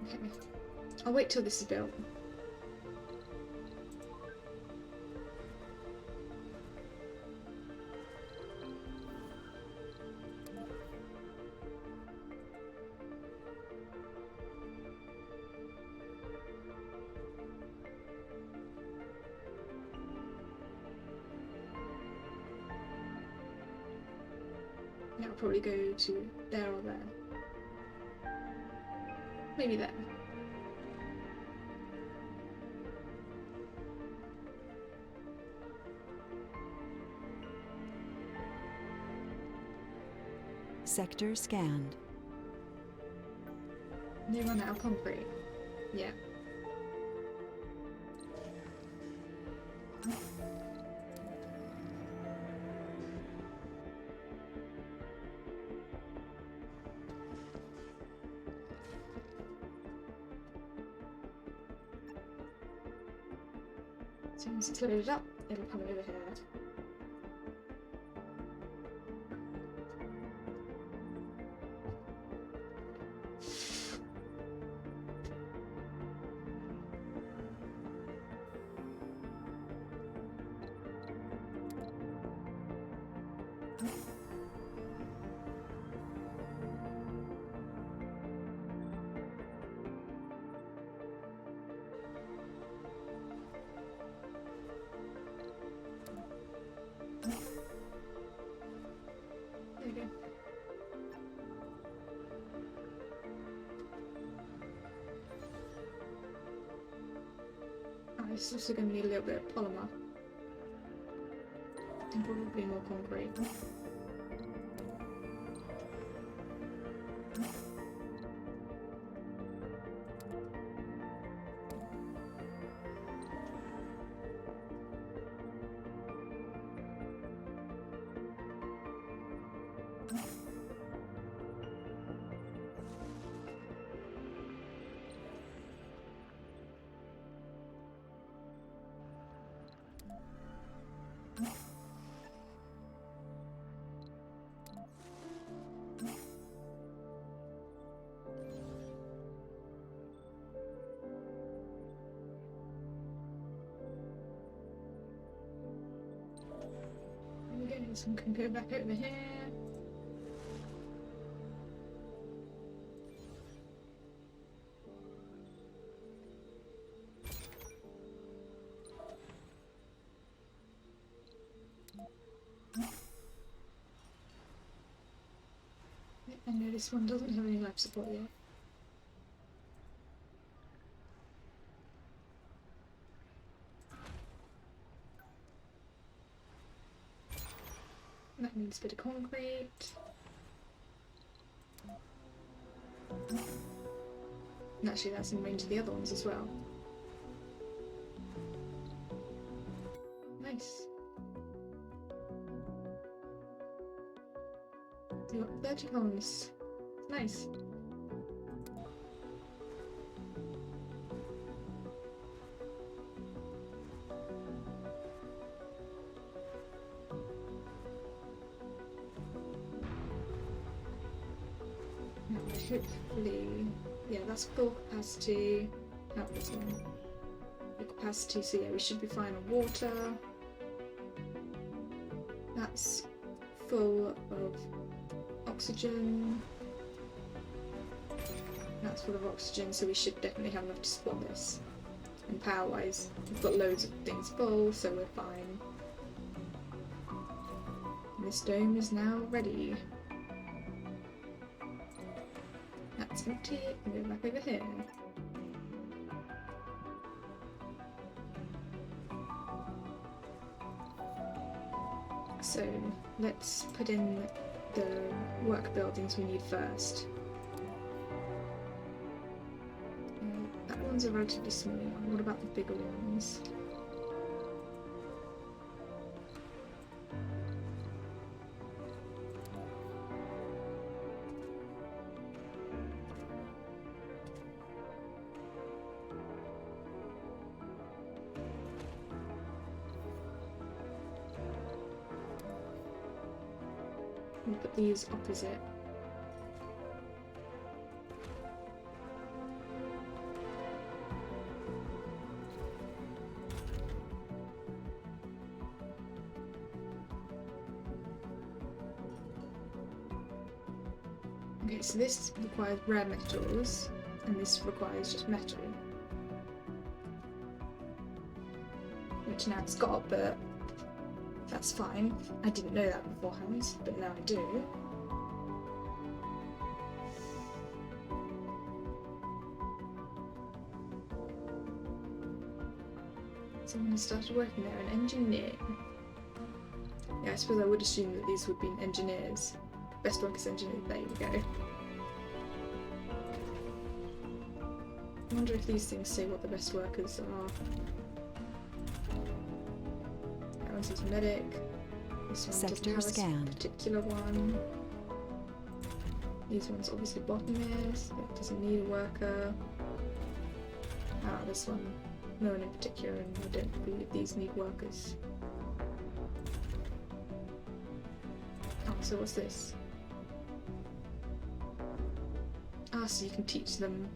Okay. I'll wait till this is built. Yeah, I'll probably go to there or there. Maybe there. Sector scanned. They run out of concrete. Yeah. As soon as it's loaded up, it'll come over here. There we go. Oh, it's also going to need a little bit of polymer. And probably more concrete. This one can go back over here. I know this one doesn't have any life support yet. That needs a bit of concrete. And actually that's in range of the other ones as well. Nice. You got 30 columns. Nice. Hopefully, yeah, that's full capacity. Not this one. Full capacity, so yeah, we should be fine on water. That's full of oxygen. That's full of oxygen, so we should definitely have enough to support this. And power-wise, we've got loads of things full, so we're fine. this dome is now ready. That's empty, and go back over here. So let's put in the work buildings we need first. That one's a relatively small one. What about the bigger ones? We'll put these opposite. Okay, so this requires rare metals, and this requires just metal. Which now it's got, but that's fine. I didn't know that beforehand, but now I do. Someone has started working there, an engineer. Yeah, I suppose I would assume that these would be engineers. Best workers engineer, there you go. I wonder if these things say what the best workers are. That one says medic. This one Sector doesn't have scanned. a particular one. These ones obviously bottomist. It doesn't need a worker. Ah, this one. No one in particular, and I don't believe these need workers. Oh, so what's this? Ah, so you can teach them.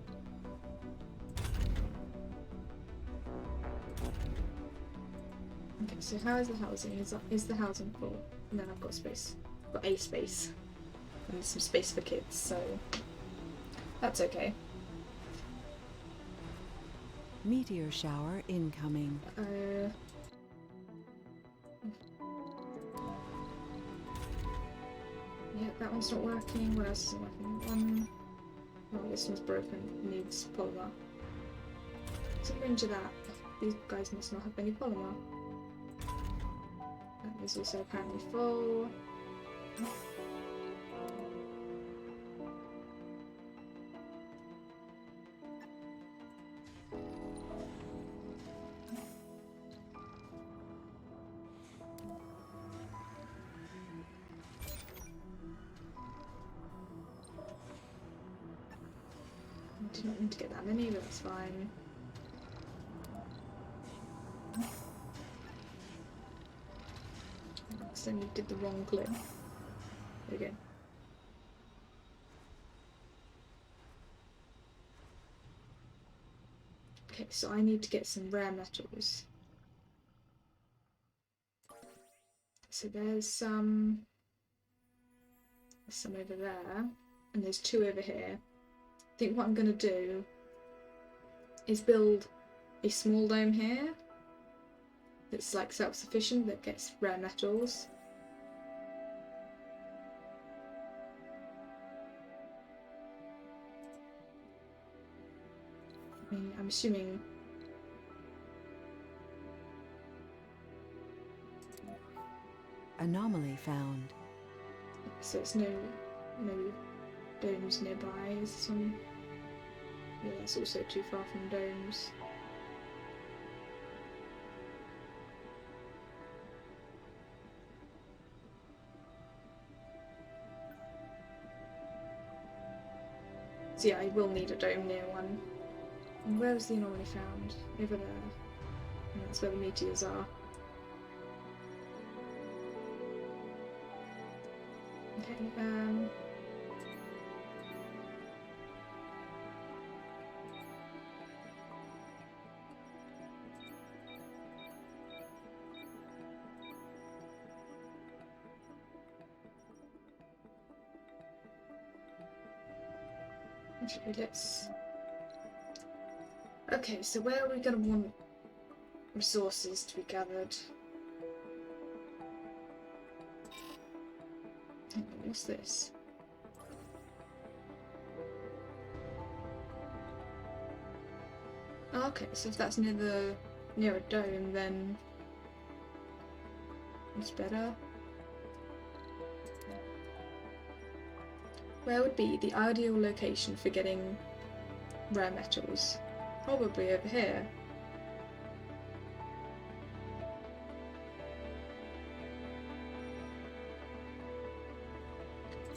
Okay, so how is the housing? Is the housing full? And then I've got space. I've got a space. And some space for kids, so that's okay. Meteor shower incoming. Yeah, that one's not working. What else isn't working? One. Oh, this one's broken. It needs polymer. So into that. These guys must not have any polymer. That is also apparently full. I didn't need to get that many, but that's fine. Accidentally did the wrong clip. There we go. Okay, so I need to get some rare metals. So there's some over there, and there's two over here. I think what I'm going to do is build a small dome here that's like self-sufficient, that gets rare metals. I mean, I'm assuming Anomaly found. so. It's no domes nearby. Is this one? Yeah, it's also too far from domes. So yeah, I will need a dome near one. And where was the anomaly found? Over there. And that's where the meteors are. Okay, actually, let's... Okay, so where are we going to want resources to be gathered? Hang on, what's this? Oh, okay, so if that's near a dome, then it's better. Where would be the ideal location for getting rare metals? Probably over here.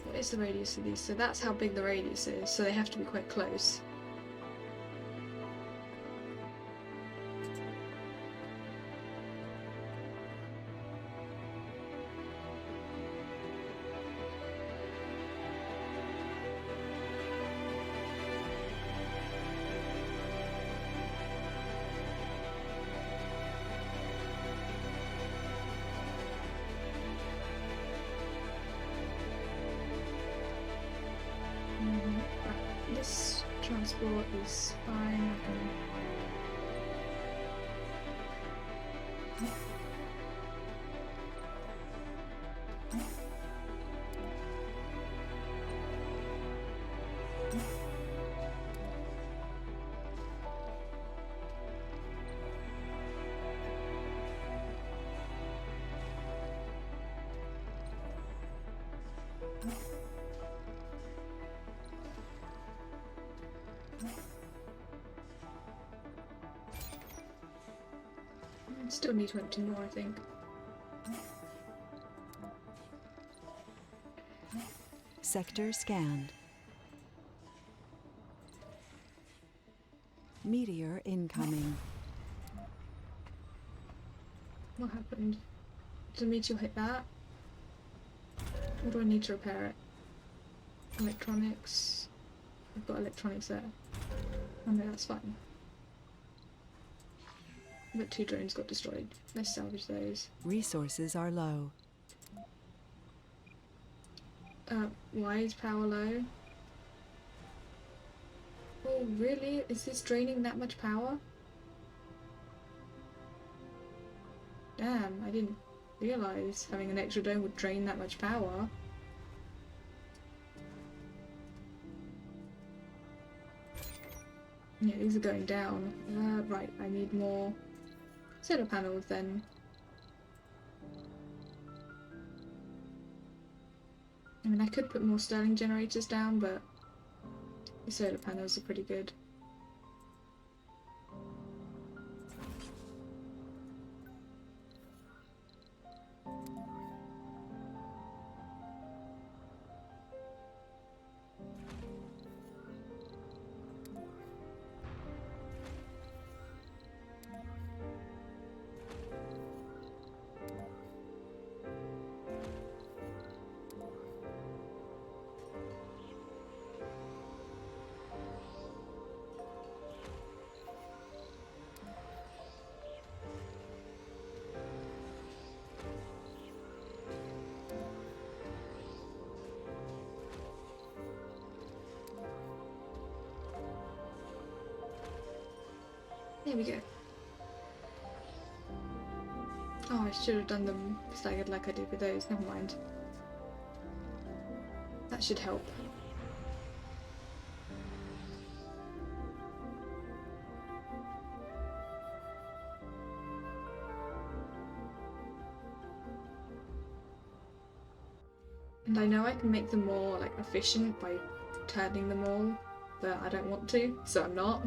What is the radius of these? So that's how big the radius is, so they have to be quite close. This transport is fine. Still need 20 more, I think. Sector scanned. Meteor incoming. What happened? Did the meteor hit that? Or do I need to repair it? Electronics. I've got electronics there. Oh no, that's fine. But 2 drones got destroyed. Let's salvage those. Resources are low. Why is power low? Oh, really? Is this draining that much power? Damn, I didn't realise having an extra dome would drain that much power. Yeah, these are going down. Right, I need more solar panels then. I mean, I could put more Stirling generators down, but the solar panels are pretty good. There we go. Oh, I should have done them staggered like I did with those. Never mind. That should help. And I know I can make them more like efficient by turning them all, but I don't want to, so I'm not.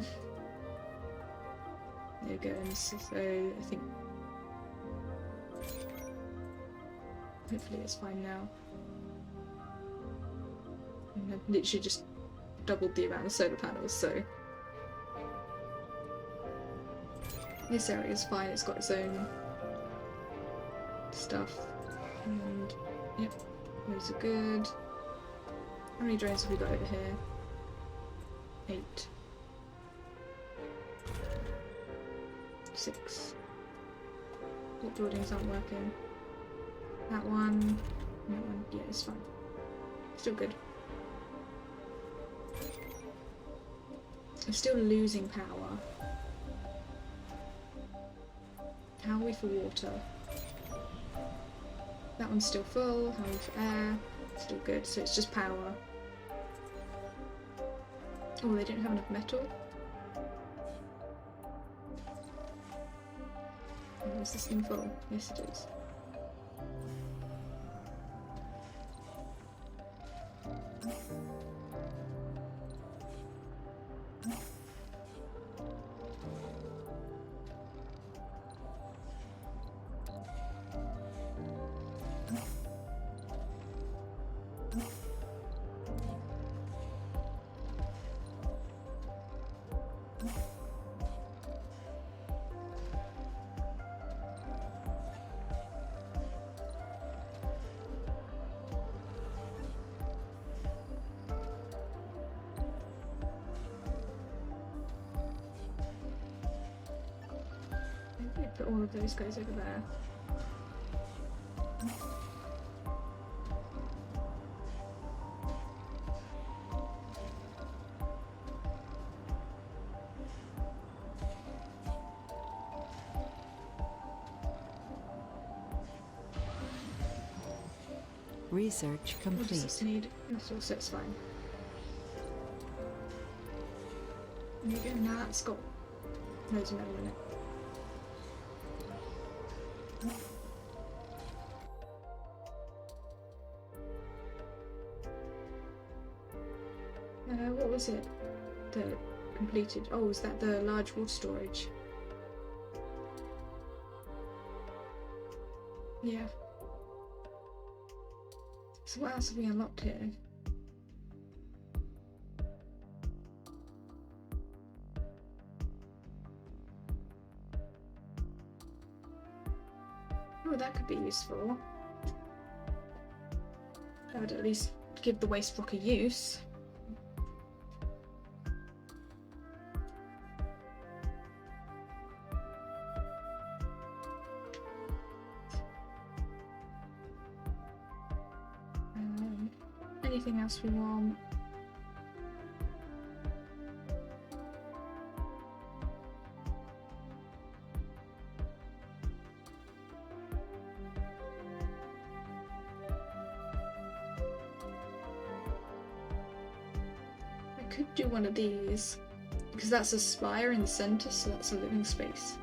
There we go, and so I think hopefully it's fine now. And I've literally just doubled the amount of solar panels, so this area is fine, it's got its own stuff. And yep, those are good. How many drones have we got over here? 8. 6. What buildings aren't working? That one. Yeah, it's fine. Still good. I'm still losing power. How are we for water? That one's still full. How are we for air? Still good, so it's just power. Oh, they don't have enough metal? Oh, is this thing full? Yes, it is. Maybe put all of those guys over there. Research What does complete. this need? Metal, so it's fine. There you go, now that's got loads of metal in it. What was it that completed? Oh, was that the large water storage? Yeah. So what else have we unlocked here? Oh, that could be useful. That would at least give the waste block a use. Anything else we want? I could do one of these, because that's a spire in the centre, so that's a living space.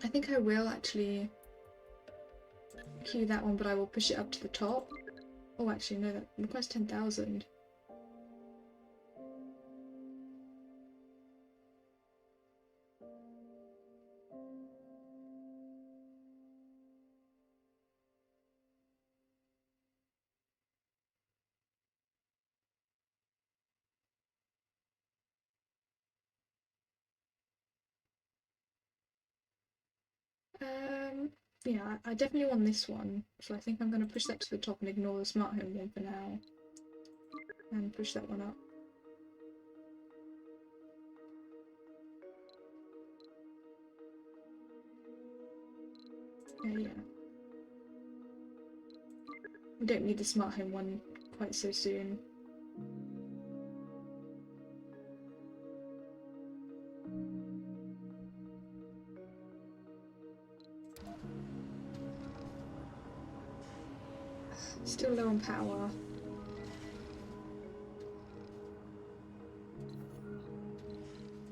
I think I will actually queue that one, but I will push it up to the top. Oh, actually, no, that requires 10,000. Yeah, I definitely want this one, so I think I'm going to push that to the top and ignore the smart home one for now. And push that one up. Yeah. We don't need the smart home one quite so soon. Still low on power.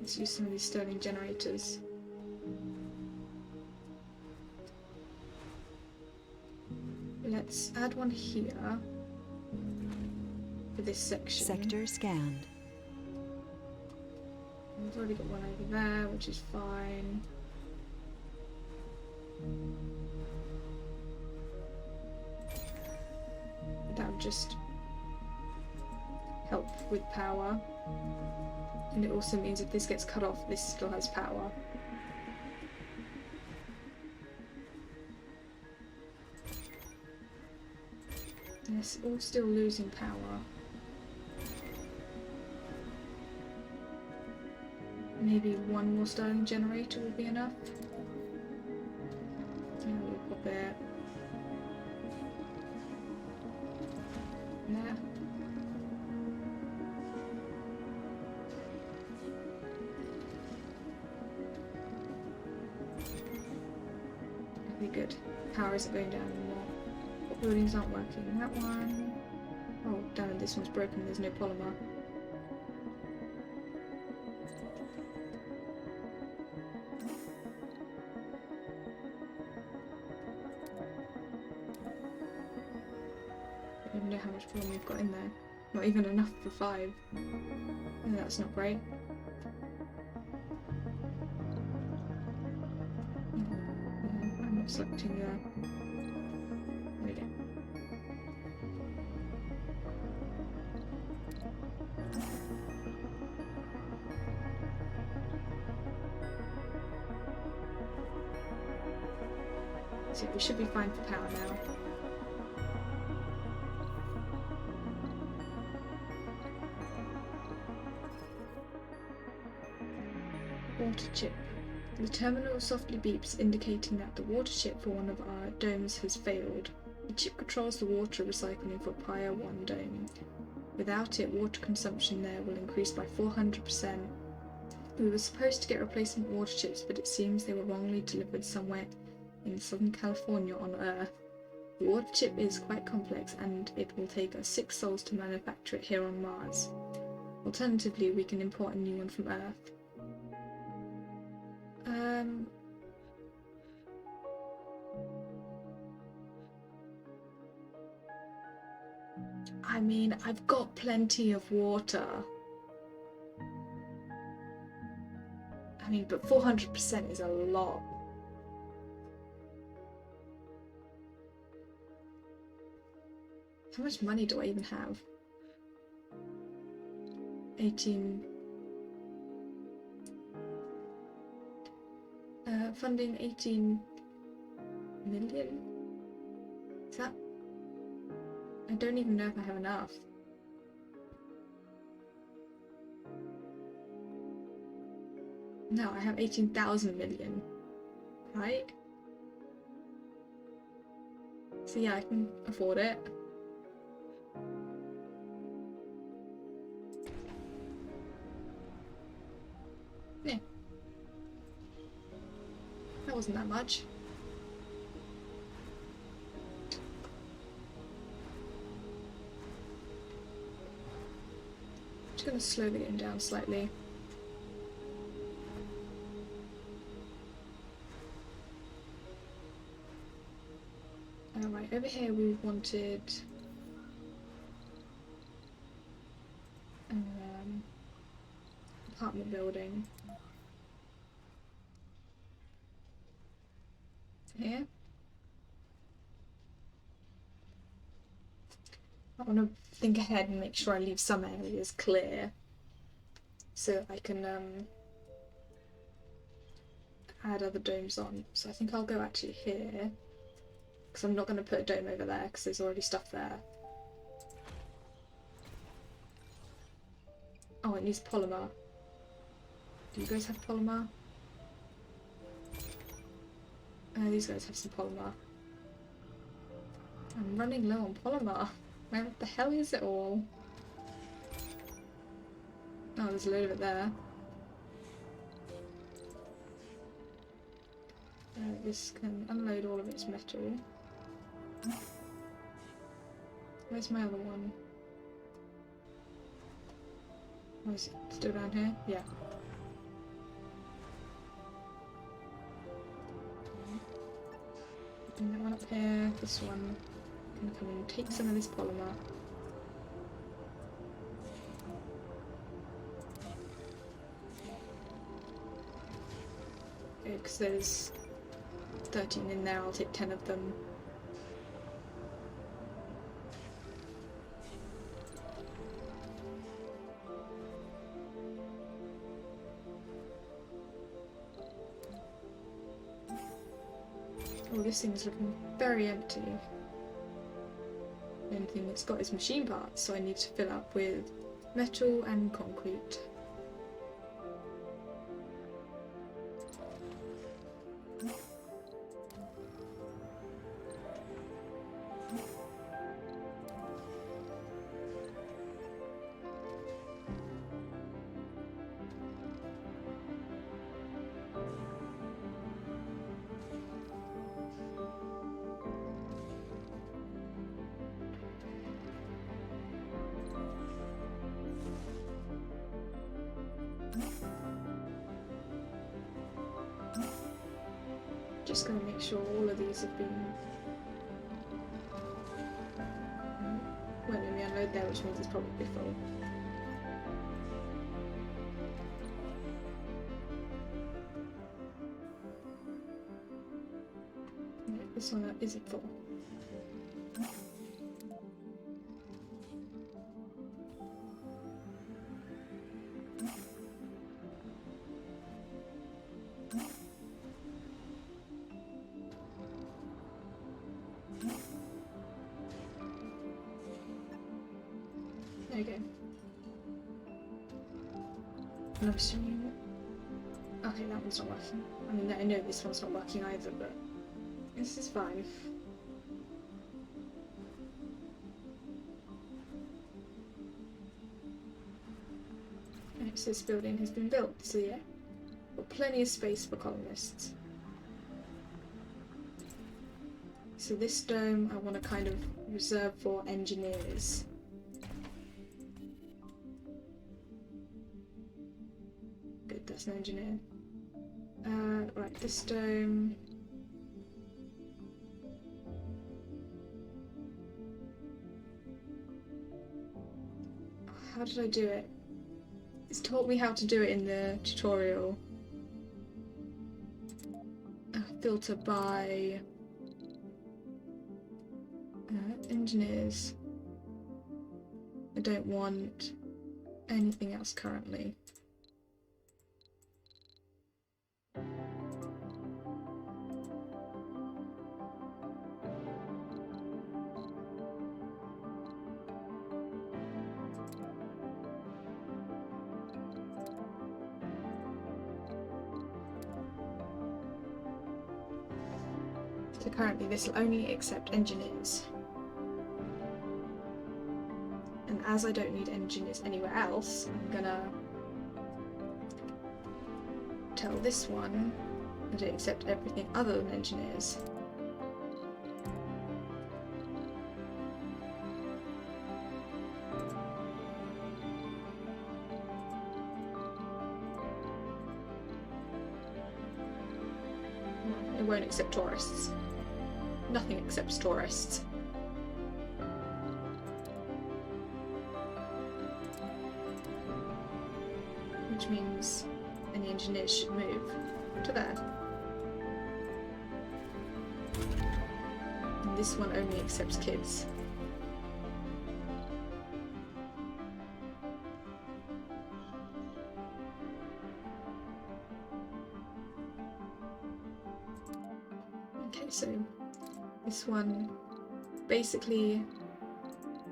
Let's use some of these Stirling generators. Let's add one here for this section. Sector scanned. We've already got one over there, which is fine. That would just help with power. And it also means if this gets cut off, this still has power. And it's all still losing power. Maybe one more Stirling generator will be enough. Yeah, we'll pop it there. Okay, good. Power isn't going down anymore. What buildings aren't working? That one. Oh, damn it, this one's broken. There's no polymer. I don't even know how much polymer we've got in there. Not even enough for 5. Oh, that's not great. I'm not selecting there we go. So we should be fine for power now. Water chip. The terminal softly beeps, indicating that the water chip for one of our domes has failed. The chip controls the water recycling for Pyre 1 dome. Without it, water consumption there will increase by 400%. We were supposed to get replacement water chips, but it seems they were wrongly delivered somewhere in Southern California on Earth. The water chip is quite complex, and it will take us 6 sols to manufacture it here on Mars. Alternatively, we can import a new one from Earth. I mean, I've got plenty of water. I mean, but 400% is a lot. How much money do I even have? 18. Funding 18 million? Is that? I don't even know if I have enough. No, I have 18,000 million. Right? So yeah, I can afford it. Yeah. That wasn't that much. Just gonna slow the game down slightly. Alright, over here we wanted apartment building. Here. I want to think ahead and make sure I leave some areas clear so I can add other domes on. So I think I'll go actually here, because I'm not going to put a dome over there because there's already stuff there. Oh, it needs polymer. Do you guys have polymer? These guys have some polymer. I'm running low on polymer. Where the hell is it all? Oh, there's a load of it there. This can unload all of its metal. Where's my other one? Oh, is it still down here? Yeah. Bring that one up here. This one can come and take some of this polymer. Okay, because there's 13 in there, I'll take 10 of them. Oh, this thing's looking very empty. In thing it's got is machine parts, so I need to fill up with metal and concrete. Just gonna make sure all of these have been. Won't let me unload there, which means it's probably full. No, this one isn't full. There you go. And I'm assuming. Okay, that one's not working. I mean, I know this one's not working either, but this is fine. Right, so this building has been built, so yeah. Got plenty of space for colonists. So this dome I want to kind of reserve for engineers. Good, that's an engineer. Right, this dome. How did I do it? It's taught me how to do it in the tutorial. Filter by engineers. I don't want anything else currently. So currently this will only accept engineers. And as I don't need engineers anywhere else, I'm gonna tell this one that it accept everything other than engineers. It won't accept tourists. Nothing accepts tourists. Which means any engineers should move to there. And this one only accepts kids. Okay, so this one, basically,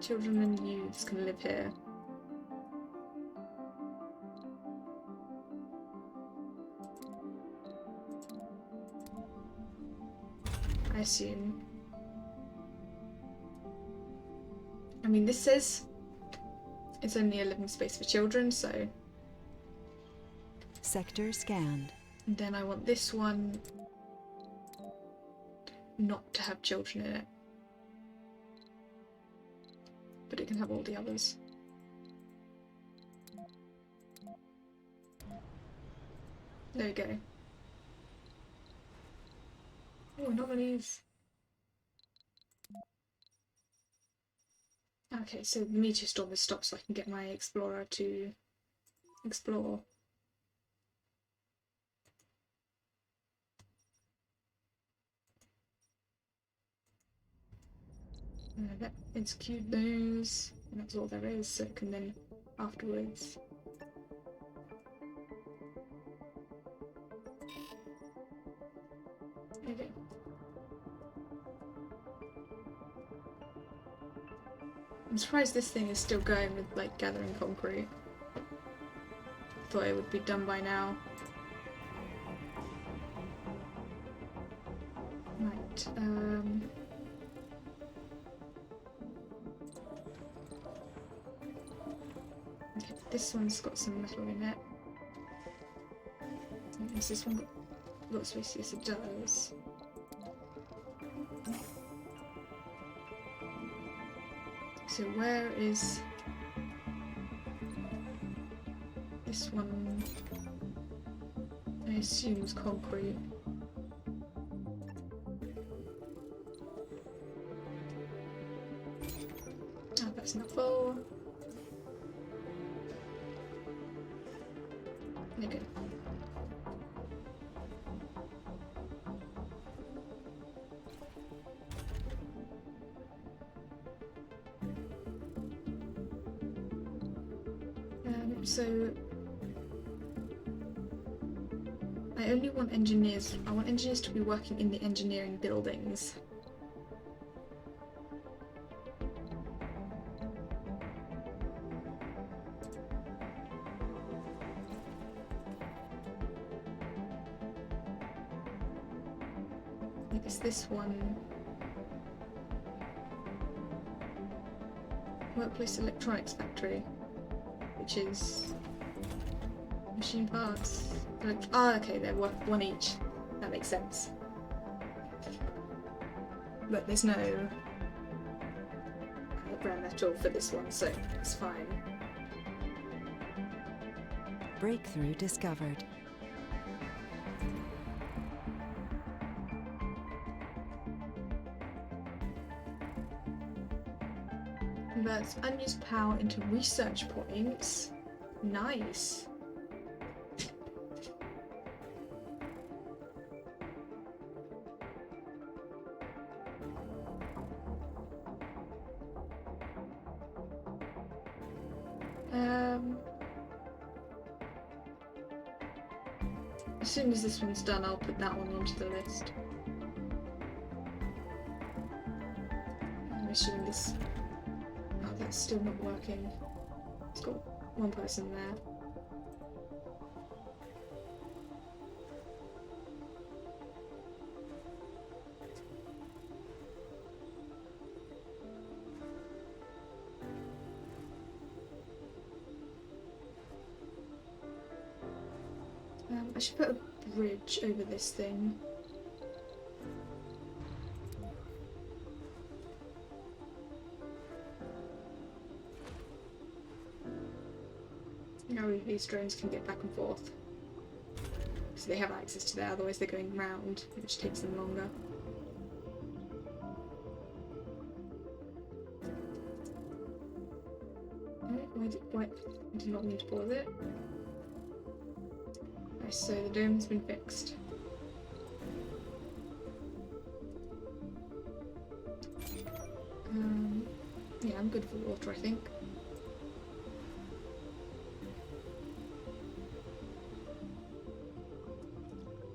children and youths can live here. I assume. I mean, this says it's only a living space for children, so. Sector scanned. And then I want this one not to have children in it. But it can have all the others. There we go. Oh, anomalies. Okay, so the meteor storm has stopped so I can get my explorer to explore. Let's execute those, and that's all there is, so it can then afterwards. Okay. I'm surprised this thing is still going with like gathering concrete. Thought it would be done by now. Right, okay, this one's got some metal in it. Has this one got space? Yes, it does. So where is this one? I assume it's concrete. Oh, that's not full. Okay. So I only want engineers. I want engineers to be working in the engineering buildings. I guess this one. Workplace electronics factory, which is machine parts. Ah, okay, they're one each. That makes sense. But there's no rare metal for this one, so it's fine. Breakthrough discovered. Converts unused power into research points. Nice. As soon as this one's done, I'll put that one onto the list. I'm assuming this... Oh, that's still not working. It's got one person there. I should put a bridge over this thing. Now these drones can get back and forth. So they have access to that, otherwise they're going round, which takes them longer. Why did not mean to pause it. Right, so the dome has been fixed. Yeah, I'm good for water, I think.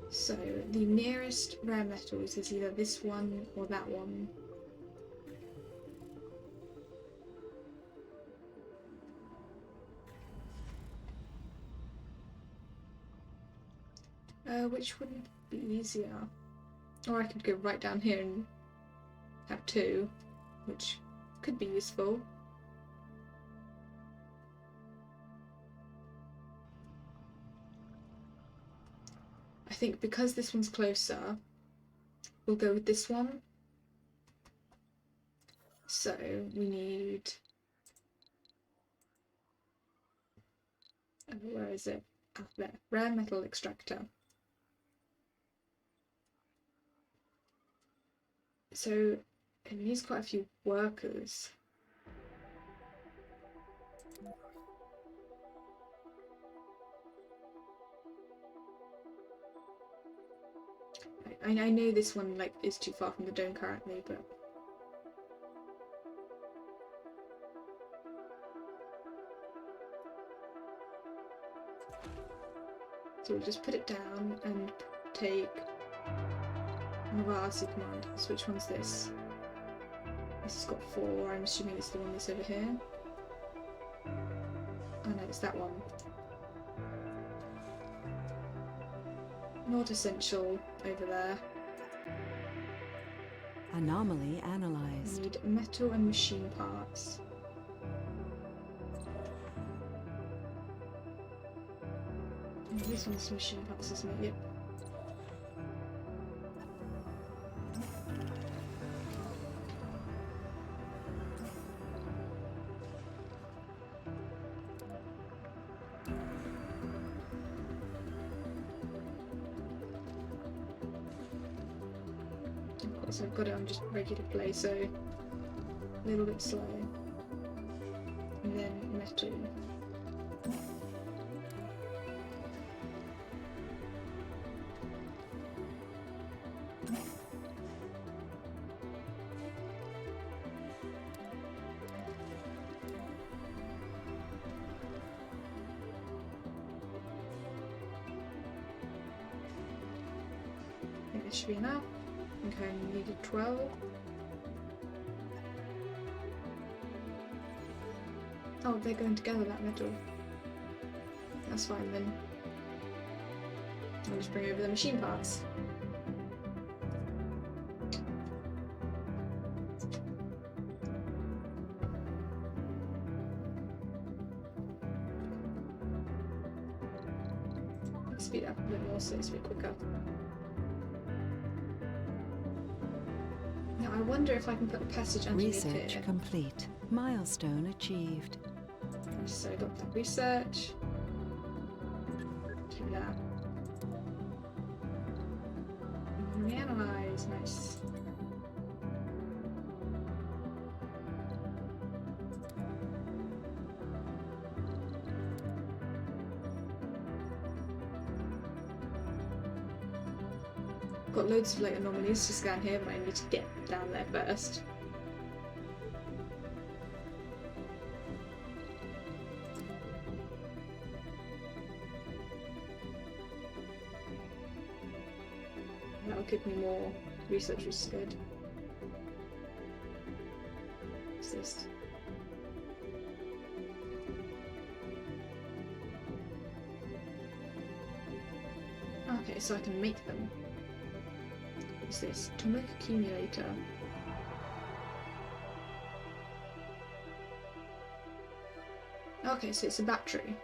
So, the nearest rare metals is either this one or that one. Which would be easier? Or I could go right down here and have two, which could be useful. I think because this one's closer, we'll go with this one. So we need... where is it? Ah, there. Rare metal extractor. So it needs quite a few workers. I know this one is too far from the dome currently, but so we'll just put it down and take one of our RC commanders. Which one's this? This has got 4. I'm assuming it's the one that's over here. Oh no, it's that one. Not essential over there. Anomaly analyzed. Need metal and machine parts. Oh, this one's machine parts, isn't it? Yep. Of course, I've got it on just regular play, so a little bit slow. And then metal. I think this should be enough. Okay, I needed 12. Oh, they're going together, that metal. That's fine then. I'll just bring over the machine parts. Speed up a bit more so it's a bit quicker. Now I wonder if I can put a passage underneath Research here. complete. Milestone achieved. So I got that research. Do that. Reanalyze, nice. Got loads of like anomalies to scan here, but I need to get down there first. That'll give me more research, which is good. What's this? Okay, so I can make them. What's this? Atomic accumulator. Okay, so it's a battery.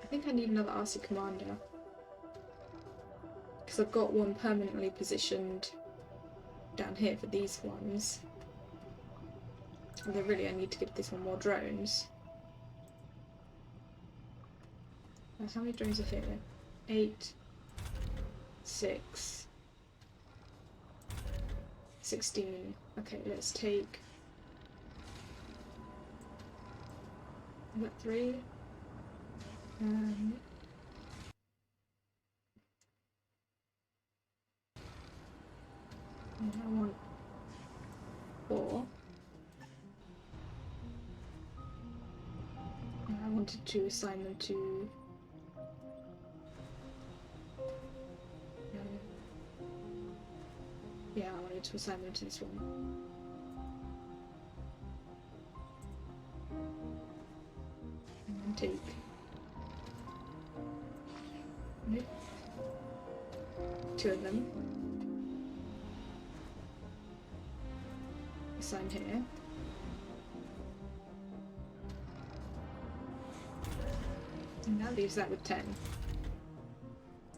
I think I need another RC commander. Because I've got one permanently positioned down here for these ones. Although really I need to give this one more drones. How many drones are here? 8, 6, 16. Okay, let's take... Is that 3? And I want 4. And I wanted to assign them to... yeah, I wanted to assign them to this one. And then take... nope. 2 of them. Assign here. And that leaves that with 10.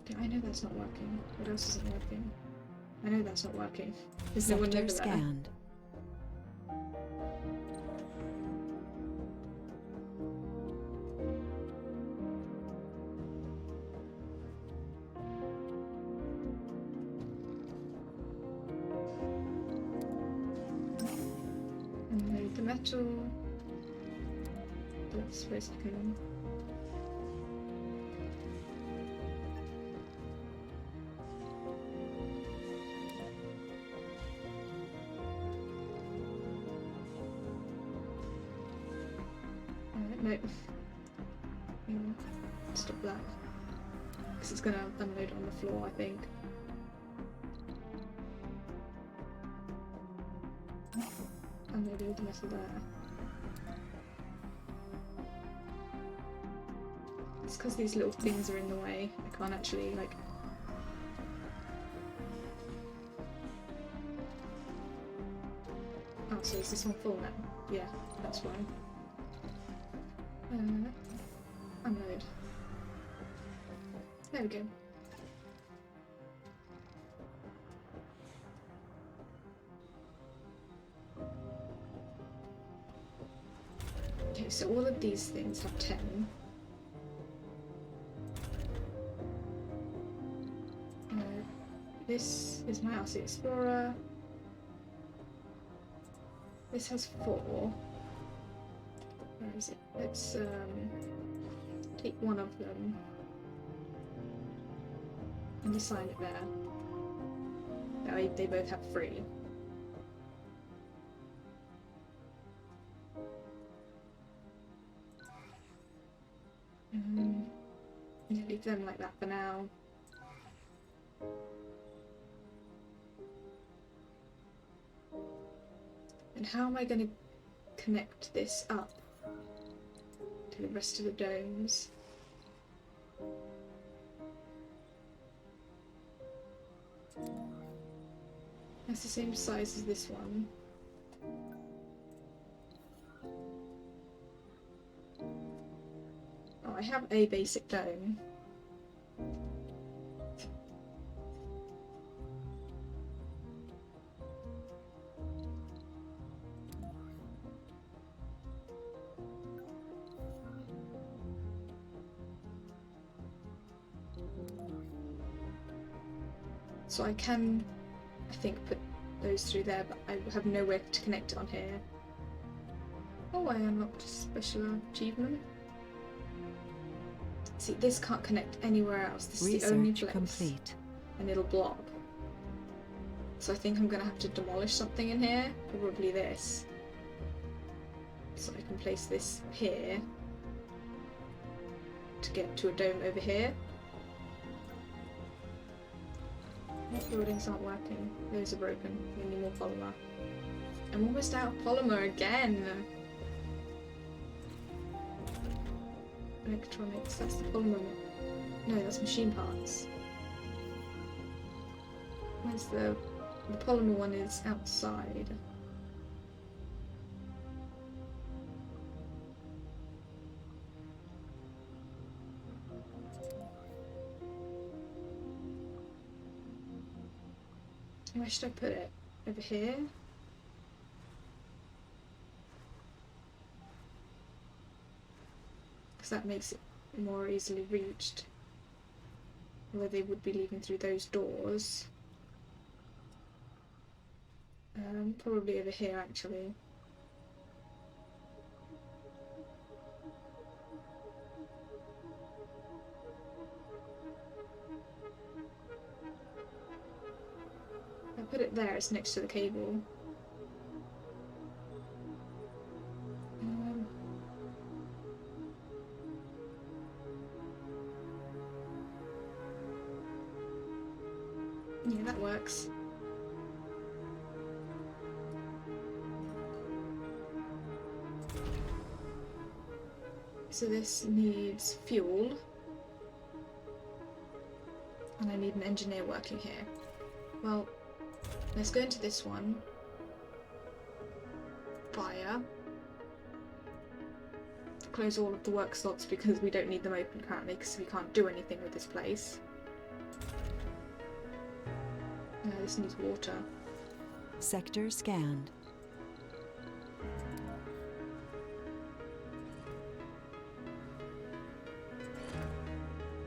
Okay, I know that's not working. What else isn't working? I know that's not working. There's no one Sector over there. scanned. And then the metal. That's supposed to come. No. Stop that. Because it's going to unload on the floor, I think. Unload all the metal there. It's because these little things are in the way. I can't actually, like... Oh, so is this one full now? Yeah, that's why. Unload. There we go. Okay, so all of these things have 10. This is my RC Explorer. This has 4. Where is it? Let's take one of them and assign it there. That way they both have 3. Yeah, leave them like that for now. And how am I going to connect this up to the rest of the domes? That's the same size as this one. Oh, I have a basic dome. So I can, I think, put those through there, but I have nowhere to connect it on here. Oh, I unlocked a special achievement. See, this can't connect anywhere else. This is the only Research place. complete. And it'll blob. So I think I'm going to have to demolish something in here. Probably this. So I can place this here to get to a dome over here. What buildings aren't working? Those are broken. We need more polymer. I'm almost out of polymer again! Electronics, that's the polymer. No, that's machine parts. Where's the polymer one is outside. Where should I put it? Over here? Because that makes it more easily reached. Although they would be leaving through those doors. Probably over here actually. I put it there, it's next to the cable. Yeah, that works. So this needs fuel. And I need an engineer working here. Well, let's go into this one. Fire. Close all of the work slots because we don't need them open currently because we can't do anything with this place. No, this needs water. Sector scanned.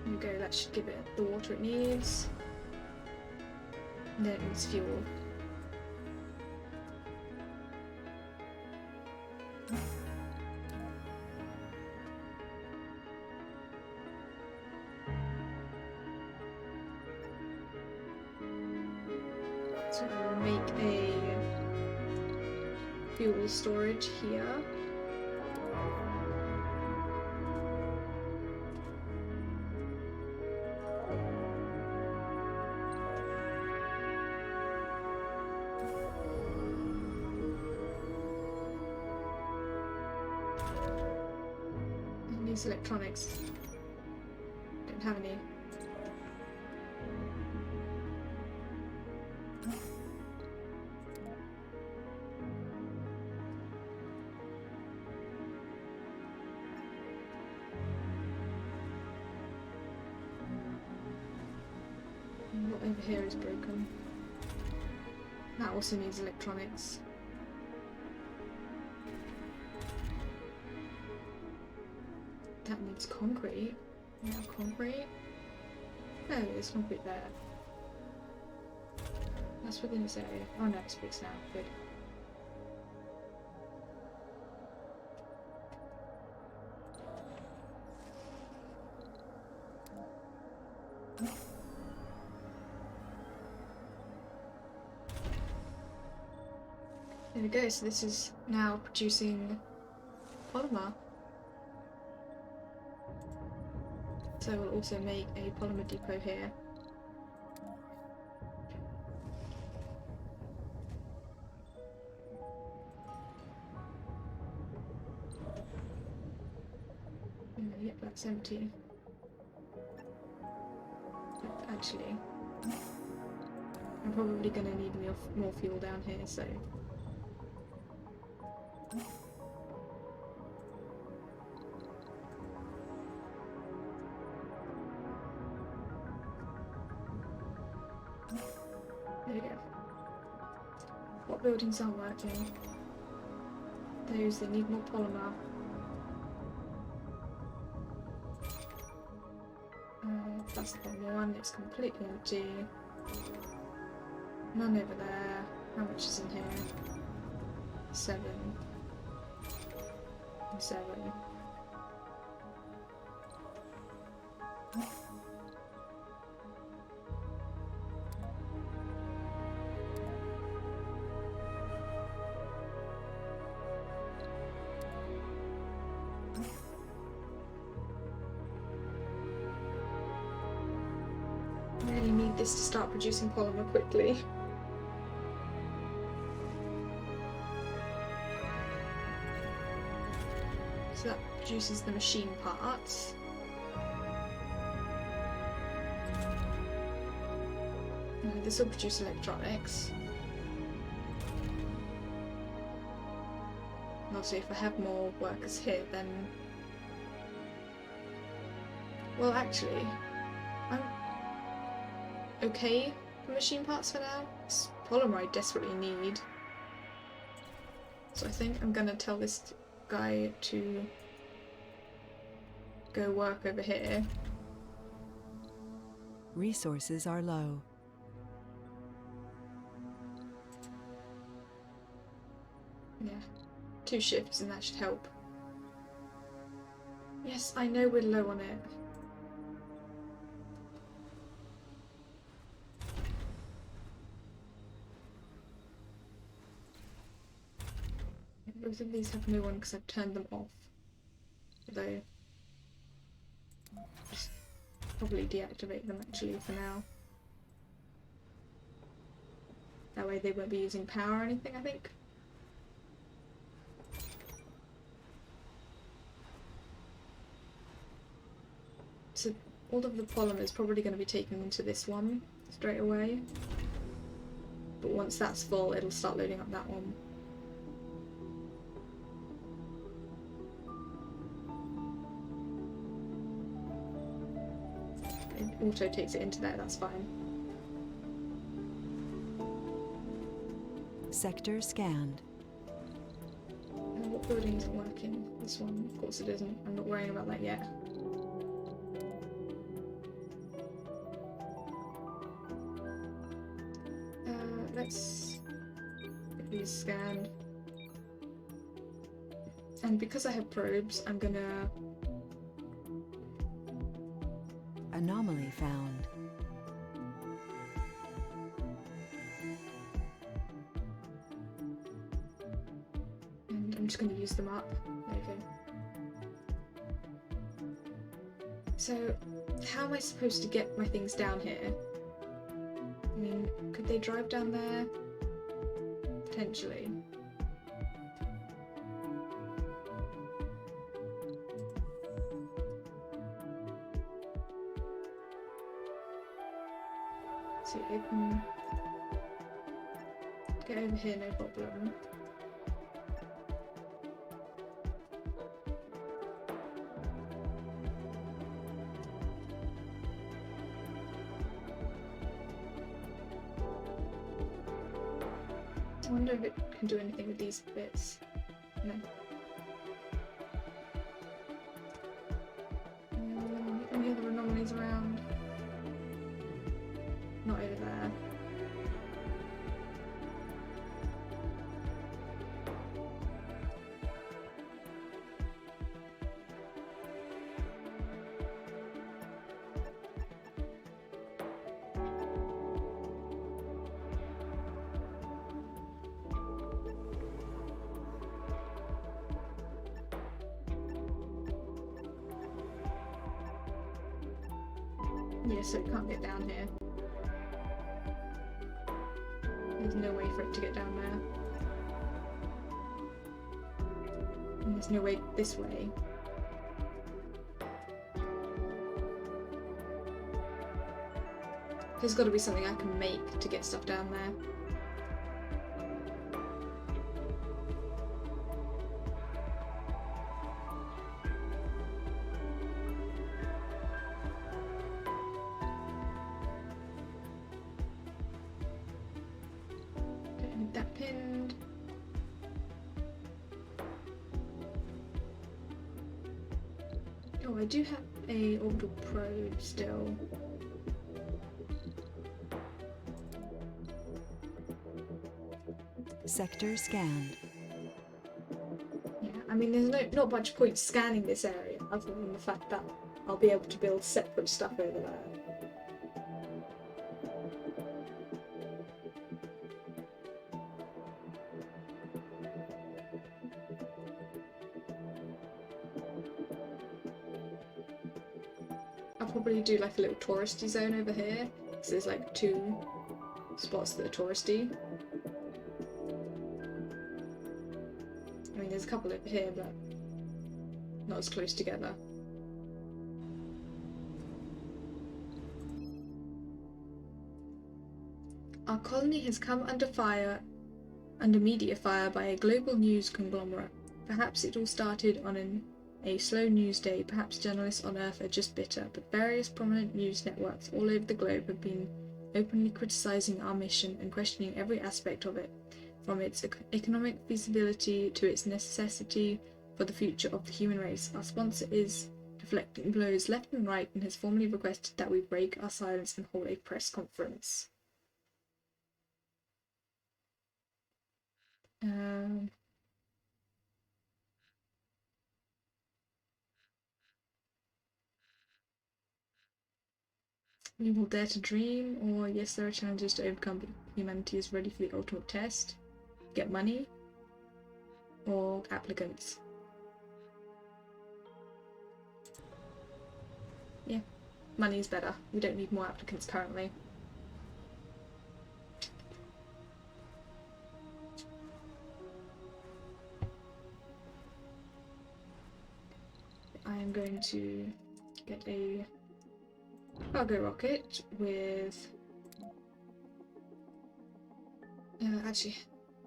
There we go, that should give it the water it needs. And then it needs fuel. So we'll make a fuel storage here. use electronics. Don't have any. And what over here is broken? That also needs electronics. That needs concrete. We have concrete. No, there's concrete there. That's within this area. Oh no, it's fixed now. Good. There we go, so this is now producing polymer. So we'll also make a polymer depot here. Yep, that's empty. But actually, I'm probably going to need more fuel down here, so... There we go. What buildings aren't working? Those that need more polymer. That's the one, it's completely empty. None over there. How much is in here? 7. And 7. I really need this to start producing polymer quickly. So that produces the machine parts. This will produce electronics. And also if I have more workers here then... Well actually, I'm okay for machine parts for now. It's polymer I desperately need. So I think I'm gonna tell this guy to go work over here. Resources are low. Yeah, 2 shifts and that should help. Yes, I know we're low on it. Both of these have no one because I've turned them off. Although, just probably deactivate them actually for now. That way they won't be using power or anything, I think. So all of the polymer is probably going to be taken into this one straight away. But once that's full, it'll start loading up that one. It auto takes it into there, that's fine. Sector scanned. What building isn't working? This one, of course it isn't. I'm not worrying about that yet. Let's get these scanned. And because I have probes, I'm gonna... Anomaly found. And I'm just gonna use them up. There we go. So, how am I supposed to get my things down here? I mean, could they drive down there? Potentially. See, I can get over here, no problem. I wonder if it can do anything with these bits. No. Any other anomalies around? Not over there. Yeah, so it can't get down here. There's no way for it to get down there. And there's no way this way. There's got to be something I can make to get stuff down there. That pinned. Oh, I do have a orbital probe still. Sector scanned. Yeah, I mean, there's not much point scanning this area other than the fact that I'll be able to build separate stuff over there. I'll probably do like a little touristy zone over here, because there's like 2 spots that are touristy. I mean, there's a couple over here, but not as close together. Our colony has come under media fire by a global news conglomerate. Perhaps it all started on a slow news day. Perhaps journalists on Earth are just bitter, but various prominent news networks all over the globe have been openly criticizing our mission and questioning every aspect of it, from its economic feasibility to its necessity for the future of the human race. Our sponsor is deflecting blows left and right and has formally requested that we break our silence and hold a press conference. We will dare to dream, or yes, there are challenges to overcome, but humanity is ready for the ultimate test. Get money, or applicants. Yeah, money is better. We don't need more applicants currently. I am going to get a cargo rocket with actually,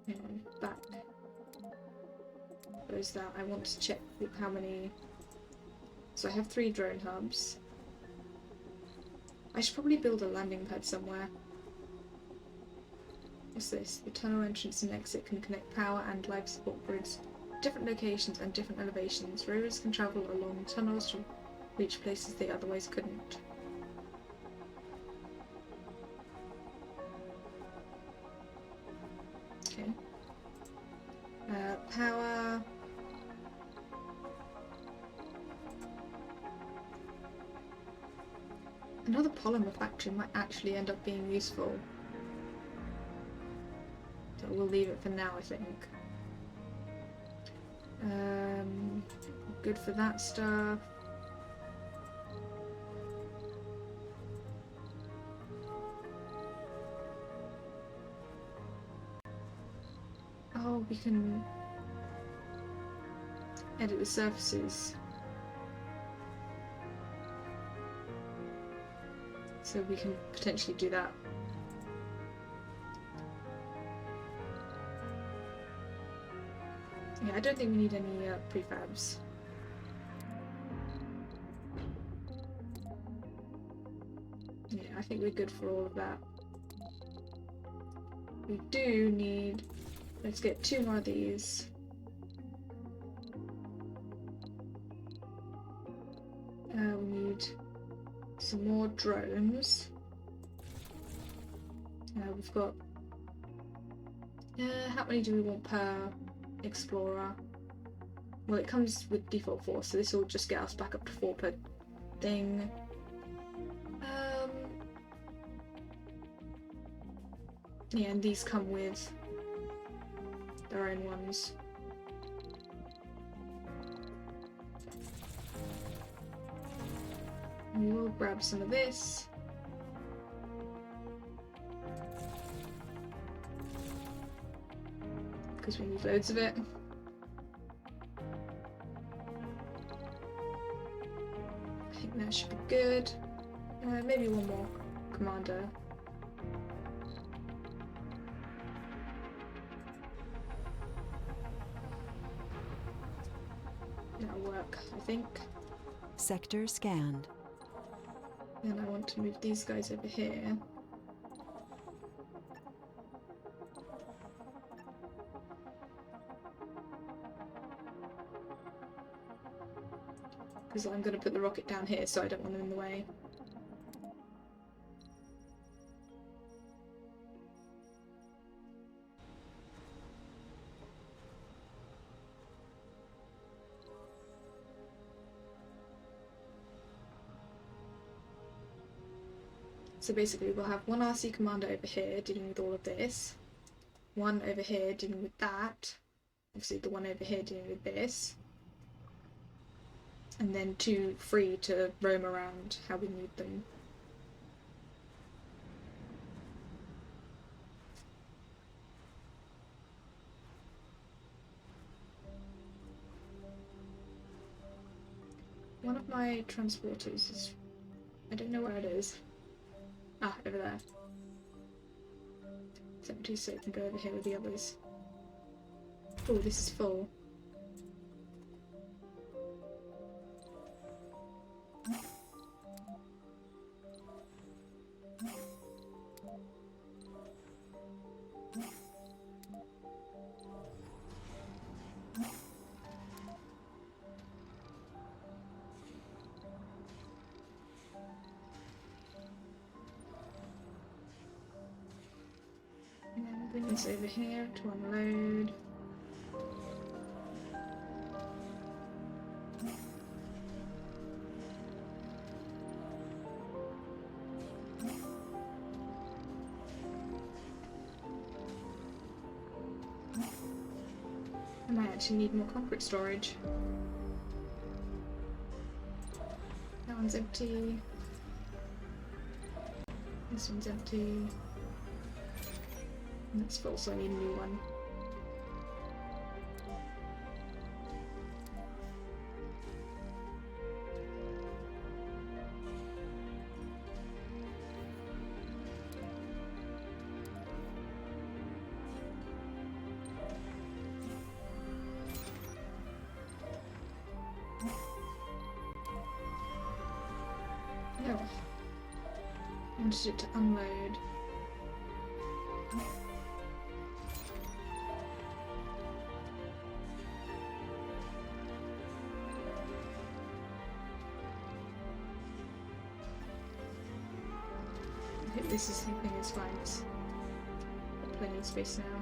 hang on, back goes that. I want to check how many. So I have 3 drone hubs. I should probably build a landing pad somewhere. What's this? The tunnel entrance and exit can connect power and life support grids, different locations and different elevations. Rovers can travel along tunnels to reach places they otherwise couldn't. Okay. Power. Another polymer factory might actually end up being useful. So we'll leave it for now, I think. Good for that stuff. Oh, we can edit the surfaces. So we can potentially do that. Yeah, I don't think we need any prefabs. Yeah, I think we're good for all of that. We do need... Let's get 2 more of these. We need some more drones. We've got... how many do we want per explorer? Well, it comes with default 4, so this will just get us back up to 4 per thing. Yeah, and these come with their own ones. We will grab some of this. Because we need loads of it. I think that should be good. Maybe one more commander. That'll work, I think. Sector scanned. Then I want to move these guys over here. Because I'm going to put the rocket down here, so I don't want them in the way. So basically we'll have one RC commander over here dealing with all of this, one over here dealing with that, obviously the one over here dealing with this, and then 2 free to roam around how we need them. One of my transporters is... I don't know where it is. Ah, over there. It's empty, so I can go over here with the others. Oh, this is full. And then bring this over here to unload. I might actually need more concrete storage. That one's empty. This one's empty. And that's full, so I need a new one. No. I wanted it to unload. I hope this is sleeping is fine. It's got plenty of space now.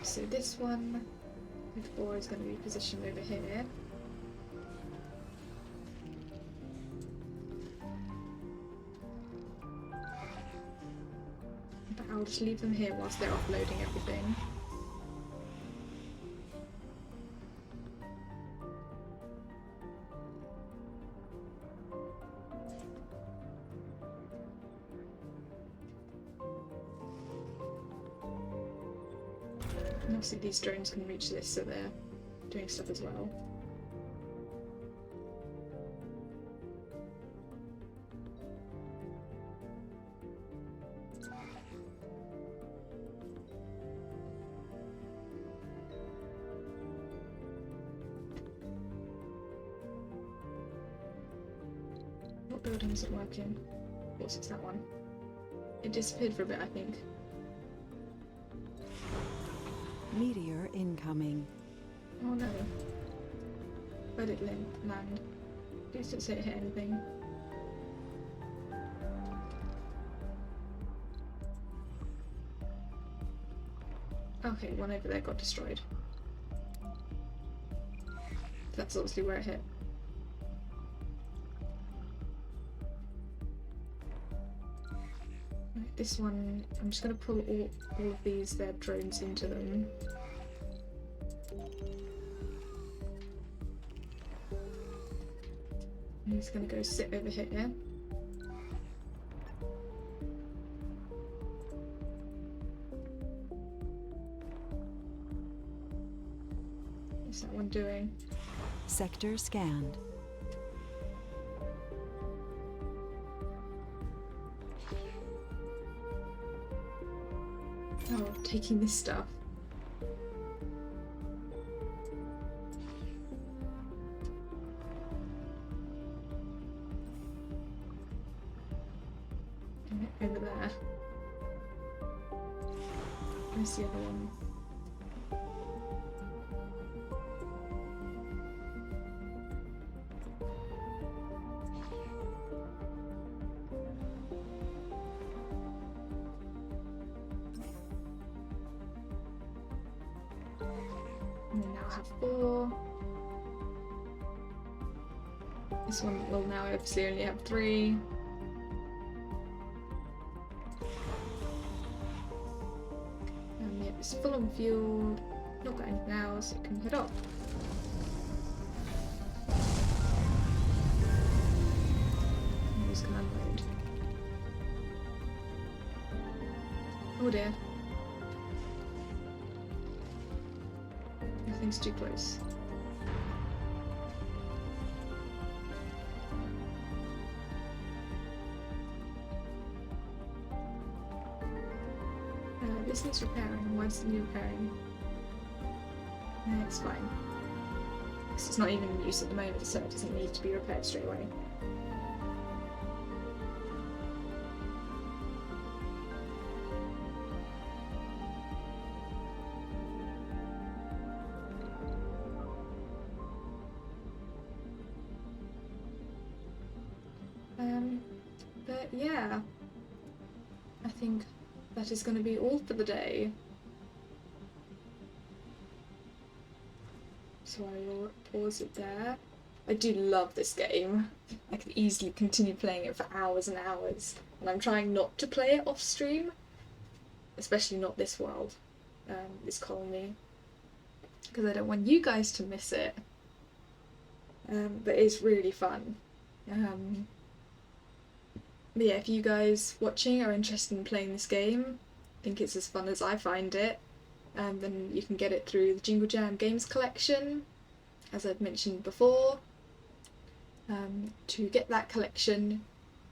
So this one with 4 is going to be positioned over here. But I'll just leave them here whilst they're offloading everything. And obviously these drones can reach this, so they're doing stuff as well. What building isn't working? Of course it's that one. It disappeared for a bit, I think. Meteor incoming. Oh no. Where did it land? Please don't say it hit anything. Okay, one over there got destroyed. That's obviously where it hit. Right, this one, I'm just going to pull all of these, their drones into them. And he's going to go sit over here. What's that one doing? Sector scanned. Oh, taking this stuff. Over there. Where's the other one? And we now have 4. This one will now obviously only have 3. And yep, it's full on fuel. Not got anything else, it can head off. I'm just gonna unload. Oh dear. Nothing's too close. This needs repairing. Why does it need repairing? It's fine. Because it's not even in use at the moment, so it doesn't need to be repaired straight away. But yeah, I think that is going to be all for the day. So I will pause it there. I do love this game. I could easily continue playing it for hours and hours, and I'm trying not to play it off stream, especially not this world, this colony, because I don't want you guys to miss it. But it's really fun. But yeah, if you guys watching are interested in playing this game, think it's as fun as I find it, then you can get it through the Jingle Jam Games collection, as I've mentioned before. To get that collection,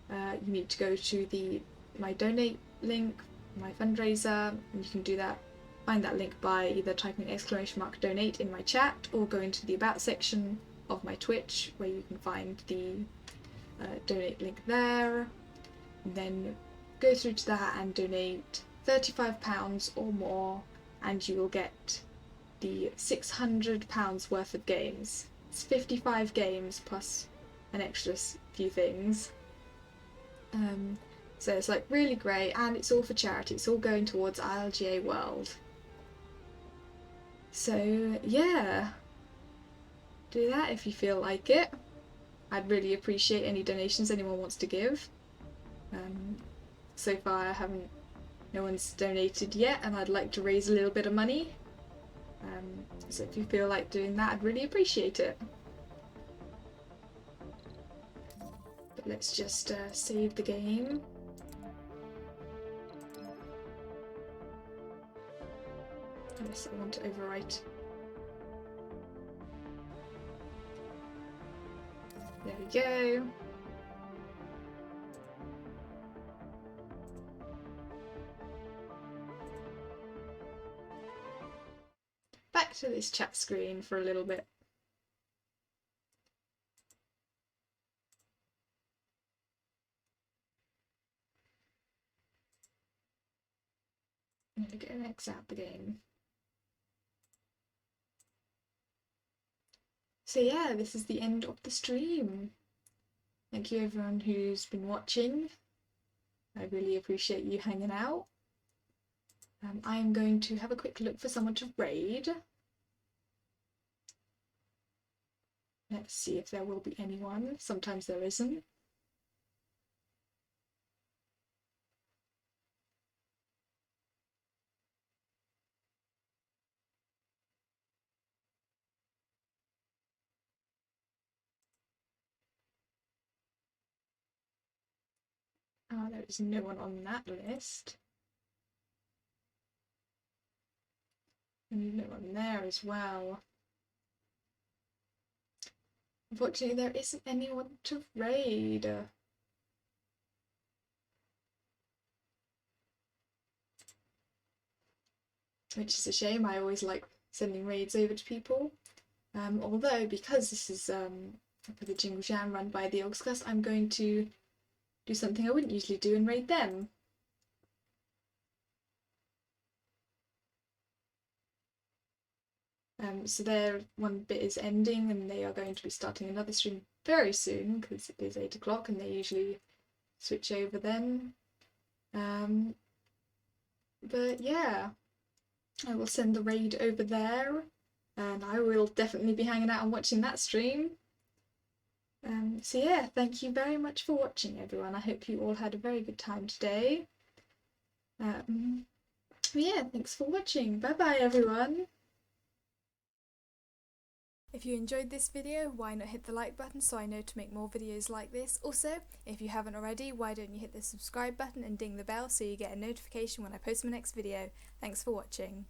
you need to go to my donate link, my fundraiser, and you can do that. Find that link by either typing !donate in my chat or go into the about section of my Twitch, where you can find the donate link there. And then go through to that and donate £35 or more, and you will get the £600 worth of games. It's 55 games plus an extra few things. So it's like really great, and it's all for charity. It's all going towards ILGA World. So yeah, do that if you feel like it. I'd really appreciate any donations anyone wants to give. So far no one's donated yet, and I'd like to raise a little bit of money. So if you feel like doing that, I'd really appreciate it. But let's just save the game. Yes, I want to overwrite. There we go. Back to this chat screen for a little bit. I'm going to go and exit out the game. So yeah, this is the end of the stream. Thank you everyone who's been watching. I really appreciate you hanging out. I am going to have a quick look for someone to raid. Let's see if there will be anyone. Sometimes there isn't. Oh, there is no one on that list. And no one there as well. Unfortunately, there isn't anyone to raid. Which is a shame. I always like sending raids over to people. Although, because this is for the Jingle Jam run by the Orcs class, I'm going to do something I wouldn't usually do and raid them. So their one bit is ending and they are going to be starting another stream very soon because it is 8 o'clock and they usually switch over then. But yeah, I will send the raid over there and I will definitely be hanging out and watching that stream. So yeah, thank you very much for watching everyone. I hope you all had a very good time today. Yeah, thanks for watching. Bye bye everyone. If you enjoyed this video, why not hit the like button so I know to make more videos like this. Also, if you haven't already, why don't you hit the subscribe button and ding the bell so you get a notification when I post my next video. Thanks for watching.